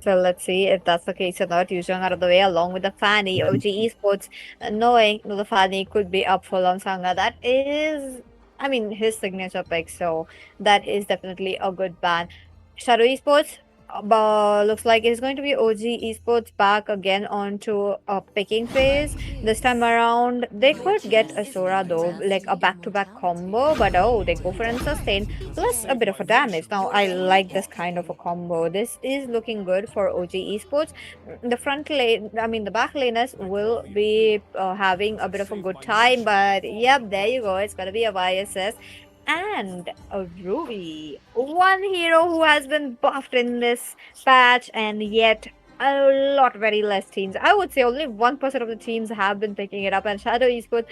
So let's see if that's the case or not. Yuzhong out of the way along with the Fanny. OG Esports knowing that the Fanny could be up for Longsanga. That is, I mean, his signature pick. So that is definitely a good ban. Shadow Esports. Looks like it's going to be OG Esports back again onto a picking phase. This time around, they could get a Sora though, like a back-to-back combo, but oh, they go for an sustain plus a bit of a damage. Now, I like this kind of a combo. This is looking good for OG Esports. The front lane, I mean, the back laners will be having a bit of a good time, but yep, there you go. It's gonna be a YSS and a Ruby. One hero who has been buffed in this patch, and yet a lot very less teams. I would say only 1% of the teams have been picking it up, and Shadow Esports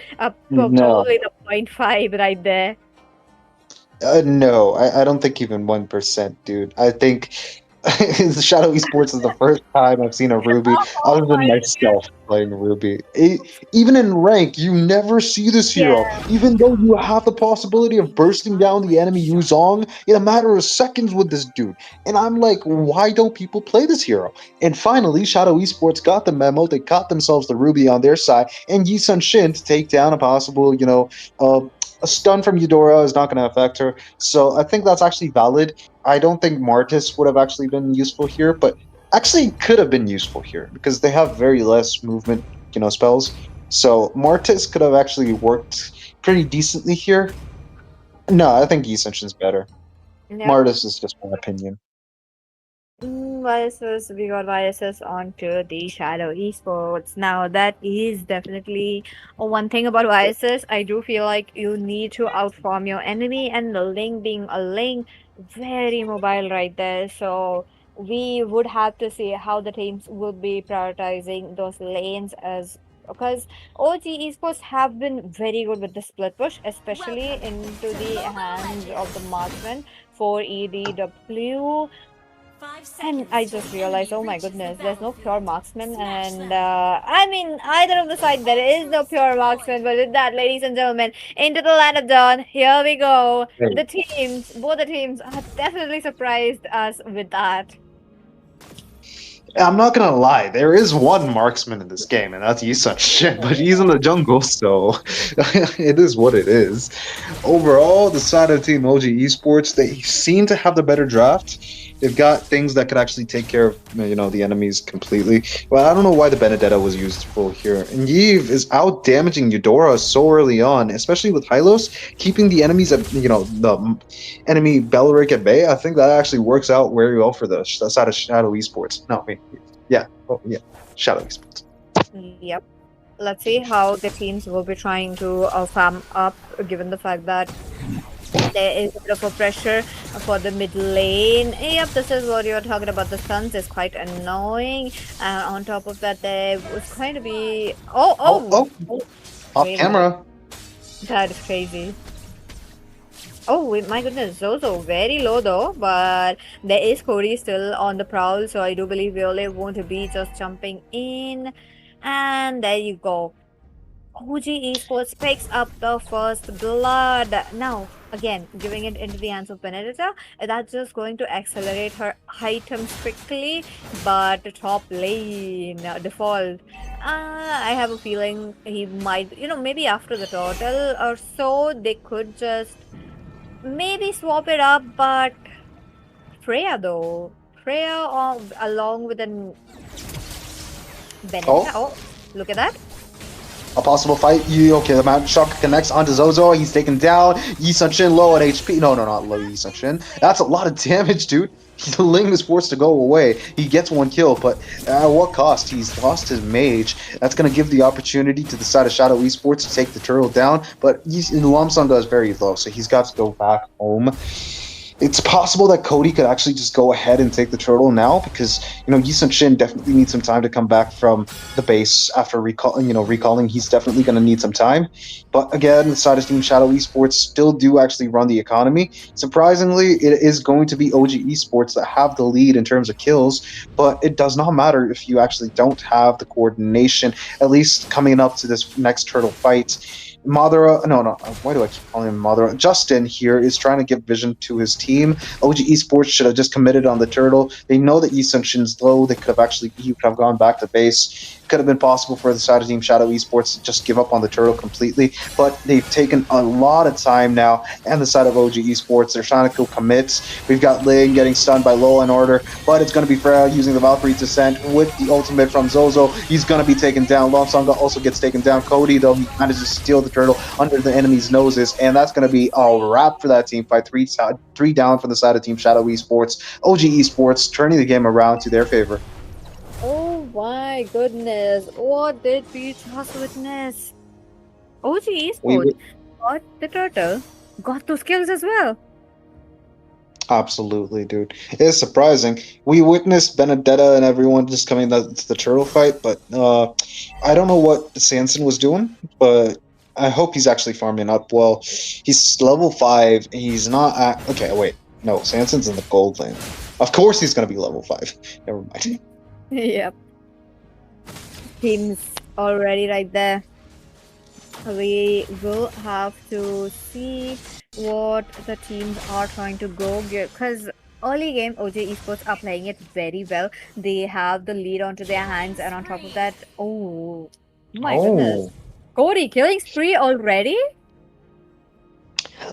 No. probably the 0.5 right there. no, I don't think even 1%, dude. I think Shadow Esports is the first time I've seen a Ruby other than myself playing Ruby. Even in rank, you never see this hero. Even though you have the possibility of bursting down the enemy Yuzong in a matter of seconds with this dude. And I'm like, why don't people play this hero? And finally, Shadow Esports got the memo. They got themselves the Ruby on their side, and Yi Sun Shin to take down a possible, a stun from Eudora is not going to affect her. So I think that's actually valid. I don't think Martis would have actually been useful here, but actually could have been useful here because they have very less movement, spells. So Martis could have actually worked pretty decently here. No, I think Essential's better. Yep. Martis is just my opinion. YSS, we got YSS onto the Shadow Esports. Now, that is definitely one thing about YSS. I do feel like you need to outform your enemy, and the Ling being a Ling, very mobile right there. So, we would have to see how the teams would be prioritizing those lanes as because OG Esports have been very good with the split push, especially into the hands of the marksman for EDW. And I just realized, oh my goodness, there's no pure marksman. And I mean, either of the side, there is no pure marksman. But with that, ladies and gentlemen, into the land of dawn, here we go. Hey. The teams, both the teams, have definitely surprised us with that. I'm not gonna lie, there is one marksman in this game, and that's Yisun Shin, but he's in the jungle, so it is what it is. Overall, the side of Team OG Esports, they seem to have the better draft. They've got things that could actually take care of, the enemies completely. But I don't know why the Benedetta was useful here. And Yves is out damaging Eudora so early on, especially with Hylos, keeping the enemies at, the enemy Belleric at bay. I think that actually works out very well for the side of Shadow Esports. No, wait. Yeah. Oh, yeah. Shadow Esports. Yep. Let's see how the teams will be trying to farm up, given the fact that there is a bit of a pressure for the mid lane. Yep, this is what you're talking about. The stuns is quite annoying. On top of that, there was going to be... Off Wait a camera. minute. That is crazy. Oh, wait, my goodness, Zozo very low though, but there is Cody still on the prowl, so I do believe Violet won't be just jumping in. And there you go. OG Esports picks up the first blood. Now, again, giving it into the hands of Benedetta, that's just going to accelerate her items quickly. But top lane, default. I have a feeling he might, maybe after the turtle or so, they could just maybe swap it up. But Freya, though, Freya along with an Benedetta. Oh, look at that. A possible fight. Okay, the Mount Shock connects onto Zozo. He's taken down. Yi Sun-shin low on HP. No, not low Yi Sun-shin. That's a lot of damage, dude. The Ling is forced to go away. He gets one kill, but at what cost? He's lost his mage. That's going to give the opportunity to the side of Shadow Esports to take the turtle down, but Lamsonga is very low, so he's got to go back home. It's possible that Cody could actually just go ahead and take the turtle now because, Yi Sun-shin definitely needs some time to come back from the base after recalling. He's definitely going to need some time. But again, the side of Team Shadow Esports still do actually run the economy. Surprisingly, it is going to be OG Esports that have the lead in terms of kills, but it does not matter if you actually don't have the coordination, at least coming up to this next turtle fight. Madara, no, why do I keep calling him Madara? Justin here is trying to give vision to his team. OG Esports should have just committed on the turtle. They know that Yi Sun-shin's low. He could have gone back to base. Could have been possible for the side of Team Shadow Esports to just give up on the turtle completely, but they've taken a lot of time now, and the side of OG Esports, they're trying to go commits. We've got Ling getting stunned by Low in order, but it's going to be Freya using the Valkyrie Descent with the ultimate from Zozo. He's going to be taken down. Lonsonga also gets taken down. Cody, though, he manages to steal the turtle under the enemy's noses, and that's going to be a wrap for that team fight. Three down for the side of Team Shadow Esports. OG Esports turning the game around to their favor. Oh my goodness, what did we just witness? OG Esports got the turtle, got those kills as well. Absolutely, dude. It's surprising. We witnessed Benedetta and everyone just coming to the turtle fight, but I don't know what Sanson was doing, but I hope he's actually farming up well. He's level 5. He's not at... Okay, wait. No, Sanson's in the gold lane. Of course he's going to be level 5. Never mind. Yep. Teams already right there. We will have to see what the teams are trying to go get, because early game OG Esports are playing it very well. They have the lead onto their hands, and on top of that, oh my goodness, Cody killing spree already.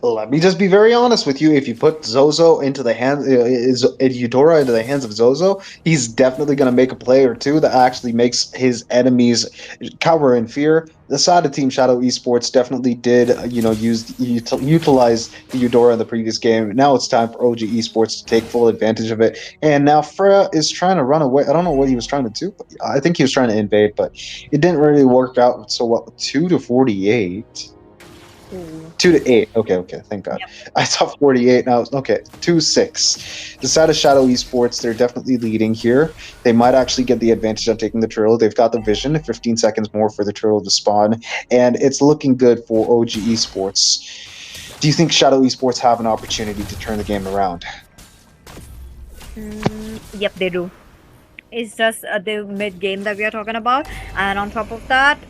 Let me just be very honest with you. If you put Zozo into the hands, Eudora into the hands of Zozo, he's definitely going to make a play or two that actually makes his enemies cower in fear. The side of Team Shadow Esports definitely did, utilize the Eudora in the previous game. Now it's time for OG Esports to take full advantage of it. And now Freya is trying to run away. I don't know what he was trying to do, but I think he was trying to invade, but it didn't really work out so well. 2-48. 2-8. Okay. Thank God. Yep. I thought 48. Now, okay. 2-6. The side of Shadow Esports, they're definitely leading here. They might actually get the advantage on taking the turtle. They've got the vision. 15 seconds more for the turtle to spawn, and it's looking good for OG Esports. Do you think Shadow Esports have an opportunity to turn the game around? Yep, they do. It's just the mid game that we are talking about, and on top of that,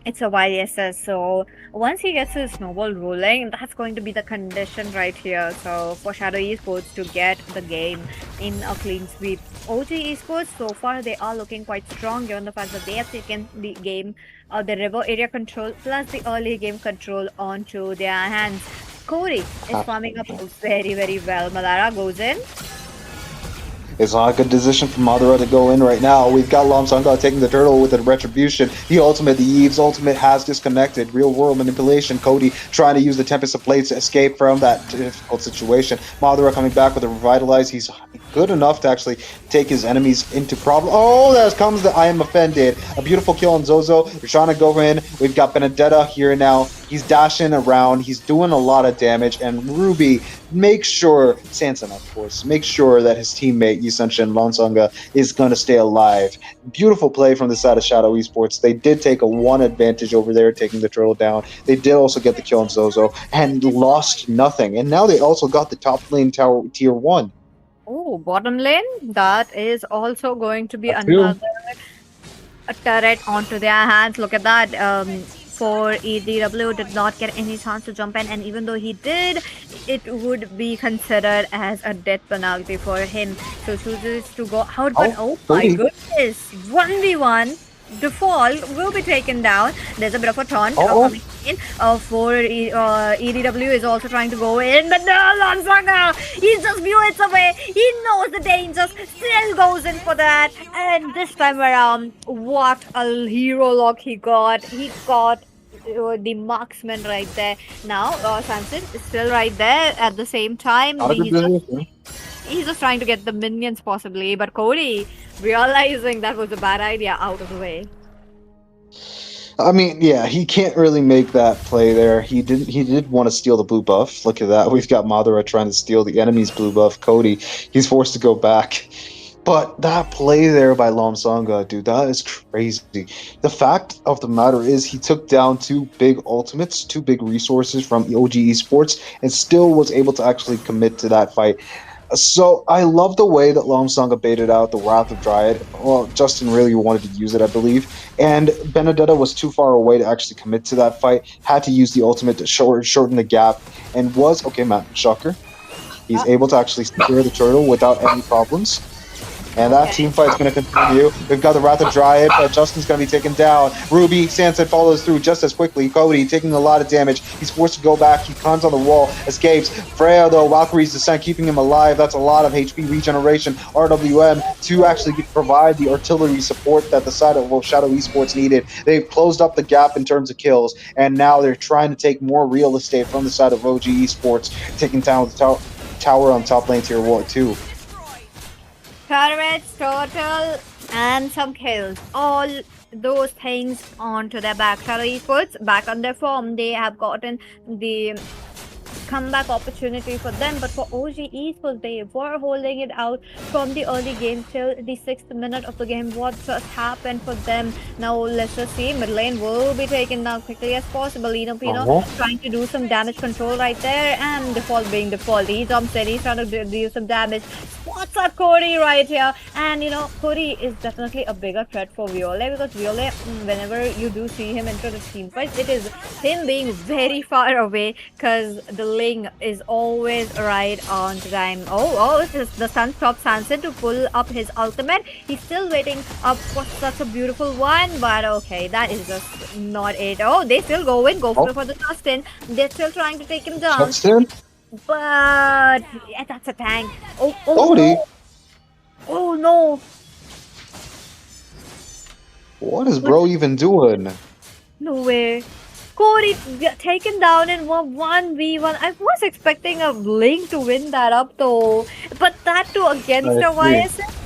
it's a YSS, so once he gets his snowball rolling, that's going to be the condition right here. So for Shadow Esports to get the game in a clean sweep. OG Esports, so far they are looking quite strong given the fact that they have taken the game, the river area control plus the early game control onto their hands. Cody is farming up very, very well. Madara goes in. It's not a good decision for Madara to go in right now. We've got Lamsonga taking the turtle with the retribution. The Eve's ultimate has disconnected. Real world manipulation. Cody trying to use the Tempest of Blades to escape from that difficult situation. Madara coming back with a revitalize. He's good enough to actually take his enemies into problem. Oh, there comes the I am offended. A beautiful kill on Zozo. They're trying to go in. We've got Benedetta here now. He's dashing around. He's doing a lot of damage. And Ruby makes sure, Sanson of course, makes sure that his teammate Yi Sun-shin Lonsonga is going to stay alive. Beautiful play from the side of Shadow Esports. They did take a 1 advantage over there, taking the turtle down. They did also get the kill on Zozo and lost nothing. And now they also got the top lane tower tier 1. Oh, bottom lane. That is also going to be another turret onto their hands. Look at that. for EDW did not get any chance to jump in, and even though he did, it would be considered as a death penalty for him. So chooses to go out, but oh my Cody. goodness, 1v1. Default will be taken down. There's a bit of a taunt coming in for EDW is also trying to go in, but no, Lonsanga, he just bullets away. He knows the dangers, still goes in for that. And this time around, what a hero lock he got. He got the marksman right there. Now, Samson is still right there at the same time. He's just trying to get the minions possibly, but Cody, realizing that was a bad idea, out of the way. I mean, yeah, he can't really make that play there. He did want to steal the blue buff. Look at that. We've got Madara trying to steal the enemy's blue buff. Cody, he's forced to go back. But that play there by Lomsanga, dude, that is crazy. The fact of the matter is he took down two big ultimates, two big resources from OG Esports, and still was able to actually commit to that fight. So I love the way that Lomsanga baited out the Wrath of Dryad. Well, Justin really wanted to use it, I believe. And Benedetta was too far away to actually commit to that fight. Had to use the ultimate to shorten the gap. And was, okay, Matt, shocker. He's able to actually secure the turtle without any problems. And that team fight is going to continue. We've got the Wrath of Dryad. Justin's going to be taken down. Ruby Sanson follows through just as quickly. Cody taking a lot of damage. He's forced to go back. He climbs on the wall, escapes. Freya, though, Valkyrie's Descent keeping him alive. That's a lot of HP regeneration. RWM to actually provide the artillery support that the side of Shadow Esports needed. They've closed up the gap in terms of kills, and now they're trying to take more real estate from the side of OG Esports, taking down the tower on top lane tier 2. Turrets, total, and some kills. All those things onto their back. Shadow Esports back on their form. They have gotten the comeback opportunity for them, but for OG Esports, they were holding it out from the early game till the 6th minute of the game. What just happened for them? Now let's just see. Mid lane will be taken down quickly as possible. Pino trying to do some damage control right there, and default being default. He jumps in, he's trying to do some damage. Spots out Cody right here, and Cody is definitely a bigger threat for Violet, because Violet, whenever you do see him enter the team fight, it is him being very far away, because the Ling is always right on time. The sun stops Sanson to pull up his ultimate. He's still waiting up for such a beautiful one, but okay, that is just not it. Oh, they still go for the Justin. They're still trying to take him down. Justin? But yeah, that's a tank. Cody? No. Oh no. What is bro even doing? No way. Cody taken down in 1v1. I was expecting a Link to win that up though. But that too against a YSS.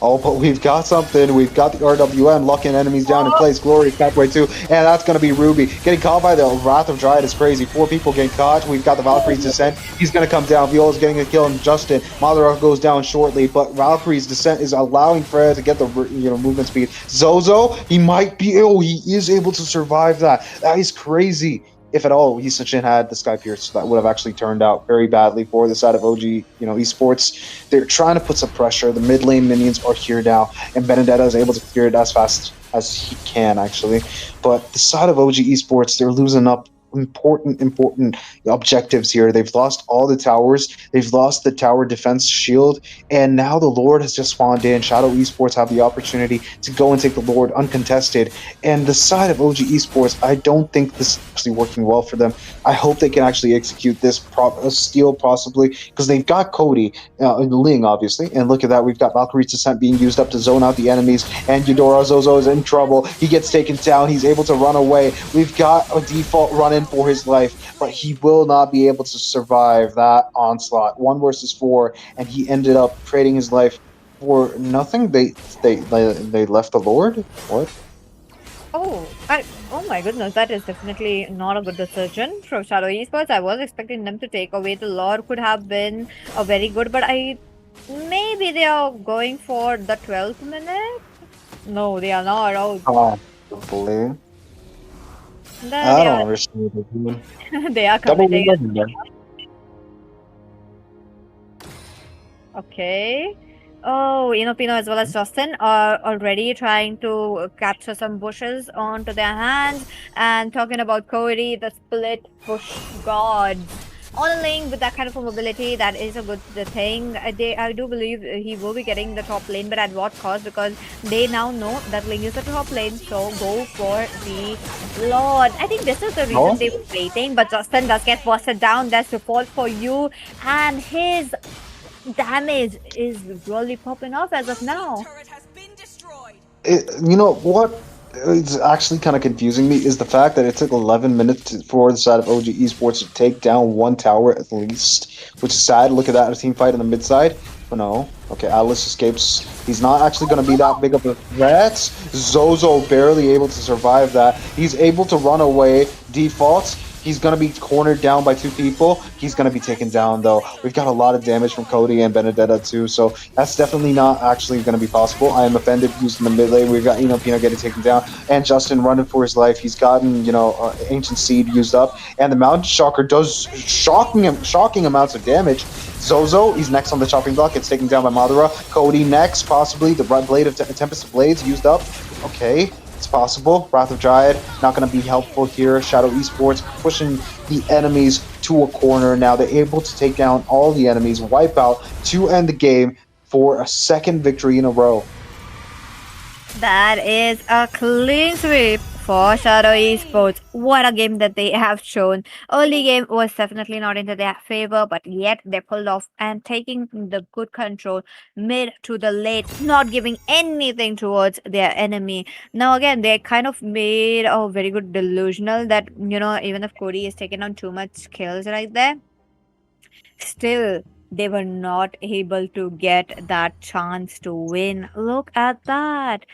Oh, but we've got something. We've got the RWM locking enemies down in place. Glorious pathway too. And that's going to be Ruby. Getting caught by the Wrath of Dryad is crazy. 4 people getting caught. We've got the Valkyrie's Descent. He's going to come down. Viola's getting a kill on Justin. Madara goes down shortly, but Valkyrie's Descent is allowing Freya to get the movement speed. Zozo, he might be he is able to survive that. That is crazy. If at all, Yisachin had the Sky Pierce, that would have actually turned out very badly for the side of OG, Esports. They're trying to put some pressure. The mid lane minions are here now, and Benedetta is able to clear it as fast as he can, actually. But the side of OG Esports, they're losing up important objectives here. They've lost all the towers. They've lost the tower defense shield, and now the Lord has just spawned in. Shadow Esports have the opportunity to go and take the Lord uncontested. And the side of OG Esports, I don't think this is actually working well for them. I hope they can actually execute this steal possibly, because they've got Cody, Ling obviously, and look at that. We've got Valkyrie's Descent being used up to zone out the enemies, and Eudora Zozo is in trouble. He gets taken down. He's able to run away. We've got a default run-in for his life, but he will not be able to survive that onslaught. 1 versus 4, and he ended up trading his life for nothing. They left the Lord. What? Oh my goodness, that is definitely not a good decision from Shadow Esports. I was expecting them to take away the Lord. Could have been a very good, but maybe they are going for the 12th minute. No, they are not. Hopefully. I don't understand. They are committing. Okay. Oh, Pino as well as Justin are already trying to capture some bushes onto their hands. And talking about Cody, the split push gods. On a lane with that kind of a mobility, that is a good thing. I do believe he will be getting the top lane, but at what cost? Because they now know that Ling is the top lane, so go for the Lord. I think this is the reason No? they were waiting, but Justin does get busted down. There's support for you, and his damage is really popping off as of now. You know what? It's actually kind of confusing me is the fact that it took 11 minutes for the side of OG Esports to take down one tower at least, which is sad. Look at that, a team fight on the mid side. But no. Okay, Atlas escapes. He's not actually going to be that big of a threat. Zozo barely able to survive that. He's able to run away. Defaults. He's going to be cornered down by two people. He's going to be taken down, though. We've got a lot of damage from Cody and Benedetta, too, so that's definitely not actually going to be possible. I am offended using the mid lane. We've got, Pino getting taken down, and Justin running for his life. He's gotten, Ancient Seed used up, and the Mountain Shocker does shocking amounts of damage. Zozo, he's next on the chopping block. It's taken down by Madara. Cody next, possibly. The Blade of Tempest of Blades used up. Okay. It's possible. Wrath of Dryad not going to be helpful here. Shadow Esports pushing the enemies to a corner. Now they're able to take down all the enemies, wipe out to end the game for a second victory in a row. That is a clean sweep for Shadow Esports. What a game that they have shown. Early game was definitely not into their favor, but yet they pulled off and taking the good control mid to the late, not giving anything towards their enemy. Now again, they kind of made a very good delusional that, even if Cody is taking on too much kills right there, still they were not able to get that chance to win. Look at that.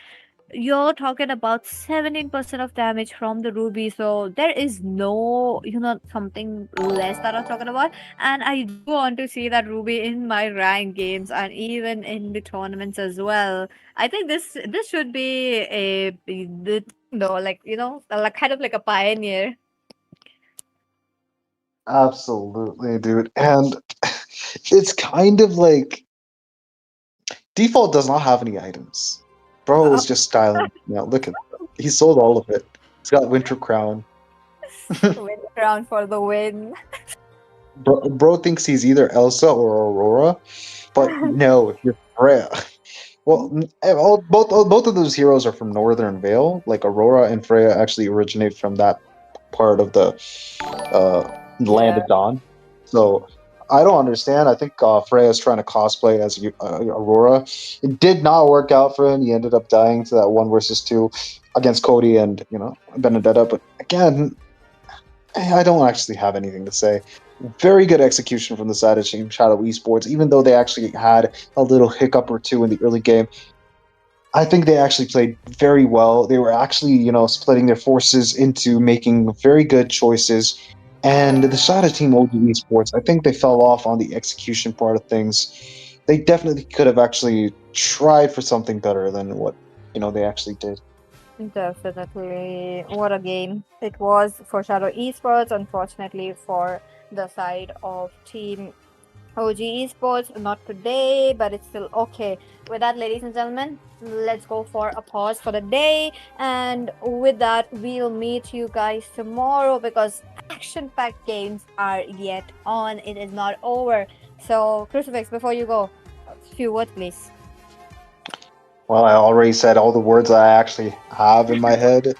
You're talking about 17% of damage from the Ruby, so there is no, something less that I'm talking about. And I do want to see that Ruby in my rank games and even in the tournaments as well. I think this should be like kind of like a pioneer. Absolutely, dude. And it's kind of like Default does not have any items. Bro is just styling. Now look at he sold all of it. He's got Winter Crown. Win round for the win. Bro thinks he's either Elsa or Aurora, but no, you're Freya. Well, both of those heroes are from Northern Vale. Like Aurora and Freya actually originate from that part of the Land of Dawn. So I don't understand. I think Freya's trying to cosplay as Aurora. It did not work out for him. He ended up dying to that 1 versus 2 against Cody and Benedetta. But again, I don't actually have anything to say. Very good execution from the side of Team Shadow Esports, even though they actually had a little hiccup or two in the early game. I think they actually played very well. They were actually, splitting their forces into making very good choices. And the side of Team OG Esports, I think they fell off on the execution part of things. They definitely could have actually tried for something better than what, they actually did. Definitely. What a game it was for Shadow Esports. Unfortunately, for the side of Team OG Esports, not today, but it's still okay. With that, ladies and gentlemen, let's go for a pause for the day. And with that, we'll meet you guys tomorrow because action-packed games are yet on. It is not over. So, Crucifix, before you go, a few words, please. Well, I already said all the words I actually have in my head.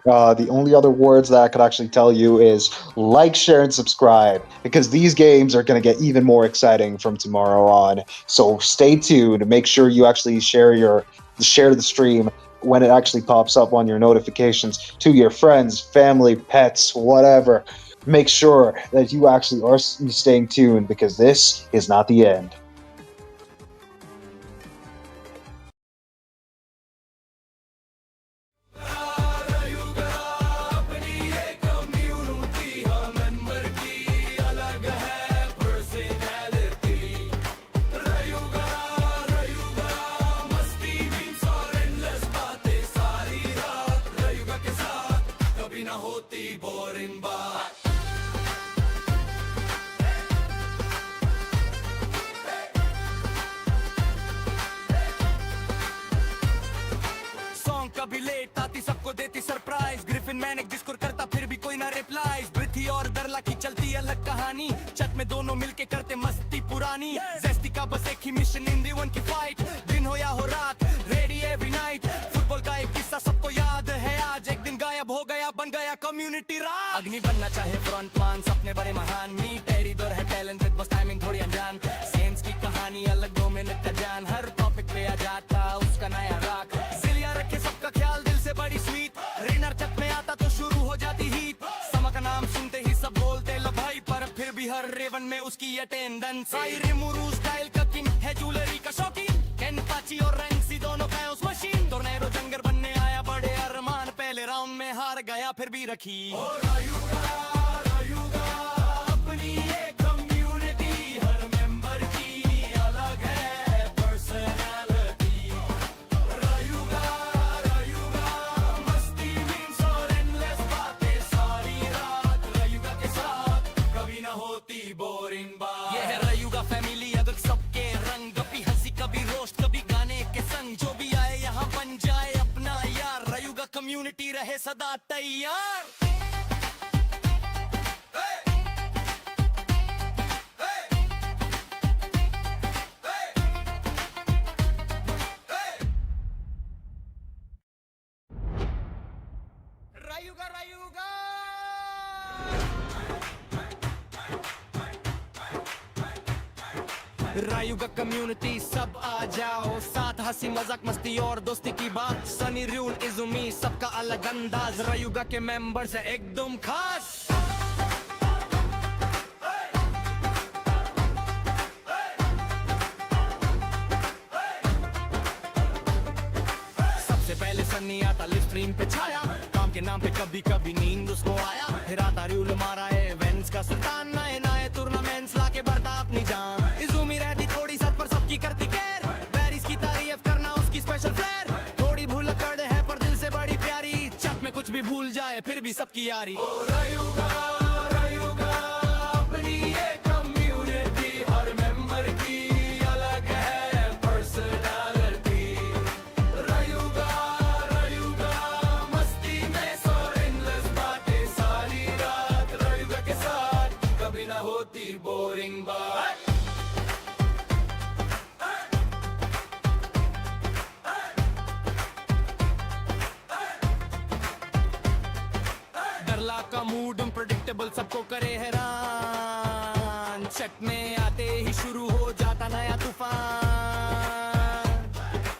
The only other words that I could actually tell you is like, share, and subscribe, because these games are going to get even more exciting from tomorrow on. So stay tuned. Make sure you actually share the stream when it actually pops up on your notifications to your friends, family, pets, whatever. Make sure that you actually are staying tuned because this is not the end. कभी late आती सबको देती surprise Griffin मैंने डिस्कोर करता फिर भी कोई ना रिप्लाई पृथ्वी और दरला की चलती अलग कहानी छत में दोनों मिलके करते मस्ती पुरानी जेस्टी का बस एक ही मिशन इन दी वन की फाइट दिन हो या हो रात रेडी एवरी नाइट फुटबॉल का एक किस्सा सबको याद है आज एक दिन गायब हो गया बन गया कम्युनिटी राज अग्नि बनना चाहे फ्रंटमैन सपने बड़े महान मी टेरी दौर है टैलेंटेड बस टाइमिंग थोड़ी अनजान सेंस की कहानी अलग 2 मिनट का जान हर टॉपिक पे आ जाता उसका नया राग सिलिया रखे सबका ख्याल दिल से बड़ी स्वीट रेनर छत में आता तो शुरू हो जाती हीट समा का नाम सुनते ही सब बोलते लो भाई पर फिर भी हर रेवन में उसकी अटेंडेंस रिमुरू स्टाइल का किंग है ज्वेलरी का शौकीन केनपाची और रैंक्सी दोनों का उस मशीन टोर्नेडो जंगर बनने आया बड़े अरमान पहले राउंड में हार गया फिर भी रखी रायुगा अपनी एक कम्युनिटी हर मेंबर की अलग है पर्सनालिटी रायुगा मस्ती मीम्स और एंडलेस बातें सारी रात रायुगा के साथ कभी ना होती बोरिंग बात ये है रायुगा फैमिली अगर सबके रंग कभी हंसी कभी रोस्ट कभी गाने के संग जो भी आए यहाँ बन जाए अपना यार रायुगा कम्युनिटी रहे सदा तैयार रायुगा रायुगा कम्युनिटी सब आ जाओ साथ हंसी मजाक मस्ती और दोस्ती की बात सनी रूल इजुमी सबका अलग अंदाज रायुगा के मेंबर्स है एकदम खास सबसे पहले सनी आता लिव स्ट्रीम पे छाया काम के नाम पे कभी कभी नींद उसको आया फिर आता रूल मारा है इवेंट्स का सुल्तान नए नए टूर्नामेंट्स लाके बढ़ता अपनी जान इजुमी रहती थोड़ी सच पर सबकी करती केयर बैरिस की तारीफ करना उसकी स्पेशल फ्लेयर थोड़ी भूल कर दे है पर दिल से बड़ी प्यारी छत में कुछ भी भूल जाए फिर भी सबकी यारी रायुगा अपनी एक कम्युनिटी हर मेंबर की अलग है पर्सनालिटी रायुगा मस्ती में सो एंडलेस बातें सारी रात रायुगा के साथ कभी ना होती बोरिंग बात डरला का मूड अनप्रेडिक्टेबल सबको करे हैरान छत में आते ही शुरू हो जाता नया तूफान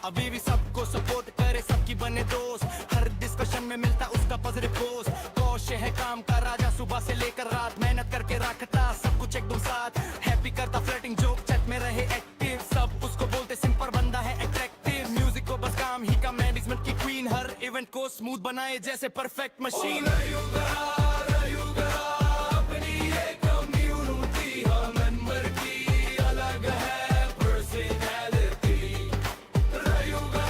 अभी भी सबको सपोर्ट करे सबकी बने दोस्त हर डिस्कशन में मिलता उसका पॉजिटिव पोस्ट कौशे है काम का राजा सुबह से लेकर रात मेहनत करके रखता सब कुछ एकदम साथ हैप्पी करता फ्लर्टिंग जोक चैट में रहे एक्टिव सब उसको बोलते सिंपल बंदा है अट्रैक्टिव म्यूजिक को बस काम ही का मैनेजमेंट की क्वीन हर इवेंट को स्मूथ बनाए जैसे परफेक्ट मशीन रायुगा अपनी एक कम्युनिटी हर मेंबर की अलग है पर्सनालिटी रायुगा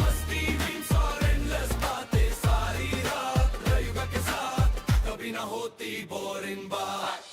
मस्ती मीम्स और एंडलेस बातें सारी रात रायुगा के साथ कभी ना होती बोरिंग बात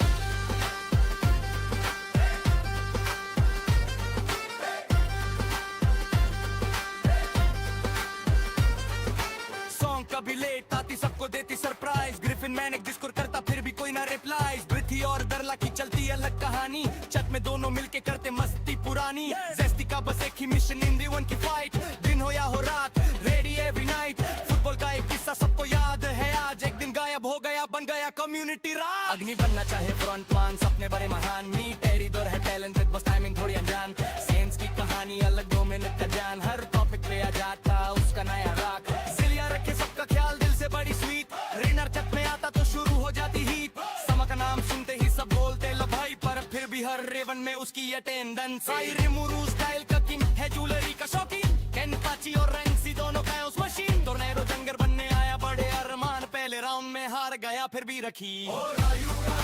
कभी लेट आती सबको देती सरप्राइज ग्रिफिन मैंने डिस्कोर करता फिर भी कोई ना रिप्लाई पृथ्वी और दरला की चलती अलग कहानी छत में दोनों मिलके करते मस्ती पुरानी जेस्टी का बस एक ही मिशन इन दी वन की फाइट दिन हो या हो रात रेडी एवरी नाइट फुटबॉल का एक किस्सा सबको याद है आज एक दिन गायब हो गया बन गया कम्युनिटी राज अग्नि बनना चाहे फ्रंटमैन सपने बड़े महान मी टेरी दौर है टैलेंटेड बस टाइमिंग थोड़ी अनजान सेंस की कहानी अलग 2 मिनट का जान हर टॉपिक पे आ जाता उसका नया राग सिलिया रखे सबका ख्याल दिल से बड़ी स्वीट रेनर छत में आता तो शुरू हो जाती हीट समा का नाम सुनते ही सब बोलते लो भाई पर फिर भी हर रेवन में उसकी अटेंडेंस रिमुरू स्टाइल का किंग है ज्वेलरी का शौकीन केनपाची और रैंक्सी दोनों का उस मशीन टोर्नेडो जंगर बनने आया बड़े अरमान पहले राउंड में हार गया फिर भी रखी रायुगा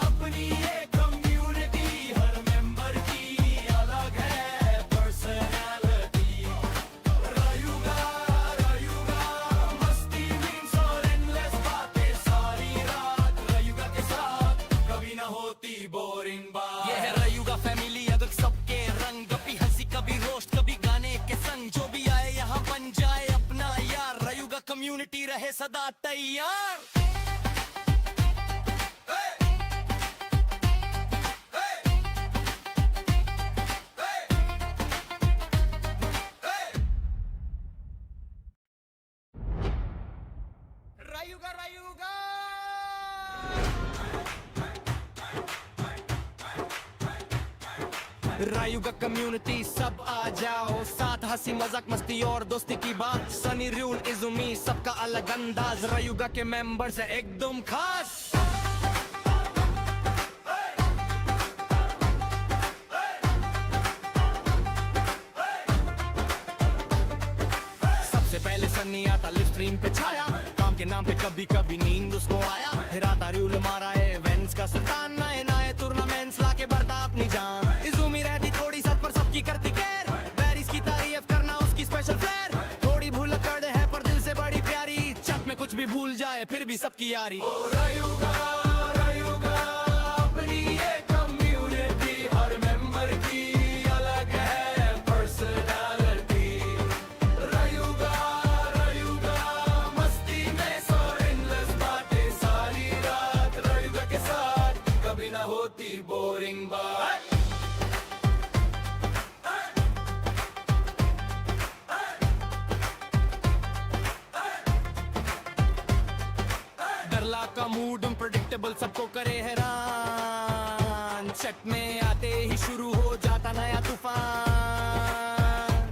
अपनी एक कम्युनिटी हर मेंबर की अलग है पर्सनालिटी रायुगा मस्ती मीम्स और एंडलेस बातें सारी रात रायुगा के साथ कभी ना होती बोरिंग बात ये है रायुगा फैमिली अगर सबके रंग कभी हंसी कभी रोस्ट कभी गाने के संग जो सदा तैयार Rayuga Rayuga रायुगा कम्युनिटी सब आ जाओ साथ हंसी मजाक मस्ती और दोस्ती की बात सनी रूल इजुमी सबका अलग अंदाज रायुगा के मेंबर्स है एकदम खास सबसे पहले सनी आता लिव स्ट्रीम पे छाया काम के नाम पे कभी कभी नींद उसको आया फिर आता रूल मारा है इवेंट्स का सुल्तान नए नए टूर्नामेंट्स लाके बढ़ता अपनी जान इजुमी रहती थोड़ी सत पर सबकी करती केयर बैरिस की तारीफ करना उसकी स्पेशल फ्लेयर थोड़ी भूल कर है पर दिल से बड़ी प्यारी चक में कुछ भी भूल जाए फिर भी सबकी यारी रायुगा रायुगा अपनी ये कम्युनिटी हर मेंबर की अलग है पर्सनालिटी रायुगा रायुगा मस्ती में सो endless बातें सारी रात रायुगा के साथ कभी ना होती बोरिंग बात डरला का मूड अनप्रेडिक्टेबल सबको करे हैरान चट में आते ही शुरू हो जाता नया तूफान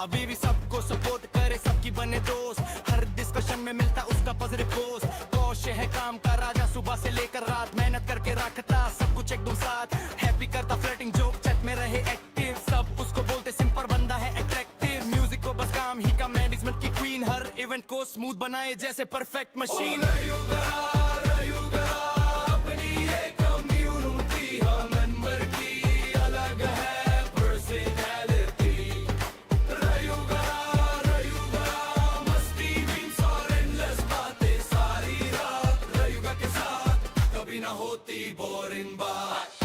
अभी भी सबको सपोर्ट करे सबकी बने दोस्त हर डिस्कशन में मिलता उसका पॉजिटिव पोस्ट कौश है काम का राजा सुबह से लेकर रात मेहनत करके रखता सब कुछ एकदम साथ हैप्पी करता फ्लर्टिंग जोक चट में रहे एक्टिव सब उसको बोलते सिंपल बंदा है अट्रैक्टिव म्यूजिक को बस काम ही का मैनेजमेंट की क्वीन हर इवेंट को स्मूथ बनाए जैसे परफेक्ट मशीन रायुगा रायुगा अपनी ये कम्युनिटी हर मेंबर की अलग है पर्सनालिटी रायुगा रायुगा मस्ती मीम्स और एंडलेस बातें सारी रात रायुगा के साथ कभी ना होती बोरिंग बात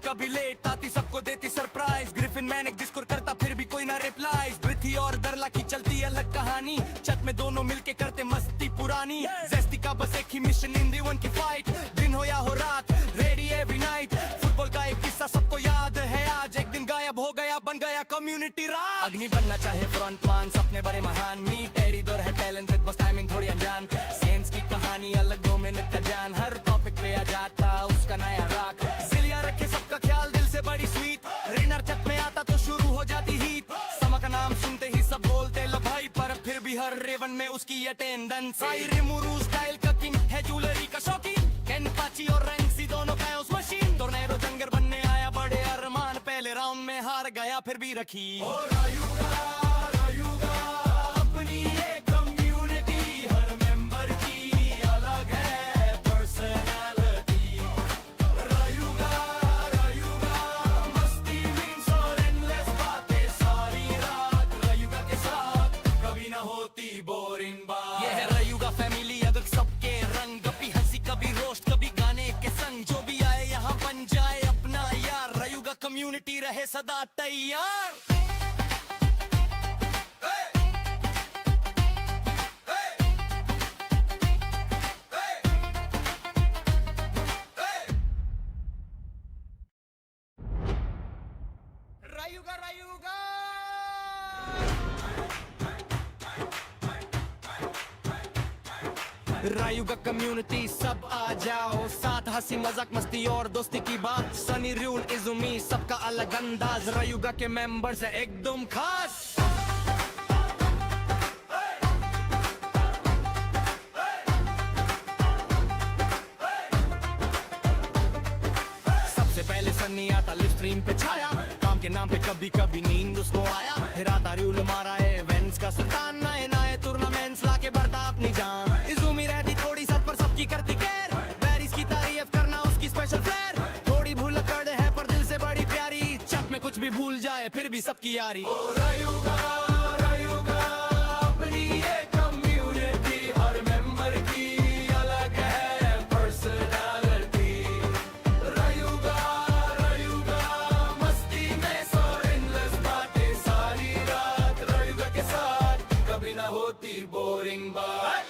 कभी लेट आती सबको देती सरप्राइज ग्रिफिन मैंने डिस्कोर करता फिर भी कोई ना रिप्लाई ब्रिथी और दरला की चलती अलग कहानी छत में दोनों मिलके करते मस्ती पुरानी जेस्टी का बस एक ही मिशन इन दी वन की फाइट दिन हो या हो रात रेडी एवरी नाइट फुटबॉल का एक किस्सा सबको याद है आज एक दिन गायब हो गया बन गया कम्युनिटी राज अग्नि बनना चाहे फ्रंटमैन सपने बड़े महान मी टेरी दौर है टैलेंटेड बस टाइमिंग थोड़ी अनजान सेंस की कहानी अलग 2 मिनट का जान हर टॉपिक पे आ जाता उसका नया राग जिलिया रखे सबका ख्याल दिल से बड़ी स्वीट रेनर छत में आता तो शुरू हो जाती हीट समा का नाम सुनते ही सब बोलते लो भाई पर फिर भी हर रेवन में उसकी अटेंडेंस आई रिमुरू स्टाइल का किंग है ज्वेलरी का शौकीन केन पाची और रैंक्सी दोनों का उस मशीन टोर्नेडो जंगर बनने आया बड़े अरमान पहले राउंड में हार गया फिर भी रखी रायुगा रायुगा अपनी ये कम्युनिटी हर मेंबर की अलग है पर्सनालिटी रायुगा रायुगा मस्ती मीम्स और एंडलेस बातें सारी रात रायुगा के साथ कभी ना होती बोरिंग बात ये है रायुगा फैमिली अगर सबके रंग कभी हंसी कभी रोस्ट कभी गाने के संग जो भी आए यहाँ बन जाए अपना यार रायुगा कम्युनिटी रहे सदा तैयार रायुगा रायुगा रायुगा कम्युनिटी सब आ जाओ साथ हंसी मजाक मस्ती और दोस्ती की बात सनी रूल इजुमी सबका अलग अंदाज रायुगा के मेंबर्स है एकदम खास सबसे पहले सनी आता लिव स्ट्रीम पे छाया काम के नाम पे कभी कभी नींद उसको आया फिर आता रूल मारा है इवेंट्स का सुल्तान नए नए टूर्नामेंट्स लाके बढ़ता अपनी जान इजुमी रहती थोड़ी सत पर सबकी करती केयर बैरिस की तारीफ करना उसकी स्पेशल फ्लेयर थोड़ी भूल कर है पर दिल से बड़ी प्यारी चक में कुछ भी भूल जाए फिर भी सबकी यारी रायुगा रायुगा अपनी ये कम्युनिटी हर मेंबर की अलग है पर्सनालिटी रायुगा होती बोरिंग बात।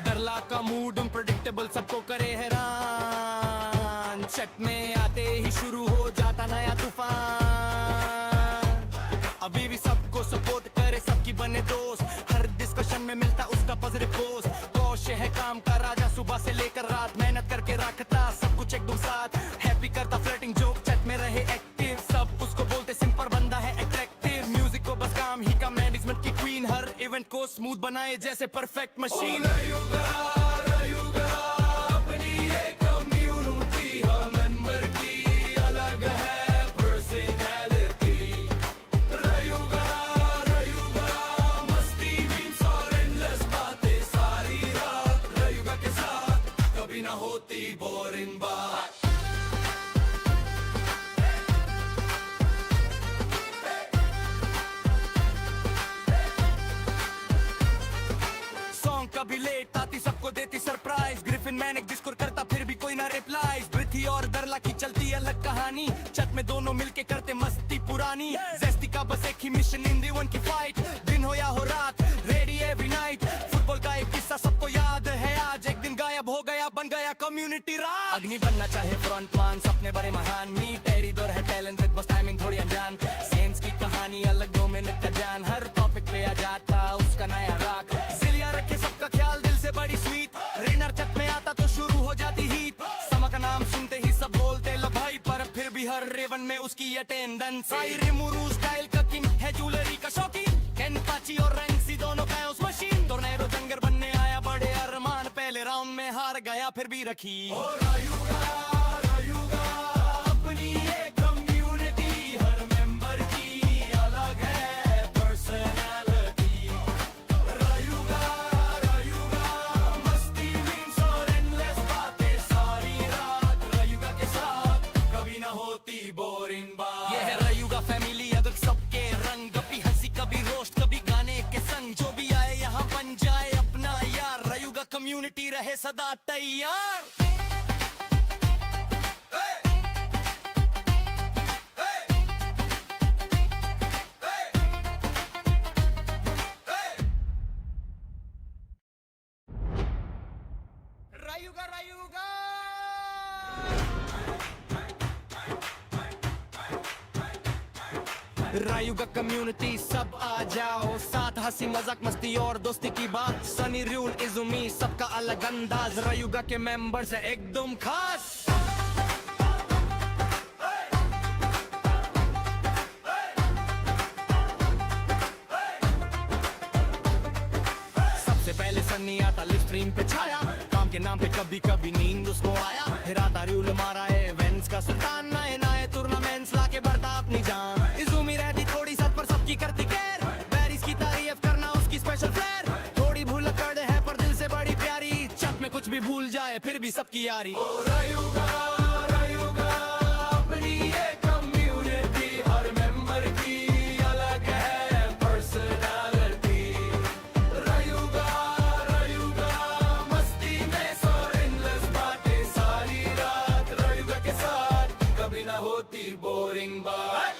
डरला का मूड अनप्रेडिक्टेबल सबको करे हैरान, चट में आते ही शुरू हो जाता नया तूफान। अभी भी सबको सपोर्ट करे सबकी बने दोस्त, हर डिस्कशन में मिलता उसका पॉजिटिव पोस्ट। कौशे है काम का राजा, सुबह से लेकर रात मेहनत करके रखता सब कुछ एकदम साथ। हैप्पी करता फ्लर्टिंग जोक, चट में रहे एक्टिव, सब उसको बोलते सिंपल बंदा है अट्रैक्टिव। म्यूजिक को बस काम ही का मैनेजमेंट की क्वीन, हर इवेंट को स्मूथ बनाए जैसे परफेक्ट मशीन। रयुगा अपनी एक कम्युनिटी, हर मेंबर की अलग है पर्सनैलिटी। रयुगा मस्ती मीम्स और एंडलेस बातें सारी रात। रयुगा के साथ कभी ना होती बोरिंग बात। सॉन्ग कभी लेट आती सबको देती सरप्राइज, ग्रिफिन मैनेक डिस्कोर करता फिर भी कोई ना रिप्लाई। पृथ्वी और दरला की चलती अलग कहानी, छत में दोनों मिलके करते मस्ती पुरानी। जेस्टी का बस एक ही मिशन इन दी वन की फाइट, दिन हो या हो रात रेडी एवरी नाइट। फुटबॉल का एक किस्सा सबको याद है आज, एक दिन गायब हो गया बन गया कम्युनिटी राज। अग्नि बनना चाहे फ्रंटमैन, सपने बड़े महान, मी टेरी दौर है टैलेंटेड बस टाइमिंग थोड़ी अनजान। सेंस की कहानी अलग 2 मिनट का जान, हर टॉपिक पे आ जाता उसका नया राग। जिलिया रखे सबका ख्याल दिल से बड़ी स्वीट, रेनर छत में आता तो शुरू हो जाती हीट। समा का नाम सुनते ही सब बोलते लो भाई, पर फिर भी हर रेवन में उसकी अटेंडेंस। रिमुरू स्टाइल का किंग है, ज्वेलरी का शौकीन, केनपाची और रैंक्सी दोनों का उस मशीन। टोर्नेडो जंगर बनने आया बड़े अरमान, पहले राउंड में हार गया फिर भी रखी। रयुगा अपनी एक कम्युनिटी, हर मेंबर की अलग है पर्सनैलिटी। रयुगा मस्ती मीम्स और एंडलेस बातें सारी रात। रयुगा के साथ कभी ना होती बोरिंग बात। ये है रयुगा फैमिली, अगर सबके रंग, कभी हंसी कभी रोस्ट कभी गाने के संग। जो भी आए यहाँ बन जाए अपना यार, रयुगा कम्युनिटी रहे सदा तैयार। रयुगा रायुगा कम्युनिटी सब आ जाओ साथ, हंसी मजाक मस्ती और दोस्ती की बात। सनी रूल इजुमी सबका अलग अंदाज, रायुगा के मेंबर्स है एकदम खास। सबसे पहले सनी आता लिव स्ट्रीम पे छाया, काम के नाम पे कभी कभी नींद उसको आया। फिर आता रूल मारा है इवेंट्स का सुल्तान, नए नए टूर्नामेंट्स लाके बढ़ता अपनी जान। इजुमी रहती थोड़ी सच पर सबकी करती केयर, बैरिस की तारीफ करना उसकी स्पेशल फ्लेयर। थोड़ी भूल कर है पर दिल से बड़ी प्यारी, छत में कुछ भी भूल जाए फिर भी सबकी यारी। रयुगा अपनी एक कम्युनिटी, हर मेंबर की अलग है पर्सनैलिटी। रयुगा मस्ती में और एंडलेस बातें सारी रात। रयुगा के साथ कभी ना होती बोरिंग बात।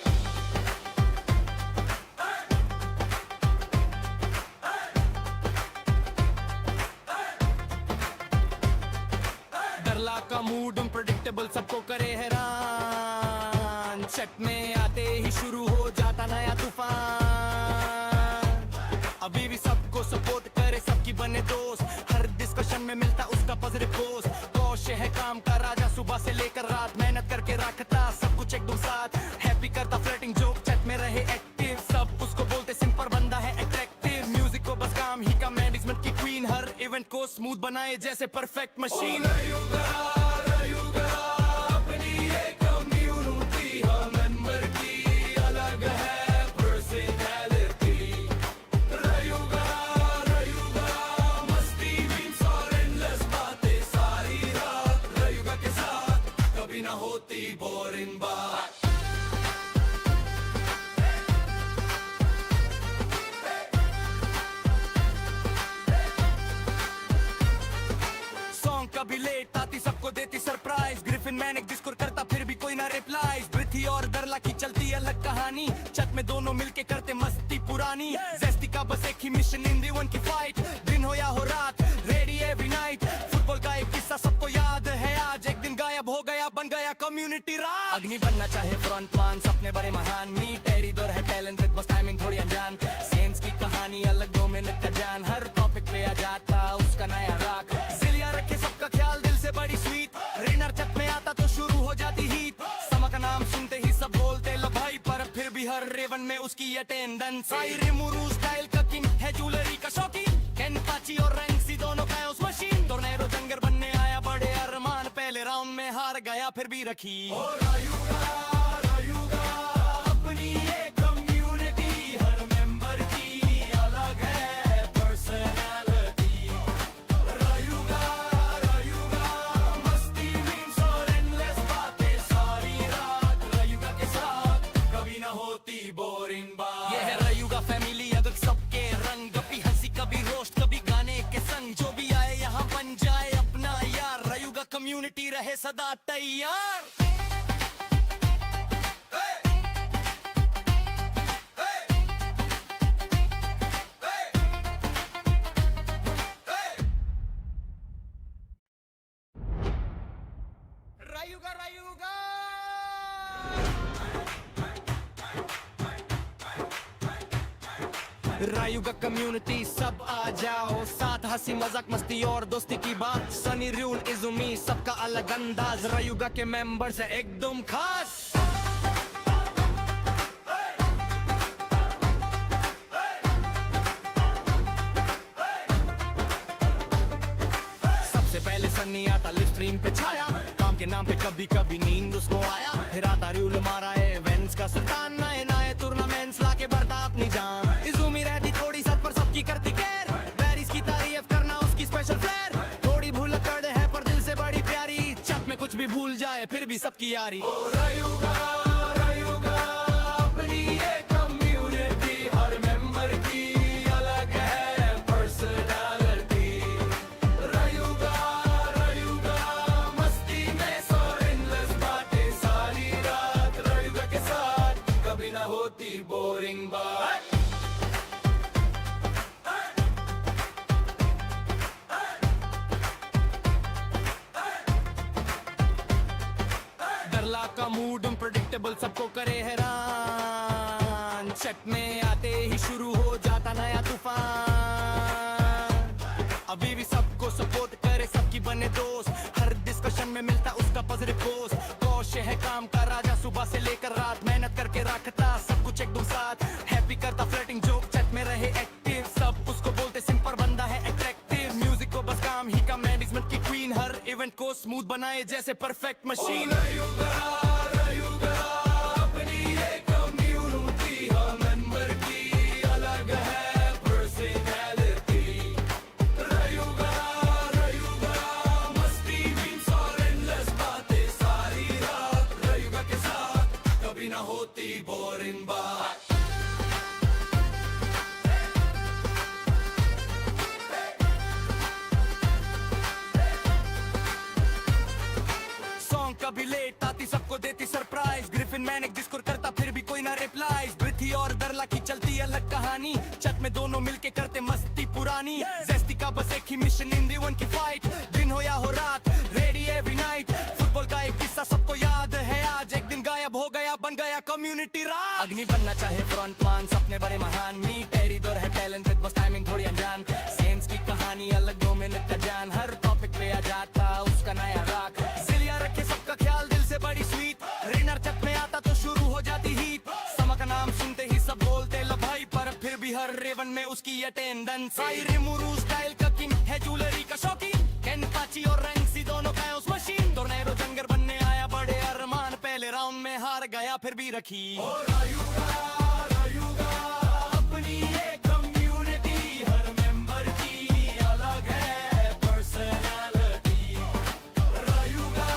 डरला का मूड अनप्रेडिक्टेबल सबको करे हैरान, चट में आते ही शुरू हो जाता नया तूफान। अभी भी सबको सपोर्ट करे सबकी बने दोस्त, हर डिस्कशन में मिलता उसका पॉजिटिव पोस्ट। कौशे है काम का राजा, सुबह से लेकर रात मेहनत करके रखता सब कुछ एकदम साथ। हैप्पी करता फ्लर्टिंग जोक, चट में रहे एक्टिव, सब उसको बोलते सिंपल बंदा है अट्रैक्टिव। म्यूजिक को बस काम ही का मैनेजमेंट की क्वीन, हर इवेंट को स्मूथ बनाए जैसे परफेक्ट मशीन। रयुगा अपनी एक कम्युनिटी, हर मेंबर की अलग है पर्सनैलिटी। रयुगा मस्ती मीम्स और एंडलेस बातें सारी रात। रयुगा के साथ कभी ना होती बोरिंग बात। सॉन्ग कभी लेट आती सबको देती सरप्राइज, ग्रिफिन ग्रिफिन मैंने डिस्कोर करता फिर भी कोई ना रिप्लाई पृथ्वी और दरला की चलती अलग कहानी छत में दोनों मिलके करते मस्ती पुरानी जेस्टी का बस एक ही मिशन इन दी वन की फाइट दिन हो या हो रात रेडी एवरी नाइट फुटबॉल का एक किस्सा सबको याद है आज एक दिन गायब हो गया बन गया कम्युनिटी राज अग्नि बनना चाहे फ्रंट मान सपने बड़े महान मी टेरी दौर है टैलेंटेड बस टाइमिंग थोड़ी अनजान सेंस की कहानी अलग 2 मिनट का जान हर टॉपिक पे आ जाता उसका नया राग जिलिया रखे सबका ख्याल दिल से बड़ी स्वीट रेनर छत में आता तो शुरू हो जाती हीट समा का नाम सुनते ही सब बोलते लो भाई पर फिर भी हर रेवन में उसकी अटेंडेंस आई रिमुरू स्टाइल का किंग है ज्वेलरी का शौकीन केन पाची और रैंक्सी दोनों का उस मशीन टोर्नेडो जंगर बनने आया बड़े अरमान पहले राउंड में हार गया फिर भी रखी रायुगा अपनी एक कम्युनिटी हर मेंबर की अलग है पर्सनालिटी रायुगा मस्ती मीम्स और एंडलेस बातें सारी रात रायुगा के साथ कभी ना होती बोरिंग बात ये है रायुगा फैमिली अगर सबके रंग कभी हंसी कभी रोस्ट कभी गाने के संग जो भी आए यहाँ बन जाए अपना यार रायुगा कम्युनिटी रहे सदा तैयार रायुगा रायुगा कम्युनिटी सब आ जाओ साथ हंसी मजाक मस्ती और दोस्ती की बात सनी रूल इजुमी सबका अलग अंदाज रायुगा के मेंबर्स है एकदम खास सबसे पहले सनी आता लिव स्ट्रीम पे छाया काम के नाम पे कभी कभी नींद उसको आया फिर आता रूल मारा है इवेंट्स का सुल्तान नए नए टूर्नामेंट्स लाके बढ़ता अपनी जान इजुमी रहती थोड़ी सच पर सबकी करती केयर पेरिस की तारीफ करना उसकी स्पेशल फ्लेयर थोड़ी भूल कर दे है पर दिल से बड़ी प्यारी छत में कुछ भी भूल जाए फिर भी सबकी यारी रायुगा अपनी एक कम्युनिटी हर मेंबर की अलग है पर्सनालिटी रायुगा मस्ती में सो एंडलेस बातें सारी रात रायुगा के साथ कभी ना होती बोरिंग बात दरला का मूड अनप्रेडिक्टेबल सबको करे हैरान छत में आते ही शुरू हो जाता नया तूफान अभी भी सबको सपोर्ट करे सबकी बने दोस्त हर डिस्कशन में मिलता उसका पॉजिटिव पोस्ट कौशे है काम का राजा सुबह से लेकर रात मेहनत करके रखता सब कुछ एकदम साथ हैप्पी करता फ्लर्टिंग जोक छत में रहे एक्टिव सब उसको बोलते सिंपल बंदा है अट्रैक्टिव म्यूजिक को बस काम ही का मैनेजमेंट की क्वीन हर इवेंट को स्मूथ बनाए जैसे परफेक्ट मशीन रायुगा अपनी एक कम्युनिटी हर मेंबर की अलग है पर्सनालिटी रायुगा मस्ती मीम्स और एंडलेस बातें सारी रात रायुगा के साथ कभी ना होती बोरिंग बात कभी लेट आती सबको देती सरप्राइज ग्रिफिन मैंने डिस्कोर करता फिर भी कोई ना रिप्लाई पृथ्वी और दरला की चलती अलग कहानी छत में दोनों मिलके करते मस्ती पुरानी जेस्टी का बस एक ही मिशन इन दी वन की फाइट दिन हो या हो रात रेडी एवरी नाइट फुटबॉल का एक किस्सा सबको याद है आज एक दिन गायब हो गया बन गया कम्युनिटी राज अग्नि बनना चाहे फ्रंट मान सपने बड़े महान मी टेरी दौर है टैलेंटेड बस टाइमिंग थोड़ी अनजान सेंस की कहानी अलग 2 मिनट का जान हर टॉपिक पे आ जाता उसका नया राग जिलिया रखे सबका ख्याल दिल से बड़ी स्वीट रेनर छत में आता तो शुरू हो जाती हीट समा का नाम सुनते ही सब बोलते लो भाई पर फिर भी हर रेवन में उसकी अटेंडेंस आई रिमुरू स्टाइल का किंग है ज्वेलरी का शौकीन केन पाची और रैंक्सी दोनों का उस मशीन टोर्नेडो जंगर बनने आया बड़े अरमान पहले राउंड में हार गया फिर भी रखी रायुगा अपनी एक कम्युनिटी हर मेंबर की अलग है पर्सनालिटी रायुगा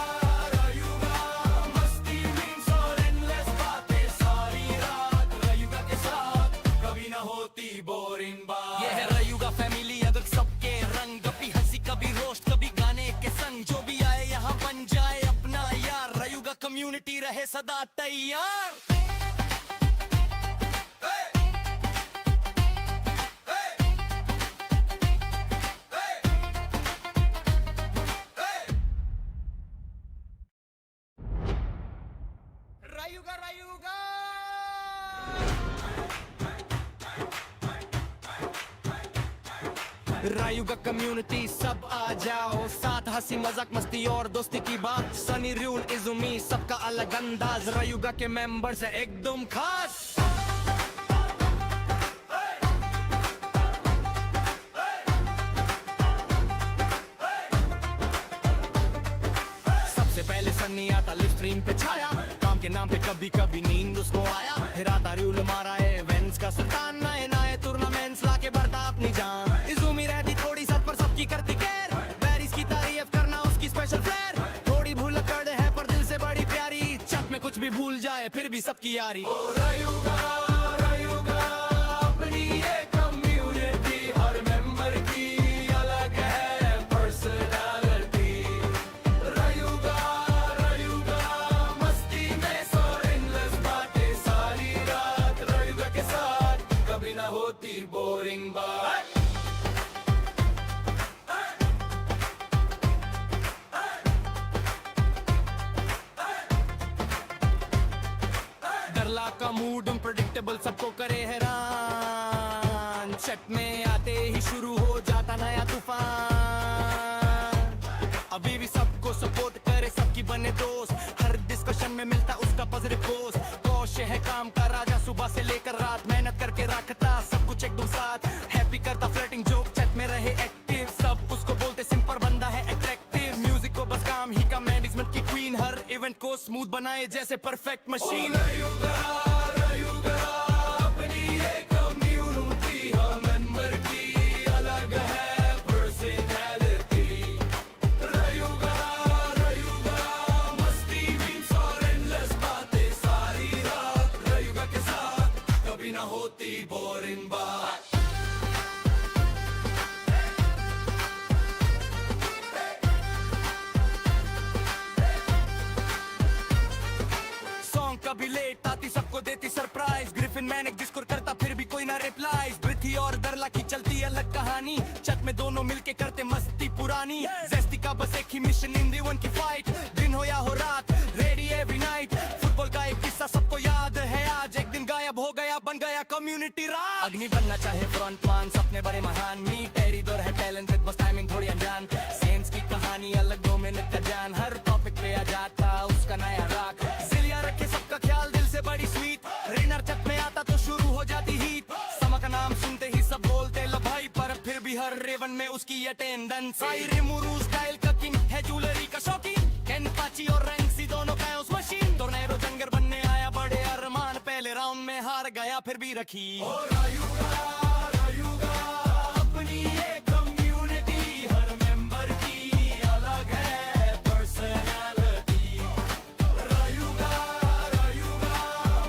मस्ती मीम्स और एंडलेस बातें सारी रात रायुगा के साथ कभी ना होती बोरिंग बात ये है रायुगा फैमिली अगर सबके रंग कभी हंसी कभी रोस्ट कभी गाने के संग जो भी आए यहाँ बन जाए अपना कम्युनिटी रहे सदा तैयार। Rayuga, Rayuga! रायुगा कम्युनिटी सब आ जाओ, साथ हंसी मजाक मस्ती और दोस्ती की बात। सनी रूल इजुमी सबका अलग अंदाज, रायुगा के मेंबर्स है एकदम खास। सबसे पहले सनी आता लिव स्ट्रीम पे छाया, काम के नाम पे कभी कभी नींद उसको आया। फिर आता रूल मारा इवेंट्स का सुल्तान, नए नए टूर्नामेंट्स लाके बढ़ता अपनी जान। इजुमी रहती थोड़ी सच पर सबकी करती केयर, बैरिस की तारीफ करना उसकी स्पेशल फ्लेयर। थोड़ी भूल कर दे है पर दिल से बड़ी प्यारी, चक में कुछ भी भूल जाए फिर भी सबकी यारी। ओ रायुगा, रायुगा अपनी ये कम्युनिटी, हर मेंबर की अलग है पर्सनालिटी। रायुगा, रायुगा मस्ती में सो एंडलेस बातें सारी रात। रायुगा के साथ कभी ना होती बोरिंग बात। डरला का मूड अनप्रेडिक्टेबल सबको करे हैरान, चट में आते ही शुरू हो जाता नया तूफान। अभी भी सबको सपोर्ट करे, सबकी बने दोस्त, हर डिस्कशन में मिलता उसका पॉजिटिव पोस्ट। कौशे है काम का राजा, सुबह से लेकर रात मेहनत करके रखता सब कुछ एकदम साथ। हैप्पी करता फ्लर्टिंग जोक, चट में रहे एक्टिव, सब उसको बोलते सिंपल बंदा है अट्रैक्टिव। म्यूजिक को बस काम ही का मैनेजमेंट की क्वीन, हर इवेंट को स्मूथ बनाए जैसे परफेक्ट मशीन। रायुगा, रायुगा अपनी ये कम्युनिटी, हर मेंबर की अलग है पर्सनालिटी। रायुगा, रायुगा मस्ती मीम्स और एंडलेस बातें सारी रात। रायुगा के साथ कभी ना होती बोरिंग बात। कभी लेट आती सबको देती सरप्राइज, ग्रिफिन मैनेक डिस्कोर करता फिर भी कोई ना रिप्लाई। पृथ्वी और दरला की चलती अलग कहानी, चक में दोनों मिलके करते मस्ती पुरानी। जेस्टी का बस एक ही मिशन इन वन की फाइट, दिन हो या हो रात रेडी एवरी नाइट। फुटबॉल का एक किस्सा सबको याद है आज, एक दिन गायब हो गया बन गया कम्युनिटी राज। अग्नि बनना चाहे फ्रंटमैन, सपने बड़े महान, मी टेरी दौर है टैलेंटेड बस टाइमिंग थोड़ी अनजान। सेंस की कहानी अलग 2 मिनट का जान, हर टॉपिक पे आ जाता उसका नया राग। सिलिया रखे सबका ख्याल दिल से बड़ी स्वीट, रेनर चक में आता तो शुरू हो जाती हीट। समा का नाम सुनते ही सब बोलते लो भाई, पर फिर भी हर रेवन में उसकी अटेंडेंस। रिमुरू स्टाइल का किंग है, ज्वेलरी का शौकीन, केन पाची और रैंक्सी दोनों का उस मशीन। टोर्नेडो जंगर बनने आया बड़े अरमान, पहले राउंड में हार गया फिर भी रखी। ओ रायुगा, रायुगा अपनी ये कम्युनिटी, हर मेंबर की अलग है पर्सनालिटी। रायुगा, रायुगा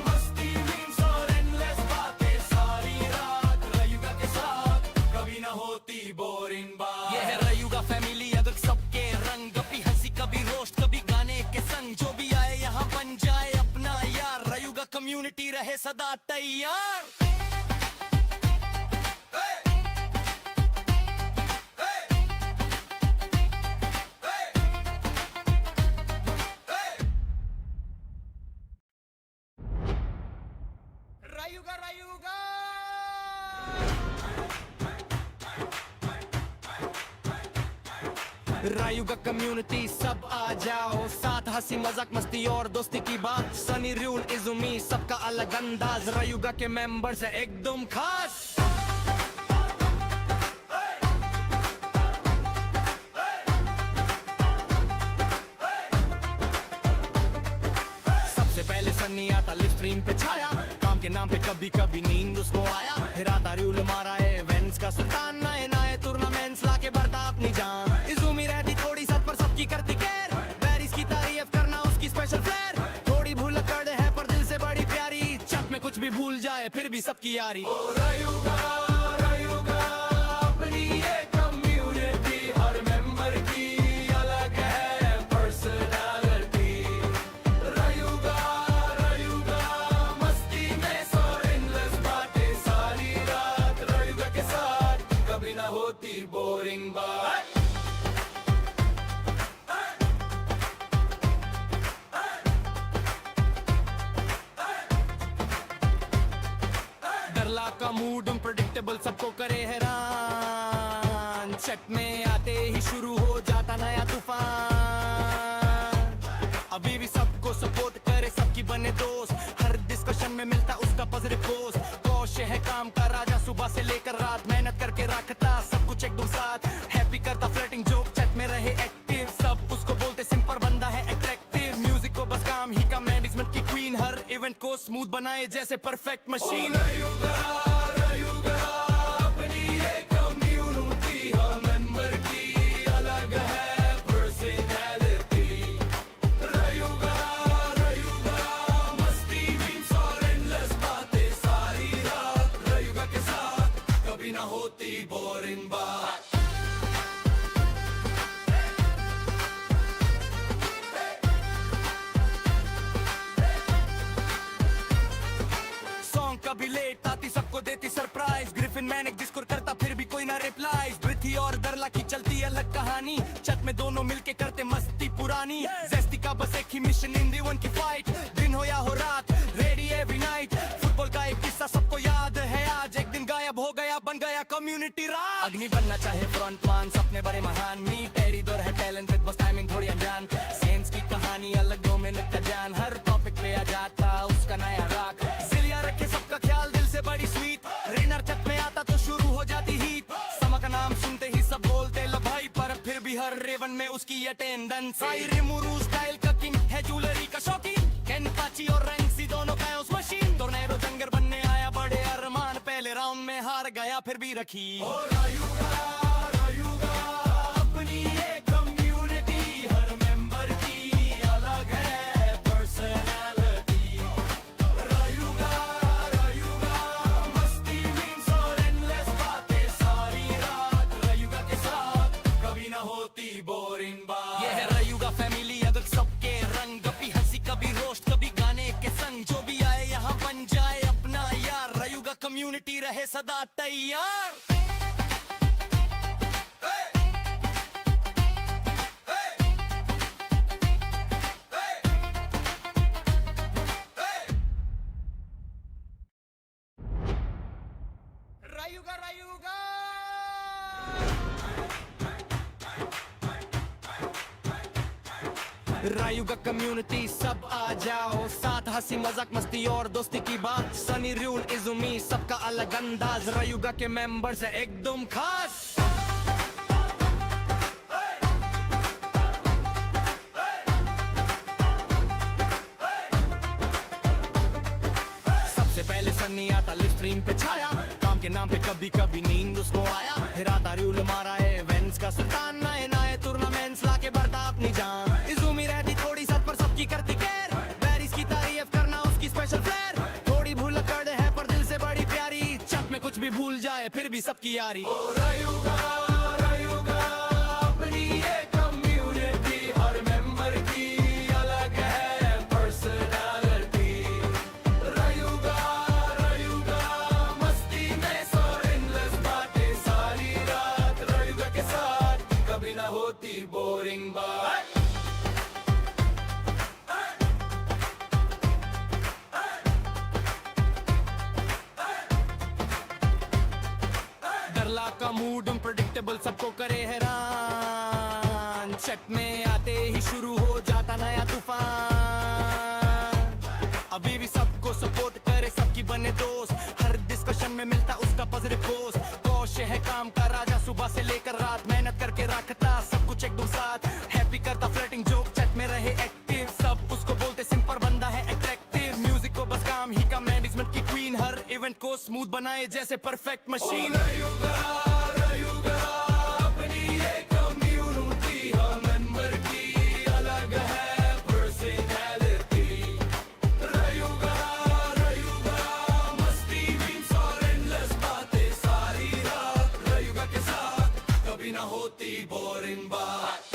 मस्ती मीम्स और एंडलेस बातें सारी रात। रायुगा के साथ कभी ना होती बोरिंग बात। ये है रायुगा फैमिली, अगर सबके रंग, कभी हंसी कभी रोस्ट कभी गाने के संग। जो भी आए यहाँ बन जाए अपना यार, रायुगा कम्युनिटी रहे सदा तैयार। रायुगा, रायुगा रायुगा कम्युनिटी सब आ जाओ, साथ हंसी मजाक मस्ती और दोस्ती की बात। सनी रूल इजुमी सबका अलग अंदाज, रायुगा के मेंबर्स है एकदम खास। सबसे पहले सनी आता लिव स्ट्रीम पे छाया, काम के नाम पे कभी कभी नींद उसको आया। फिर आता रूल मारा इवेंट्स का सुल्तान, नए नए टूर्नामेंट्स लाके बढ़ता अपनी जान। इजुमी रहती थोड़ी सच पर सबकी करती केयर, बैरिस की तारीफ करना उसकी स्पेशल फ्लेयर। थोड़ी भूल कर दे है पर दिल से बड़ी प्यारी, चक में कुछ भी भूल जाए फिर भी सबकी यारी। ओ रायुगा, रायुगा अपनी ये कम्युनिटी, हर मेंबर की अलग है पर्सनालिटी। डरला का मूड अनप्रेडिक्टेबल सबको करे हैरान चट में आते ही शुरू हो जाता नया तूफान अभी भी सबको सपोर्ट करे सबकी बने दोस्त हर डिस्कशन में मिलता उसका पॉजिटिव पोस्ट कौशे है काम का राजा सुबह से लेकर रात मेहनत करके रखता सब कुछ एकदम साथ हैप्पी करता फ्लर्टिंग जोक चैट में रहे एक्टिव सब उसको बोलते सिंपल बंदा है अट्रैक्टिव म्यूजिक को बस काम ही का मैनेजमेंट की क्वीन हर इवेंट को स्मूथ बनाए जैसे परफेक्ट मशीन कभी लेट आती सबको देती सरप्राइज ग्रिफिन मैनेज जिसको करता फिर भी कोई ना रिप्लाईज पृथ्वी और दरला की चलती अलग कहानी छत में दोनों मिलके करते मस्ती पुरानी जेस्टी का बस एक ही मिशन इन दी वन की फाइट दिन हो या हो रात रेडी एवरी नाइट फुटबॉल का एक किस्सा सबको याद है आज एक दिन गायब हो गया बन गया कम्युनिटी राज अग्नि बनना चाहे फ्रंट मान सपने बड़े महान मी टेरी दौर है टैलेंटेड बस टाइमिंग थोड़ी अनजान सेंस की कहानी अलग 2 मिनट का जान हर टॉपिक पे आ जाता उसका नया राग सिलिया रखे सबका ख्याल दिल से बड़ी स्वीट रेनर छत में आता तो शुरू हो जाती हीट समा का नाम सुनते ही सब बोलते लो भाई पर फिर भी हर रेवन में उसकी अटेंडेंस रिमुरू स्टाइल का किंग है ज्वेलरी का शौकीन कैन पाची और रैंक्सी दोनों का उस मशीन टोर्नेडो जंगर बनने आया बड़े अरमान पहले राउंड में हार गया फिर भी रखी अपनी एक कम्युनिटी हर मेंबर की अलग है पर्सनालिटी रायुगा मस्ती मीम्स और एंडलेस बातें सारी रात रायुगा के साथ कभी ना होती बोरिंग बात ये है रायुगा फैमिली अगर सबके रंग कभी हंसी कभी रोस्ट कभी गाने के संग जो भी आए यहाँ बन जाए अपना यार रायुगा कम्युनिटी रहे सदा तैयार रायुगा रायुगा कम्युनिटी सब आ जाओ साथ हंसी मजाक मस्ती और दोस्ती की बात सनी रूल इजुमी सबका अलग अंदाज रायुगा के मेंबर्स है एकदम खास सबसे पहले सनी आता लिव स्ट्रीम पे छाया काम के नाम पे कभी कभी नींद उसको आया फिर आता रूल मारा है इवेंट्स का सुल्तान नए नए टूर्नामेंट्स लाके बढ़ता अपनी जान इजुमी रहती थोड़ी सच पर सबकी करती केयर बैरिस की तारीफ करना उसकी स्पेशल फ्लेयर थोड़ी भूल कर दे है पर दिल से बड़ी प्यारी छत में कुछ भी भूल जाए फिर भी सबकी यारी रायुगा अपनी एक कम्युनिटी हर मेंबर की अलग है पर्सनालिटी रायुगा मस्ती में सो एंडलेस बातें सारी रात रायुगा के साथ कभी ना होती बोरिंग बात डरला का मूड अनप्रेडिक्टेबल सबको करे हैरान चट में आते ही शुरू हो जाता नया तूफान अभी भी सबको सपोर्ट करे सबकी बने दोस्त हर डिस्कशन में मिलता उसका पॉजिटिव पोस्ट कौशे है काम का राजा सुबह से लेकर रात मेहनत करके रखता सब कुछ एकदम साथ हैप्पी करता फ्लर्टिंग जोक चैट में रहे एक्टिव सब उसको बोलते सिंपल बंदा है अट्रैक्टिव म्यूजिक को बस काम ही का मैनेजमेंट की क्वीन हर इवेंट को स्मूथ बनाए जैसे परफेक्ट मशीन रायुगा अपनी एक कम्युनिटी हर मेंबर की अलग है पर्सनालिटी रायुगा मस्ती मीम्स और एंडलेस बातें सारी रात रायुगा के साथ कभी ना होती बोरिंग बात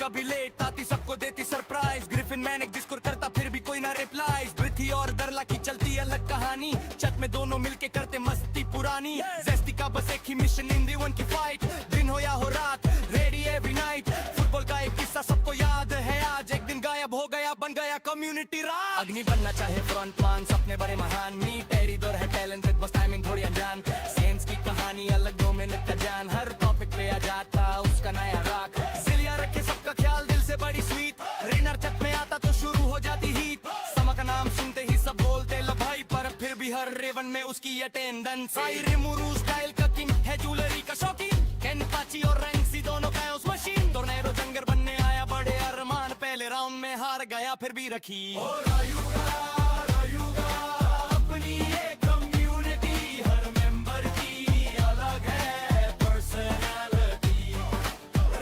कभी लेट आती सबको देती सरप्राइज ग्रिफिन मैनेज जिसको करता फिर भी कोई ना रिप्लाईज पृथ्वी और दरला की चलती अलग कहानी छत में दोनों मिलके करते मस्ती पुरानी जेस्टी का बस एक ही मिशन इन दी वन की फाइट दिन हो या हो रात रेडी एवरी नाइट कम्युनिटी राग अग्नि बनना चाहे फ्रंट मान सपने बड़े महान मी टेरी दौर है टैलेंटेड बस टाइमिंग थोड़ी अनजान सेंस की कहानी अलग 2 मिनट का जान हर टॉपिक पे आ जाता उसका नया राग जिलिया रखे सबका ख्याल दिल से बड़ी स्वीट रेनर छत में आता तो शुरू हो जाती हीट समा का नाम सुनते ही सब बोलते लो भाई पर फिर भी हर रेवन में उसकी अटेंडेंस रिमुरू स्टाइल का किंग है ज्वेलरी का शौकीन कैन पाची और रैंक्सी दोनों का उस मशीन टोर्नेडो जंगर बनने आया बड़े अरमान पहले राउंड में हार गया फिर भी रखी रायुगा अपनी एक कम्युनिटी हर मेंबर की अलग है पर्सनालिटी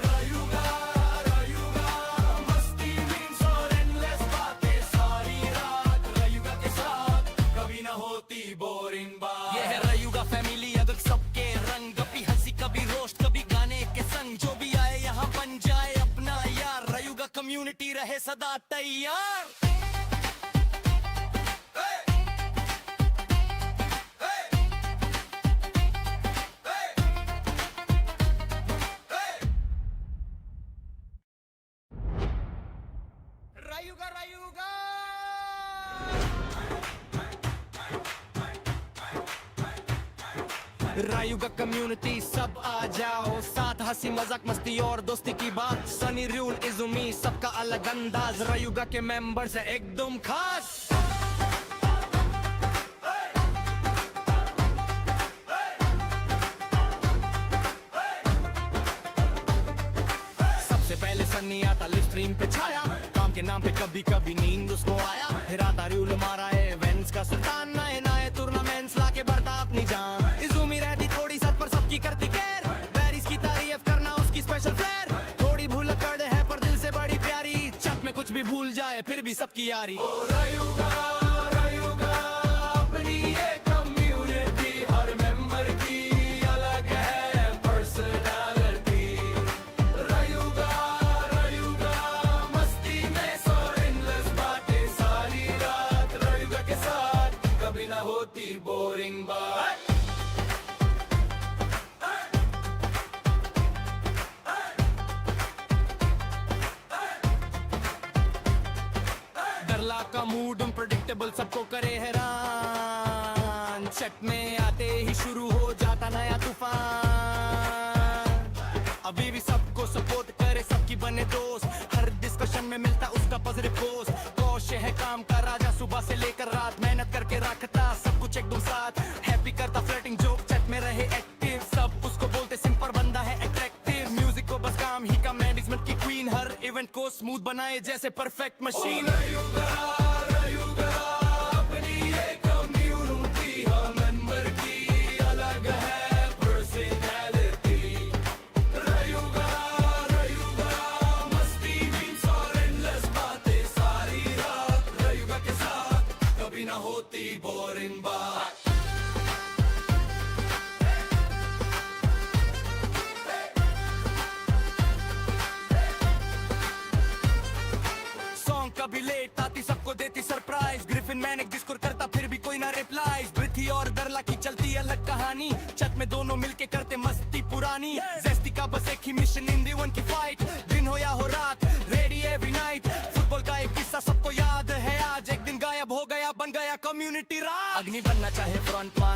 रायुगा मस्ती मीम्स और एंडलेस बातें सारी रात रायुगा के साथ कभी ना होती बोरिंग बात ये है रायुगा फैमिली अगर सबके रंग कभी हंसी कभी रोस्ट कभी गाने के संग जो भी आए यहाँ बन जाए अपना यार रायुगा कम्युनिटी रहे सदा तैयार रायुगा रायुगा कम्युनिटी सब आ जाओ साथ हंसी मजाक मस्ती और दोस्ती की बात सनी रूल इजुमी सबका अलग अंदाज रायुगा के मेंबर्स है एकदम खास सबसे पहले सनी आता लिव स्ट्रीम पे छाया काम के नाम पे कभी कभी नींद उसको आया फिर आता रूल मारा है इवेंट्स का सुल्तान नए नए टूर्नामेंट्स लाके बढ़ता अपनी जान इजुमी रहती थोड़ी सच पर सबकी करती केयर बैरिस की तारीफ करना उसकी स्पेशल फ्लेयर थोड़ी भूल कर दे है पर दिल से बड़ी प्यारी छत में कुछ भी भूल जाए फिर भी सबकी यारी रायुगा अपनी एक कम्युनिटी हर मेंबर की अलग है पर्सनालिटी रायुगा मस्ती में सो एंडलेस बातें सारी रात रायुगा के साथ कभी ना होती बोरिंग बात डरला का मूड अनप्रेडिक्टेबल सबको करे हैरान चट में आते ही शुरू हो जाता नया तूफान अभी भी सबको सपोर्ट करे सबकी बने दोस्त हर डिस्कशन में मिलता उसका पॉजिटिव पोस्ट कौशे है काम का राजा सुबह से लेकर रात मेहनत करके रखता सब कुछ एकदम साथ हैप्पी करता फ्लर्टिंग जोक चट में रहे एक्टिव सब उसको बोलते सिंपल बंदा है अट्रैक्टिव म्यूजिक को बस काम ही का मैनेजमेंट की क्वीन हर इवेंट को स्मूथ बनाए जैसे परफेक्ट मशीन रायुगा अपनी एक कम्युनिटी हर मेंबर की अलग है पर्सनालिटी रायुगा मस्ती मीम्स और एंडलेस बातें सारी रात रायुगा के साथ कभी ना होती बोरिंग बात कभी लेट आती सबको देती सरप्राइज ग्रिफिन मैनेज डिस्कोर करता फिर भी कोई ना रिप्लाईज पृथ्वी और दरला की चलती अलग कहानी छत में दोनों मिलके करते मस्ती पुरानी जेस्टी का बस एक ही मिशन इन वन की फाइट दिन हो या हो रात रेडी एवरी नाइट फुटबॉल का एक किस्सा सबको याद है आज एक दिन गायब हो गया बन गया कम्युनिटी राग अग्नि बनना चाहे फ्रंट मान